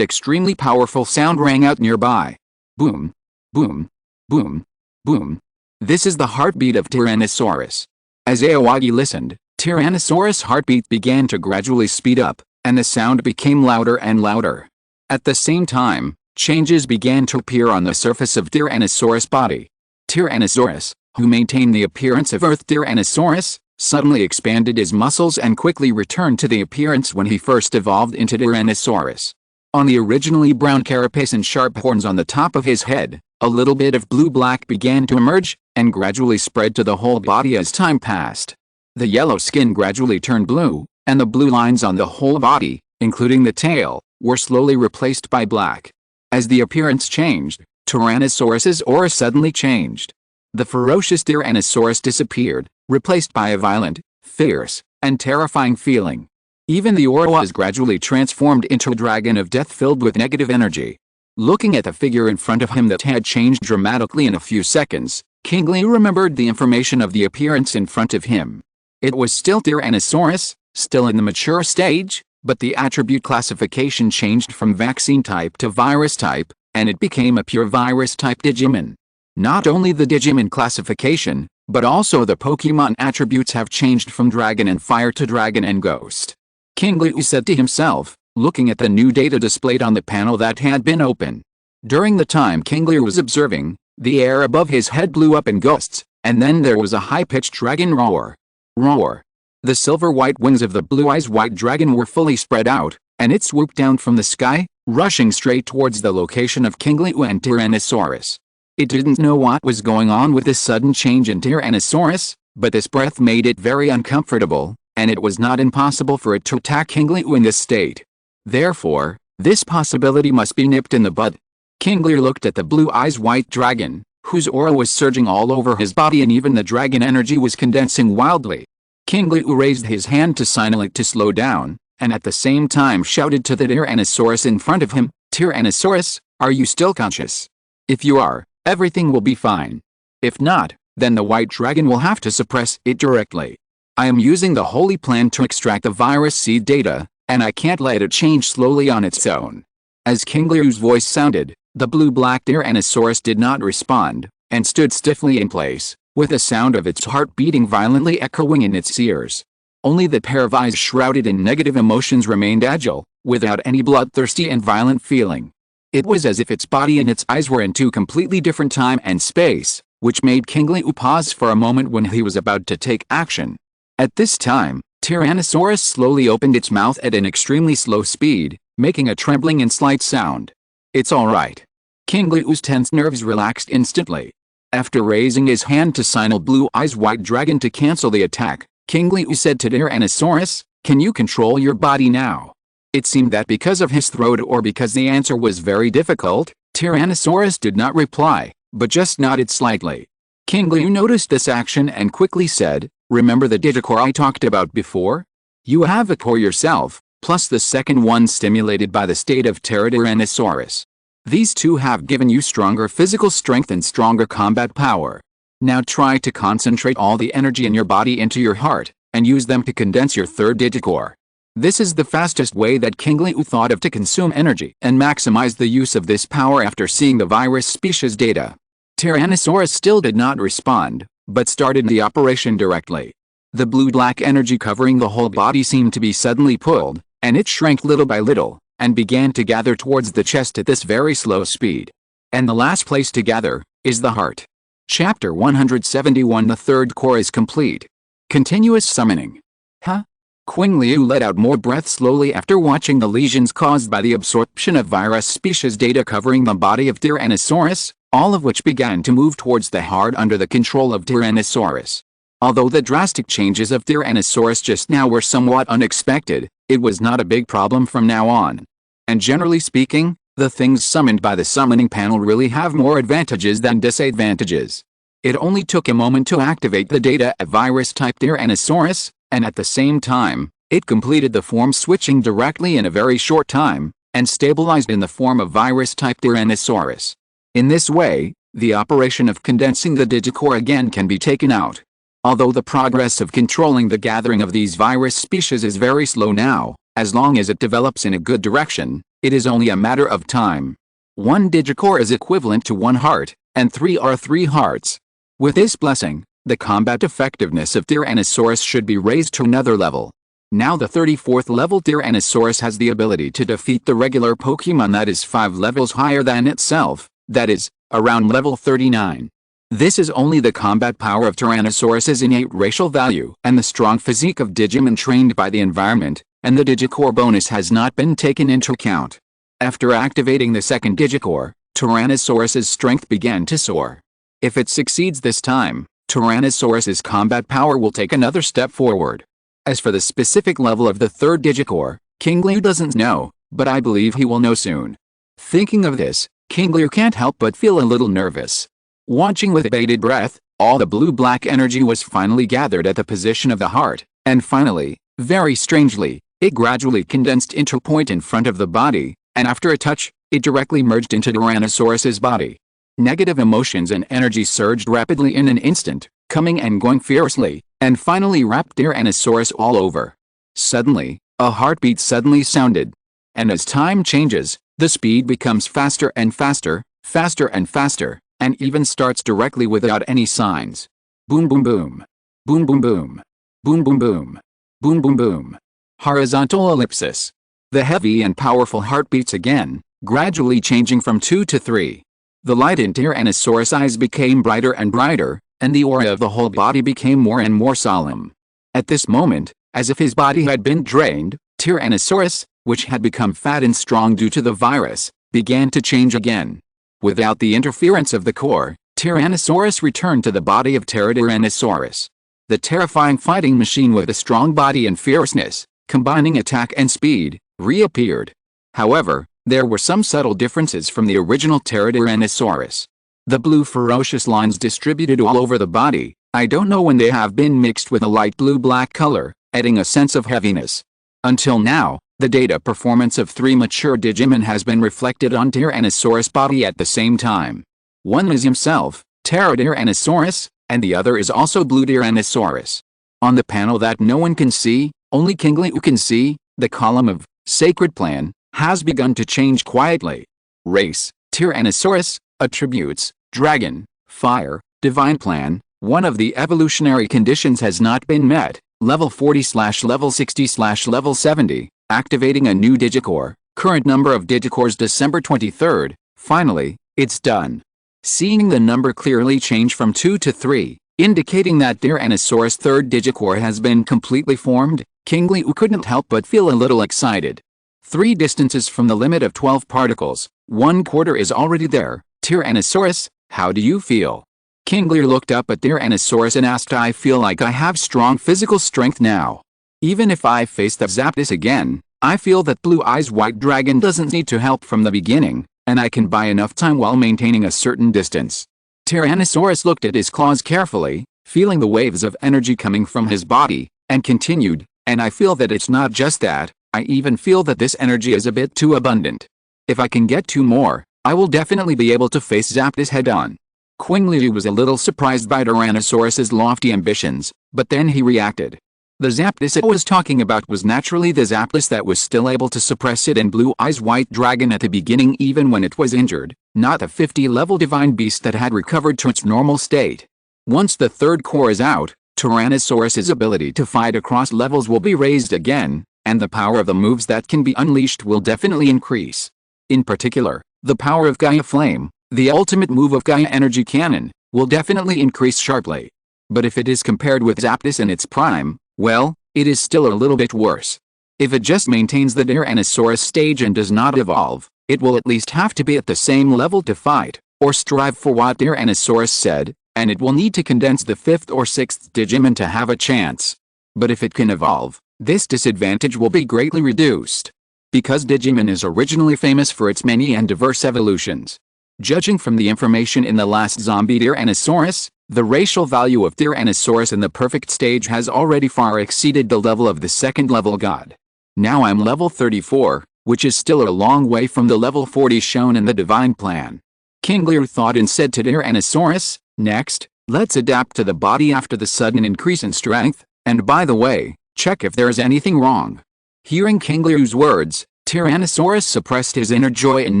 extremely powerful sound rang out nearby. Boom, boom, boom, boom. This is the heartbeat of Tyrannosaurus. As Aoyagi listened, Tyrannosaurus' heartbeat began to gradually speed up, and the sound became louder and louder. At the same time, changes began to appear on the surface of Tyrannosaurus' body. Tyrannosaurus, who maintained the appearance of Earth Tyrannosaurus, suddenly expanded his muscles and quickly returned to the appearance when he first evolved into Tyrannosaurus. On the originally brown carapace and sharp horns on the top of his head, a little bit of blue-black began to emerge, and gradually spread to the whole body as time passed. The yellow skin gradually turned blue, and the blue lines on the whole body, including the tail, were slowly replaced by black. As the appearance changed, Tyrannosaurus's aura suddenly changed. The ferocious Tyrannosaurus disappeared, replaced by a violent, fierce, and terrifying feeling. Even the aura was gradually transformed into a dragon of death filled with negative energy. Looking at the figure in front of him that had changed dramatically in a few seconds, Qingliu remembered the information of the appearance in front of him. It was still Tyrannosaurus, still in the mature stage, but the attribute classification changed from vaccine type to virus type, and it became a pure virus type Digimon. Not only the Digimon classification, but also the Pokemon attributes have changed from Dragon and Fire to Dragon and Ghost. Qingliu said to himself, looking at the new data displayed on the panel that had been open. During the time Qingliu was observing, the air above his head blew up in gusts, and then there was a high-pitched dragon roar. Roar. The silver-white wings of the blue-eyes white dragon were fully spread out, and it swooped down from the sky, rushing straight towards the location of Qingliu and Tyrannosaurus. It didn't know what was going on with this sudden change in Tyrannosaurus, but this breath made it very uncomfortable, and it was not impossible for it to attack Qingliu in this state. Therefore, this possibility must be nipped in the bud. Qingliu looked at the blue-eyes white dragon, whose aura was surging all over his body and even the dragon energy was condensing wildly. Qingliu raised his hand to signal it to slow down, and at the same time shouted to the Tyrannosaurus in front of him, "Tyrannosaurus, are you still conscious? If you are, everything will be fine. If not, then the white dragon will have to suppress it directly. I am using the holy plan to extract the virus seed data, and I can't let it change slowly on its own." As Qingliu's voice sounded, the blue-black Tyrannosaurus did not respond, and stood stiffly in place, with the sound of its heart beating violently echoing in its ears. Only the pair of eyes shrouded in negative emotions remained agile, without any bloodthirsty and violent feeling. It was as if its body and its eyes were in two completely different time and space, which made Qingliu pause for a moment when he was about to take action. At this time, Tyrannosaurus slowly opened its mouth at an extremely slow speed, making a trembling and slight sound. "It's all right." Qingliu's tense nerves relaxed instantly. After raising his hand to signal Blue-Eyes White Dragon to cancel the attack, Qingliu said to Tyrannosaurus, "Can you control your body now?" It seemed that because of his throat or because the answer was very difficult, Tyrannosaurus did not reply, but just nodded slightly. Qingliu noticed this action and quickly said, "Remember the Digicore I talked about before? You have a core yourself, plus the second one stimulated by the state of Tyrannosaurus. These two have given you stronger physical strength and stronger combat power. Now try to concentrate all the energy in your body into your heart, and use them to condense your third Digicore." This is the fastest way that Qingliu thought of to consume energy and maximize the use of this power after seeing the virus species data. Tyrannosaurus still did not respond, but started the operation directly. The blue-black energy covering the whole body seemed to be suddenly pulled, and it shrank little by little, and began to gather towards the chest at this very slow speed. And the last place to gather is the heart. Chapter 171. The third core is complete. Continuous summoning. Huh? Qingliu let out more breath slowly after watching the lesions caused by the absorption of virus species data covering the body of Tyrannosaurus, all of which began to move towards the heart under the control of Tyrannosaurus. Although the drastic changes of Tyrannosaurus just now were somewhat unexpected, it was not a big problem from now on. And generally speaking, the things summoned by the summoning panel really have more advantages than disadvantages. It only took a moment to activate the data of virus-type Tyrannosaurus, and at the same time, it completed the form switching directly in a very short time, and stabilized in the form of virus-type Tyrannosaurus. In this way, the operation of condensing the Digicore again can be taken out. Although the progress of controlling the gathering of these virus species is very slow now, as long as it develops in a good direction, it is only a matter of time. One Digicore is equivalent to one heart, and 3 are 3 hearts. With this blessing, The combat effectiveness of Tyrannosaurus should be raised to another level. Now the 34th level Tyrannosaurus has the ability to defeat the regular Pokemon that is 5 levels higher than itself, that is, around level 39. This is only the combat power of Tyrannosaurus's innate racial value and the strong physique of Digimon trained by the environment, and the Digicore bonus has not been taken into account. After activating the second Digicore, Tyrannosaurus's strength began to soar. If it succeeds this time, Tyrannosaurus's combat power will take another step forward. As for the specific level of the third Digicore, Qingliu doesn't know, but I believe he will know soon. Thinking of this, Qingliu can't help but feel a little nervous. Watching with bated breath, all the blue-black energy was finally gathered at the position of the heart, and finally, very strangely, it gradually condensed into a point in front of the body, and after a touch, it directly merged into Tyrannosaurus's body. Negative emotions and energy surged rapidly in an instant, coming and going fiercely, and finally wrapped Tyrannosaurus all over. Suddenly, a heartbeat suddenly sounded. And as time changes, the speed becomes faster and faster, faster and faster, and even starts directly without any signs. Boom boom boom. Boom boom boom. Boom boom boom. Boom boom boom. Horizontal ellipsis. The heavy and powerful heartbeats again, gradually changing from 2 to 3. The light in Tyrannosaurus' eyes became brighter and brighter, and the aura of the whole body became more and more solemn. At this moment, as if his body had been drained, Tyrannosaurus, which had become fat and strong due to the virus, began to change again. Without the interference of the core, Tyrannosaurus returned to the body of Tyrannosaurus. The terrifying fighting machine with a strong body and fierceness, combining attack and speed, reappeared. However, there were some subtle differences from the original Tyrannosaurus. The blue ferocious lines distributed all over the body, I don't know when they have been mixed with a light blue-black color, adding a sense of heaviness. Until now, the data performance of 3 mature Digimon has been reflected on Tyrannosaurus' body at the same time. One is himself, Tyrannosaurus, and the other is also Blue Tyrannosaurus. On the panel that no one can see, only Qingliu can see, the column of Sacred Plan has begun to change quietly. Race, Tyrannosaurus. Attributes, Dragon, Fire, Divine Plan. One of the evolutionary conditions has not been met, level 40/level 60/level 70, activating a new Digicore, current number of Digicores December 23rd, finally, it's done. Seeing the number clearly change from 2 to 3, indicating that Tyrannosaurus' third Digicore has been completely formed, Qingliu couldn't help but feel a little excited. 3 distances from the limit of 12 particles, 1/4 is already there. Tyrannosaurus, how do you feel? Qingliu looked up at Tyrannosaurus and asked, I feel like I have strong physical strength now. Even if I face the Zapdos again, I feel that Blue Eyes White Dragon doesn't need to help from the beginning, and I can buy enough time while maintaining a certain distance. Tyrannosaurus looked at his claws carefully, feeling the waves of energy coming from his body, and continued, and I feel that it's not just that, I even feel that this energy is a bit too abundant. If I can get 2 more, I will definitely be able to face Zapdos head-on. Qingliu was a little surprised by Tyrannosaurus's lofty ambitions, but then he reacted. The Zapdos it was talking about was naturally the Zapdos that was still able to suppress it and Blue Eyes White Dragon at the beginning even when it was injured, not the 50-level divine beast that had recovered to its normal state. Once the third core is out, Tyrannosaurus's ability to fight across levels will be raised again, and the power of the moves that can be unleashed will definitely increase. In particular, the power of Gaia Flame, the ultimate move of Gaia Energy Cannon, will definitely increase sharply. But if it is compared with Zapdos in its prime, well, it is still a little bit worse. If it just maintains the Tyrannosaurus stage and does not evolve, it will at least have to be at the same level to fight, or strive for what Tyrannosaurus said, and it will need to condense the 5th or 6th Digimon to have a chance. But if it can evolve, this disadvantage will be greatly reduced. Because Digimon is originally famous for its many and diverse evolutions. Judging from the information in the last zombie Tyrannosaurus, the racial value of Tyrannosaurus in the perfect stage has already far exceeded the level of the 2nd level god. Now I'm level 34, which is still a long way from the level 40 shown in the Divine Plan. Qingliu thought and said to Tyrannosaurus, next, let's adapt to the body after the sudden increase in strength, and by the way, check if there is anything wrong. Hearing Qingliu's words, Tyrannosaurus suppressed his inner joy and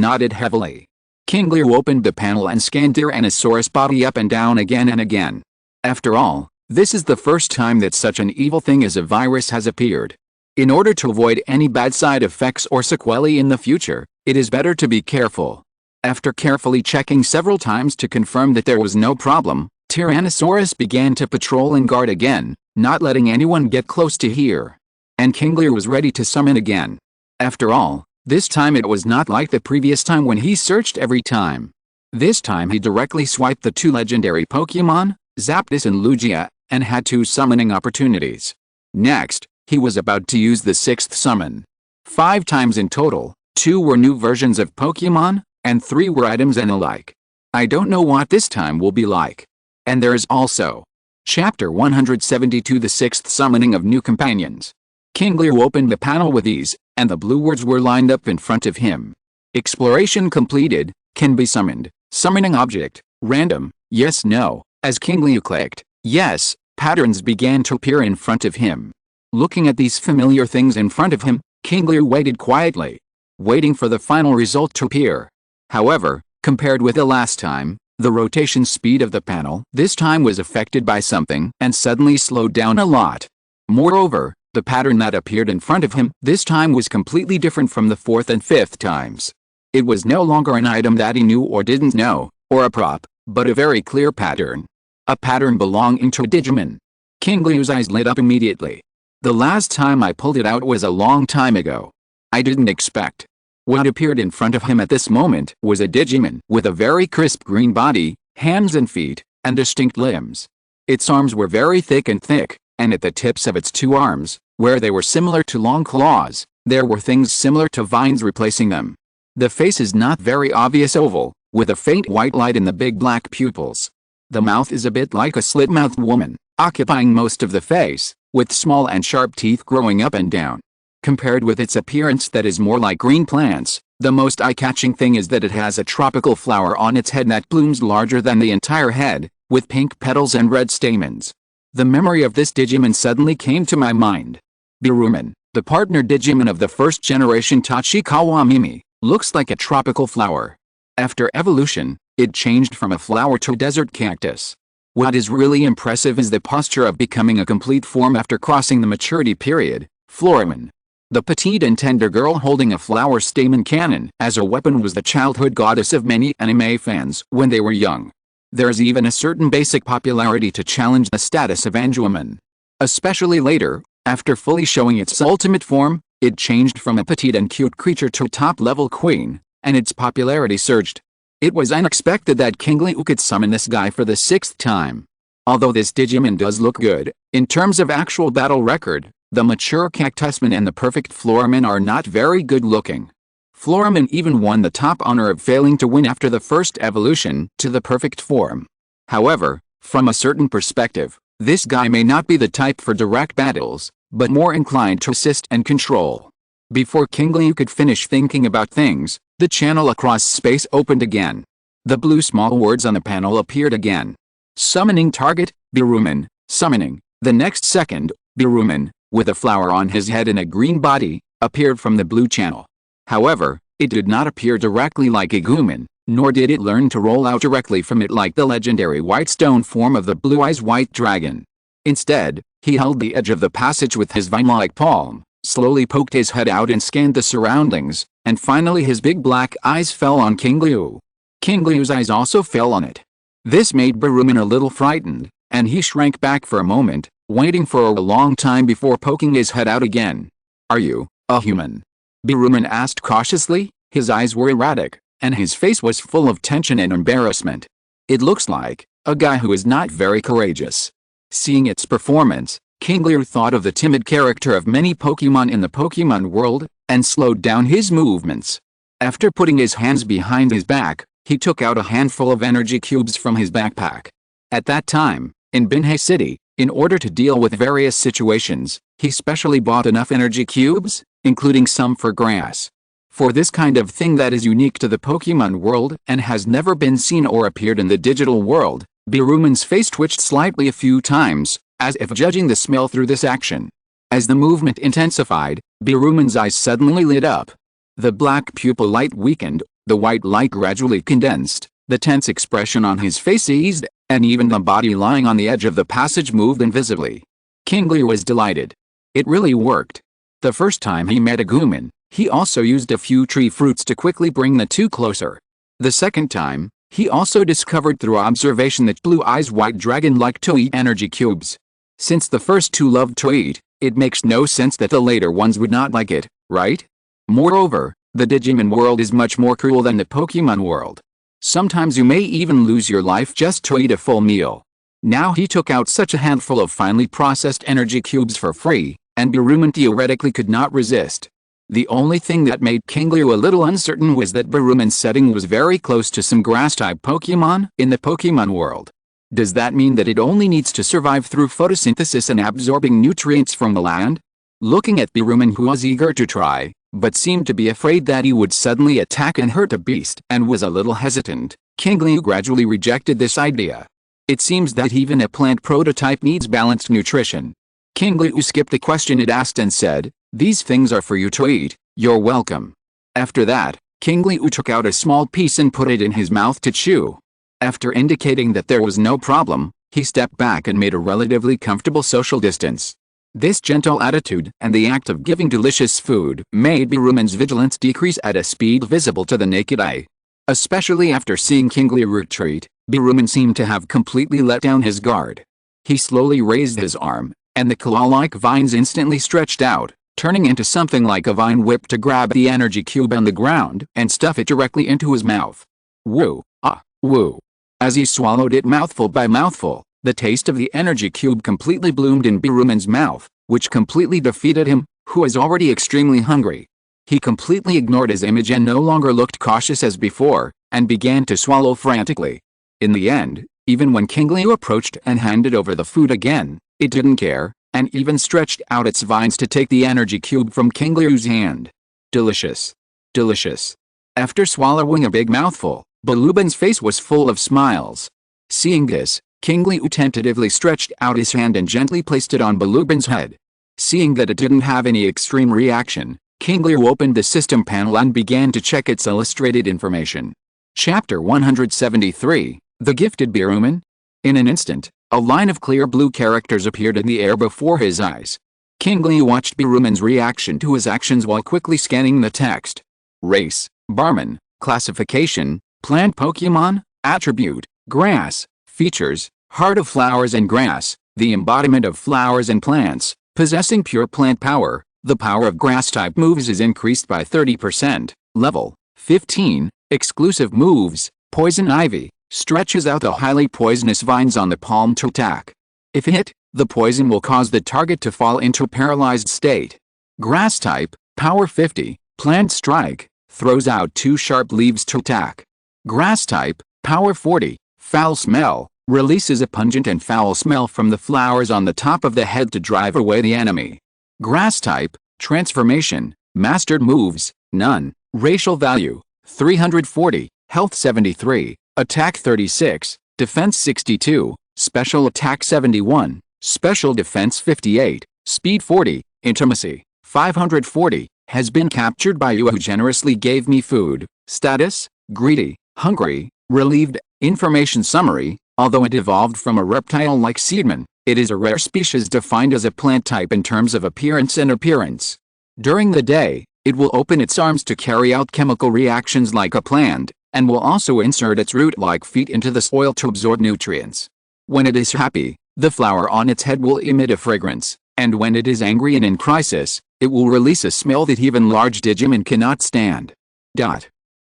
nodded heavily. Qingliu opened the panel and scanned Tyrannosaurus' body up and down again and again. After all, this is the first time that such an evil thing as a virus has appeared. In order to avoid any bad side effects or sequelae in the future, it is better to be careful. After carefully checking several times to confirm that there was no problem, Tyrannosaurus began to patrol and guard again, not letting anyone get close to here. And Qingliu was ready to summon again. After all, this time it was not like the previous time when he searched every time. This time he directly swiped the 2 legendary Pokémon, Zapdos and Lugia, and had 2 summoning opportunities. Next, he was about to use the 6th summon. 5 times in total, 2 were new versions of Pokémon, and 3 were items and alike. I don't know what this time will be like. And there is also Chapter 172, the 6th summoning of new companions. Qingliu opened the panel with ease, and the blue words were lined up in front of him. Exploration completed, can be summoned, summoning object, random, yes no. As Qingliu clicked yes, patterns began to appear in front of him. Looking at these familiar things in front of him, Qingliu waited quietly, waiting for the final result to appear. However, compared with the last time, the rotation speed of the panel this time was affected by something and suddenly slowed down a lot. Moreover, the pattern that appeared in front of him this time was completely different from the 4th and 5th times. It was no longer an item that he knew or didn't know, or a prop, but a very clear pattern. A pattern belonging to a Digimon. Qingliu's eyes lit up immediately. The last time I pulled it out was a long time ago. I didn't expect. What appeared in front of him at this moment was a Digimon with a very crisp green body, hands and feet, and distinct limbs. Its arms were very thick, and at the tips of its 2 arms, where they were similar to long claws, there were things similar to vines replacing them. The face is not very obvious oval, with a faint white light in the big black pupils. The mouth is a bit like a slit-mouthed woman, occupying most of the face, with small and sharp teeth growing up and down. Compared with its appearance that is more like green plants, the most eye-catching thing is that it has a tropical flower on its head that blooms larger than the entire head, with pink petals and red stamens. The memory of this Digimon suddenly came to my mind. Biruman, the partner Digimon of the first generation Tachikawa Mimi, looks like a tropical flower. After evolution, it changed from a flower to a desert cactus. What is really impressive is the posture of becoming a complete form after crossing the maturity period, Floraman. The petite and tender girl holding a flower stamen cannon as a weapon was the childhood goddess of many anime fans when they were young. There's even a certain basic popularity to challenge the status of Agumon. Especially later, after fully showing its ultimate form, it changed from a petite and cute creature to a top-level queen, and its popularity surged. It was unexpected that Qingliu could summon this guy for the 6th time. Although this Digimon does look good, in terms of actual battle record, the mature Cactusman and the perfect Floraman are not very good looking. Floraman even won the top honor of failing to win after the first evolution to the perfect form. However, from a certain perspective, this guy may not be the type for direct battles, but more inclined to assist and control. Before Qingliu could finish thinking about things, the channel across space opened again. The blue small words on the panel appeared again. Summoning target, Biruman, summoning. The next second, Biruman, with a flower on his head and a green body, appeared from the blue channel. However, it did not appear directly like Agumon, nor did it learn to roll out directly from it like the legendary white stone form of the Blue Eyes White Dragon. Instead, he held the edge of the passage with his vine-like palm, slowly poked his head out and scanned the surroundings, and finally his big black eyes fell on Qingliu. Qingliu's eyes also fell on it. This made Biruman a little frightened, and he shrank back for a moment, waiting for a long time before poking his head out again. "Are you a human?" Biruman asked cautiously. His eyes were erratic, and his face was full of tension and embarrassment. It looks like a guy who is not very courageous. Seeing its performance, Qingliu thought of the timid character of many Pokemon in the Pokemon world, and slowed down his movements. After putting his hands behind his back, he took out a handful of energy cubes from his backpack. At that time, in Binhei City, in order to deal with various situations, he specially bought enough energy cubes, including some for grass. For this kind of thing that is unique to the Pokemon world and has never been seen or appeared in the digital world, Biruman's face twitched slightly a few times, as if judging the smell through this action. As the movement intensified, Biruman's eyes suddenly lit up. The black pupil light weakened, the white light gradually condensed, the tense expression on his face eased, And even the body lying on the edge of the passage moved invisibly. Qingliu was delighted. It really worked. The first time he met Agumon, he also used a few tree fruits to quickly bring the two closer. The second time, he also discovered through observation that Blue Eyes White Dragon liked to eat energy cubes. Since the first two loved to eat, it makes no sense that the later ones would not like it, right? Moreover, the Digimon world is much more cruel than the Pokemon world. Sometimes you may even lose your life just to eat a full meal. Now he took out such a handful of finely processed energy cubes for free, and Birumon theoretically could not resist. The only thing that made Qingliu a little uncertain was that Birumon's setting was very close to some grass-type Pokemon in the Pokemon world. Does that mean that it only needs to survive through photosynthesis and absorbing nutrients from the land? Looking at Birumon, who was eager to try, but seemed to be afraid that he would suddenly attack and hurt a beast and was a little hesitant, Qingliu gradually rejected this idea. It seems that even a plant prototype needs balanced nutrition. Qingliu skipped the question it asked and said, "These things are for you to eat, you're welcome." After that, Qingliu took out a small piece and put it in his mouth to chew. After indicating that there was no problem, he stepped back and made a relatively comfortable social distance. This gentle attitude and the act of giving delicious food made Birumon's vigilance decrease at a speed visible to the naked eye. Especially after seeing Qingliu retreat, Birumon seemed to have completely let down his guard. He slowly raised his arm, and the claw-like vines instantly stretched out, turning into something like a vine whip to grab the energy cube on the ground and stuff it directly into his mouth. Woo, ah, woo. As he swallowed it mouthful by mouthful, the taste of the energy cube completely bloomed in Birumon's mouth, which completely defeated him, who was already extremely hungry. He completely ignored his image and no longer looked cautious as before, and began to swallow frantically. In the end, even when Qingliu approached and handed over the food again, it didn't care, and even stretched out its vines to take the energy cube from Qingliu's hand. Delicious. Delicious. After swallowing a big mouthful, Birumon's face was full of smiles. Seeing this, Qingliu tentatively stretched out his hand and gently placed it on Birumon's head. Seeing that it didn't have any extreme reaction, Qingliu opened the system panel and began to check its illustrated information. Chapter 173, The Gifted Birumon. In an instant, a line of clear blue characters appeared in the air before his eyes. Qingliu watched Birumon's reaction to his actions while quickly scanning the text. Race, Barman, Classification, Plant Pokemon, Attribute, Grass, Features, Heart of Flowers and Grass, the embodiment of flowers and plants, possessing pure plant power. The power of grass-type moves is increased by 30%. Level 15. Exclusive moves, Poison Ivy, stretches out the highly poisonous vines on the palm to attack. If hit, the poison will cause the target to fall into a paralyzed state. Grass-type, Power 50, Plant Strike, throws out two sharp leaves to attack. Grass-type, Power 40, Foul Smell, releases a pungent and foul smell from the flowers on the top of the head to drive away the enemy. Grass-type, Transformation, Mastered Moves, None, Racial Value, 340, Health 73, Attack 36, Defense 62, Special Attack 71, Special Defense 58, Speed 40, Intimacy, 540, has been captured by you who generously gave me food. Status, Greedy, Hungry, Relieved. Information Summary, although it evolved from a reptile like Seedman, it is a rare species defined as a plant type in terms of appearance and appearance. During the day, it will open its arms to carry out chemical reactions like a plant, and will also insert its root-like feet into the soil to absorb nutrients. When it is happy, the flower on its head will emit a fragrance, and when it is angry and in crisis, it will release a smell that even large Digimon cannot stand.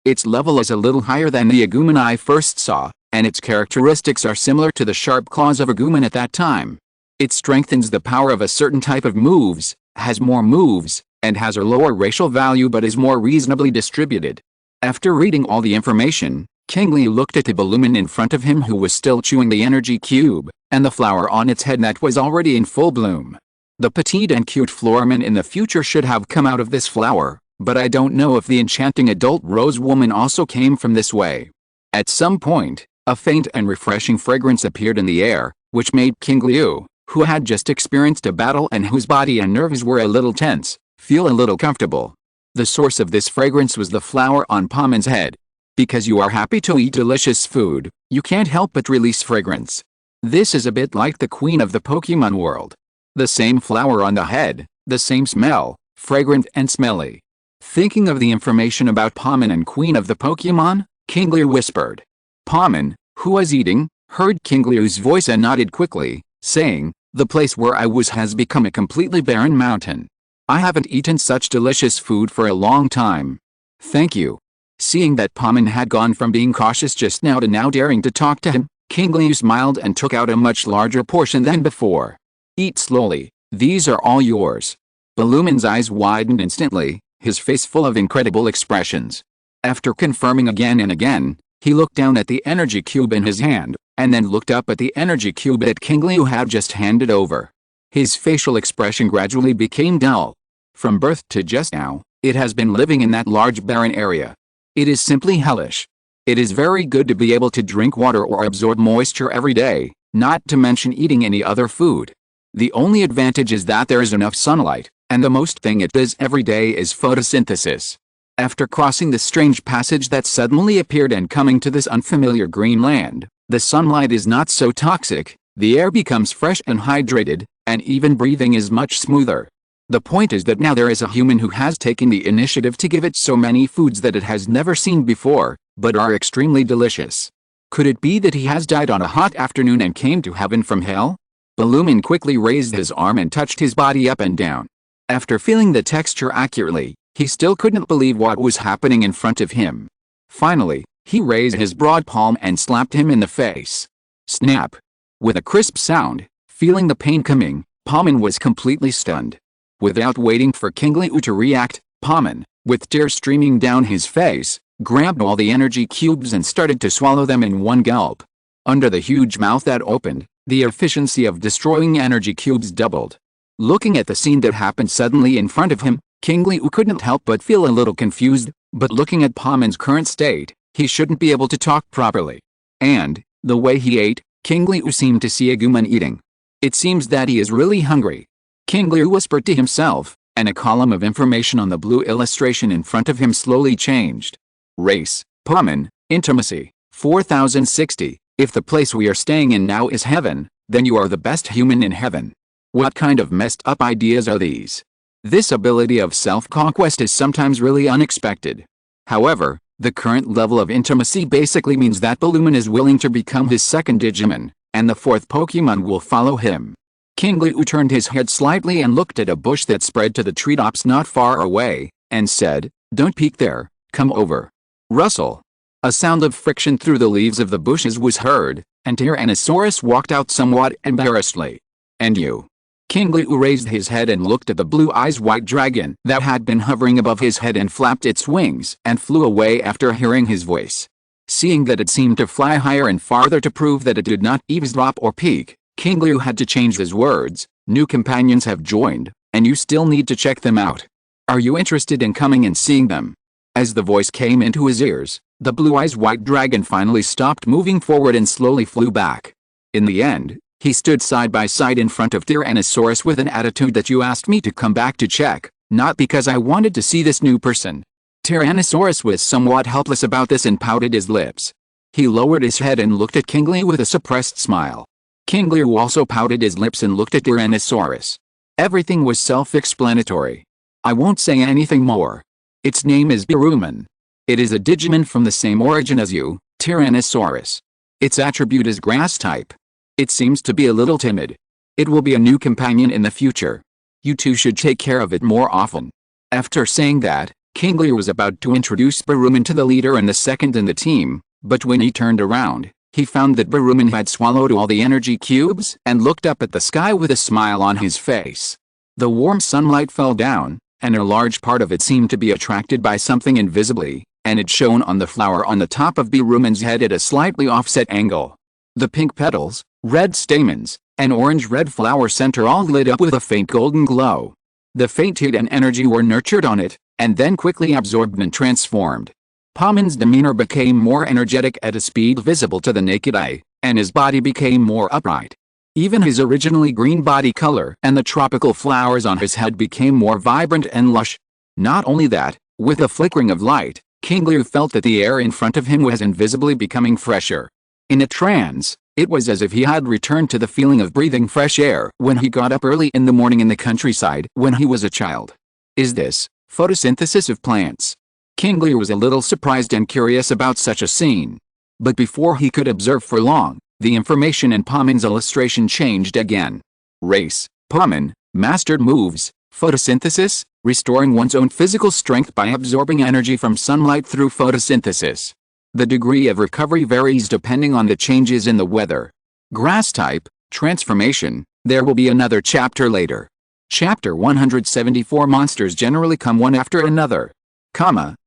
Its level is a little higher than the Agumon I first saw, and its characteristics are similar to the sharp claws of Agumon at that time. It strengthens the power of a certain type of moves, has more moves, and has a lower racial value but is more reasonably distributed. After reading all the information, Qingliu looked at the Birumon in front of him who was still chewing the energy cube, and the flower on its head that was already in full bloom. The petite and cute Floraman in the future should have come out of this flower, but I don't know if the enchanting adult rose woman also came from this way. At some point, a faint and refreshing fragrance appeared in the air, which made Qingliu, who had just experienced a battle and whose body and nerves were a little tense, feel a little comfortable. The source of this fragrance was the flower on Pomon's head. Because you are happy to eat delicious food, you can't help but release fragrance. This is a bit like the queen of the Pokemon world. The same flower on the head, the same smell, fragrant and smelly. Thinking of the information about Paimon and queen of the Pokemon, Qingliu whispered. Paimon, who was eating, heard Qingliu's voice and nodded quickly, saying, the place where I was has become a completely barren mountain. I haven't eaten such delicious food for a long time. Thank you. Seeing that Paimon had gone from being cautious just now to now daring to talk to him, Qingliu smiled and took out a much larger portion than before. Eat slowly, these are all yours. Ballumin's eyes widened instantly, his face full of incredible expressions. After confirming again and again, he looked down at the energy cube in his hand, and then looked up at the energy cube that Qingliu had just handed over. His facial expression gradually became dull. From birth to just now, it has been living in that large barren area. It is simply hellish. It is very good to be able to drink water or absorb moisture every day, not to mention eating any other food. The only advantage is that there is enough sunlight, and the most thing it does every day is photosynthesis. After crossing the strange passage that suddenly appeared and coming to this unfamiliar green land, the sunlight is not so toxic, the air becomes fresh and hydrated, and even breathing is much smoother. The point is that now there is a human who has taken the initiative to give it so many foods that it has never seen before, but are extremely delicious. Could it be that he has died on a hot afternoon and came to heaven from hell? Ballumin quickly raised his arm and touched his body up and down. After feeling the texture accurately, he still couldn't believe what was happening in front of him. Finally, he raised his broad palm and slapped him in the face. Snap! With a crisp sound, feeling the pain coming, Paimon was completely stunned. Without waiting for Qingliu to react, Paimon, with tears streaming down his face, grabbed all the energy cubes and started to swallow them in one gulp. Under the huge mouth that opened, the efficiency of destroying energy cubes doubled. Looking at the scene that happened suddenly in front of him, Qingliu couldn't help but feel a little confused, but looking at Paimon's current state, he shouldn't be able to talk properly. And, the way he ate, Qingliu seemed to see Agumon eating. It seems that he is really hungry. Qingliu whispered to himself, and a column of information on the blue illustration in front of him slowly changed. Race, Paimon, intimacy, 4060. If the place we are staying in now is heaven, then you are the best human in heaven. What kind of messed up ideas are these? This ability of self-conquest is sometimes really unexpected. However, the current level of intimacy basically means that Ballumin is willing to become his second Digimon, and the fourth Pokemon will follow him. Qingliu turned his head slightly and looked at a bush that spread to the treetops not far away, and said, "Don't peek there, come over." Rustle. A sound of friction through the leaves of the bushes was heard, and Tyrannosaurus walked out somewhat embarrassedly. "And you?" Qingliu raised his head and looked at the blue-eyes white dragon that had been hovering above his head and flapped its wings and flew away after hearing his voice. Seeing that it seemed to fly higher and farther to prove that it did not eavesdrop or peek, Qingliu had to change his words. "New companions have joined, and you still need to check them out. Are you interested in coming and seeing them?" As the voice came into his ears, the blue-eyes white dragon finally stopped moving forward and slowly flew back. In the end, he stood side by side in front of Tyrannosaurus with an attitude that "You asked me to come back to check, not because I wanted to see this new person." Tyrannosaurus was somewhat helpless about this and pouted his lips. He lowered his head and looked at Qingliu with a suppressed smile. Qingliu also pouted his lips and looked at Tyrannosaurus. Everything was self-explanatory. "I won't say anything more. Its name is Whirlwind. It is a Digimon from the same origin as you, Tyrannosaurus. Its attribute is grass-type. It seems to be a little timid. It will be a new companion in the future. You two should take care of it more often." After saying that, Qingliu was about to introduce Whirlwind to the leader and the second in the team, but when he turned around, he found that Whirlwind had swallowed all the energy cubes and looked up at the sky with a smile on his face. The warm sunlight fell down, and a large part of it seemed to be attracted by something invisibly, and it shone on the flower on the top of Whirlwind's head at a slightly offset angle. The pink petals, red stamens, and orange-red flower center all lit up with a faint golden glow. The faint heat and energy were nurtured on it, and then quickly absorbed and transformed. Paimon's demeanor became more energetic at a speed visible to the naked eye, and his body became more upright. Even his originally green body color and the tropical flowers on his head became more vibrant and lush. Not only that, with a flickering of light, Qingliu felt that the air in front of him was invisibly becoming fresher. In a trance, it was as if he had returned to the feeling of breathing fresh air when he got up early in the morning in the countryside when he was a child. Is this photosynthesis of plants? Qingliu was a little surprised and curious about such a scene. But before he could observe for long, the information in Pomon's illustration changed again. Race, Pomon, mastered moves, photosynthesis, restoring one's own physical strength by absorbing energy from sunlight through photosynthesis. The degree of recovery varies depending on the changes in the weather. Grass type, transformation, there will be another chapter later. Chapter 174. Monsters generally come one after another.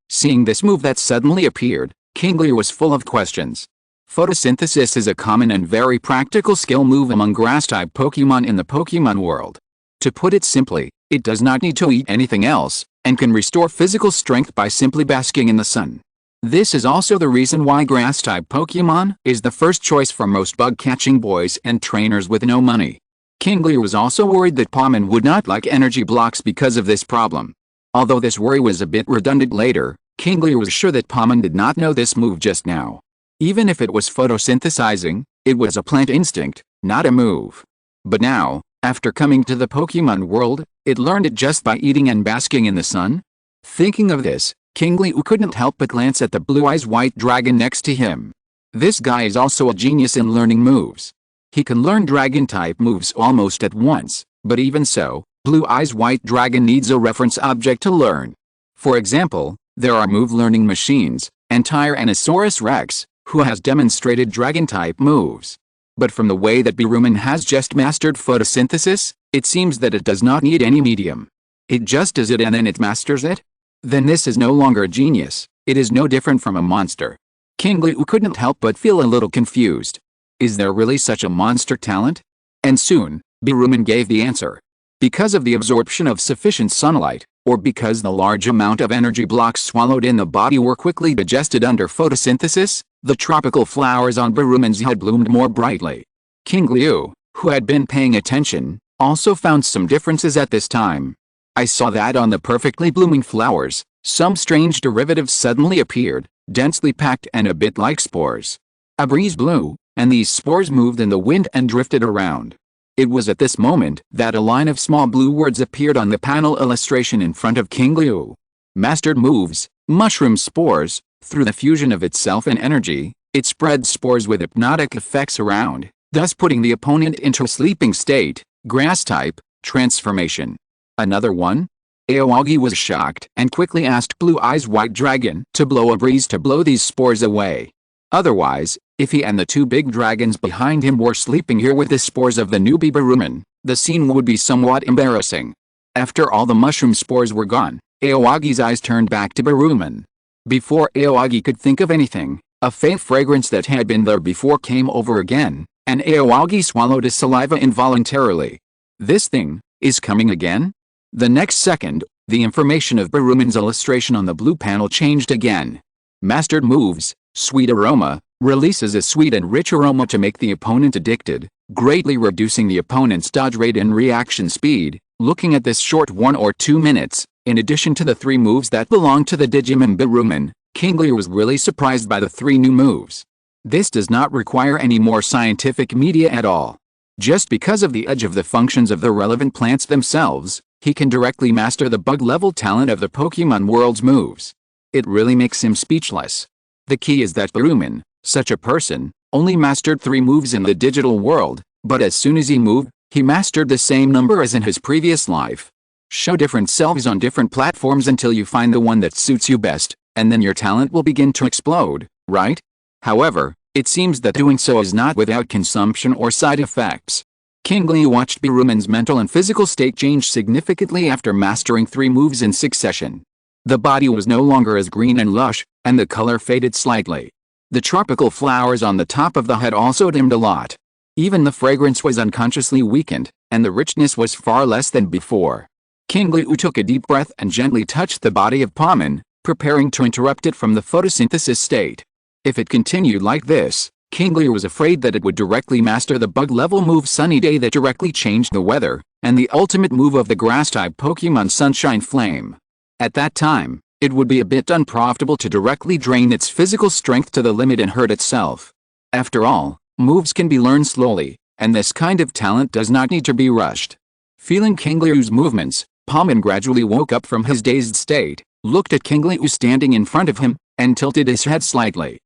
Seeing this move that suddenly appeared, Qingliu was full of questions. Photosynthesis is a common and very practical skill move among grass-type Pokémon in the Pokémon world. To put it simply, it does not need to eat anything else, and can restore physical strength by simply basking in the sun. This is also the reason why grass-type Pokémon is the first choice for most bug-catching boys and trainers with no money. Qingliu was also worried that Pomon would not like energy blocks because of this problem. Although this worry was a bit redundant later, Qingliu was sure that Pomon did not know this move just now. Even if it was photosynthesizing, it was a plant instinct, not a move. But now, after coming to the Pokémon world, it learned it just by eating and basking in the sun? Thinking of this, Qingliu couldn't help but glance at the blue-eyes white dragon next to him. This guy is also a genius in learning moves. He can learn dragon-type moves almost at once, but even so, blue-eyes white dragon needs a reference object to learn. For example, there are move-learning machines, and Tyrannosaurus Rex, who has demonstrated dragon-type moves. But from the way that Biruman has just mastered photosynthesis, it seems that it does not need any medium. It just does it and then it masters it? Then this is no longer a genius, it is no different from a monster. Qingliu couldn't help but feel a little confused. Is there really such a monster talent? And soon, Biruman gave the answer. Because of the absorption of sufficient sunlight, or because the large amount of energy blocks swallowed in the body were quickly digested under photosynthesis, the tropical flowers on Biruman's head bloomed more brightly. Qingliu, who had been paying attention, also found some differences at this time. I saw that on the perfectly blooming flowers, some strange derivatives suddenly appeared, densely packed and a bit like spores. A breeze blew, and these spores moved in the wind and drifted around. It was at this moment that a line of small blue words appeared on the panel illustration in front of Qingliu. Mastered moves, mushroom spores. Through the fusion of itself and energy, it spreads spores with hypnotic effects around, thus putting the opponent into a sleeping state. Grass-type, transformation. Another one? Aoyagi was shocked and quickly asked Blue-Eyes White Dragon to blow a breeze to blow these spores away. Otherwise, if he and the two big dragons behind him were sleeping here with the spores of the newbie Biruman, the scene would be somewhat embarrassing. After all the mushroom spores were gone, Aoyagi's eyes turned back to Biruman. Before Aoyagi could think of anything, a faint fragrance that had been there before came over again, and Aoyagi swallowed his saliva involuntarily. This thing is coming again? The next second, the information of Biruman's illustration on the blue panel changed again. Mastered moves, sweet aroma, releases a sweet and rich aroma to make the opponent addicted, greatly reducing the opponent's dodge rate and reaction speed. Looking at this short 1 or 2 minutes, in addition to the 3 moves that belong to the Digimon Biruman, Qingliu was really surprised by the 3 new moves. This does not require any more scientific media at all. Just because of the edge of the functions of the relevant plants themselves, he can directly master the bug-level talent of the Pokémon world's moves. It really makes him speechless. The key is that Biruman, such a person, only mastered 3 moves in the digital world, but as soon as he moved, he mastered the same number as in his previous life. Show different selves on different platforms until you find the one that suits you best, and then your talent will begin to explode, right? However, it seems that doing so is not without consumption or side effects. Qingliu watched Biruman's mental and physical state change significantly after mastering 3 moves in succession. The body was no longer as green and lush, and the color faded slightly. The tropical flowers on the top of the head also dimmed a lot. Even the fragrance was unconsciously weakened, and the richness was far less than before. Qingliu took a deep breath and gently touched the body of Pomon, preparing to interrupt it from the photosynthesis state. If it continued like this, Qingliu was afraid that it would directly master the bug-level move Sunny Day that directly changed the weather, and the ultimate move of the grass-type Pokémon Sunshine Flame. At that time, It would be a bit unprofitable to directly drain its physical strength to the limit and hurt itself. After all, moves can be learned slowly, and this kind of talent does not need to be rushed. Feeling Qingliu's movements, Palkia gradually woke up from his dazed state, looked at Qingliu standing in front of him, and tilted his head slightly.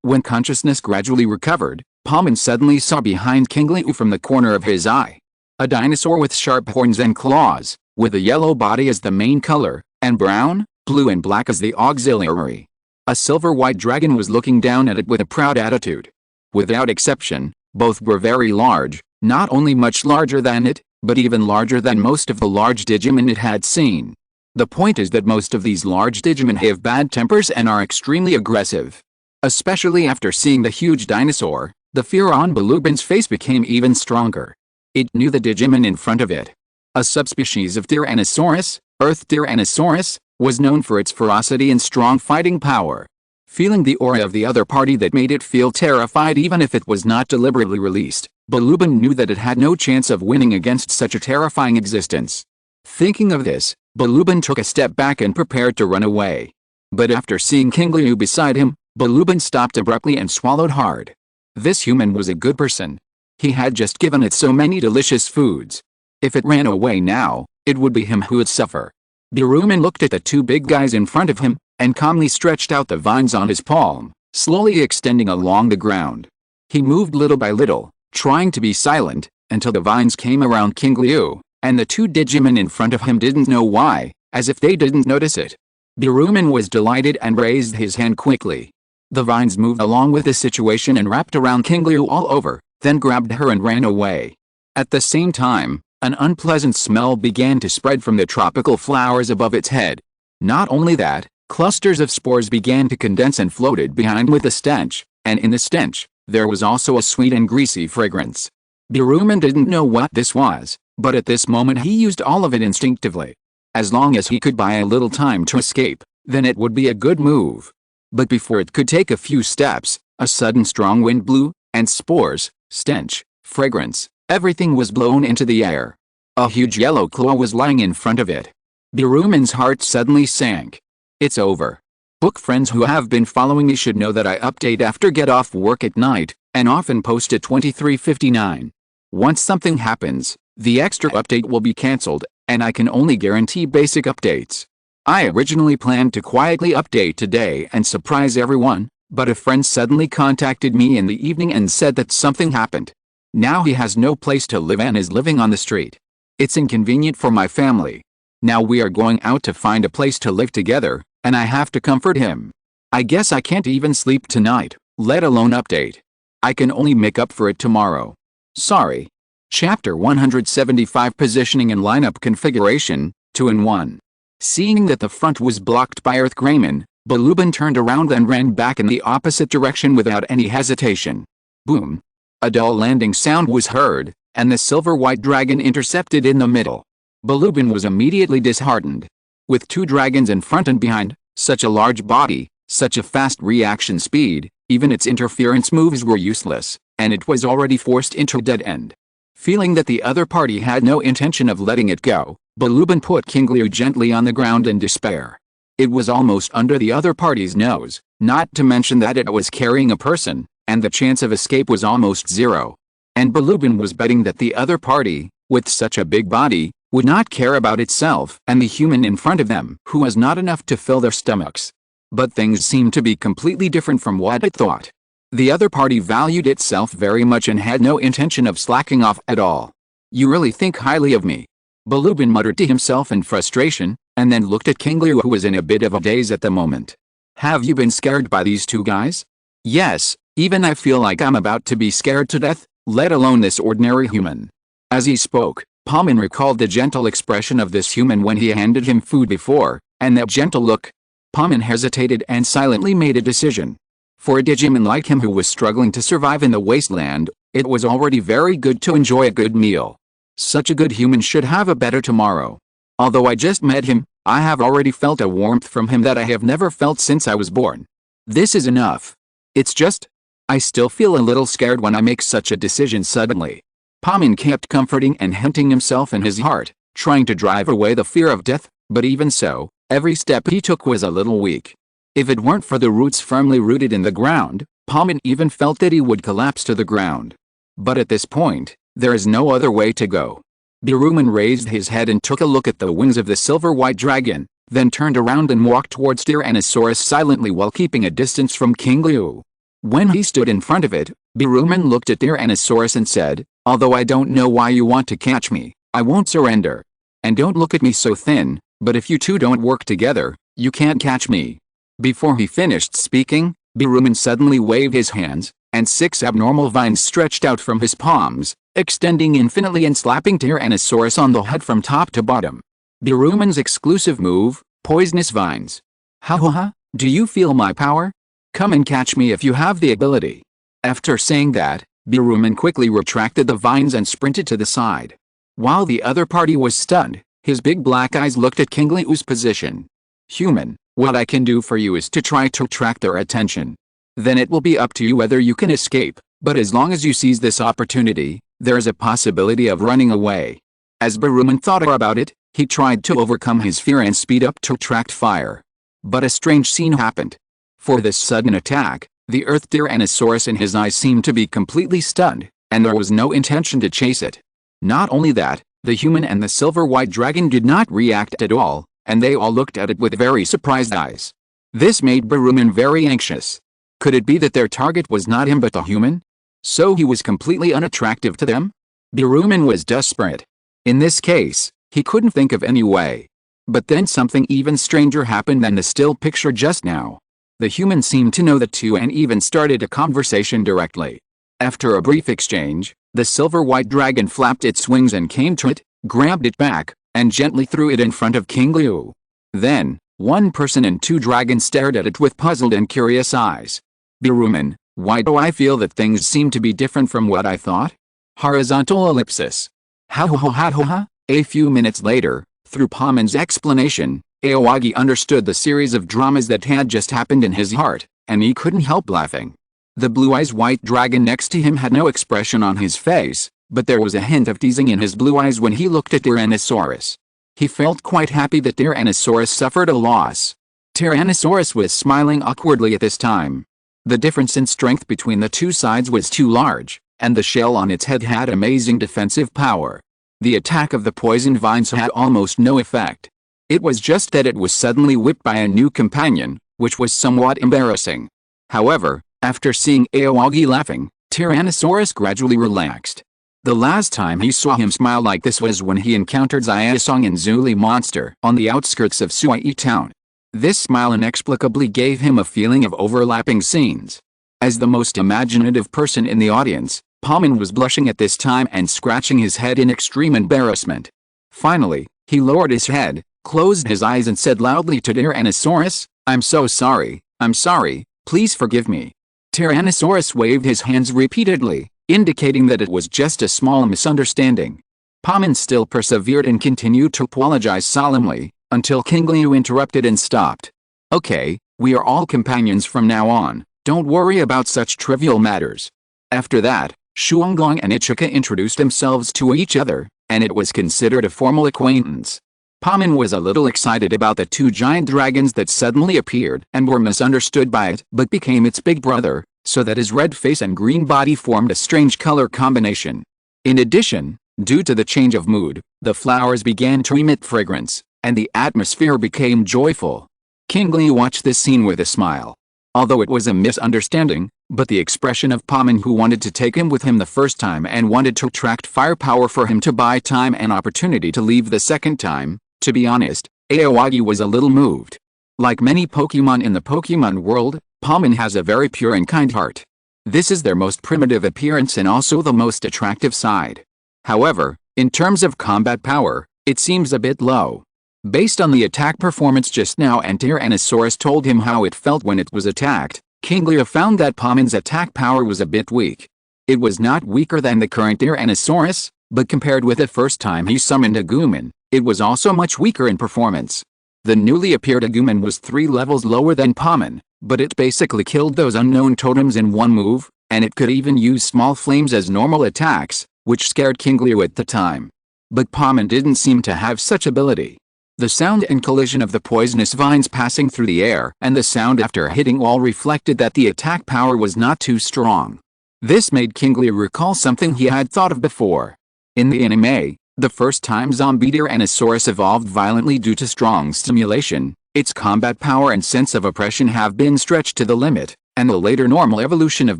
When consciousness gradually recovered, Palkia suddenly saw behind Qingliu from the corner of his eye a dinosaur with sharp horns and claws, with a yellow body as the main color, and brown, blue and black as the auxiliary. A silver-white dragon was looking down at it with a proud attitude. Without exception, both were very large, not only much larger than it, but even larger than most of the large Digimon it had seen. The point is that most of these large Digimon have bad tempers and are extremely aggressive. Especially after seeing the huge dinosaur, the fear on Balubin's face became even stronger. It knew the Digimon in front of it. A subspecies of Tyrannosaurus, Earth Tyrannosaurus, was known for its ferocity and strong fighting power. Feeling the aura of the other party that made it feel terrified even if it was not deliberately released, Balubin knew that it had no chance of winning against such a terrifying existence. Thinking of this, Balubin took a step back and prepared to run away. But after seeing Qingliu beside him, Balubin stopped abruptly and swallowed hard. This human was a good person. He had just given it so many delicious foods. If it ran away now, it would be him who would suffer. Balubin looked at the two big guys in front of him, and calmly stretched out the vines on his palm, slowly extending along the ground. He moved little by little, trying to be silent, until the vines came around Qingliu, and the two Digimon in front of him didn't know why, as if they didn't notice it. Balubin was delighted and raised his hand quickly. The vines moved along with the situation and wrapped around Qingliu all over, then grabbed her and ran away. At the same time, an unpleasant smell began to spread from the tropical flowers above its head. Not only that, clusters of spores began to condense and floated behind with a stench, and in the stench, there was also a sweet and greasy fragrance. Balubin didn't know what this was, but at this moment he used all of it instinctively. As long as he could buy a little time to escape, then it would be a good move. But before it could take a few steps, a sudden strong wind blew, and spores, stench, fragrance, everything was blown into the air. A huge yellow claw was lying in front of it. Balubin's heart suddenly sank. It's over. Book friends who have been following me should know that I update after get off work at night, and often post at 23:59. Once something happens, the extra update will be cancelled, and I can only guarantee basic updates. I originally planned to quietly update today and surprise everyone, but a friend suddenly contacted me in the evening and said that something happened. Now he has no place to live and is living on the street. It's inconvenient for my family. Now we are going out to find a place to live together, and I have to comfort him. I guess I can't even sleep tonight, let alone update. I can only make up for it tomorrow. Sorry. Chapter 175 Positioning and Lineup Configuration, 2-in-1. Seeing that the front was blocked by Earth Greymon, Balubin turned around and ran back in the opposite direction without any hesitation. Boom. A dull landing sound was heard, and the silver-white dragon intercepted in the middle. Balubin was immediately disheartened. With two dragons in front and behind, such a large body, such a fast reaction speed, even its interference moves were useless, and it was already forced into a dead end. Feeling that the other party had no intention of letting it go, Balubin put Qingliu gently on the ground in despair. It was almost under the other party's nose, not to mention that it was carrying a person, and the chance of escape was almost zero. And Balubin was betting that the other party, with such a big body, would not care about itself and the human in front of them who was not enough to fill their stomachs. But things seemed to be completely different from what it thought. The other party valued itself very much and had no intention of slacking off at all. You really think highly of me. Balubin muttered to himself in frustration, and then looked at Qingliu who was in a bit of a daze at the moment. Have you been scared by these two guys? Yes, even I feel like I'm about to be scared to death, let alone this ordinary human. As he spoke, Palkia recalled the gentle expression of this human when he handed him food before, and that gentle look. Palkia hesitated and silently made a decision. For a Digimon like him who was struggling to survive in the wasteland, it was already very good to enjoy a good meal. Such a good human should have a better tomorrow. Although I just met him, I have already felt a warmth from him that I have never felt since I was born. This is enough. It's just, I still feel a little scared when I make such a decision suddenly. Palkia kept comforting and hinting himself in his heart, trying to drive away the fear of death, but even so, Every step he took was a little weak. If it weren't for the roots firmly rooted in the ground, Palman even felt that he would collapse to the ground. But at this point, there is no other way to go. Biruman raised his head and took a look at the wings of the silver-white dragon, then turned around and walked towards Tyrannosaurus silently while keeping a distance from Qingliu. When he stood in front of it, Biruman looked at Tyrannosaurus and said, "Although I don't know why you want to catch me, I won't surrender. And don't look at me so thin, but if you two don't work together, you can't catch me." Before he finished speaking, Biruman suddenly waved his hands, and 6 abnormal vines stretched out from his palms, extending infinitely and slapping Tyrannosaurus on the head from top to bottom. Biruman's exclusive move, poisonous vines. Ha ha ha, do you feel my power? Come and catch me if you have the ability. After saying that, Biruman quickly retracted the vines and sprinted to the side. While the other party was stunned, his big black eyes looked at Qingliu's position. "Human, what I can do for you is to try to attract their attention. Then it will be up to you whether you can escape, but as long as you seize this opportunity, there is a possibility of running away." As Biruman thought about it, he tried to overcome his fear and speed up to attract fire. But a strange scene happened. For this sudden attack, the Earth Tyrannosaurus in his eyes seemed to be completely stunned, and there was no intention to chase it. Not only that, the human and the silver-white dragon did not react at all, and they all looked at it with very surprised eyes. This made Biruman very anxious. Could it be that their target was not him but the human? So he was completely unattractive to them? Biruman was desperate. In this case, he couldn't think of any way. But then something even stranger happened than the still picture just now. The human seemed to know the two and even started a conversation directly. After a brief exchange, the silver-white dragon flapped its wings and came to it, grabbed it back, and gently threw it in front of Qingliu. Then, one person and 2 dragons stared at it with puzzled and curious eyes. "Biruman, why do I feel that things seem to be different from what I thought?" Horizontal ellipsis. Ha ha ha ha ha. A few minutes later, through Palman's explanation, Aoyagi understood the series of dramas that had just happened in his heart, and he couldn't help laughing. The blue-eyes white dragon next to him had no expression on his face, but there was a hint of teasing in his blue eyes when he looked at Tyrannosaurus. He felt quite happy that Tyrannosaurus suffered a loss. Tyrannosaurus was smiling awkwardly at this time. The difference in strength between the two sides was too large, and the shell on its head had amazing defensive power. The attack of the poison vines had almost no effect. It was just that it was suddenly whipped by a new companion, which was somewhat embarrassing. However, after seeing Aoyagi laughing, Tyrannosaurus gradually relaxed. The last time he saw him smile like this was when he encountered Xiaosong and Zuli Monster on the outskirts of Suai Town. This smile inexplicably gave him a feeling of overlapping scenes. As the most imaginative person in the audience, Palman was blushing at this time and scratching his head in extreme embarrassment. Finally, he lowered his head, closed his eyes and said loudly to Tyrannosaurus, "I'm so sorry, I'm sorry, please forgive me." Tyrannosaurus waved his hands repeatedly, indicating that it was just a small misunderstanding. Palman still persevered and continued to apologize solemnly, until Qingliu interrupted and stopped. "Okay, we are all companions from now on, don't worry about such trivial matters." After that, Shuanglong and Ichika introduced themselves to each other, and it was considered a formal acquaintance. Palman was a little excited about the 2 giant dragons that suddenly appeared and were misunderstood by it but became its big brother, so that his red face and green body formed a strange color combination. In addition, due to the change of mood, the flowers began to emit fragrance, and the atmosphere became joyful. Qingliu watched this scene with a smile. Although it was a misunderstanding, but the expression of Palman, who wanted to take him with him the first time and wanted to attract firepower for him to buy time and opportunity to leave the second time, to be honest, Aoyagi was a little moved. Like many Pokemon in the Pokemon world, Palman has a very pure and kind heart. This is their most primitive appearance and also the most attractive side. However, in terms of combat power, it seems a bit low. Based on the attack performance just now and Tyrannosaurus told him how it felt when it was attacked, Qingliu found that Palman's attack power was a bit weak. It was not weaker than the current Tyrannosaurus, but compared with the first time he summoned Agumon, it was also much weaker in performance. The newly appeared Agumon was 3 levels lower than Palman, but it basically killed those unknown totems in one move, and it could even use small flames as normal attacks, which scared Qingliu at the time. But Palman didn't seem to have such ability. The sound and collision of the poisonous vines passing through the air and the sound after hitting all reflected that the attack power was not too strong. This made Qingliu recall something he had thought of before. In the anime, the first time zombie Tyrannosaurus evolved violently due to strong stimulation, its combat power and sense of oppression have been stretched to the limit, and the later normal evolution of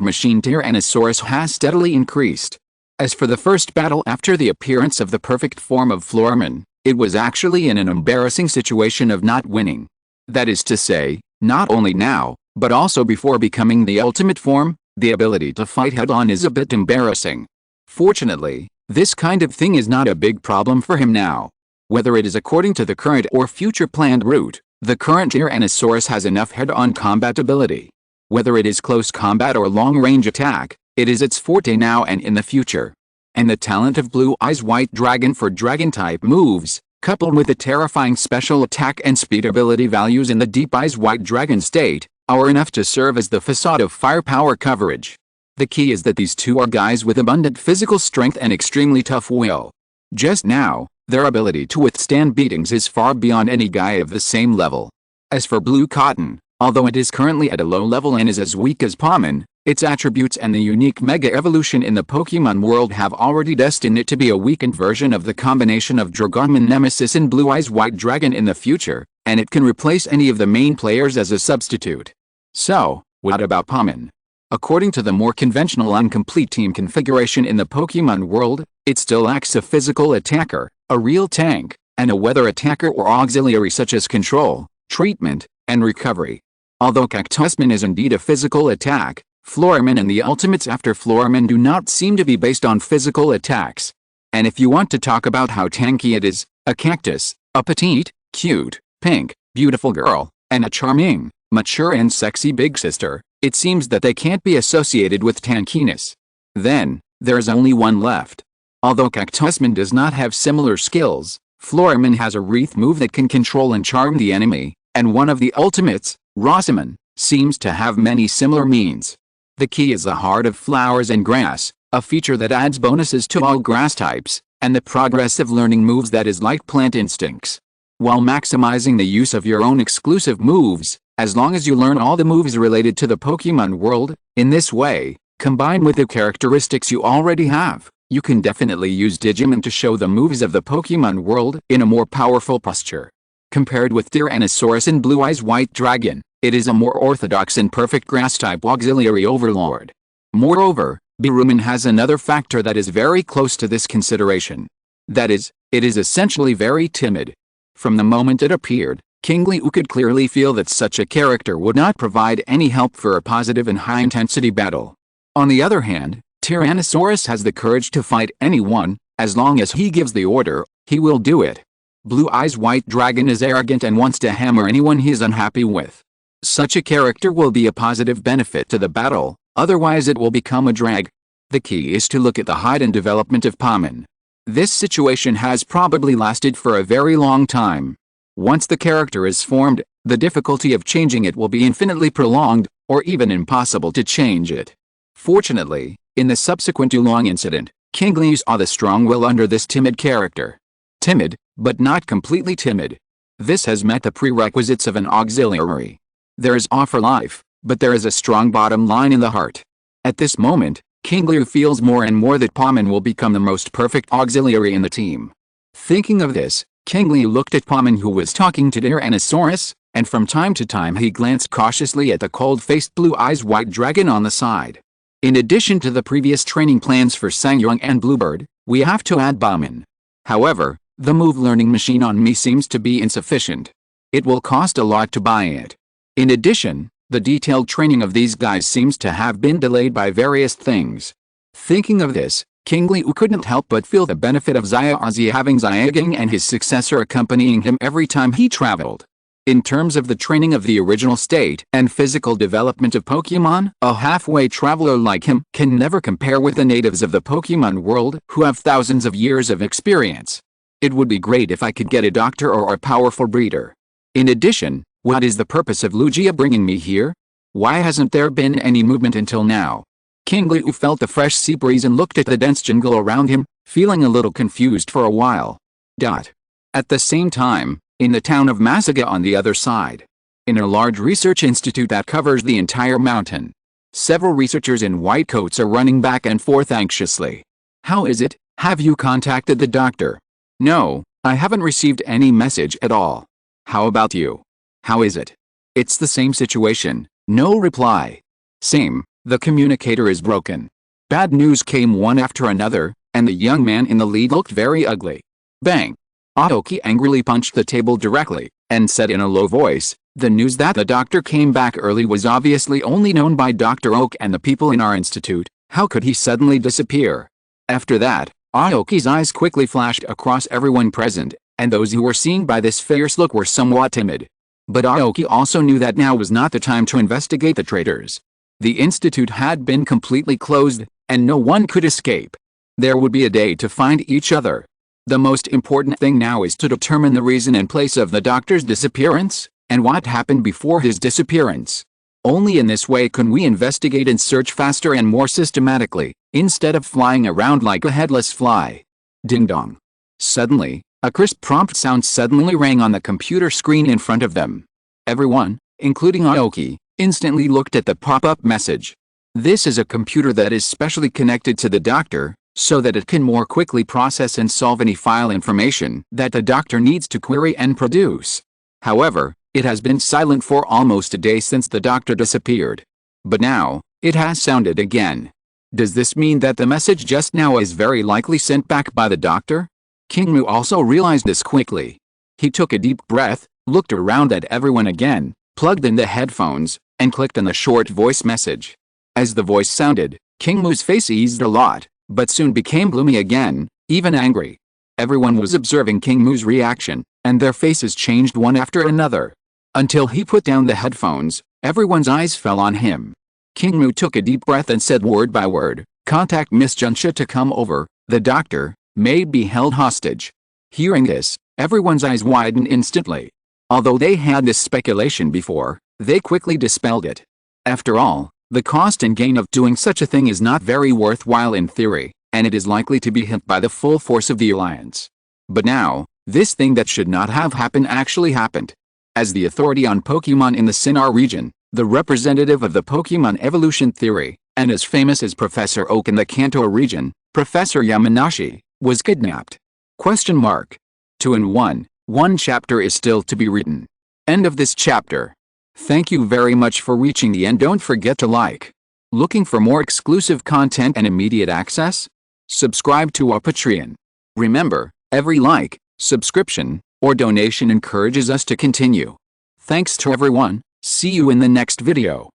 machine Tyrannosaurus has steadily increased. As for the first battle after the appearance of the perfect form of Floorman, it was actually in an embarrassing situation of not winning. That is to say, not only now, but also before becoming the ultimate form, the ability to fight head-on is a bit embarrassing. Fortunately, this kind of thing is not a big problem for him now. Whether it is according to the current or future planned route, the current Tyrannosaurus has enough head-on combat ability. Whether it is close combat or long-range attack, it is its forte now and in the future. And the talent of Blue Eyes White Dragon for Dragon-type moves, coupled with the terrifying special attack and speed ability values in the Deep Eyes White Dragon state, are enough to serve as the facade of firepower coverage. The key is that these two are guys with abundant physical strength and extremely tough will. Just now, their ability to withstand beatings is far beyond any guy of the same level. As for Blue Cotton, although it is currently at a low level and is as weak as Pomon, its attributes and the unique Mega Evolution in the Pokemon world have already destined it to be a weakened version of the combination of Dragonman Nemesis and Blue Eyes White Dragon in the future, and it can replace any of the main players as a substitute. So, what about Pomon? According to the more conventional incomplete team configuration in the Pokemon world, it still lacks a physical attacker, a real tank, and a weather attacker or auxiliary such as control, treatment, and recovery. Although Cactusman is indeed a physical attack, Floorman and the Ultimates after Floorman do not seem to be based on physical attacks. And if you want to talk about how tanky it is, a cactus, a petite, cute, pink, beautiful girl, and a charming, mature and sexy big sister, it seems that they can't be associated with tankiness. Then, there's only one left. Although Cactusman does not have similar skills, Floorman has a wreath move that can control and charm the enemy, and one of the Ultimates, Rosamond, seems to have many similar means. The key is the heart of flowers and grass, a feature that adds bonuses to all grass types, and the progressive learning moves that is like plant instincts. While maximizing the use of your own exclusive moves, as long as you learn all the moves related to the Pokemon world, in this way, combined with the characteristics you already have, you can definitely use Digimon to show the moves of the Pokemon world in a more powerful posture. Compared with Tyrannosaurus and Blue Eyes White Dragon, it is a more orthodox and perfect grass-type auxiliary overlord. Moreover, Biruman has another factor that is very close to this consideration. That is, it is essentially very timid. From the moment it appeared, Qingliu could clearly feel that such a character would not provide any help for a positive and high-intensity battle. On the other hand, Tyrannosaurus has the courage to fight anyone, as long as he gives the order, he will do it. Blue Eyes White Dragon is arrogant and wants to hammer anyone he is unhappy with. Such a character will be a positive benefit to the battle, otherwise it will become a drag. The key is to look at the height and development of Pomon. This situation has probably lasted for a very long time. Once the character is formed, the difficulty of changing it will be infinitely prolonged, or even impossible to change it. Fortunately, in the subsequent Oolong incident, Qingliu saw the strong will under this timid character. Timid, but not completely timid. This has met the prerequisites of an auxiliary. There is offer life, but there is a strong bottom line in the heart. At this moment, Qingliu feels more and more that Pomon will become the most perfect auxiliary in the team. Thinking of this, Qingliu looked at Pomon who was talking to Tyrannosaurus, and from time to time he glanced cautiously at the cold-faced Blue Eyes White Dragon on the side. In addition to the previous training plans for Sangyong and Bluebird, we have to add Pomon. However, the move learning machine on me seems to be insufficient. It will cost a lot to buy it. In addition, the detailed training of these guys seems to have been delayed by various things. Thinking of this, Qingliu couldn't help but feel the benefit of Xiaozi having Xiagang and his successor accompanying him every time he traveled. In terms of the training of the original state and physical development of Pokemon, a halfway traveler like him can never compare with the natives of the Pokemon world who have thousands of years of experience. It would be great if I could get a doctor or a powerful breeder. In addition, what is the purpose of Lugia bringing me here? Why hasn't there been any movement until now? Qingliu felt the fresh sea breeze and looked at the dense jungle around him, feeling a little confused for a while. At the same time, in the town of Masaga on the other side. In a large research institute that covers the entire mountain. Several researchers in white coats are running back and forth anxiously. How is it? Have you contacted the doctor? No, I haven't received any message at all. How about you? How is it? It's the same situation. No reply. Same, the communicator is broken. Bad news came one after another, and the young man in the lead looked very ugly. Bang! Aoki angrily punched the table directly, and said in a low voice, the news that the doctor came back early was obviously only known by Dr. Oak and the people in our institute. How could he suddenly disappear? After that, Aoki's eyes quickly flashed across everyone present, and those who were seen by this fierce look were somewhat timid. But Aoki also knew that now was not the time to investigate the traitors. The institute had been completely closed, and no one could escape. There would be a day to find each other. The most important thing now is to determine the reason and place of the doctor's disappearance, and what happened before his disappearance. Only in this way can we investigate and search faster and more systematically, instead of flying around like a headless fly. Ding dong. Suddenly, a crisp prompt sound suddenly rang on the computer screen in front of them. Everyone, including Aoki, instantly looked at the pop-up message. This is a computer that is specially connected to the doctor, so that it can more quickly process and solve any file information that the doctor needs to query and produce. However, it has been silent for almost a day since the doctor disappeared. But now, it has sounded again. Does this mean that the message just now is very likely sent back by the doctor? Qingliu also realized this quickly. He took a deep breath, looked around at everyone again, plugged in the headphones, and clicked on the short voice message. As the voice sounded, Qingliu's face eased a lot, but soon became gloomy again, even angry. Everyone was observing Qingliu's reaction, and their faces changed one after another. Until he put down the headphones, everyone's eyes fell on him. Qingliu took a deep breath and said word by word, "Contact Miss Junsha to come over, the doctor may be held hostage." Hearing this, everyone's eyes widened instantly. Although they had this speculation before, they quickly dispelled it. After all, the cost and gain of doing such a thing is not very worthwhile in theory, and it is likely to be hit by the full force of the alliance. But now, this thing that should not have happened actually happened. As the authority on Pokemon in the Sinnoh region, the representative of the Pokemon evolution theory, and as famous as Professor Oak in the Kanto region, Professor Yamanashi, was kidnapped. 2 in 1. One chapter is still to be written. End of this chapter. Thank you very much for reaching the end. Don't forget to like. Looking for more exclusive content and immediate access? Subscribe to our Patreon. Remember, every like, subscription, or donation encourages us to continue. Thanks to everyone. See you in the next video.